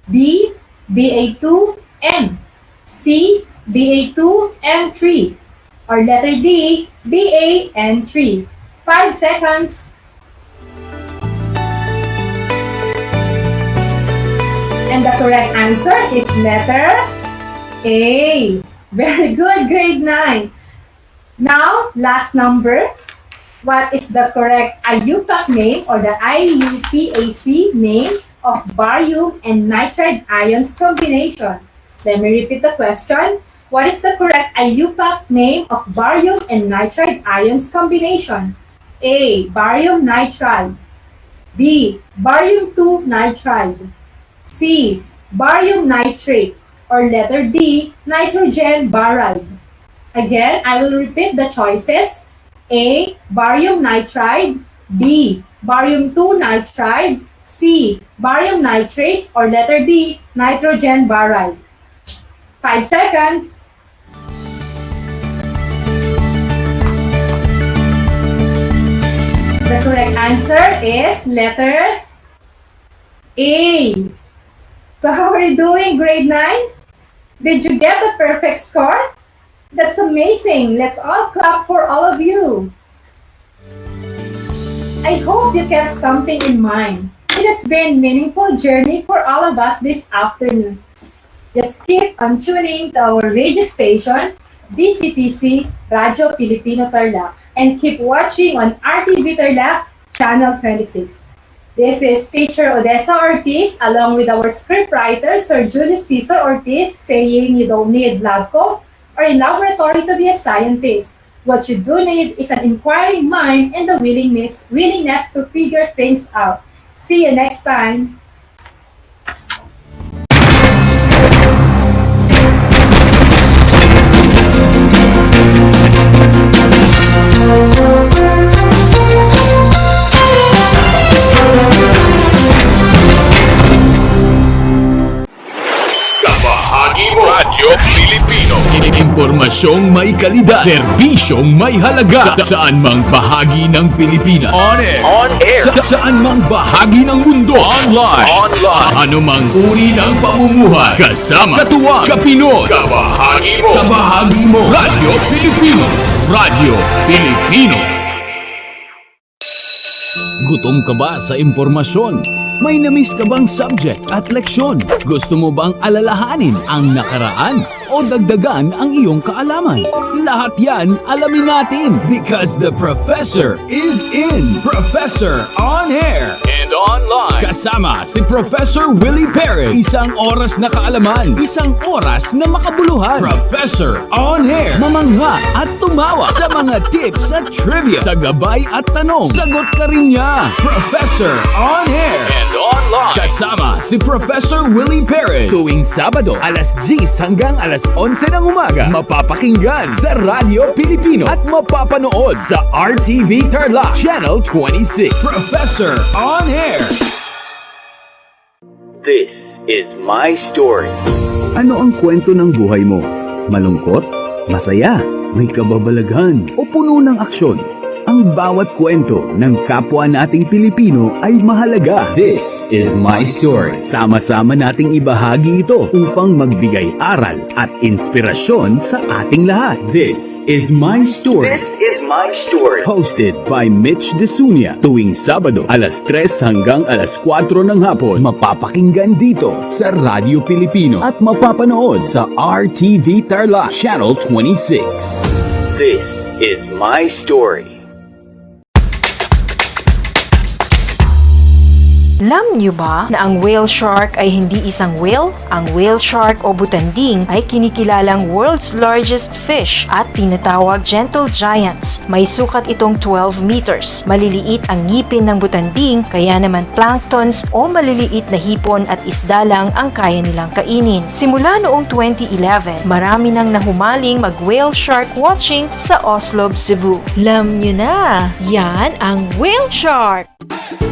S14: B. Ba2N. C. Ba2N3. Or letter D. BaN3. 5 seconds. And the correct answer is letter A. Very good, grade 9. Now, last number. What is the correct IUPAC name or the IUPAC name of barium and nitride ions combination? Let me repeat the question. What is the correct IUPAC name of barium and nitride ions combination? A. Barium nitride. B. Barium 2 nitride. C. Barium nitrate. Or letter D. Nitrogen baride. Again, I will repeat the choices. A. Barium nitride. B. Barium 2 nitride. C. Barium nitrate. Or letter D. Nitrogen baride. 5 seconds. The correct answer is letter A. So how are you doing, grade 9? Did you get the perfect score? That's amazing. Let's all clap for all of you. I hope you kept something in mind. It has been a meaningful journey for all of us this afternoon. Just keep on tuning to our radio station, DCTC Radio Filipino Tarlac, and keep watching on RTV Tarlac, Channel 26. This is Teacher Odessa Ortiz along with our scriptwriter, Sir Julius Cesar Ortiz, saying you don't need lab coat or a laboratory to be a scientist. What you do need is an inquiring mind and the willingness to figure things out. See you next time.
S21: Radyo Pilipino. Impormasyong may kalidad, serbisyong may halaga. Saan mang bahagi ng Pilipinas. On air. Saan mang bahagi ng mundo. Online. Ano mang uri ng pamumuhay. Kasama, katuwang, kapinoy. Kabahagi mo. Radyo Pilipino. Radyo Pilipino. Gutom ka ba sa impormasyon? May namiss ka bang subject at leksyon? Gusto mo bang alalahanin ang nakaraan o dagdagan ang iyong kaalaman? Lahat yan alamin natin because the professor is in. Professor on air and online. Kasama si Professor Willie Perez. Isang oras na kaalaman, isang oras na makabuluhan. Professor on air. Mamangha at tumawa sa mga tips at trivia. Sa gabay at tanong, sagot ka rin niya. Professor on air and online. Kasama si Professor Willie Perez tuwing Sabado alas 10 hanggang alas alas 11 ng umaga, mapapakinggan sa Radyo Pilipino at mapapanood sa RTV Tarlac Channel 26. Professor on Air.
S8: This is my story.
S21: Ano ang kwento ng buhay mo? Malungkot? Masaya? May kababalaghan? O puno ng aksyon? Ang bawat kwento ng kapwa nating Pilipino ay mahalaga. This is my story. Sama-sama nating ibahagi ito upang magbigay aral at inspirasyon sa ating lahat. This is my story.
S8: This is my story.
S21: Hosted by Mitch Desunia. Tuwing Sabado, alas 3 hanggang alas 4 ng hapon. Mapapakinggan dito sa Radyo Pilipino at mapapanood sa RTV Tarlac Channel 26.
S8: This is my story.
S12: Alam niyo ba na ang whale shark ay hindi isang whale? Ang whale shark o butanding ay kinikilalang world's largest fish at tinatawag gentle giants. May sukat itong 12 meters. Maliliit ang ngipin ng butanding, kaya naman planktons o maliliit na hipon at isda lang ang kaya nilang kainin. Simula noong 2011, marami nang nahumaling mag-whale shark watching sa Oslo, Cebu. Alam niyo na, yan ang whale shark!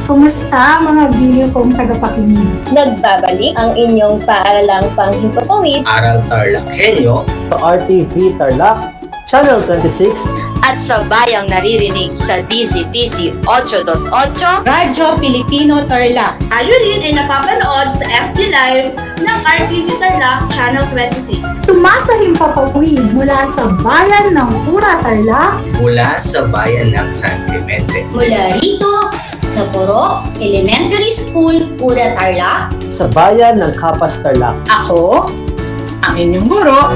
S14: Kumusta mga video kong tagapakinig?
S17: Nagbabalik ang inyong paaralang panghimpapawid
S15: Aral TarlakHenyo
S1: Sa RTV Tarlac, Channel 26.
S17: at sabayang naririnig sa DZTC 828.
S6: Radyo Pilipino Tarlac.
S4: Tayo rin ay napapanood sa FB Live ng RTV Tarlac Channel 26.
S14: Sumasahimpapawid mula sa bayan ng Pura Tarlac,
S15: mula sa bayan ng San Clemente.
S17: Mula rito sa Puro Elementary School, Pura Tarlac.
S1: Sa bayan ng Capas Tarlac.
S5: Ako, ang inyong guro,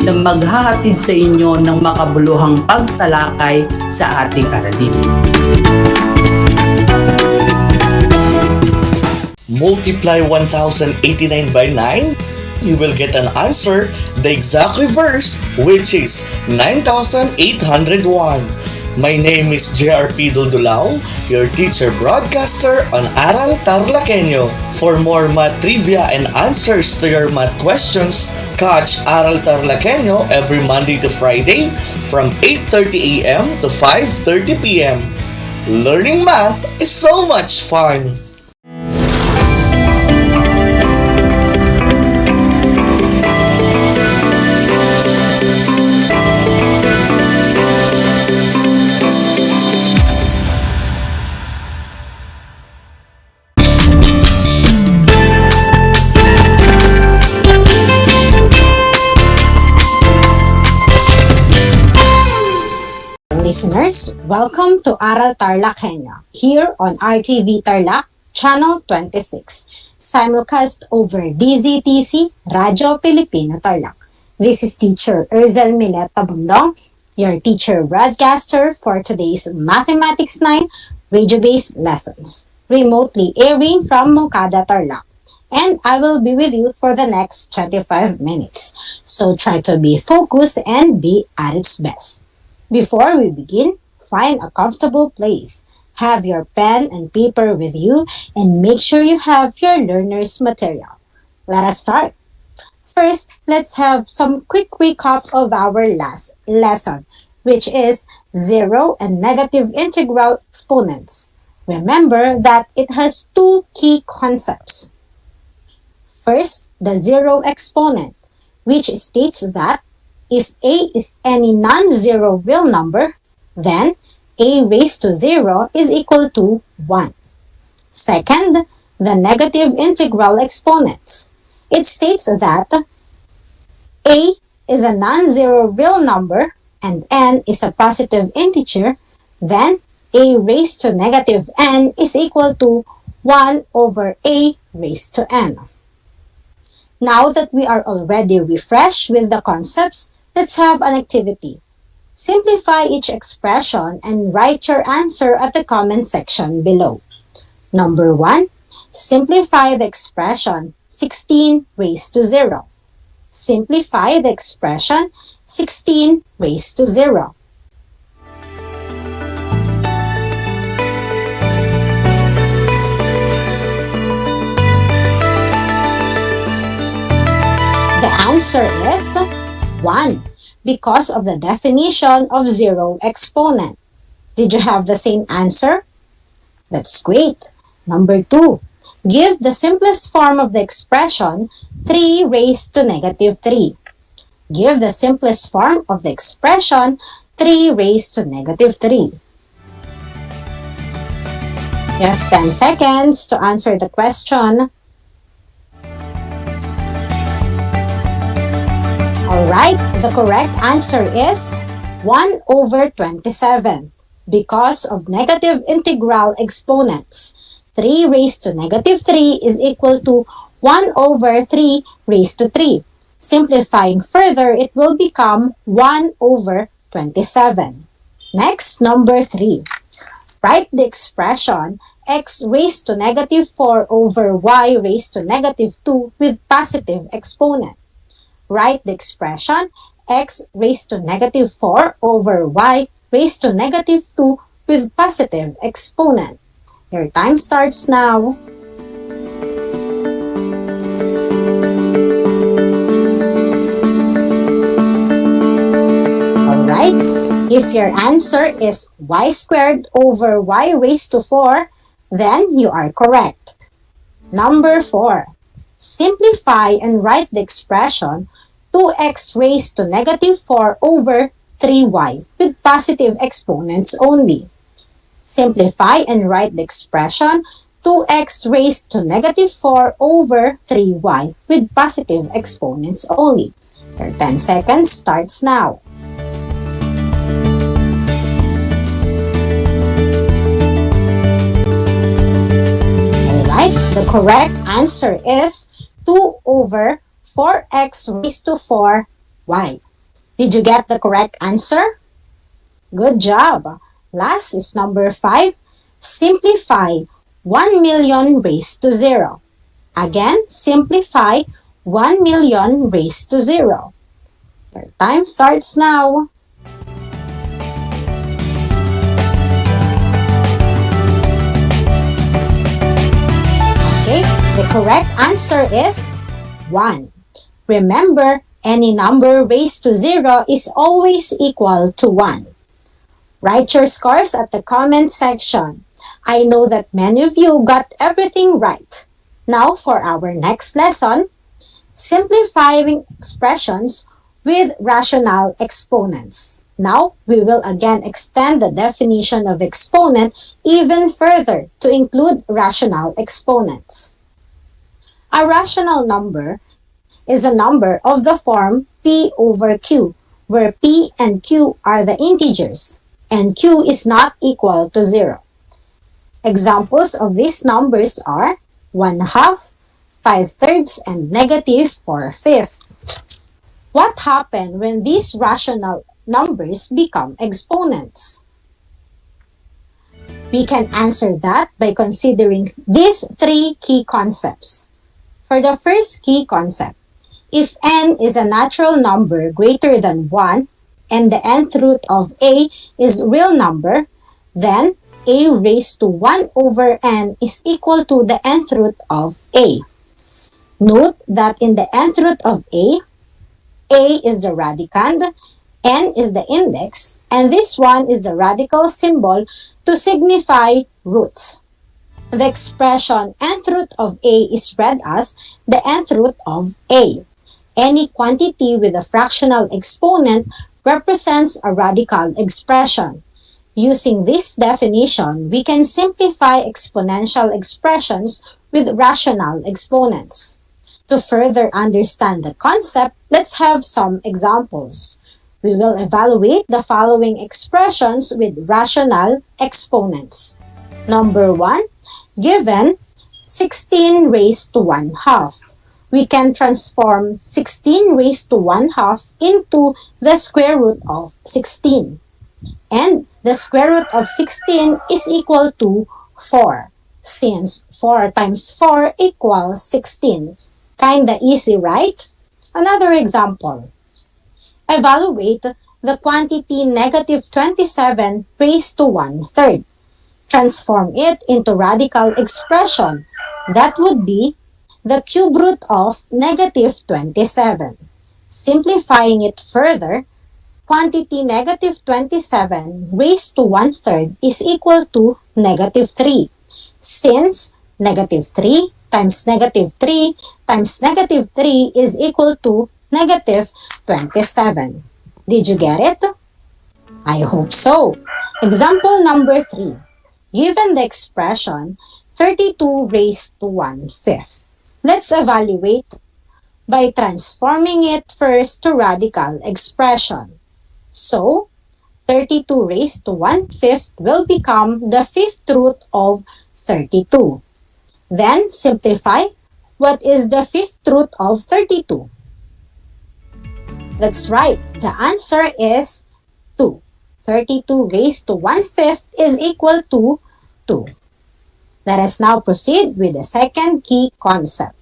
S5: na maghahatid sa inyo ng makabuluhang pagtalakay sa ating aralin.
S11: Multiply 1089 by 9, you will get an answer, the exact reverse, which is 9801. My name is JRP Duldulao, your teacher broadcaster on Aral TarlakHenyo. For more math trivia and answers to your math questions, catch Aral TarlakHenyo every Monday to Friday from 8:30 a.m. to 5:30 p.m. Learning math is so much fun!
S6: Listeners, welcome to Aral TarlakHenyo here on RTV Tarlac Channel 26, simulcast over DZTC Radyo Pilipino Tarlac. This is teacher Erzel Mileta Bundong, your teacher broadcaster for today's Mathematics 9 radio-based lessons, remotely airing from Moncada, Tarlac. And I will be with you for the next 25 minutes. So try to be focused and be at its best. Before we begin, find a comfortable place. Have your pen and paper with you and make sure you have your learner's material. Let us start. First, let's have some quick recap of our last lesson, which is zero and negative integral exponents. Remember that it has two key concepts. First, the zero exponent, which states that if a is any non-zero real number, then a raised to 0 is equal to 1. Second, the negative integral exponents. It states that a is a non-zero real number and n is a positive integer, then a raised to negative n is equal to 1 over a raised to n. Now that we are already refreshed with the concepts, let's have an activity. Simplify each expression and write your answer at the comment section below. Number 1, simplify the expression 16 raised to 0. Simplify the expression 16 raised to 0. answer is 1 because of the definition of zero exponent. Did you have the same answer? That's great. Number 2. Give the simplest form of the expression 3 raised to negative 3. Give the simplest form of the expression 3 raised to negative 3. You have 10 seconds to answer the question. Alright, the correct answer is 1 over 27 because of negative integral exponents. 3 raised to negative 3 is equal to 1 over 3 raised to 3. Simplifying further, it will become 1 over 27. Next, number 3. Write the expression x raised to negative 4 over y raised to negative 2 with positive exponent. Write the expression x raised to negative 4 over y raised to negative 2 with positive exponent. Your time starts now. Alright, if your answer is y squared over y raised to 4, then you are correct. Number 4. Simplify and write the expression 2x raised to negative 4 over 3y with positive exponents only. Simplify and write the expression 2x raised to negative 4 over 3y with positive exponents only. Your 10 seconds starts now. Alright, the correct answer is 2 over 4x raised to 4y. Did you get the correct answer? Good job! Last is number 5. Simplify 1 million raised to 0. Again, simplify 1 million raised to 0. Your time starts now. Okay, the correct answer is 1. Remember, any number raised to 0 is always equal to 1. Write your scores at the comment section. I know that many of you got everything right. Now for our next lesson, simplifying expressions with rational exponents. Now, we will again extend the definition of exponent even further to include rational exponents. A rational number is a number of the form p over q, where p and q are the integers, and q is not equal to 0. Examples of these numbers are 1/2, 5/3, and negative 4/5. What happens when these rational numbers become exponents? We can answer that by considering these 3 key concepts. For the first key concept, if n is a natural number greater than 1 and the nth root of a is real number, then a raised to 1 over n is equal to the nth root of a. Note that in the nth root of a is the radicand, n is the index, and this one is the radical symbol to signify roots. The expression nth root of a is read as the nth root of a. Any quantity with a fractional exponent represents a radical expression. Using this definition, we can simplify exponential expressions with rational exponents. To further understand the concept, let's have some examples. We will evaluate the following expressions with rational exponents. Number 1, given 16 raised to 1/2. We can transform 16 raised to 1/2 into the square root of 16. And the square root of 16 is equal to 4, since 4 times 4 equals 16. Kinda easy, right? Another example. Evaluate the quantity negative 27 raised to 1/3. Transform it into radical expression. That would be the cube root of negative 27. Simplifying it further, quantity negative 27 raised to 1/3 is equal to negative 3, since negative 3 times negative 3 times negative 3 is equal to negative 27. Did you get it? I hope so. Example number 3. Given the expression 32 raised to 1/5. Let's evaluate by transforming it first to radical expression. So, 32 raised to 1/5 will become the fifth root of 32. Then, simplify. What is the fifth root of 32? That's right. The answer is 2. 32 raised to 1/5 is equal to 2. Let us now proceed with the second key concept.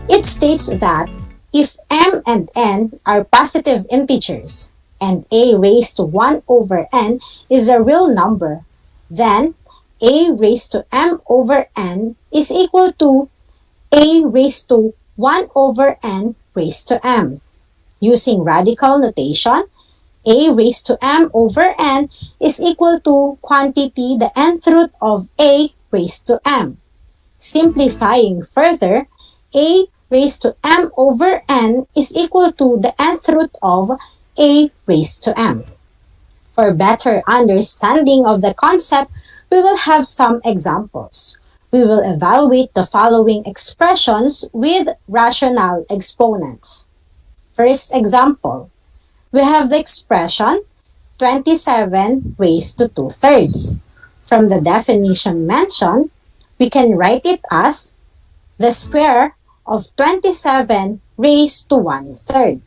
S6: It states that if m and n are positive integers and a raised to 1 over n is a real number, then a raised to m over n is equal to a raised to 1 over n raised to m. Using radical notation, a raised to m over n is equal to quantity the nth root of a raised to m. Simplifying further, a raised to m over n is equal to the nth root of a raised to m. For better understanding of the concept, we will have some examples. We will evaluate the following expressions with rational exponents. First example, we have the expression 27 raised to 2/3. From the definition mentioned, we can write it as the square of 27 raised to 1/3.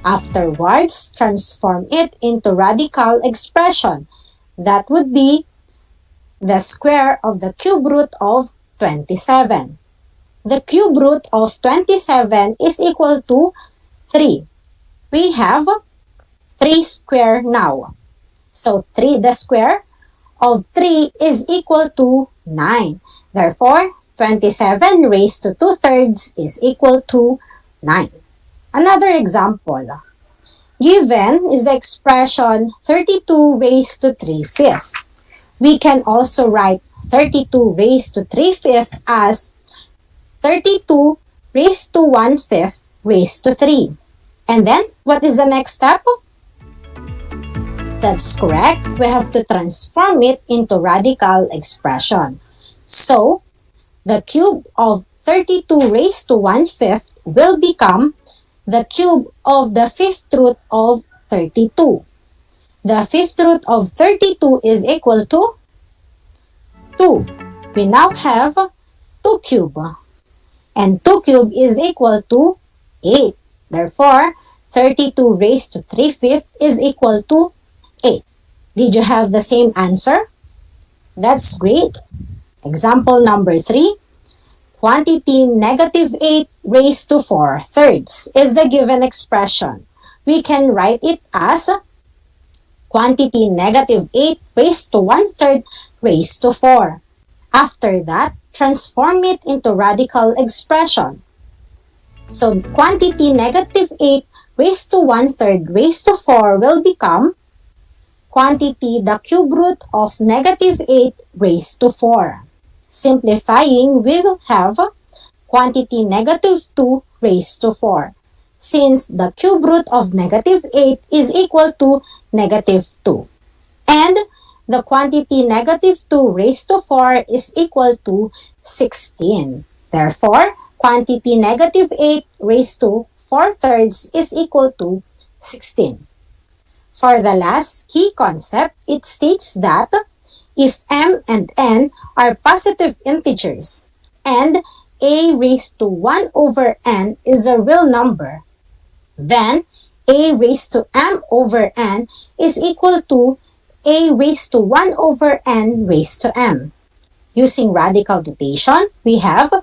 S6: Afterwards, transform it into radical expression. That would be the square of the cube root of 27. The cube root of 27 is equal to 3. We have 3 square now. So the square of 3 is equal to 9. Therefore, 27 raised to 2/3 is equal to 9. Another example. Given is the expression 32 raised to 3/5. We can also write 32 raised to 3/5 as 32 raised to 1/5 raised to 3. And then, what is the next step? That's correct. We have to transform it into radical expression. So, the cube of 32 raised to 1/5 will become the cube of the fifth root of 32. The fifth root of 32 is equal to 2. We now have 2 cube. And 2 cube is equal to 8. Therefore, 32 raised to 3/5 is equal to 8. Did you have the same answer? That's great. Example number 3. Quantity negative 8 raised to 4/3 is the given expression. We can write it as quantity negative 8 raised to 1/3 raised to 4. After that, transform it into radical expression. So quantity negative 8 raised to 1/3 raised to 4 will become quantity the cube root of negative 8 raised to 4. Simplifying, we will have quantity negative 2 raised to 4, since the cube root of negative 8 is equal to negative 2. And the quantity negative 2 raised to 4 is equal to 16. Therefore, quantity negative 8 raised to 4/3 is equal to 16. For the last key concept, it states that if m and n are positive integers and a raised to 1 over n is a real number, then a raised to m over n is equal to a raised to 1 over n raised to m. Using radical notation, we have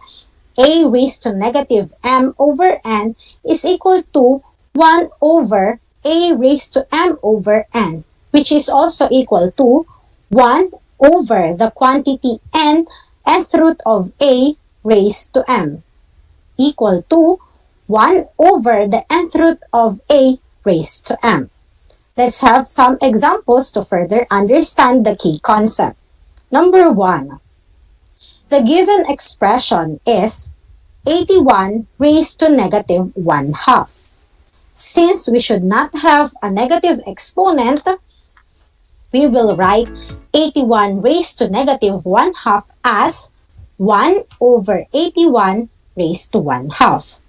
S6: a raised to negative m over n is equal to 1 over a raised to m over n, which is also equal to 1 over the quantity nth root of a raised to m, equal to 1 over the nth root of a raised to m. Let's have some examples to further understand the key concept. Number 1. The given expression is 81 raised to negative 1/2. Since we should not have a negative exponent, we will write 81 raised to negative 1/2 as 1 over 81 raised to 1/2.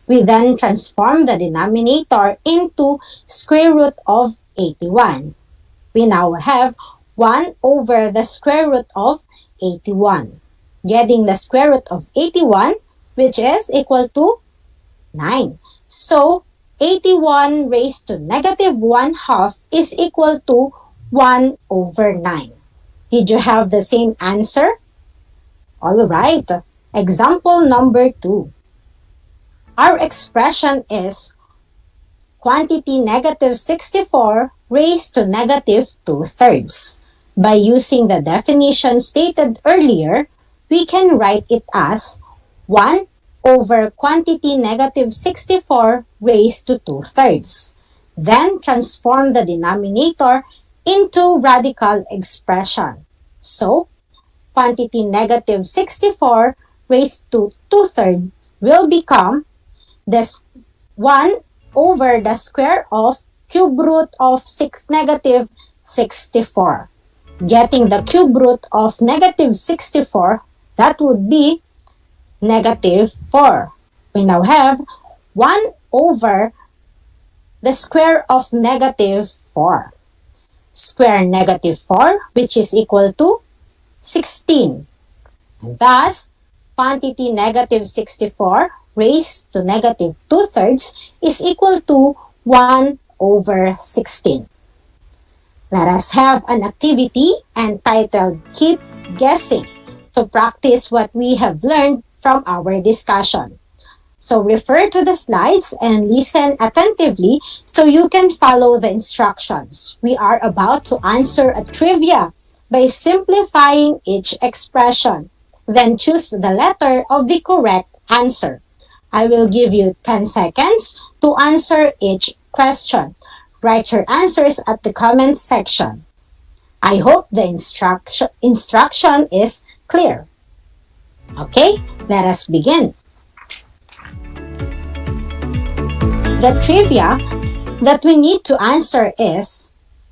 S6: We then transform the denominator into square root of 81. We now have 1 over the square root of 81. Getting the square root of 81, which is equal to 9. So, 81 raised to negative 1/2 is equal to 1 over 9. Did you have the same answer? Alright, example number 2. Our expression is quantity negative 64 raised to negative 2/3. By using the definition stated earlier, we can write it as 1 over quantity negative 64 raised to 2/3. Then transform the denominator into radical expression. So, quantity negative 64 raised to 2/3 will become this 1 over the square of cube root of 6 negative 64. Getting the cube root of negative 64, that would be negative 4. We now have 1 over the square of negative 4. Square negative 4, which is equal to 16. Thus, quantity negative 64 raised to negative 2/3 is equal to 1 over 16. Let us have an activity entitled Keep Guessing to practice what we have learned from our discussion. So refer to the slides and listen attentively so you can follow the instructions. We are about to answer a trivia by simplifying each expression. Then choose the letter of the correct answer. I will give you 10 seconds to answer each question. Write your answers at the comment section. I hope the instruction is clear. Okay, let us begin. The trivia that we need to answer is,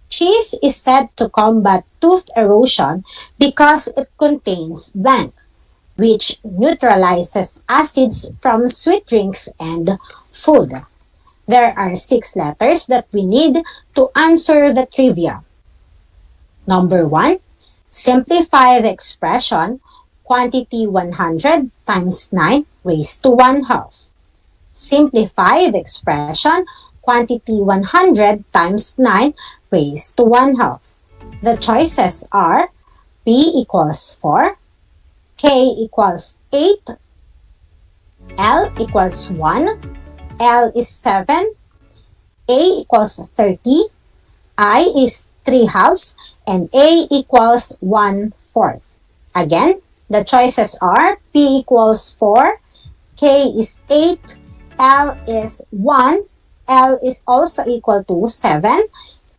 S6: cheese is said to combat tooth erosion because it contains blank, which neutralizes acids from sweet drinks and food. There are 6 letters that we need to answer the trivia. Number 1, simplify the expression quantity 100 times 9 raised to 1/2. Simplify the expression quantity 100 times 9 raised to 1/2. The choices are P equals 4, K equals 8, L equals 1, L is 7, A equals 30, I is 3/2, and A equals 1/4. Again, the choices are P equals 4, K is 8, L is 1, L is also equal to 7,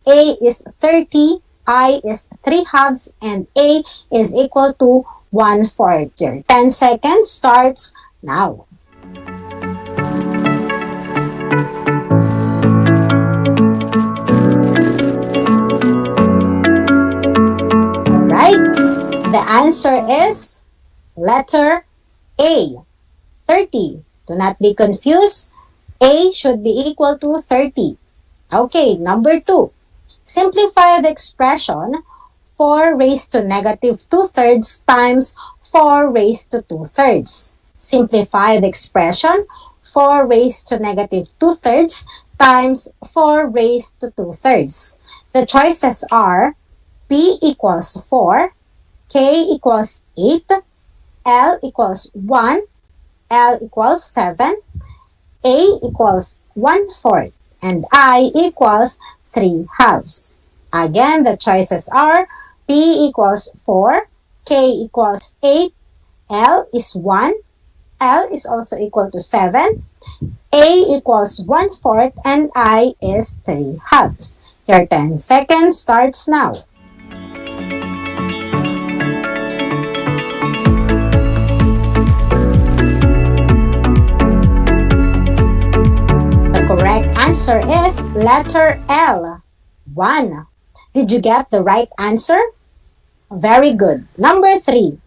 S6: A is 30, I is 3/2, and A is equal to 1/4. Your 10 seconds starts now. Alright, the answer is letter A, 30. Do not be confused. A should be equal to 30. Okay, number 2. Simplify the expression 4 raised to negative 2/3 times 4 raised to 2/3. Simplify the expression 4 raised to negative 2/3 times 4 raised to 2/3. The choices are P equals 4, K equals 8, L equals 1, L equals 7, A equals 1/4, and I equals 3/2. Again, the choices are P equals 4, K equals 8, L is 1, L is also equal to 7, A equals 1/4 and I is 3/2. Your 10 seconds starts now. The correct answer is letter L, 1. Did you get the right answer? Very good. Number 3.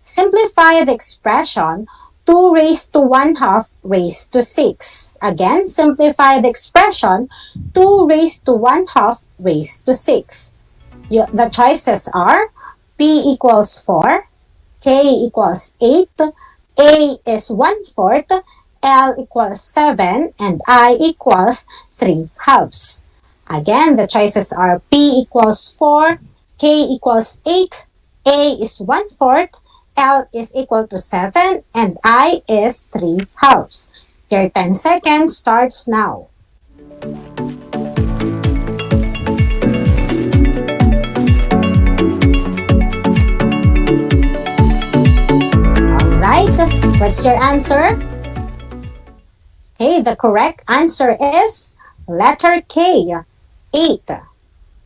S6: Simplify the expression 2 raised to 1/2 raised to 6. Again, simplify the expression 2 raised to 1/2 raised to 6. The choices are P equals 4, K equals 8, A is 1/4, L equals 7, and I equals 3/2. Again, the choices are P equals 4, K equals 8, A is 1/4, L is equal to 7, and I is 3/2. Your 10 seconds starts now. Alright, what's your answer? Okay, the correct answer is letter K, 8.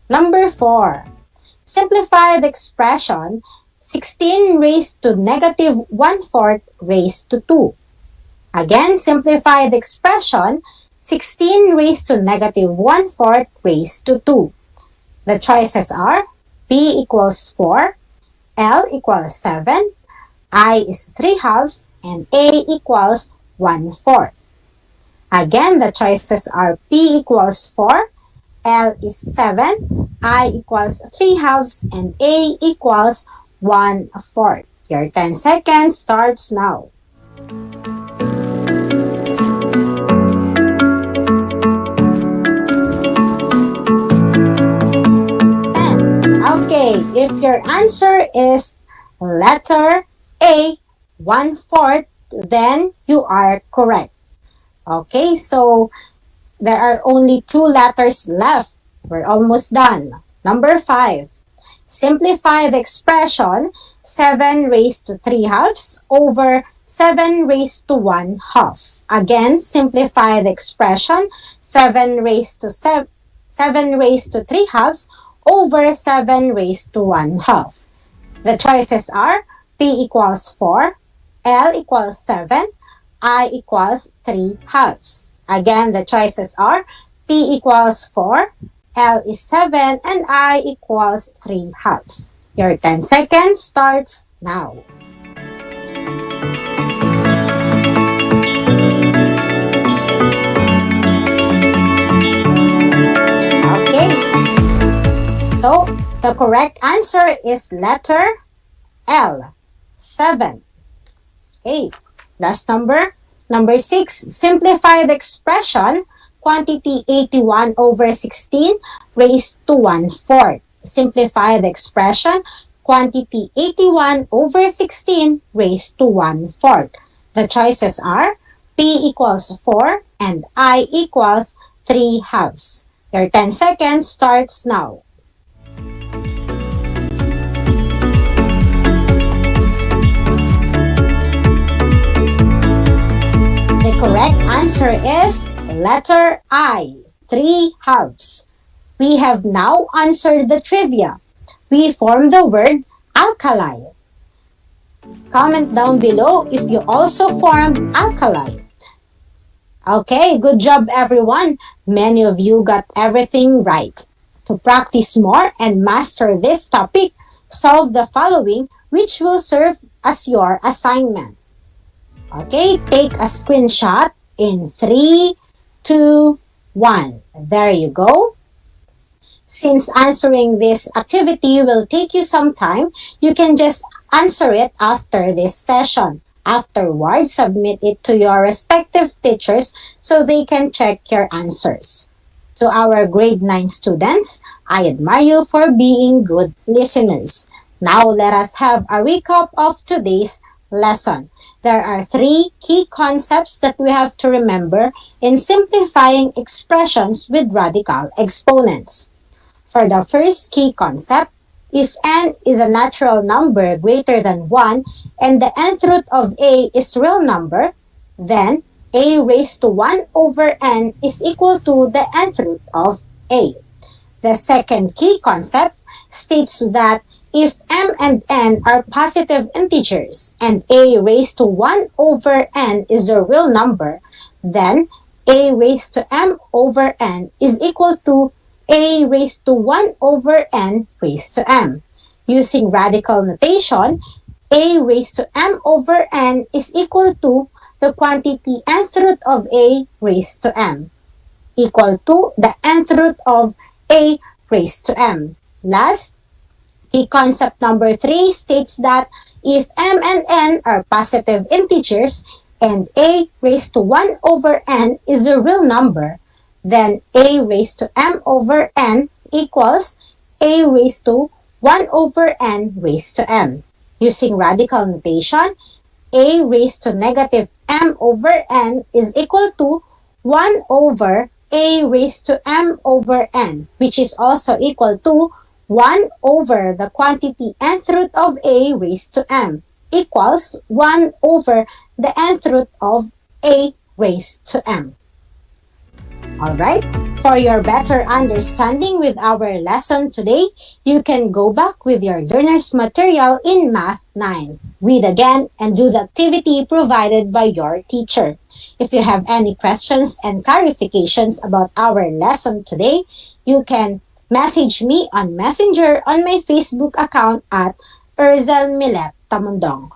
S6: Number 4. Simplify the expression 16 raised to negative 1/4 raised to 2. Again, simplify the expression 16 raised to negative 1/4 raised to 2. The choices are P equals 4, L equals 7, I is 3/2, and A equals 1/4. Again, the choices are P equals 4, L is 7, I equals 3/2, and A equals 1/4. Your 10 seconds starts now. Okay, if your answer is letter A, 1/4, then you are correct. Okay, so there are only 2 letters left. We're almost done. Number 5. Simplify the expression 7 raised to 3/2 over 7 raised to 1/2. Again, simplify the expression 7 raised to 3/2 over 7 raised to 1/2. The choices are P equals 4, L equals 7, I equals 3/2. Again, the choices are P equals 4, L is 7, and I equals 3/2. Your 10 seconds starts now. Okay. So, the correct answer is letter L, 7. Okay. Last number. Number 6. Simplify the expression quantity 81 over 16 raised to 1/4. Simplify the expression quantity 81 over 16 raised to 1/4. The choices are P equals 4 and I equals 3/2. Your 10 seconds starts now. The correct answer is letter I, 3/2. We have now answered the trivia. We formed the word alkali. Comment down below if you also formed alkali. Okay, good job everyone. Many of you got everything right. To practice more and master this topic, solve the following which will serve as your assignment. Okay, take a screenshot in 3, 2, 1. There you go. Since answering this activity will take you some time, you can just answer it after this session. Afterwards, submit it to your respective teachers so they can check your answers. To our grade 9 students, I admire you for being good listeners. Now let us have a recap of today's lesson. There are 3 key concepts that we have to remember in simplifying expressions with radical exponents. For the first key concept, if n is a natural number greater than 1 and the nth root of a is real number, then a raised to 1 over n is equal to the nth root of a. The second key concept states that if m and n are positive integers and a raised to 1 over n is a real number, then a raised to m over n is equal to a raised to 1 over n raised to m. Using radical notation, a raised to m over n is equal to the quantity nth root of a raised to m, equal to the nth root of a raised to m. Last, key concept number 3 states that if m and n are positive integers and a raised to 1 over n is a real number, then a raised to m over n equals a raised to 1 over n raised to m. Using radical notation, a raised to negative m over n is equal to 1 over a raised to m over n, which is also equal to 1 over the quantity nth root of a raised to m, equals 1 over the nth root of a raised to m. Alright, for your better understanding with our lesson today, you can go back with your learner's material in Math 9. Read again and do the activity provided by your teacher. If you have any questions and clarifications about our lesson today, you can message me on Messenger on my Facebook account at Urzel Milet Tamundong.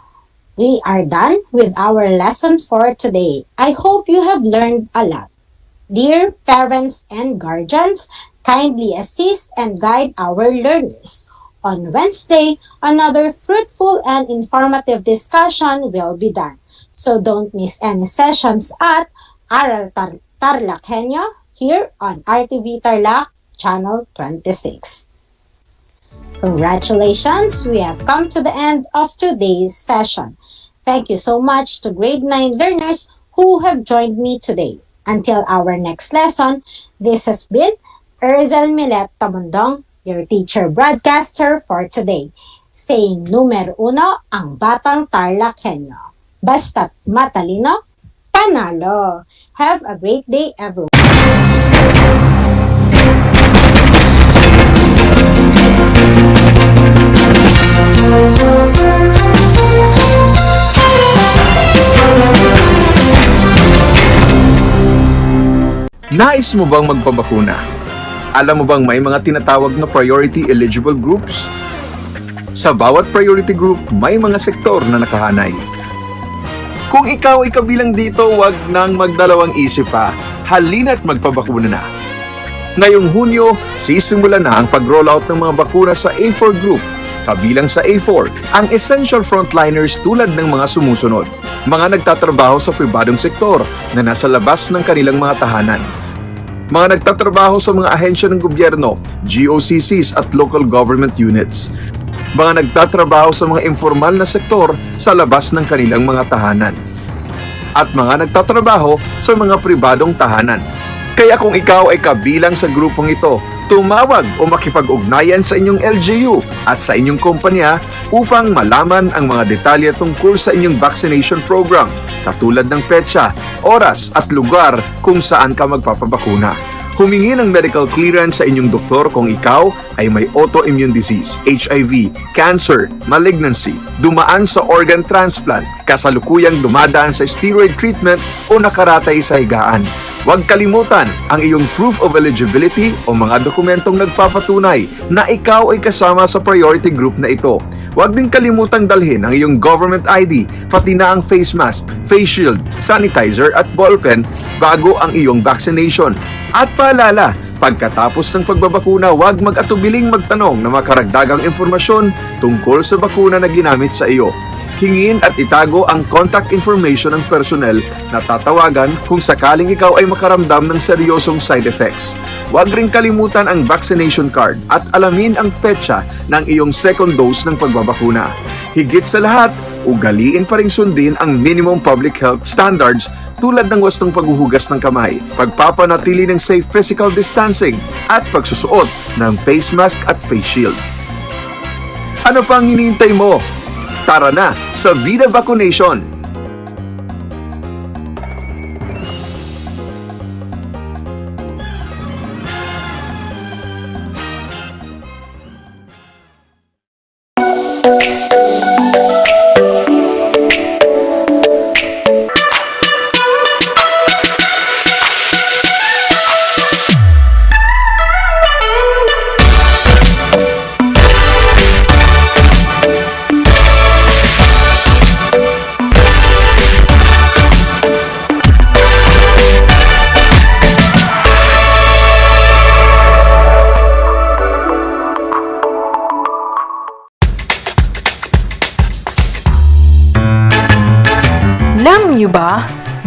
S6: We are done with our lesson for today. I hope you have learned a lot. Dear parents and guardians, kindly assist and guide our learners. On Wednesday, another fruitful and informative discussion will be done. So don't miss any sessions at Aral TarlakHenyo here on RTV Tarlac, Channel 26. Congratulations! We have come to the end of today's session. Thank you so much to grade 9 learners who have joined me today. Until our next lesson, this has been Urzel Milet Tamundong, your teacher broadcaster for today. Saying numero 1 ang batang TarlakHenyo. Basta't matalino, panalo. Have a great day, everyone.
S13: Nais mo bang magpabakuna? Alam mo bang may mga tinatawag na priority eligible groups? Sa bawat priority group, may mga sektor na nakahanay. Kung ikaw ay kabilang dito, wag nang magdalawang isip pa. Halina't magpabakuna na. Ngayong Hunyo, sisimula na ang pag-rollout ng mga bakuna sa A4 group. Kabilang sa A4, ang essential frontliners tulad ng mga sumusunod. Mga nagtatrabaho sa pribadong sektor na nasa labas ng kanilang mga tahanan. Mga nagtatrabaho sa mga ahensya ng gobyerno, GOCCs at local government units. Mga nagtatrabaho sa mga informal na sektor sa labas ng kanilang mga tahanan. At mga nagtatrabaho sa mga pribadong tahanan. Kaya kung ikaw ay kabilang sa grupong ito, tumawag o makipag-ugnayan sa inyong LGU at sa inyong kumpanya upang malaman ang mga detalye tungkol sa inyong vaccination program, katulad ng petsa, oras at lugar kung saan ka magpapabakuna. Humingi ng medical clearance sa inyong doktor kung ikaw ay may autoimmune disease, HIV, cancer, malignancy, dumaan sa organ transplant, kasalukuyang dumadaan sa steroid treatment o nakaratay sa higaan. Huwag kalimutan ang iyong proof of eligibility o mga dokumentong nagpapatunay na ikaw ay kasama sa priority group na ito. Huwag din kalimutang dalhin ang iyong government ID, pati na ang face mask, face shield, sanitizer at ballpen bago ang iyong vaccination. At paalala, pagkatapos ng pagbabakuna, huwag mag-atubiling magtanong na makaragdagang impormasyon tungkol sa bakuna na ginamit sa iyo. Hingin at itago ang contact information ng personnel na tatawagan kung sakaling ikaw ay makaramdam ng seryosong side effects. Huwag rin kalimutan ang vaccination card at alamin ang petsa ng iyong second dose ng pagbabakuna. Higit sa lahat, ugaliin pa rin sundin ang minimum public health standards tulad ng wastong paghuhugas ng kamay, pagpapanatili ng safe physical distancing at pagsusuot ng face mask at face shield. Ano pang hinihintay mo? Tara na sa Vida Vaccination!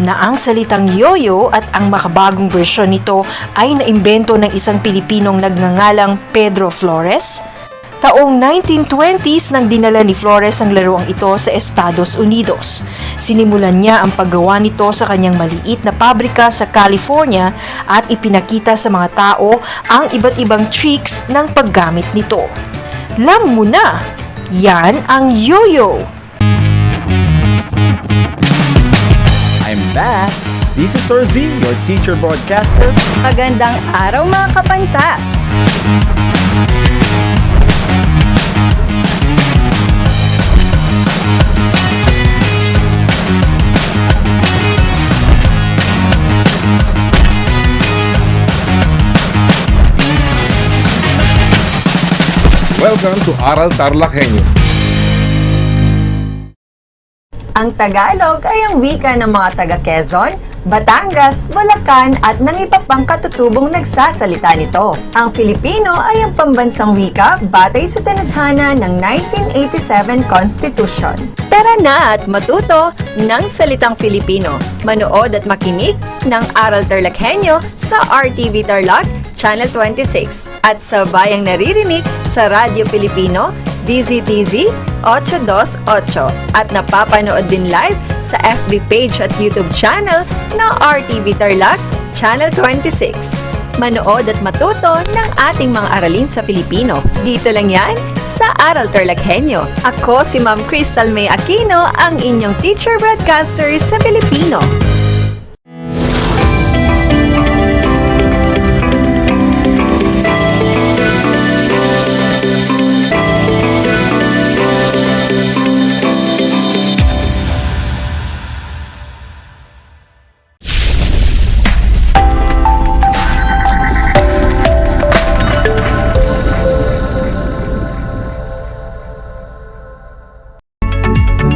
S12: na ang salitang yoyo at ang makabagong bersyon nito ay naimbento ng isang Pilipinong nagngangalang Pedro Flores? Taong 1920s nang dinala ni Flores ang laruang ito sa Estados Unidos. Sinimulan niya ang paggawa nito sa kanyang maliit na pabrika sa California at ipinakita sa mga tao ang iba't ibang tricks ng paggamit nito. Alam mo na, yan ang yoyo!
S9: I'm back! This is Orzi, your teacher broadcaster.
S24: Magandang araw mga kapantas!
S13: Welcome to Aral TarlakHenyo.
S16: Ang Tagalog ay ang wika ng mga taga Quezon, Batangas, Bulacan at ng iba pang katutubong nagsasalita nito. Ang Filipino ay ang pambansang wika batay sa tinadhana ng 1987 Constitution. Tara na at matuto ng salitang Filipino. Manood at makinig ng Aral TarlakHenyo sa RTV Tarlac, Channel 26 at sabayang naririnig sa Radyo Pilipino, DZTZ 828 at napapanood din live sa FB page at YouTube channel na RTV Tarlac Channel 26. Manood at matuto ng ating mga aralin sa Filipino. Dito lang yan sa Aral TarlakHenyo. Ako si Ma'am Crystal May Aquino, ang inyong teacher broadcaster sa Filipino.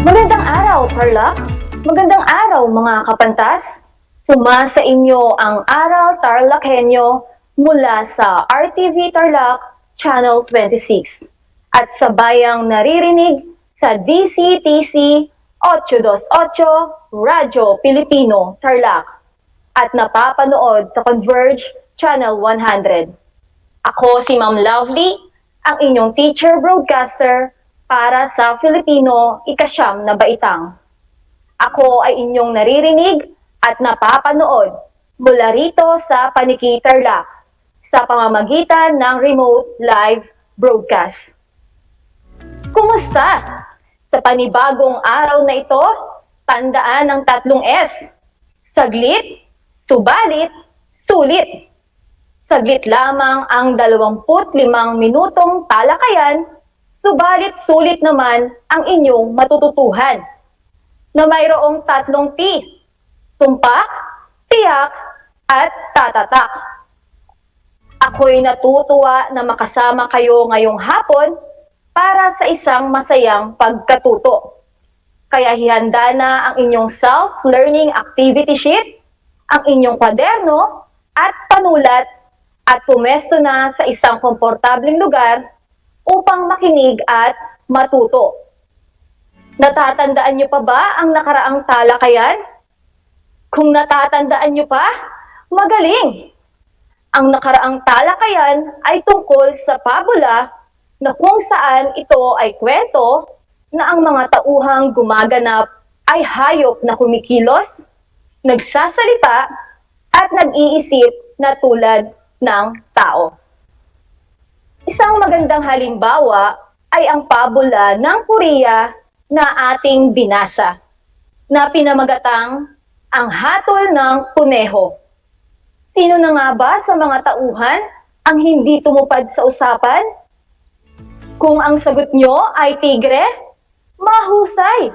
S18: Magandang araw, Tarlac! Magandang araw, mga kapantas! Suma sa inyo ang Aral TarlakHenyo mula sa RTV Tarlac, Channel 26 at sa bayang naririnig sa DCTC 828 Radyo Pilipino Tarlac at napapanood sa Converge Channel 100. Ako si Ma'am Lovely, ang inyong teacher broadcaster para sa Filipino ikasyam na baitang. Ako ay inyong naririnig at napapanood mula rito sa Paniki Tarlac sa pamamagitan ng remote live broadcast. Kumusta? Sa panibagong araw na ito, tandaan ang 3 S. Saglit, subalit, sulit. Saglit lamang ang 25 minutong talakayan, subalit sulit naman ang inyong matututuhan na mayroong 3 T, tumpak, tiyak, at tatatak. Ako'y natutuwa na makasama kayo ngayong hapon para sa isang masayang pagkatuto. Kaya hihanda na ang inyong self-learning activity sheet, ang inyong kwaderno at panulat at pumesto na sa isang komportableng lugar upang makinig at matuto. Natatandaan niyo pa ba ang nakaraang talakayan? Kung natatandaan niyo pa, magaling! Ang nakaraang talakayan ay tungkol sa pabula na kung saan ito ay kwento na ang mga tauhang gumaganap ay hayop na kumikilos, nagsasalita, at nag-iisip na tulad ng tao. Isang magandang halimbawa ay ang pabula ng Korea na ating binasa, na pinamagatang ang hatol ng kuneho. Sino na nga ba sa mga tauhan ang hindi tumupad sa usapan? Kung ang sagot nyo ay tigre, mahusay.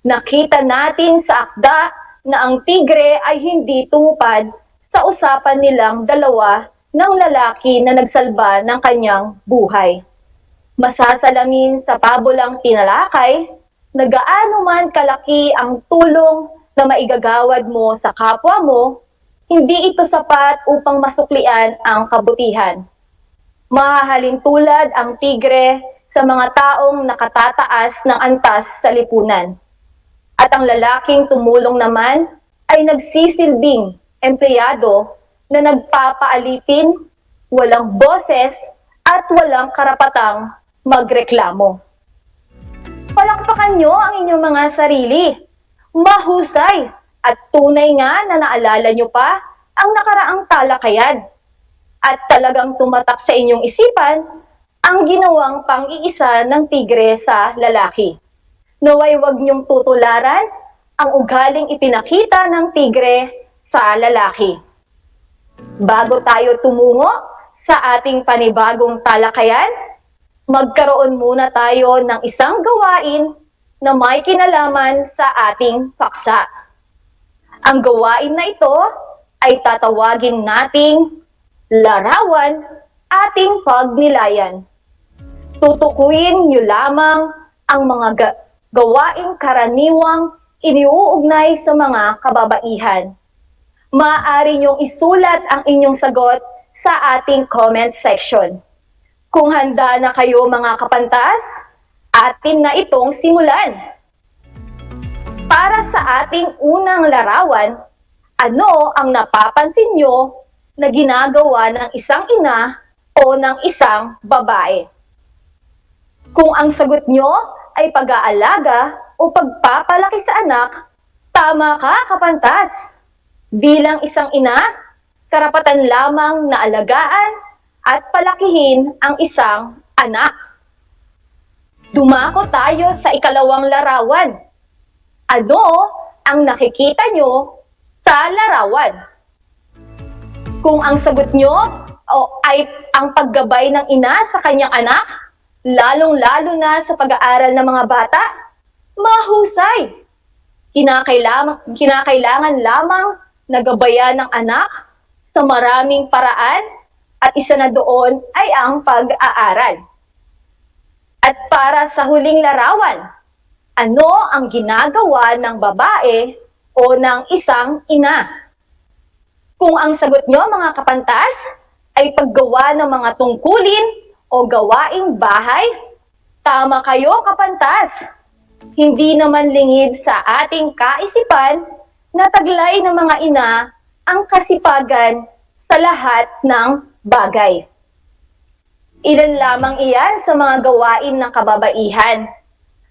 S18: Nakita natin sa akda na ang tigre ay hindi tumupad sa usapan nilang dalawa ng lalaki na nagsalba ng kanyang buhay. Masasalamin sa pabulang tinalakay na gaano man kalaki ang tulong na maigagawad mo sa kapwa mo, hindi ito sapat upang masuklian ang kabutihan. Mahahalin tulad ang tigre sa mga taong nakatataas ng antas sa lipunan. At ang lalaking tumulong naman ay nagsisilbing empleyado na nagpapaalipin, walang boses, at walang karapatang magreklamo. Palakpakan nyo ang inyong mga sarili. Mahusay at tunay nga na naalala nyo pa ang nakaraang talakayan. At talagang tumatak sa inyong isipan ang ginawang pang-iisa ng tigre sa lalaki. Naway wag niyong tutularan ang ugaling ipinakita ng tigre sa lalaki. Bago tayo tumungo sa ating panibagong talakayan, magkaroon muna tayo ng isang gawain na may kinalaman sa ating paksa. Ang gawain na ito ay tatawagin nating larawan ating pagnilayan. Tutukuyin niyo lamang ang mga gawaing karaniwang iniuugnay sa mga kababaihan. Maaari niyong isulat ang inyong sagot sa ating comment section. Kung handa na kayo mga kapantas, atin na itong simulan. Para sa ating unang larawan, ano ang napapansin nyo na ginagawa ng isang ina o ng isang babae? Kung ang sagot nyo ay pag-aalaga o pagpapalaki sa anak, tama ka kapantas. Bilang isang ina, karapatan lamang na alagaan at palakihin ang isang anak. Dumako tayo sa ikalawang larawan. Ano ang nakikita nyo sa larawan? Kung ang sagot nyo ay ang paggabay ng ina sa kanyang anak, lalong-lalo na sa pag-aaral ng mga bata, mahusay. Kinakailangan lamang na gabayan ng anak sa maraming paraan at isa na doon ay ang pag-aaral. At para sa huling larawan, ano ang ginagawa ng babae o ng isang ina? Kung ang sagot nyo mga kapantas ay paggawa ng mga tungkulin o gawaing bahay, tama kayo kapantas. Hindi naman lingid sa ating kaisipan na taglay ng mga ina ang kasipagan sa lahat ng bagay. Ilan lamang iyan sa mga gawain ng kababaihan.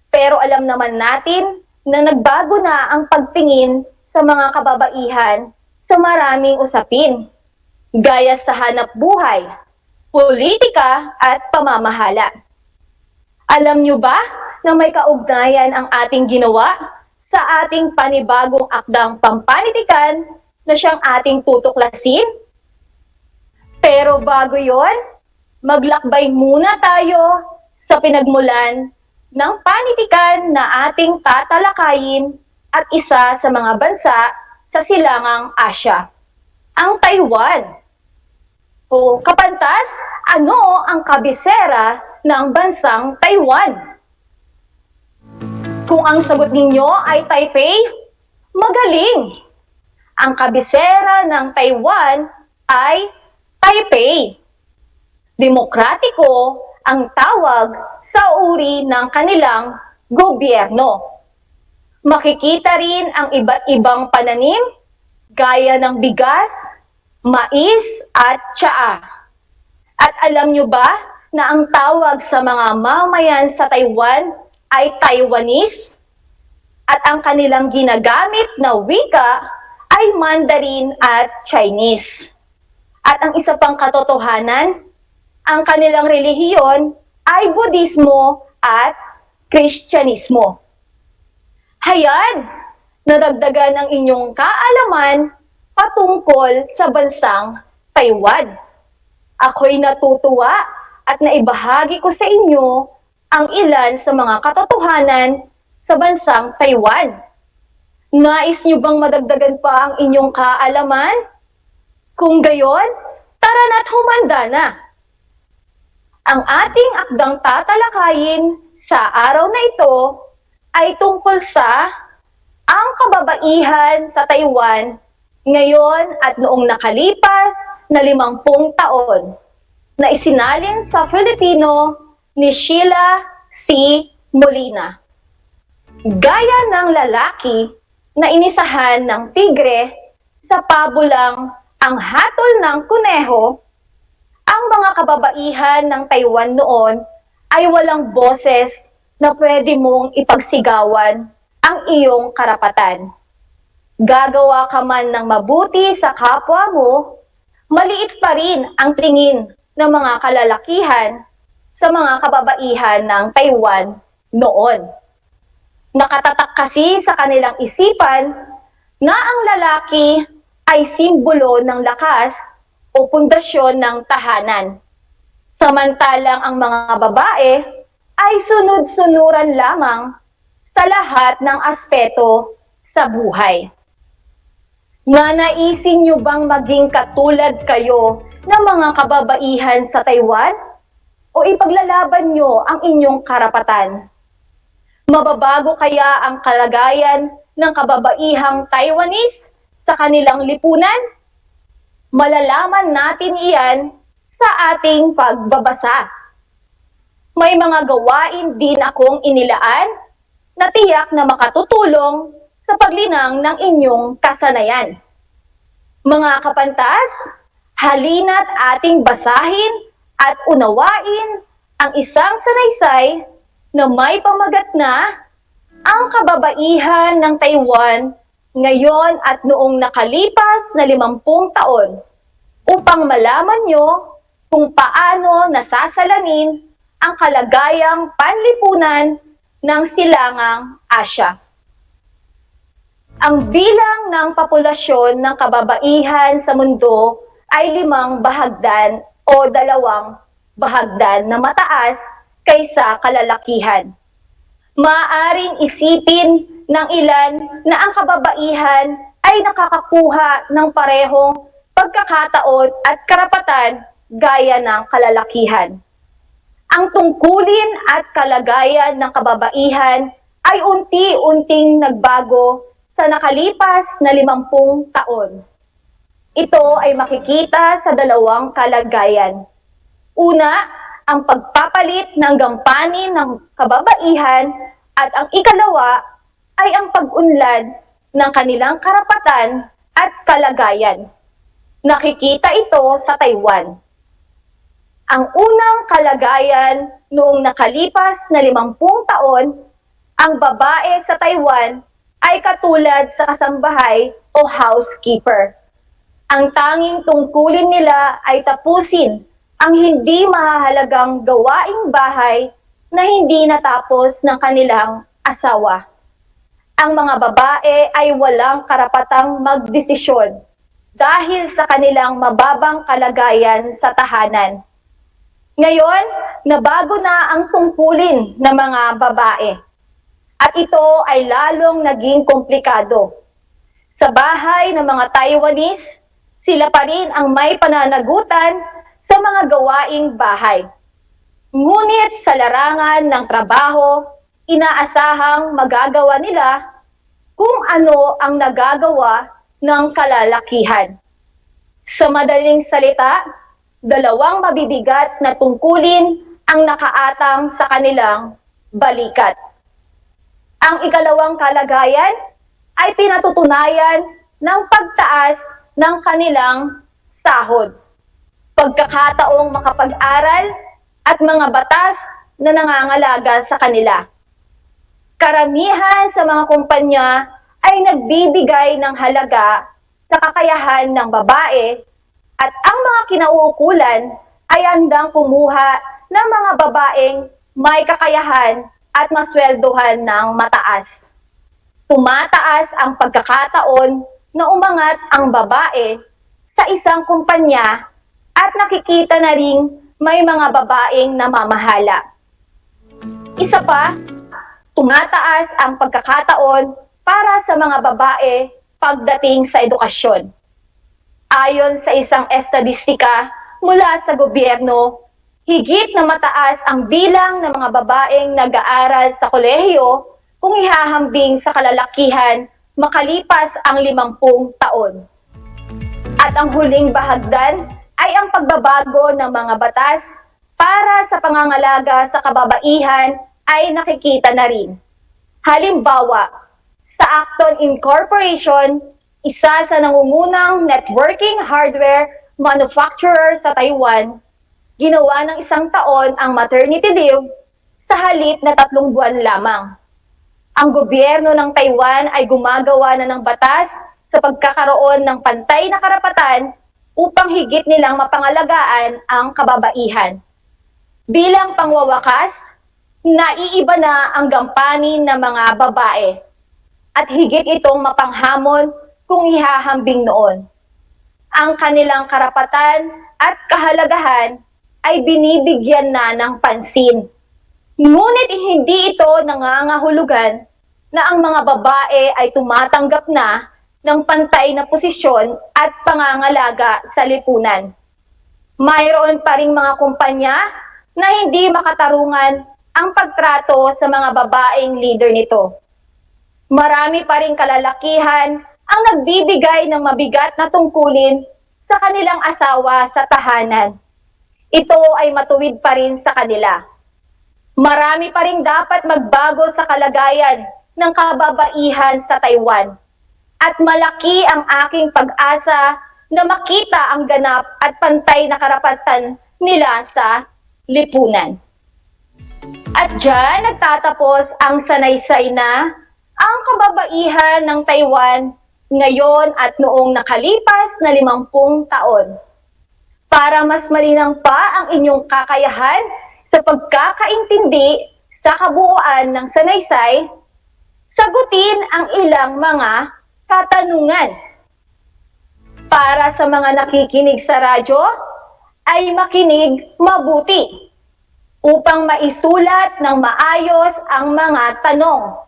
S18: Pero alam naman natin na nagbago na ang pagtingin sa mga kababaihan sa maraming usapin, gaya sa hanap buhay, politika at pamamahala. Alam nyo ba na may kaugnayan ang ating ginawa sa ating panibagong akdang pampanitikan na siyang ating tutuklasin? Pero bago yon, maglakbay muna tayo sa pinagmulan ng panitikan na ating tatalakayin at isa sa mga bansa sa silangang Asya, ang Taiwan. O kapantas, ano ang kabisera ng bansang Taiwan? Kung ang sagot ninyo ay Taipei, magaling! Ang kabisera ng Taiwan ay Taipei. Demokratiko ang tawag sa uri ng kanilang gobyerno. Makikita rin ang iba't ibang pananim gaya ng bigas, mais at tsaa. At alam nyo ba na ang tawag sa mga mamayan sa Taiwan ay Taiwanese? At ang kanilang ginagamit na wika ay Mandarin at Chinese. At ang isa pang katotohanan, ang kanilang relihiyon ay Budismo at Kristyanismo. Hayan, nadagdagan ang inyong kaalaman patungkol sa bansang Taiwan. Ako'y natutuwa at naibahagi ko sa inyo ang ilan sa mga katotohanan sa bansang Taiwan. Nais niyo bang madagdagan pa ang inyong kaalaman? Kung gayon, tara na't humanda na. Ang ating akdang tatalakayin sa araw na ito ay tungkol sa ang kababaihan sa Taiwan ngayon at noong nakalipas na 50 taon na isinalin sa Filipino ni Sheila C. Molina. Gaya ng lalaki, na inisahan ng tigre sa pabulang ang hatol ng kuneho, ang mga kababaihan ng Taiwan noon ay walang boses na pwede mong ipagsigawan ang iyong karapatan. Gagawa ka man ng mabuti sa kapwa mo, maliit pa rin ang tingin ng mga kalalakihan sa mga kababaihan ng Taiwan noon. Nakatatak kasi sa kanilang isipan na ang lalaki ay simbolo ng lakas o pundasyon ng tahanan. Samantalang ang mga babae ay sunod-sunuran lamang sa lahat ng aspeto sa buhay. Nanaisin niyo bang maging katulad kayo ng mga kababaihan sa Taiwan? O ipaglalaban niyo ang inyong karapatan? Mababago kaya ang kalagayan ng kababaihang Taiwanese sa kanilang lipunan? Malalaman natin iyan sa ating pagbabasa. May mga gawain din akong inilaan na tiyak na makatutulong sa paglinang ng inyong kasanayan. Mga kapantas, halina't ating basahin at unawain ang isang sanaysay na may pamagat na ang kababaihan ng Taiwan ngayon at noong nakalipas na 50 taon upang malaman nyo kung paano nasasalamin ang kalagayang panlipunan ng silangang Asya. Ang bilang ng populasyon ng kababaihan sa mundo ay 5 bahagdan o 2 bahagdan na mataas kaysa kalalakihan. Maaring isipin ng ilan na ang kababaihan ay nakakakuha ng parehong pagkakataon at karapatan gaya ng kalalakihan. Ang tungkulin at kalagayan ng kababaihan ay unti-unting nagbago sa nakalipas na 50 taon. Ito ay makikita sa 2 kalagayan. Una, ang pagpapalit ng gampanin ng kababaihan at ang ikalawa ay ang pag-unlad ng kanilang karapatan at kalagayan. Nakikita ito sa Taiwan. Ang unang kalagayan noong nakalipas na 50 taon, ang babae sa Taiwan ay katulad sa kasambahay o housekeeper. Ang tanging tungkulin nila ay tapusin ang hindi mahahalagang gawaing bahay na hindi natapos ng kanilang asawa. Ang mga babae ay walang karapatang magdesisyon dahil sa kanilang mababang kalagayan sa tahanan. Ngayon, nabago na ang tungkulin ng mga babae. At ito ay lalong naging komplikado. Sa bahay ng mga Taiwanese, sila pa rin ang may pananagutan sa mga gawaing bahay. Ngunit sa larangan ng trabaho, inaasahang magagawa nila kung ano ang nagagawa ng kalalakihan. Sa madaling salita, 2 mabibigat na tungkulin ang nakaatang sa kanilang balikat. Ang ikalawang kalagayan ay pinatutunayan ng pagtaas ng kanilang sahod, pagkakataong makapag-aral at mga batas na nangangalaga sa kanila. Karamihan sa mga kumpanya ay nagbibigay ng halaga sa kakayahan ng babae at ang mga kinauukulan ay handang kumuha ng mga babaeng may kakayahan at masweldohan ng mataas. Tumataas ang pagkakataon na umangat ang babae sa isang kumpanya at nakikita na ring may mga babaeng namamahala. Isa pa, tumataas ang pagkakataon para sa mga babae pagdating sa edukasyon. Ayon sa isang estadistika mula sa gobyerno, higit na mataas ang bilang ng mga babaeng nag-aaral sa kolehiyo kung ihahambing sa kalalakihan makalipas ang 50 taon. At ang huling bahagdan ay ang pagbabago ng mga batas para sa pangangalaga sa kababaihan ay nakikita na rin. Halimbawa, sa sa Acton Incorporation, isa sa nangungunang networking hardware manufacturer sa Taiwan, ginawa ng 1 taon ang maternity leave sa halip na 3 buwan lamang. Ang gobyerno ng Taiwan ay gumagawa na ng batas sa pagkakaroon ng pantay na karapatan upang higit nilang mapangalagaan ang kababaihan. Bilang pangwawakas, naiiba na ang gampanin ng mga babae at higit itong mapanghamon kung ihahambing noon. Ang kanilang karapatan at kahalagahan ay binibigyan na ng pansin. Ngunit hindi ito nangangahulugan na ang mga babae ay tumatanggap na ng pantay na posisyon at pangangalaga sa lipunan. Mayroon pa ring mga kumpanya na hindi makatarungan ang pagtrato sa mga babaeng leader nito. Marami pa ring kalalakihan ang nagbibigay ng mabigat na tungkulin sa kanilang asawa sa tahanan. Ito ay matuwid pa rin sa kanila. Marami pa ring dapat magbago sa kalagayan ng kababaihan sa Taiwan. At malaki ang aking pag-asa na makita ang ganap at pantay na karapatan nila sa lipunan. At dyan nagtatapos ang sanaysay na ang kababaihan ng Taiwan ngayon at noong nakalipas na 50 taon. Para mas malinang pa ang inyong kakayahan sa pagkakaintindi sa kabuuan ng sanaysay, sagutin ang ilang mga katanungan. Para sa mga nakikinig sa radyo, ay makinig mabuti upang maisulat ng maayos ang mga tanong.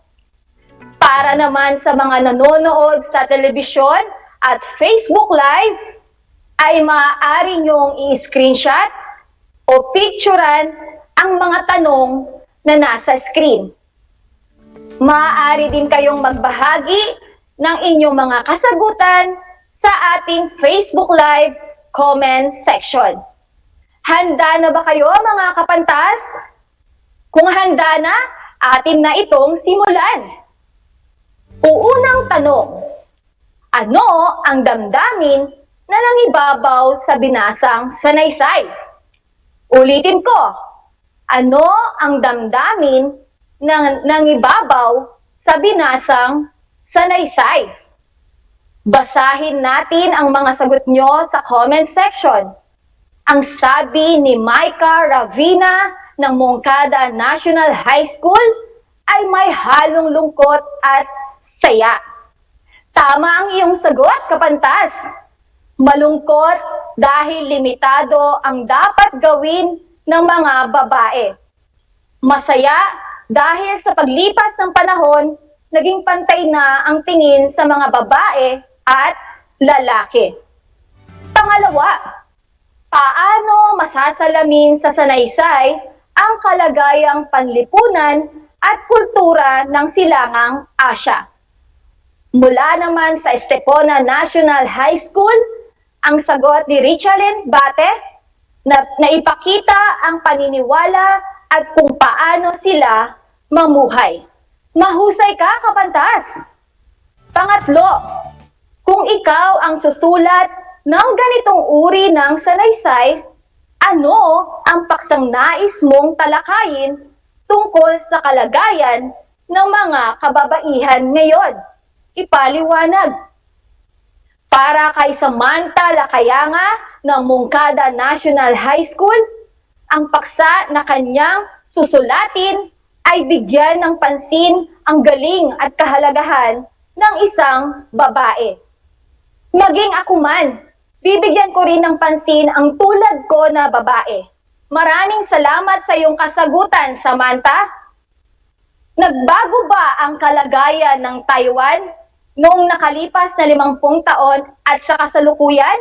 S18: Para naman sa mga nanonood sa telebisyon at Facebook Live, ay maaari niyong i-screenshot o picturean ang mga tanong na nasa screen. Maaari din kayong magbahagi ng inyong mga kasagutan sa ating Facebook Live comment section. Handa na ba kayo mga kapantas? Kung handa na, atin na itong simulan. Unang tanong, ano ang damdamin na nangibabaw sa binasang sanaysay? Ulitin ko, ano ang damdamin na nangibabaw sa binasang sanaysay? Basahin natin ang mga sagot nyo sa comment section. Ang sabi ni Micah Ravina ng Moncada National High School ay may halong lungkot at saya. Tama ang iyong sagot, kapantas. Malungkot dahil limitado ang dapat gawin ng mga babae. Masaya dahil sa paglipas ng panahon, naging pantay na ang tingin sa mga babae at lalaki. Pangalawa, paano masasalamin sa sanaysay ang kalagayang panlipunan at kultura ng silangang Asya? Mula naman sa Estepona National High School, ang sagot ni Richalyn Bate na ipakita ang paniniwala at kung paano sila mamuhay. Mahusay ka, kapantas! Pangatlo, kung ikaw ang susulat ng ganitong uri ng sanaysay, ano ang paksang nais mong talakayin tungkol sa kalagayan ng mga kababaihan ngayon? Ipaliwanag. Para kay Samantha Lakayanga ng Moncada National High School, ang paksa na kanyang susulatin ay bigyan ng pansin ang galing at kahalagahan ng isang babae. Maging ako man, bibigyan ko rin ng pansin ang tulad ko na babae. Maraming salamat sa iyong kasagutan, Samantha. Nagbago ba ang kalagayan ng Taiwan noong nakalipas na 50 taon at sa kasalukuyan?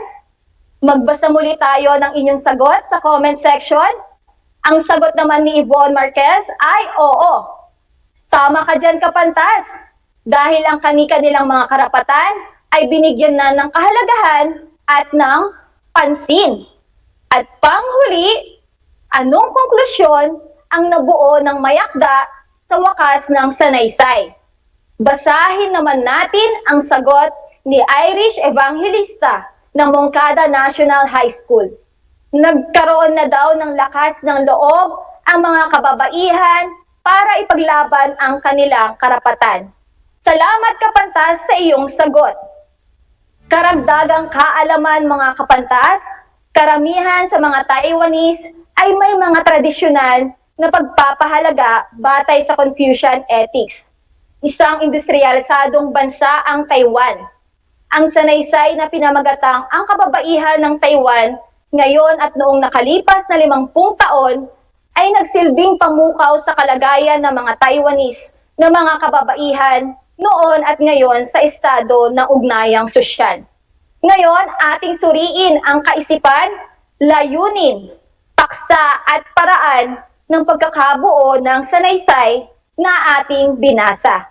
S18: Magbasa muli tayo ng inyong sagot sa comment section. Ang sagot naman ni Yvonne Marquez ay oo. Tama ka dyan, kapantas. Dahil ang kanilang mga karapatan ay binigyan na ng kahalagahan at ng pansin. At panghuli, anong konklusyon ang nabuo ng mayakda sa wakas ng sanaysay? Basahin naman natin ang sagot ni Irish Evangelista ng Moncada National High School. Nagkaroon na daw ng lakas ng loob ang mga kababaihan para ipaglaban ang kanilang karapatan. Salamat kapantas sa iyong sagot. Karagdagang kaalaman mga kapantas, karamihan sa mga Taiwanese ay may mga tradisyonal na pagpapahalaga batay sa Confucian ethics. Isang industrialisadong bansa ang Taiwan. Ang sanaysay na pinamagatang ang kababaihan ng Taiwan ngayon at noong nakalipas na 50 taon ay nagsilbing pamukaw sa kalagayan ng mga Taiwanese na mga kababaihan noon at ngayon sa estado ng ugnayang sosyal. Ngayon, ating suriin ang kaisipan, layunin, paksa at paraan ng pagkakabuo ng sanaysay na ating binasa.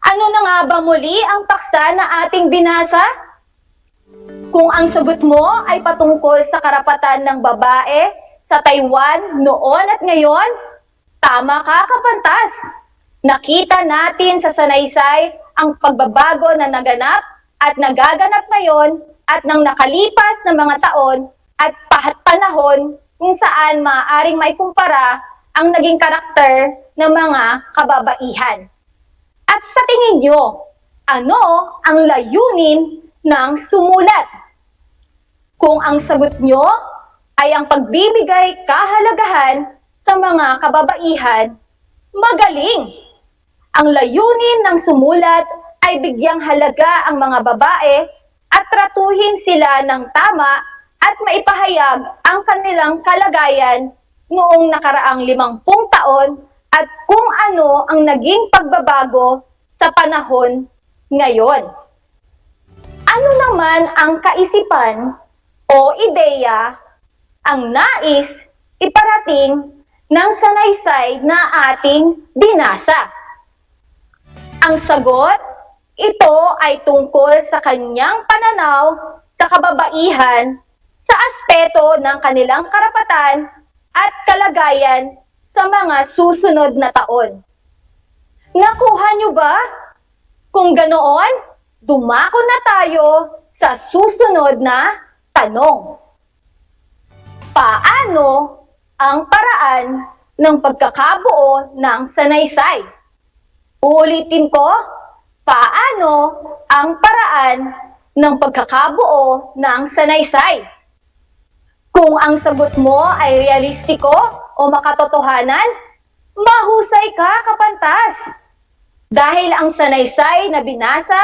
S18: Ano na nga ba muli ang paksa na ating binasa? Kung ang sagot mo ay patungkol sa karapatan ng babae sa Taiwan noon at ngayon, tama ka kapantas. Nakita natin sa sanaysay ang pagbabago na naganap at nagaganap ngayon at nang nakalipas na mga taon at panahon kung saan maaaring may kumpara ang naging karakter ng mga kababaihan. At sa tingin nyo, ano ang layunin ng sumulat? Kung ang sagot nyo ay ang pagbibigay kahalagahan sa mga kababaihan, magaling! Ang layunin ng sumulat ay bigyang halaga ang mga babae at tratuhin sila ng tama at maipahayag ang kanilang kalagayan noong nakaraang 50 taon at kung ano ang naging pagbabago sa panahon ngayon. Ano naman ang kaisipan o ideya ang nais iparating ng sanaysay na ating binasa? Ang sagot, ito ay tungkol sa kanyang pananaw sa kababaihan sa aspeto ng kanilang karapatan at kalagayan sa mga susunod na taon. Nakuha niyo ba? Kung ganoon, dumako na tayo sa susunod na tanong. Paano ang paraan ng pagkakabuo ng sanaysay? Uulitin ko, paano ang paraan ng pagkakabuo ng sanaysay? Kung ang sagot mo ay realistiko o makatotohanan, mahusay ka kapantas. Dahil ang sanaysay na binasa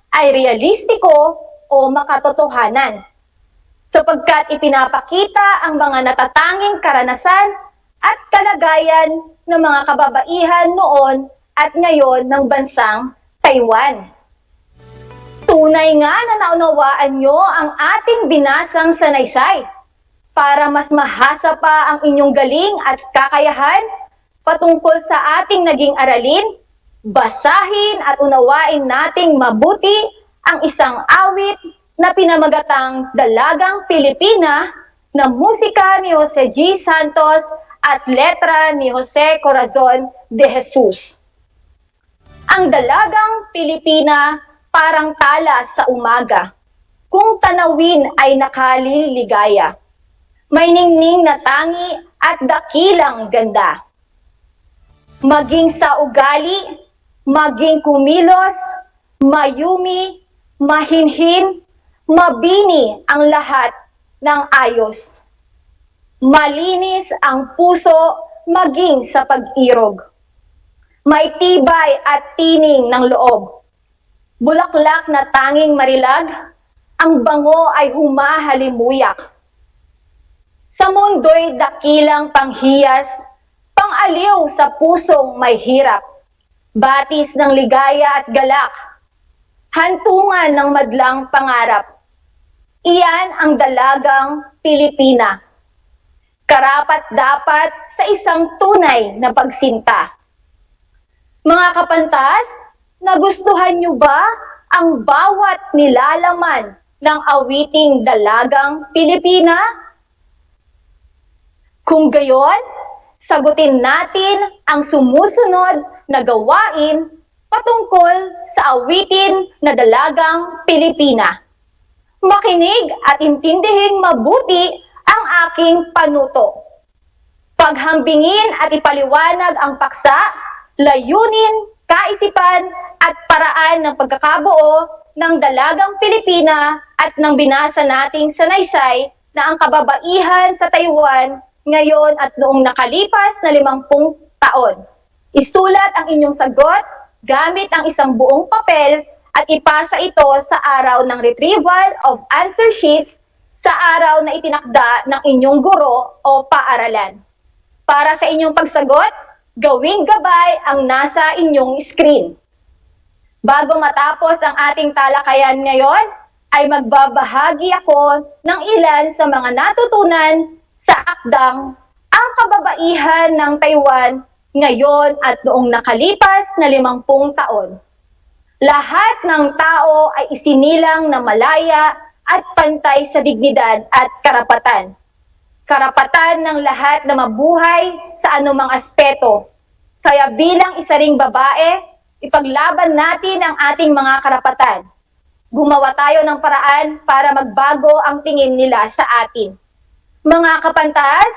S18: ay realistiko o makatotohanan. Sapagkat ipinapakita ang mga natatanging karanasan at kalagayan ng mga kababaihan noon at ngayon ng bansang Taiwan. Tunay nga na naunawaan nyo ang ating binasang sanaysay para mas mahasa pa ang inyong galing at kakayahan patungkol sa ating naging aralin, basahin at unawain nating mabuti ang isang awit na pinamagatang Dalagang Pilipina na musika ni Jose G. Santos at letra ni Jose Corazon de Jesus. Ang Dalagang Pilipina parang tala sa umaga, kung tanawin ay nakaliligaya. May ningning na tangi at dakilang ganda. Maging sa ugali, maging kumilos, mayumi, mahinhin, mabini ang lahat ng ayos. Malinis ang puso maging sa pag-irog. May tibay at tining ng loob. Bulaklak na tanging marilag, ang bango ay humahalimuyak. Sa mundo'y dakilang panghiyas, pang-aliw sa pusong may hirap. Batis ng ligaya at galak, hantungan ng madlang pangarap. Iyan ang Dalagang Pilipina. Karapat dapat sa isang tunay na pagsinta. Mga kapantas, nagustuhan niyo ba ang bawat nilalaman ng awiting Dalagang Pilipina? Kung gayon, sagutin natin ang sumusunod na gawain patungkol sa awitin na Dalagang Pilipina. Makinig at intindihing mabuti ang aking panuto. Paghambingin at ipaliwanag ang paksa, layunin, kaisipan at paraan ng pagkakabuo ng Dalagang Pilipina at ng binasa nating sanaysay na ang kababaihan sa Taiwan ngayon at noong nakalipas na 50 taon. Isulat ang inyong sagot gamit ang isang buong papel at ipasa ito sa araw ng retrieval of answer sheets sa araw na itinakda ng inyong guro o paaralan. Para sa inyong pagsagot, gawing gabay ang nasa inyong screen. Bago matapos ang ating talakayan ngayon, ay magbabahagi ako ng ilan sa mga natutunan sa akdang Ang Kababaihan ng Taiwan ngayon at noong nakalipas na 50 taon. Lahat ng tao ay isinilang na malaya at pantay sa dignidad at karapatan. Karapatan ng lahat na mabuhay sa anumang aspeto. Kaya bilang isa ring babae, ipaglaban natin ang ating mga karapatan. Gumawa tayo ng paraan para magbago ang tingin nila sa atin. Mga kapantas,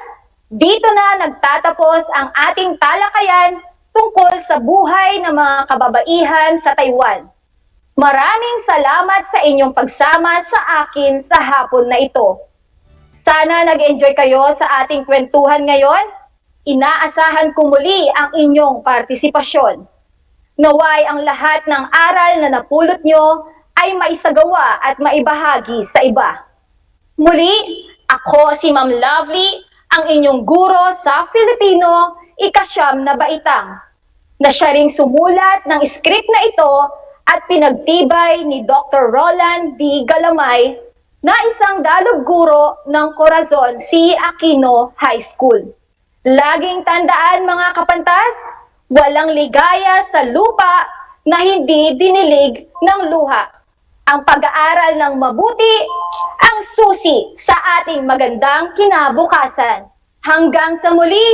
S18: dito na nagtatapos ang ating talakayan tungkol sa buhay ng mga kababaihan sa Taiwan. Maraming salamat sa inyong pagsama sa akin sa hapon na ito. Sana nag-enjoy kayo sa ating kwentuhan ngayon. Inaasahan ko muli ang inyong partisipasyon. Naway ang lahat ng aral na napulot nyo ay maisagawa at maibahagi sa iba. Muli, ako si Ma'am Lovely, ang inyong guro sa Filipino, ika-9 na baitang, na siya ring sumulat ng script na ito at pinagtibay ni Dr. Roland D. Galamay na isang dalog guro ng Corazon C. Aquino High School. Laging tandaan mga kapantas, walang ligaya sa lupa na hindi dinilig ng luha. Ang pag-aaral ng mabuti ang susi sa ating magandang kinabukasan. Hanggang sa muli!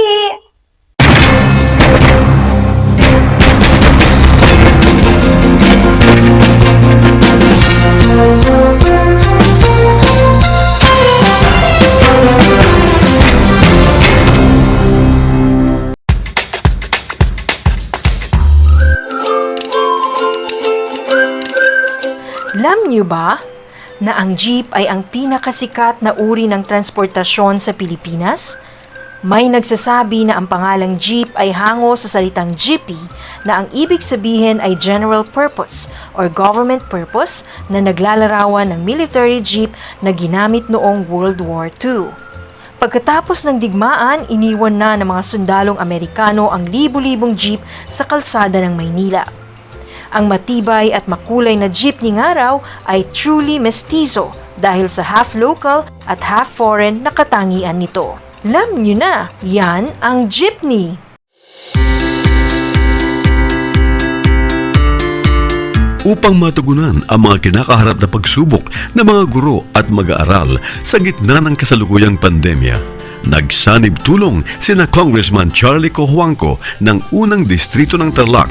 S12: Alam niyo ba na ang jeep ay ang pinakasikat na uri ng transportasyon sa Pilipinas? May nagsasabi na ang pangalang jeep ay hango sa salitang jeepy na ang ibig sabihin ay general purpose or government purpose na naglalarawan ng military jeep na ginamit noong World War II. Pagkatapos ng digmaan, iniwan na ng mga sundalong Amerikano ang libu-libong jeep sa kalsada ng Maynila. Ang matibay at makulay na jeepney nga raw ay truly mestizo dahil sa half local at half foreign na katangian nito. Alam nyo na, yan ang jeepney!
S2: Upang matugunan ang mga kinakaharap na pagsubok ng mga guro at mag-aaral sa gitna ng kasalukuyang pandemya, nagsanib tulong sina Congressman Charlie Cojuangco ng unang distrito ng Tarlac,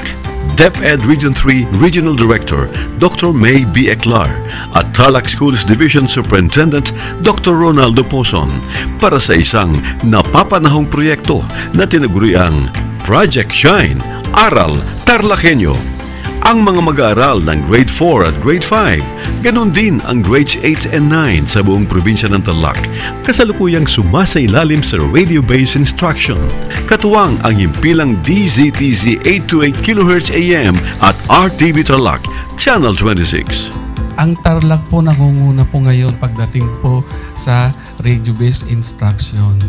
S2: DEPED Region 3 Regional Director Dr. May B. Eclar at Tarlac Schools Division Superintendent Dr. Ronaldo Poson para sa isang napapanahong proyekto na tinaguriang Project Shine, Aral TarlakHenyo. Ang mga mag-aaral ng Grade 4 at Grade 5, ganon din ang Grades 8 and 9 sa buong probinsya ng Tarlac, kasalukuyang sumasailalim sa radio-based instruction. Katuwang ang himpilang DZTZ 828 kHz AM at RTV Tarlac, Channel 26.
S3: Ang Tarlac po nangunguna po ngayon pagdating po sa radio-based instruction.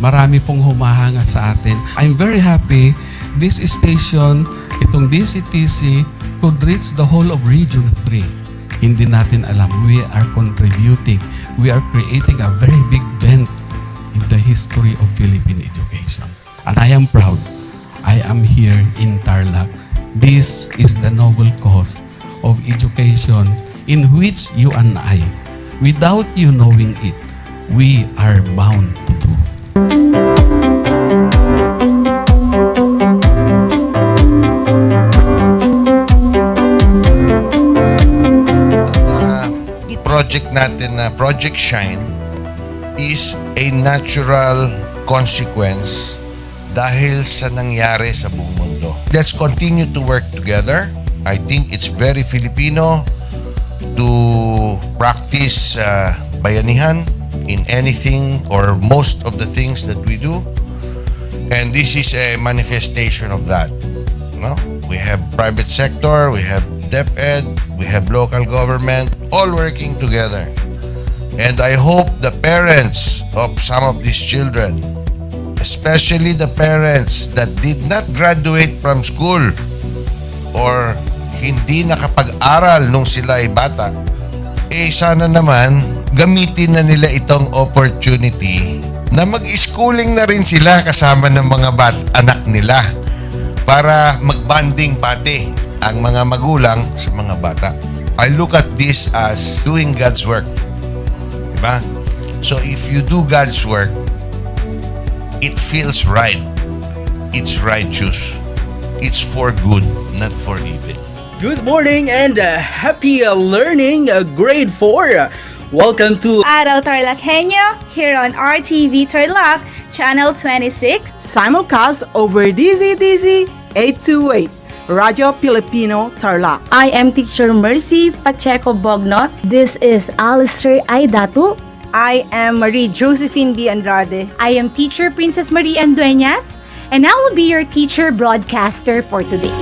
S3: Marami pong humahanga sa atin. I'm very happy this station, itong DCTC, could reach the whole of Region 3. Hindi natin alam, we are contributing. We are creating a very big dent in the history of Philippine education. And I am proud. I am here in Tarlac. This is the noble cause of education in which you and I, without you knowing it, we are bound to do.
S7: project natin na Project Shine is a natural consequence dahil sa nangyari sa buong mundo. Let's continue to work together. I think it's very Filipino to practice bayanihan in anything or most of the things that we do. And this is a manifestation of that. No? We have private sector, we have DEPED, we have local government, all working together. And I hope the parents of some of these children, especially the parents that did not graduate from school or hindi nakapag-aral nung sila ay bata, sana naman gamitin na nila itong opportunity na mag-schooling na rin sila kasama ng mga anak nila para mag-bonding pati ang mga magulang sa mga bata. I look at this as doing God's work. Diba? So if you do God's work, it feels right. It's righteous. It's for good, not for evil.
S10: Good morning and happy learning, grade 4. Welcome to
S24: Aral TarlakHenyo here on RTV Tarlac, Channel 26.
S25: Simulcast over DZTC 828, Radyo Pilipino Tarlac.
S22: I am Teacher Mercy Pacheco Bognot.
S19: This is Alistair Aidatu.
S25: I am Marie Josephine B. Andrade.
S19: I am Teacher Princess Marie M. Dueñas, and I will be your teacher broadcaster for today.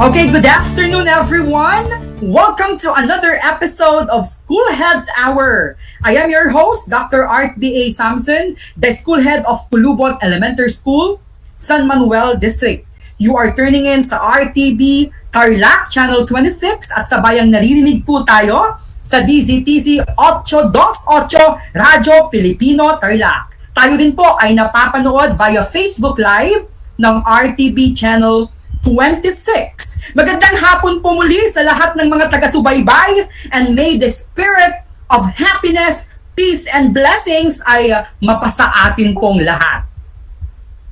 S20: Okay, good afternoon everyone! Welcome to another episode of School Heads Hour. I am your host, Dr. Art B.A. Samson, the School Head of Pulubot Elementary School, San Manuel District. You are turning in sa RTV Tarlac, Channel 26 at sabayang naririnig po tayo sa DZTC 828 Radyo Pilipino Tarlac. Tayo din po ay napapanood via Facebook Live ng RTV Channel 26. Magandang hapon po muli sa lahat ng mga taga-subaybay, and may the spirit of happiness, peace, and blessings ay mapasa atin pong lahat.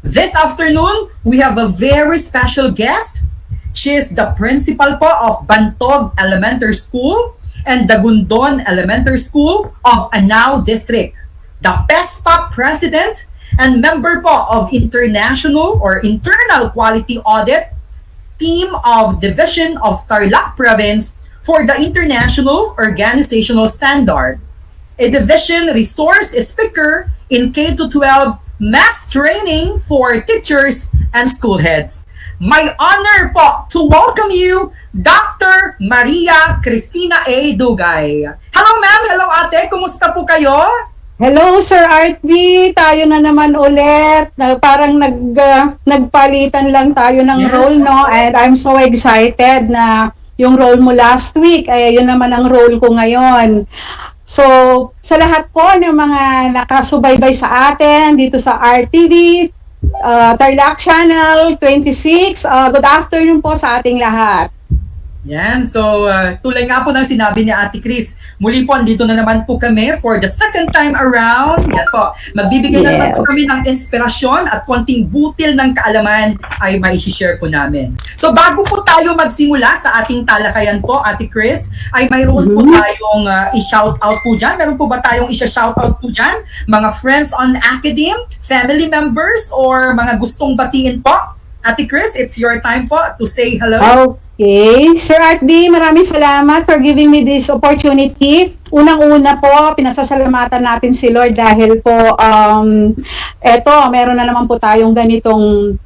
S20: This afternoon, we have a very special guest. She is the principal po of Bantog Elementary School and Dagundon Elementary School of Anao District, the PESPA President and member po of International or Internal Quality Audit Team of Division of Tarlac Province for the International Organizational Standard, a division resource speaker in K-12 mass training for teachers and school heads. My honor po to welcome you, Dr. Maria Cristina A. Dugay. Hello ma'am, hello ate, kumusta po kayo?
S23: Hello, Sir RB. Tayo na naman ulit. Parang nagpalitan lang tayo ng role, no? And I'm so excited na yung role mo last week, ay yun naman ang role ko ngayon. So, sa lahat po ng mga nakasubaybay sa atin dito sa RTV, Tarlac Channel 26, good afternoon po sa ating lahat.
S20: Yan, so tulad nga po ng sinabi ni Ate Chris, muli po andito na naman po kami for the second time around. Yan po, magbibigay na naman po kami ng inspirasyon at konting butil ng kaalaman ay mai-share po namin. So bago po tayo magsimula sa ating talakayan po, Ate Chris, ay mayroon po tayong i-shout out po dyan. Meron po ba tayong i-shout out po dyan? Mga friends on academe, family members, or mga gustong batiin po? Ate Chris, it's your time po to say hello.
S23: Okay. Sir Art B, maraming salamat for giving me this opportunity. Unang-una po, pinasasalamatan natin si Lord dahil po, meron na naman po tayong ganitong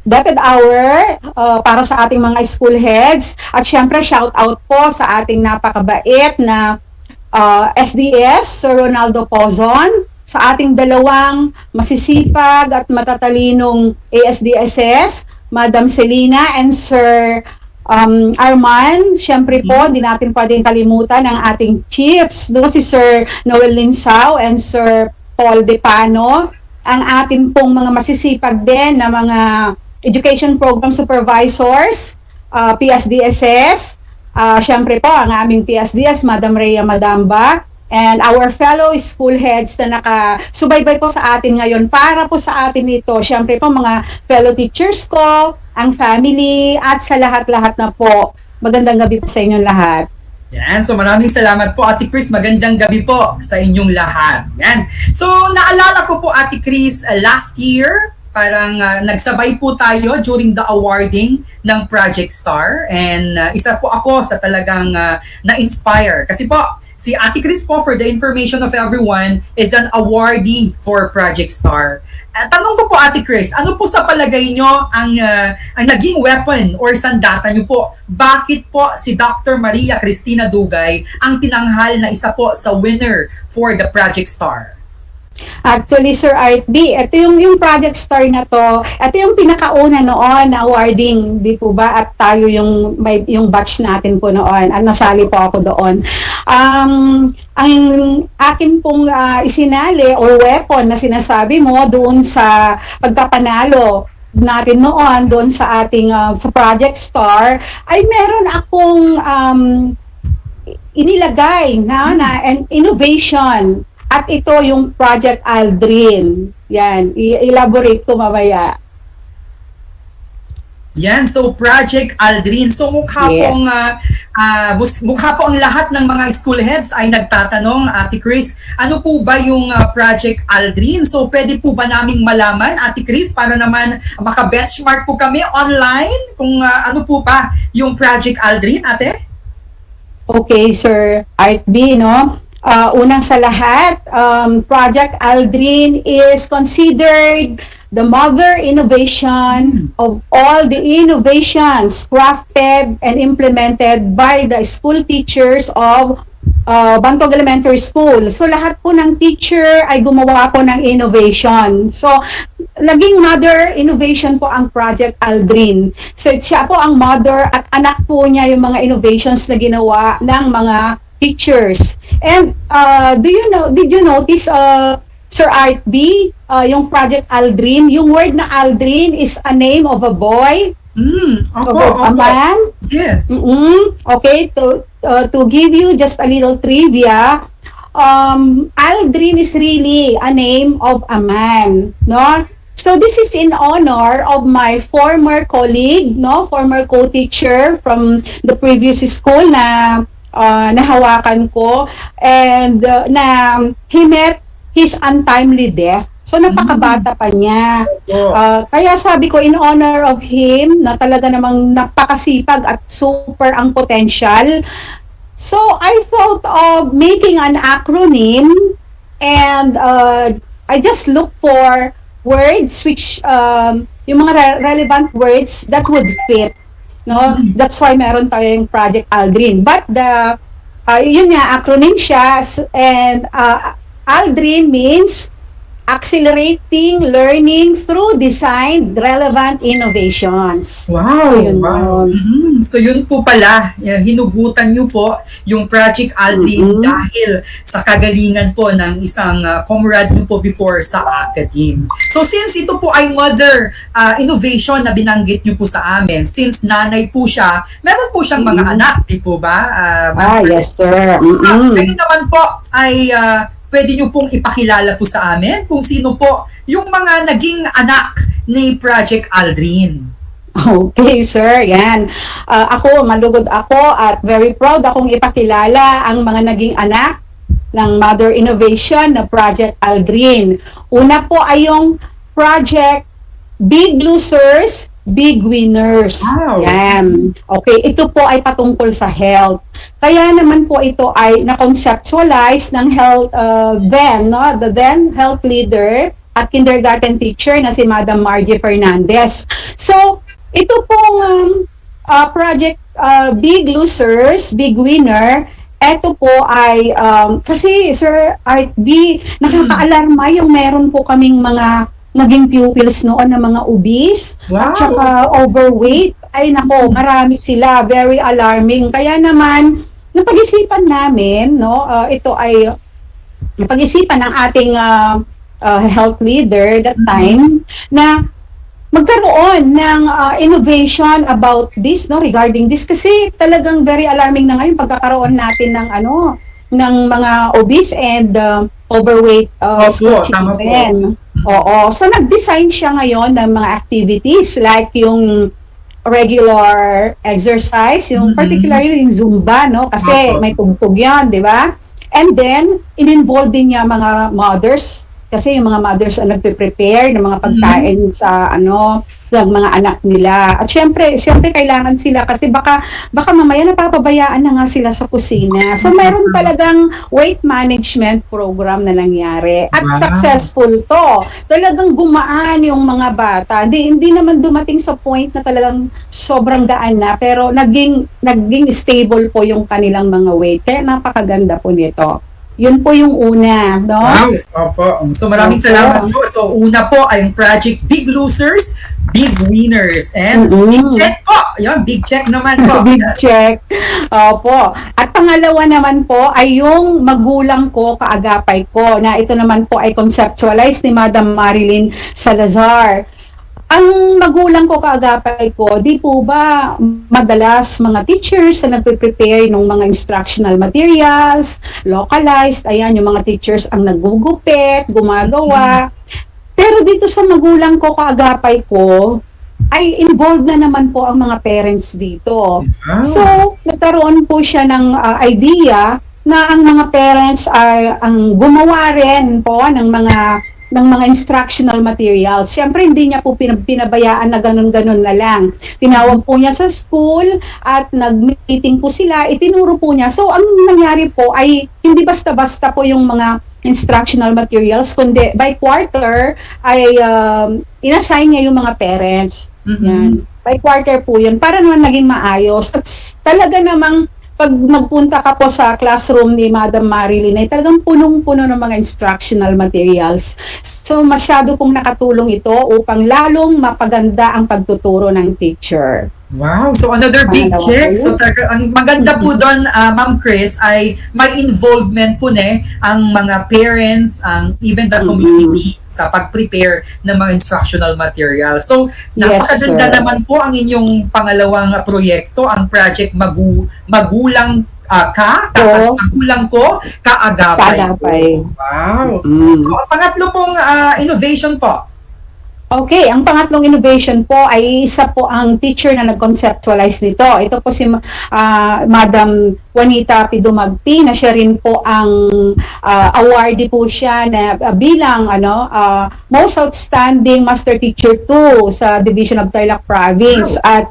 S23: DEPED hour para sa ating mga school heads. At syempre, shout out po sa ating napakabait na SDS, Sir Ronaldo Pozon, sa ating dalawang masisipag at matatalinong ASDSS, Madam Selina and Sir Arman, syempre po, hindi natin pwedeng kalimutan ang ating chiefs, no? Si Sir Noel Linsao and Sir Paul Depano, ang atin pong mga masisipag din na mga education program supervisors, PSDSS, syempre po ang aming PSDS, Madam Rhea Madamba, and our fellow school heads na nakasubaybay po sa atin ngayon para po sa atin ito. Syempre po mga fellow teachers ko, ang family, at sa lahat-lahat na po. Magandang gabi po sa inyong lahat.
S20: Yan, so maraming salamat po Ate Chris, magandang gabi po sa inyong lahat. Yan. So naalala ko po Ate Chris, last year, parang nagsabay po tayo during the awarding ng Project Star, and isa po ako sa talagang na-inspire. Kasi po, si Ate Chris po, for the information of everyone, is an awardee for Project Star. Tanong ko po Ate Chris, ano po sa palagay nyo ang naging weapon or sandata nyo po? Bakit po si Dr. Maria Cristina Dugay ang tinanghal na isa po sa winner for the Project Star?
S23: Actually, Sir Art B, ito yung Project Star na to, ito yung pinakauna noon na awarding, di po ba? At tayo yung batch natin po noon, at nasali po ako doon. Ang akin pong isinali or weapon na sinasabi mo doon sa pagkapanalo natin noon doon sa ating sa Project Star, ay meron akong inilagay na innovation. At ito yung Project Aldrin. Yan, i-elaborate ko mamaya.
S20: Yan, so Project Aldrin. So mukha po ang lahat ng mga school heads ay nagtatanong, Ate Chris, ano po ba yung Project Aldrin? So pwede po ba naming malaman, Ate Chris, para naman maka-benchmark po kami online kung ano po ba yung Project Aldrin, Ate?
S23: Okay, Sir Art B, no? Unang sa lahat, Project Aldrin is considered the mother innovation of all the innovations crafted and implemented by the school teachers of Bantog Elementary School. So lahat po ng teacher ay gumawa po ng innovation. So naging mother innovation po ang Project Aldrin. So siya po ang mother at anak po niya yung mga innovations na ginawa ng mga teachers. And did you notice, Sir Art B, yung Project Aldrin, yung word na Aldrin is a name of a boy, of a man.
S20: Yes.
S23: Okay, to give you just a little trivia, Aldrin is really a name of a man, no? So this is in honor of my former colleague, no, former co-teacher from the previous school na nahawakan ko, and na he met his untimely death. So napakabata pa niya. Kaya sabi ko, in honor of him, na talaga namang napakasipag at super ang potential. So I thought of making an acronym, and I just look for words which, yung mga relevant words that would fit. No, that's why meron tayong Project Aldrin. But yun nga, acronym siya, and Aldrin means accelerating learning through designed relevant innovations.
S20: Wow! Wow. So yun po pala, hinugutan nyo po yung Project Aldrin dahil sa kagalingan po ng isang comrade nyo po before sa academe. So since ito po ay mother innovation na binanggit nyo po sa amin, since nanay po siya, meron po siyang mga anak, di po ba?
S23: Yes, sir.
S20: Kayo naman po ay pwede nyo pong ipakilala po sa amin kung sino po yung mga naging anak ni Project Aldrin.
S23: Okay, sir. Yan. Malugod ako at very proud akong ipakilala ang mga naging anak ng Mother Innovation na Project Aldrin. Una po ay yung Project Big Losers, Big Winners.
S20: Wow.
S23: Yan. Okay, ito po ay patungkol sa health. Kaya naman po ito ay na-conceptualize ng health the then health leader at kindergarten teacher na si Madam Margie Fernandez. So, ito pong Project Big Losers, Big Winner, ito po ay, kasi Sir Art B, nakaka-alarma yung meron po kaming mga naging pupils noon na mga obese, at saka overweight. ay nako, marami sila, very alarming. Kaya naman, napag-isipan namin, no, ito ay napag-isipan ng ating health leader that time na magkaroon ng innovation about this, no, regarding this, kasi talagang very alarming na ngayon pagkakaroon natin ng ng mga obese and overweight children. Oo. So nag-design siya ngayon ng mga activities like yung regular exercise, yung particularly yung Zumba, no, kasi may tugtog 'yan, 'di ba? And then in-involve din niya mga mothers, kasi yung mga mothers ang nagpe-prepare ng mga pagkain sa ng mga anak nila. At syempre kailangan sila kasi baka mamaya napapabayaan na nga sila sa kusina. So meron talagang weight management program na nangyari at successful to. Talagang gumaan yung mga bata. Hindi naman dumating sa point na talagang sobrang gaan na, pero naging stable po yung kanilang mga weight. Kaya napakaganda po nito. Yun po yung una, no?
S20: Wow, opo. So maraming salamat po. So una po ay yung project Big Losers, Big Winners. And big check po. Yun, big check naman po.
S23: Big check. Opo. At pangalawa naman po ay yung magulang ko, kaagapay ko, na ito naman po ay conceptualized ni Madam Marilyn Salazar. Ang magulang ko, kaagapay ko, di po ba madalas mga teachers na nagpe-prepare ng mga instructional materials, localized, ayan, yung mga teachers ang naggugupit, gumagawa. Pero dito sa magulang ko, kaagapay ko, ay involved na naman po ang mga parents dito. So, nagkaroon po siya ng idea na ang mga parents ay ang gumawa rin po ng mga instructional materials. Siyempre, hindi niya po pinabayaan na ganun-ganun na lang. Tinawag po niya sa school at nag-meeting po sila, itinuro po niya. So, ang nangyari po ay hindi basta-basta po yung mga instructional materials, kundi by quarter ay inassign niya yung mga parents. Yan. By quarter po yun, para naman naging maayos. At talaga namang pag nagpunta ka po sa classroom ni Madam Marilyn, ay talagang punong-puno ng mga instructional materials. So, masyado pong nakatulong ito upang lalong mapaganda ang pagtuturo ng teacher.
S20: Wow, so another big check. So ang maganda po doon, Ma'am Chris, ay may involvement po ang mga parents, even the community sa pag-prepare ng mga instructional materials. So napakaganda naman po ang inyong pangalawang proyekto, ang project Magulang Magulang ko, Kaagapay. Wow. So ang pangatlo pong innovation po.
S23: Okay, ang pangatlong innovation po ay isa po ang teacher na nag-conceptualize nito. Ito po si Madam Juanita Pidumagpi, na siya rin po ang awardee po siya na bilang Most Outstanding Master Teacher 2 sa Division of Tarlac Province. At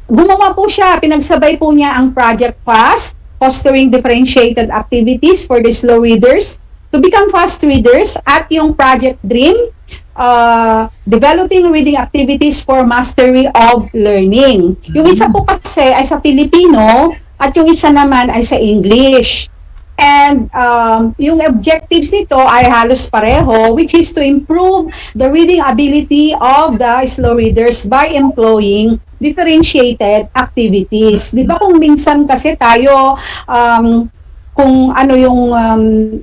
S23: gumawa po siya, pinagsabay po niya ang Project FAST, Fostering Differentiated Activities for the Slow Readers to become fast readers, at yung Project DREAM, developing reading activities for mastery of learning. Yung isa po kasi ay sa Filipino at yung isa naman ay sa English. And yung objectives nito ay halos pareho, which is to improve the reading ability of the slow readers by employing differentiated activities. Di ba kung minsan kasi tayo kung ano yung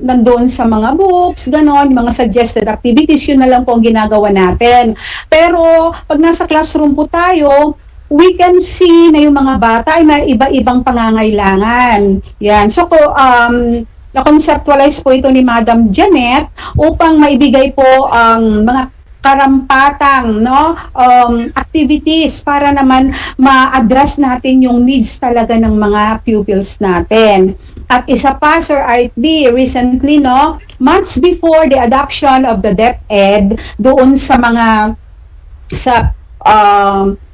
S23: nandoon sa mga books, ganon, mga suggested activities, yun na lang po ang ginagawa natin. Pero pag nasa classroom po tayo, we can see na yung mga bata ay may iba-ibang pangangailangan. Yan. So, na-conceptualize po ito ni Madam Janet upang maibigay po ang mga karampatang activities para naman ma-address natin yung needs talaga ng mga pupils natin. At isa pa, Sir RTB, recently, months before the adoption of the DEPED, doon sa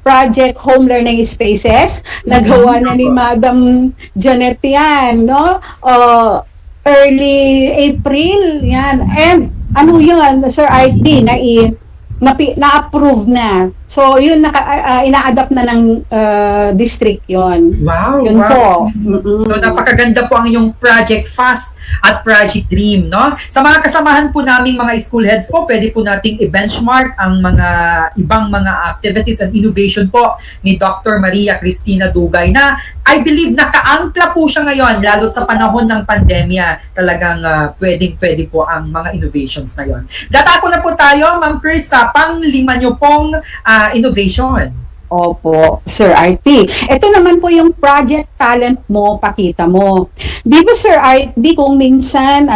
S23: project Home Learning Spaces, nagawa na ni Madam Janet yan, early April, yan. And ano yun, Sir RTB, na-approve na. So, yun, ina-adapt na ng district yun.
S20: Wow,
S23: yun
S20: wow.
S23: po.
S20: So, napakaganda po ang inyong Project Fast at Project Dream, no? Sa mga kasamahan po naming mga school heads po, pwede po nating i-benchmark ang mga ibang mga activities and innovation po ni Dr. Maria Cristina Dugay na I believe nakaangkla po siya ngayon, lalo sa panahon ng pandemya. Talagang pwedeng-pwede po ang mga innovations na yon. Datako na po tayo, Ma'am Chris, sa pang-lima nyo pong innovation.
S23: Opo, Sir RP. Ito naman po yung project talent mo, pakita mo. Di ba, Sir RP, kung minsan,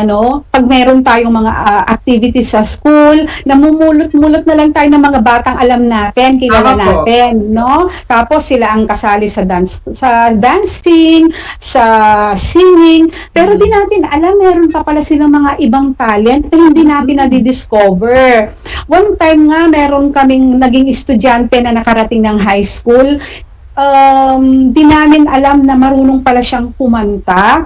S23: pag meron tayong mga activities sa school, namumulot-mulot na lang tayo ng mga batang alam natin, kilala natin, no? Tapos sila ang kasali sa dancing, sa singing, pero di natin alam, meron pa pala silang mga ibang talent na hindi natin na-discover. One time nga, meron kaming naging estudyante na nakarating ng high school, di namin alam na marunong pala siyang kumanta.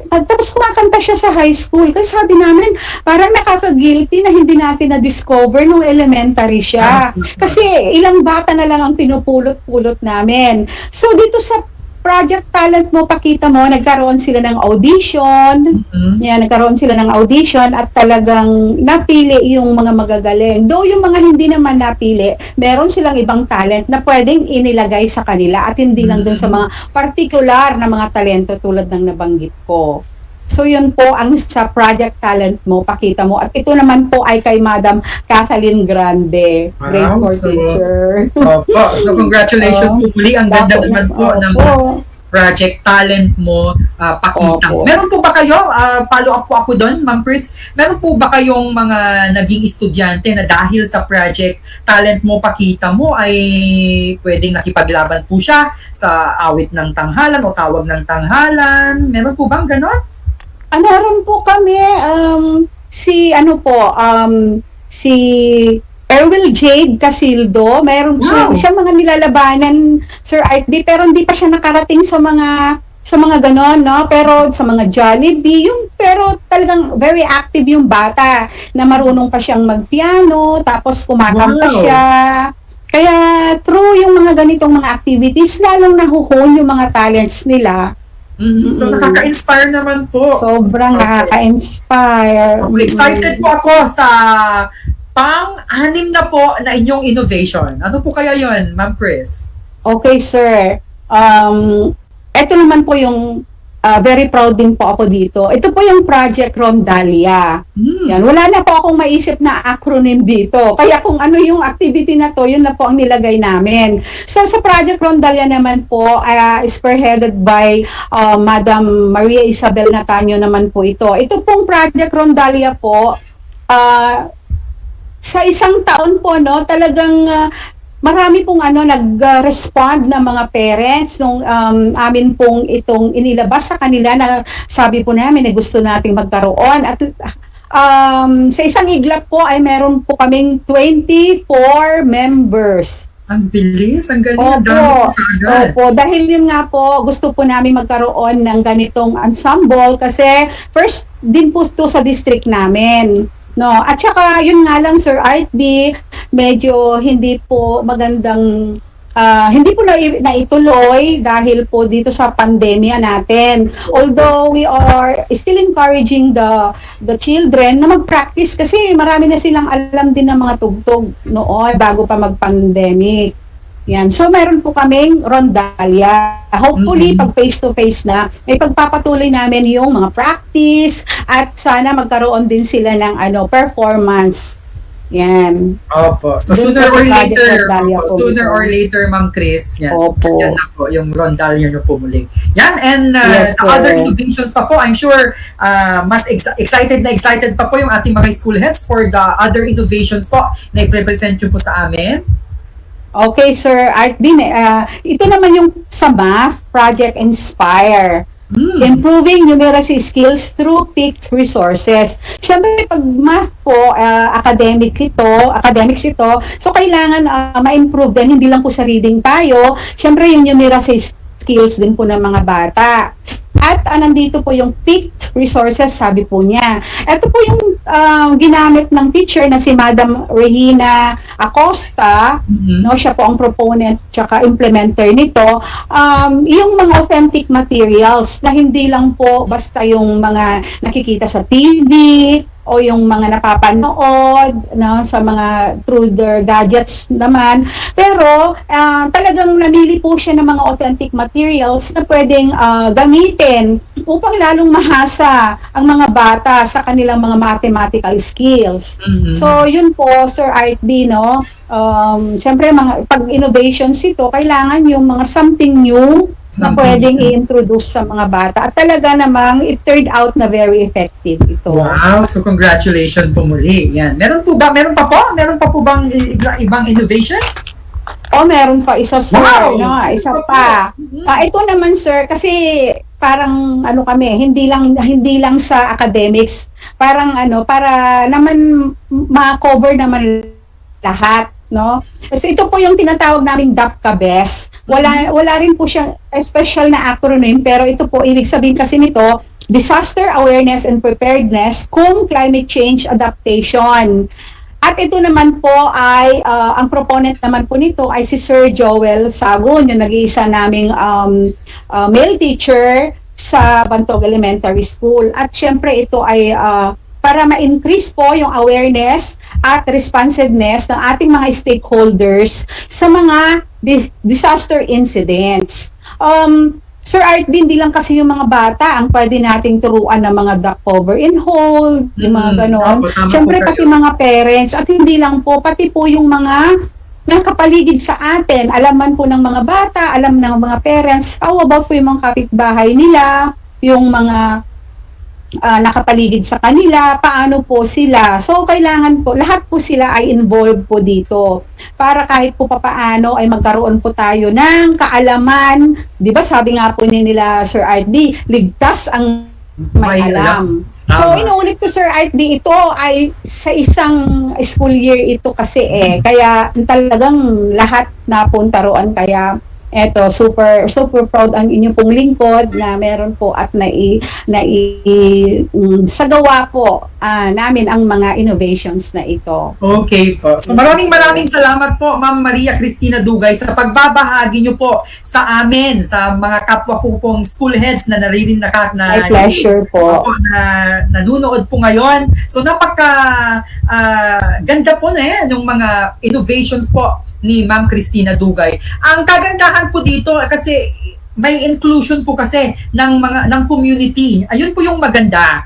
S23: Tapos kumakanta siya sa high school. Kasi sabi namin, parang nakaka-guilty na hindi natin na-discover nung elementary siya. Kasi ilang bata na lang ang pinupulot-pulot namin. So dito sa project talent mo, pakita mo, nagkaroon sila ng audition. Yan, nagkaroon sila ng audition at talagang napili yung mga magagaling. Though yung mga hindi naman napili, meron silang ibang talent na pwedeng inilagay sa kanila at hindi lang doon sa mga particular na mga talento tulad ng nabanggit ko. So yun po ang sa project talent mo, pakita mo. At ito naman po ay kay Madam Kathleen Grande, grade 4 teacher.
S20: Opo. So congratulations po muli. Ang ganda naman po ng project talent mo, pakita mo. Meron po ba kayo, follow up po ako doon, Ma'am Chris, meron po ba kayong mga naging estudyante na dahil sa project talent mo, pakita mo, ay pwedeng nakipaglaban po siya sa awit ng tanghalan o tawag ng tanghalan? Meron po bang ganon?
S23: Meron po kami, si Erwin Jade Casildo, meron siya mga nilalabanan, Sir RB, pero hindi pa siya nakarating sa mga ganon, no? Pero sa mga Jollibee, pero talagang very active yung bata, na marunong pa siyang magpiano, tapos kumakanta siya. Kaya through yung mga ganitong mga activities, lalong nahuhon yung mga talents nila.
S20: So nakaka-inspire naman po.
S23: Sobrang nakaka-inspire.
S20: Excited po ako sa pang-anim na po na inyong innovation. Ano po kaya yun, Ma'am Chris?
S23: Okay, sir. Ito naman po yung very proud din po ako dito. Ito po yung Project Rondalia. Yan. Wala na po akong maisip na acronym dito. Kaya kung ano yung activity na to, yun na po ang nilagay namin. So sa Project Rondalia naman po, spearheaded by Madam Maria Isabel Natanyo naman po ito. Ito pong Project Rondalia po, sa isang taon po, no, talagang marami pong nag-respond na mga parents nung amin pong itong inilabas sa kanila na sabi po namin na gusto nating magkaroon. At sa isang iglap po ay meron po kaming 24 members.
S20: Ang bilis, ang galing.
S23: Opo, dahil yun nga po, gusto po namin magkaroon ng ganitong ensemble kasi first din po ito sa district namin. No, at saka yun nga lang, Sir RB, medyo hindi po magandang hindi po naituloy dahil po dito sa pandemya natin. Although we are still encouraging the children na mag-practice kasi marami na silang alam din ng mga tugtog noon bago pa mag-pandemic. Yan. So, meron po kaming Rondalia. Hopefully, pag face-to-face na, may pagpapatuloy namin yung mga practice at sana magkaroon din sila ng performance. Yan.
S20: Opo. So, sooner or later, Ma'am Chris, yan. Opo. Yan na po, yung Rondalia nyo po muli. Yan, and the other innovations pa po, I'm sure, mas excited pa po yung ating mga school heads for the other innovations po na i-present nyo po sa amin.
S23: Okay, Sir Artby, ito naman yung sa math, Project Inspire. Improving numeracy skills through picked resources. Siyempre, pag math po, academics ito, so kailangan ma-improve din, hindi lang po sa reading tayo, siyempre yung numeracy skills din po ng mga bata. At nandito po yung peaked resources, sabi po niya. Ito po yung ginamit ng teacher na si Madam Regina Acosta, no, siya po ang proponent tsaka implementer nito. Yung mga authentic materials na hindi lang po basta yung mga nakikita sa TV o yung mga napapanood, no, sa mga through their gadgets naman. Pero talagang namili po siya ng mga authentic materials na pwedeng gamitin upang lalong mahasa ang mga bata sa kanilang mga mathematical skills. So yun po, Sir Art B, no? Siyempre, pag innovations ito, kailangan yung mga something new na pwedeng i-introduce sa mga bata. At talaga namang it turned out na very effective ito.
S20: Wow! So congratulations po muli. Yan. Meron pa po bang ibang innovation?
S23: Meron pa isa, sir.
S20: Wow!
S23: No, isa pa. Ito naman, sir, kasi parang kami, hindi lang sa academics. Parang para naman ma-cover naman lahat, no? Kasi ito po yung tinatawag naming DAPCA-BEST. Wala rin po siyang special na acronym, pero ito po, ibig sabihin kasi nito, Disaster Awareness and Preparedness kung Climate Change Adaptation. At ito naman po ay, ang proponent naman po nito ay si Sir Joel Sagun, yung nag-iisa naming male teacher sa Bantog Elementary School. At syempre ito ay para ma-increase po yung awareness at responsiveness ng ating mga stakeholders sa mga disaster incidents. Sir Art, hindi lang kasi yung mga bata ang pwede nating turuan ng mga duck cover and hold, yung mga gano'n. Siyempre pati mga parents, at hindi lang po, pati po yung mga nakapaligid sa atin. Alam man po ng mga bata, alam ng mga parents, how about po yung mga kapitbahay nila, yung mga nakapaligid sa kanila, paano po sila. So, kailangan po, lahat po sila ay involved po dito. Para kahit po papaano ay magkaroon po tayo ng kaalaman. Di ba sabi nga po nila Sir Art B, ligtas ang may alam. So, inuulit ko Sir Art B, ito ay sa isang school year ito kasi kaya talagang lahat napunta roon. Kaya eto, super proud ang inyong pong lingkod na meron po at sagawa po namin ang mga innovations na ito.
S20: Okay po. So maraming salamat po Ma'am Maria Cristina Dugay sa pagbabahagi niyo po sa amin, sa mga kapwa po pong school heads na naririnig
S23: My pleasure po.
S20: Na nanunood po ngayon. So ganda po na yan yung mga innovations po ni Ma'am Cristina Dugay. Ang kagandahan po dito kasi may inclusion po kasi ng community. Ayun po yung maganda.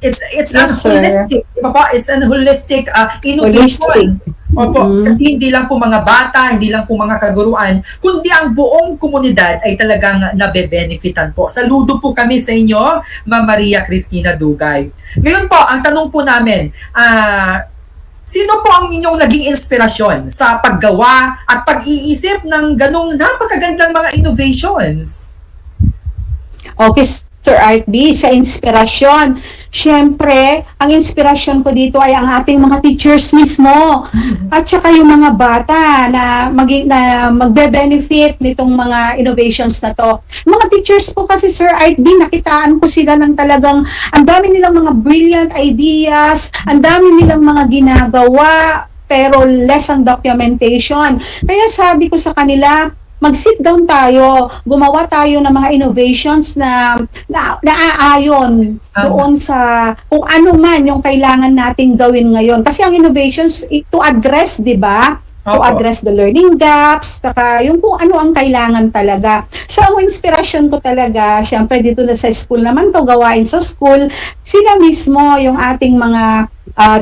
S20: It's holistic. It's an holistic innovation. Opo, kasi hindi lang po mga bata, hindi lang po mga kaguruan, kundi ang buong komunidad ay talagang nabe-benefitan po. Saludo po kami sa inyo, Ma'am Maria Cristina Dugay. Ngayon po, ang tanong po namin, sino po ang inyong naging inspirasyon sa paggawa at pag-iisip ng ganong napakagandang mga innovations?
S23: Okay, Sir Art B, sa inspirasyon. Siyempre, ang inspirasyon ko dito ay ang ating mga teachers mismo. At saka yung mga bata na magbe-benefit nitong mga innovations na to. Mga teachers po kasi Sir Art B, nakitaan ko sila ng talagang ang dami nilang mga brilliant ideas, ang dami nilang mga ginagawa, pero less ang documentation. Kaya sabi ko sa kanila, mag-sit down tayo, gumawa tayo ng mga innovations na naaayon doon sa kung ano man yung kailangan nating gawin ngayon. Kasi ang innovations to address, di ba? To address the learning gaps, saka yung kung ano ang kailangan talaga. So, ang inspiration ko talaga, syempre dito na sa school naman to, gawain sa school, sila mismo yung ating mga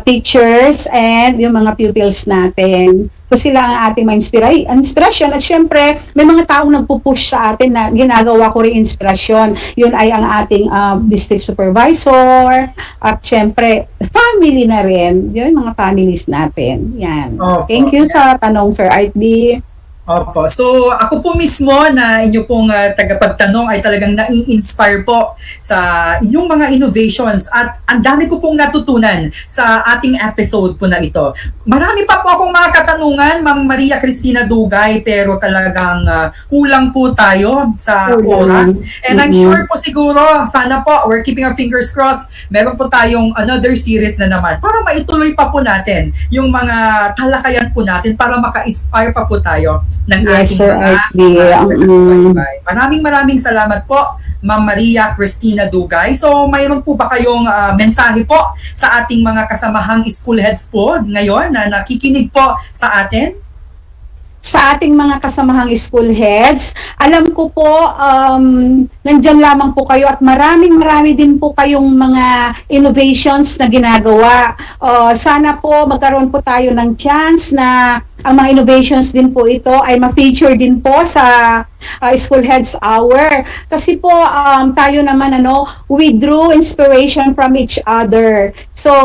S23: teachers and yung mga pupils natin. So sila ang ating mga inspiration at syempre may mga taong nagpupush sa atin na ginagawa ko rin inspirasyon. Yun ay ang ating district supervisor at syempre family na rin. Yun mga families natin. Yan. Thank you sa tanong Sir Art B.
S20: Opo. So, ako po mismo na inyo pong tagapagtanong ay talagang nai-inspire po sa inyong mga innovations at ang dami ko pong natutunan sa ating episode po na ito. Marami pa po akong mga katanungan, Ma'am Maria Cristina Dugay, pero talagang kulang po tayo sa oras. And I'm sure po siguro, sana po, we're keeping our fingers crossed, meron po tayong another series na naman para maituloy pa po natin yung mga talakayan po natin para maka-inspire pa po tayo ng ating Maraming salamat po, Ma'am Maria Cristina Dugay. So, mayroon po ba kayong mensahe po sa ating mga kasamahang school heads po ngayon na nakikinig po sa atin?
S23: Sa ating mga kasamahang school heads, alam ko po, nandyan lamang po kayo at marami din po kayong mga innovations na ginagawa. Sana po magkaroon po tayo ng chance na ang mga innovations din po ito ay ma-feature din po sa School Heads Hour. Kasi po tayo naman we drew inspiration from each other. So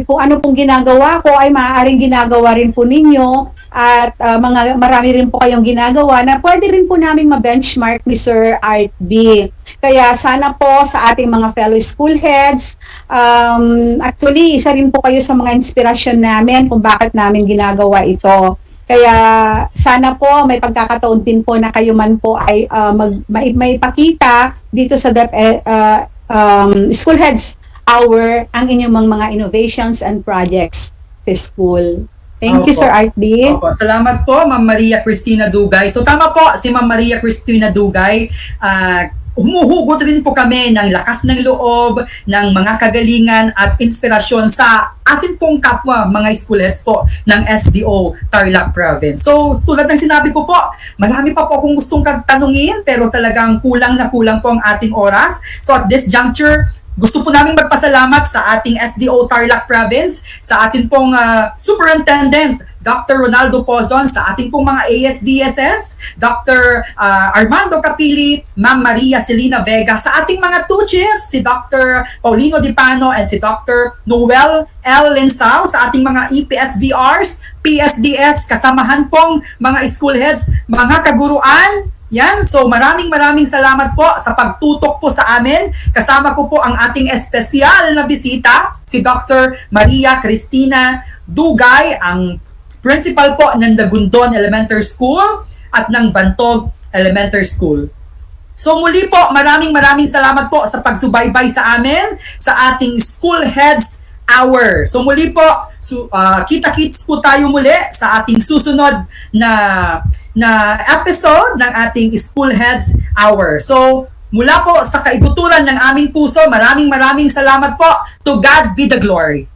S23: kung ano pong ginagawa ko ay maaaring ginagawa rin po ninyo at marami rin po kayong ginagawa na pwede rin po namin ma-benchmark ni Sir Art B. Kaya sana po sa ating mga fellow school heads, actually isa rin po kayo sa mga inspirasyon namin kung bakit namin ginagawa ito. Kaya sana po may pagkakataon din po na kayo man po ay may pakita dito sa School Heads Hour ang inyong mga innovations and projects sa school. Thank you, Sir Art B.
S20: Opo. Salamat po, Ma'am Maria Cristina Dugay. So tama po, si Ma'am Maria Cristina Dugay, humuhugot rin po kami ng lakas ng loob, ng mga kagalingan at inspirasyon sa atin pong kapwa mga school heads po ng SDO Tarlac Province. So tulad ng sinabi ko po, marami pa po akong gustong tanungin pero talagang kulang na kulang po ang ating oras. So at this juncture, gusto po namin magpasalamat sa ating SDO Tarlac Province, sa ating pong Superintendent Dr. Ronaldo Pozon, sa ating pong mga ASDSS, Dr. Armando Capili, Ma'am Maria Celina Vega, sa ating mga two chiefs, si Dr. Paulino Dipano and si Dr. Noel L. Linsao, sa ating mga EPSVRs, PSDS, kasamahan pong mga school heads, mga kaguruan. Yan, so maraming salamat po sa pagtutok po sa amin. Kasama ko po ang ating espesyal na bisita, si Dr. Maria Cristina Dugay, ang principal po ng Dagundon Elementary School at ng Bantog Elementary School. So muli po, maraming salamat po sa pagsubaybay sa amin sa ating School Heads Hour. So muli po, kita-kits po tayo muli sa ating susunod na episode ng ating School Heads Hour. So mula po sa kaibuturan ng aming puso, maraming salamat po. To God be the glory.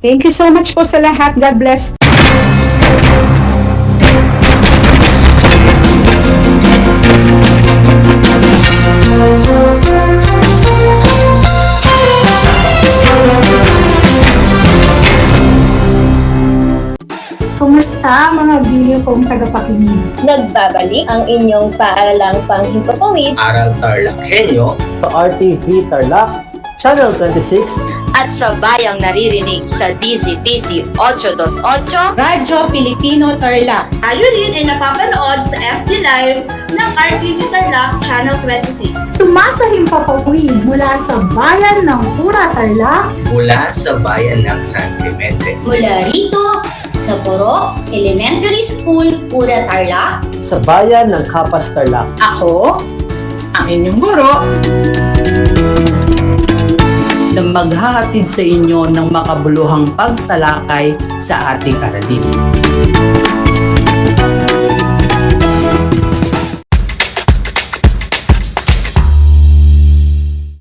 S23: Thank you so much po sa lahat. God bless.
S4: Kumusta mga giliw kong tagapakinig?
S18: Nagbabalik ang inyong paaralang panghimpapawid,
S11: Aral TarlakHenyo,
S1: RTV Tarlac, Channel 26,
S17: at sa bayang naririnig sa DZTC 828,
S19: Radyo Pilipino Tarlac.
S18: Tayo rin ay napapanood sa FB Live ng RTV Tarlac Channel 26.
S4: Sumasahim papawid mula sa bayan ng Pura Tarlac,
S11: mula sa bayan ng San Clemente.
S18: Mula rito sa Puro Elementary School, Pura Tarlac,
S1: sa bayan ng Capas Tarlac.
S4: ako, ang inyong guro,
S5: na maghahatid sa inyo ng makabuluhang pagtalakay sa ating aralin.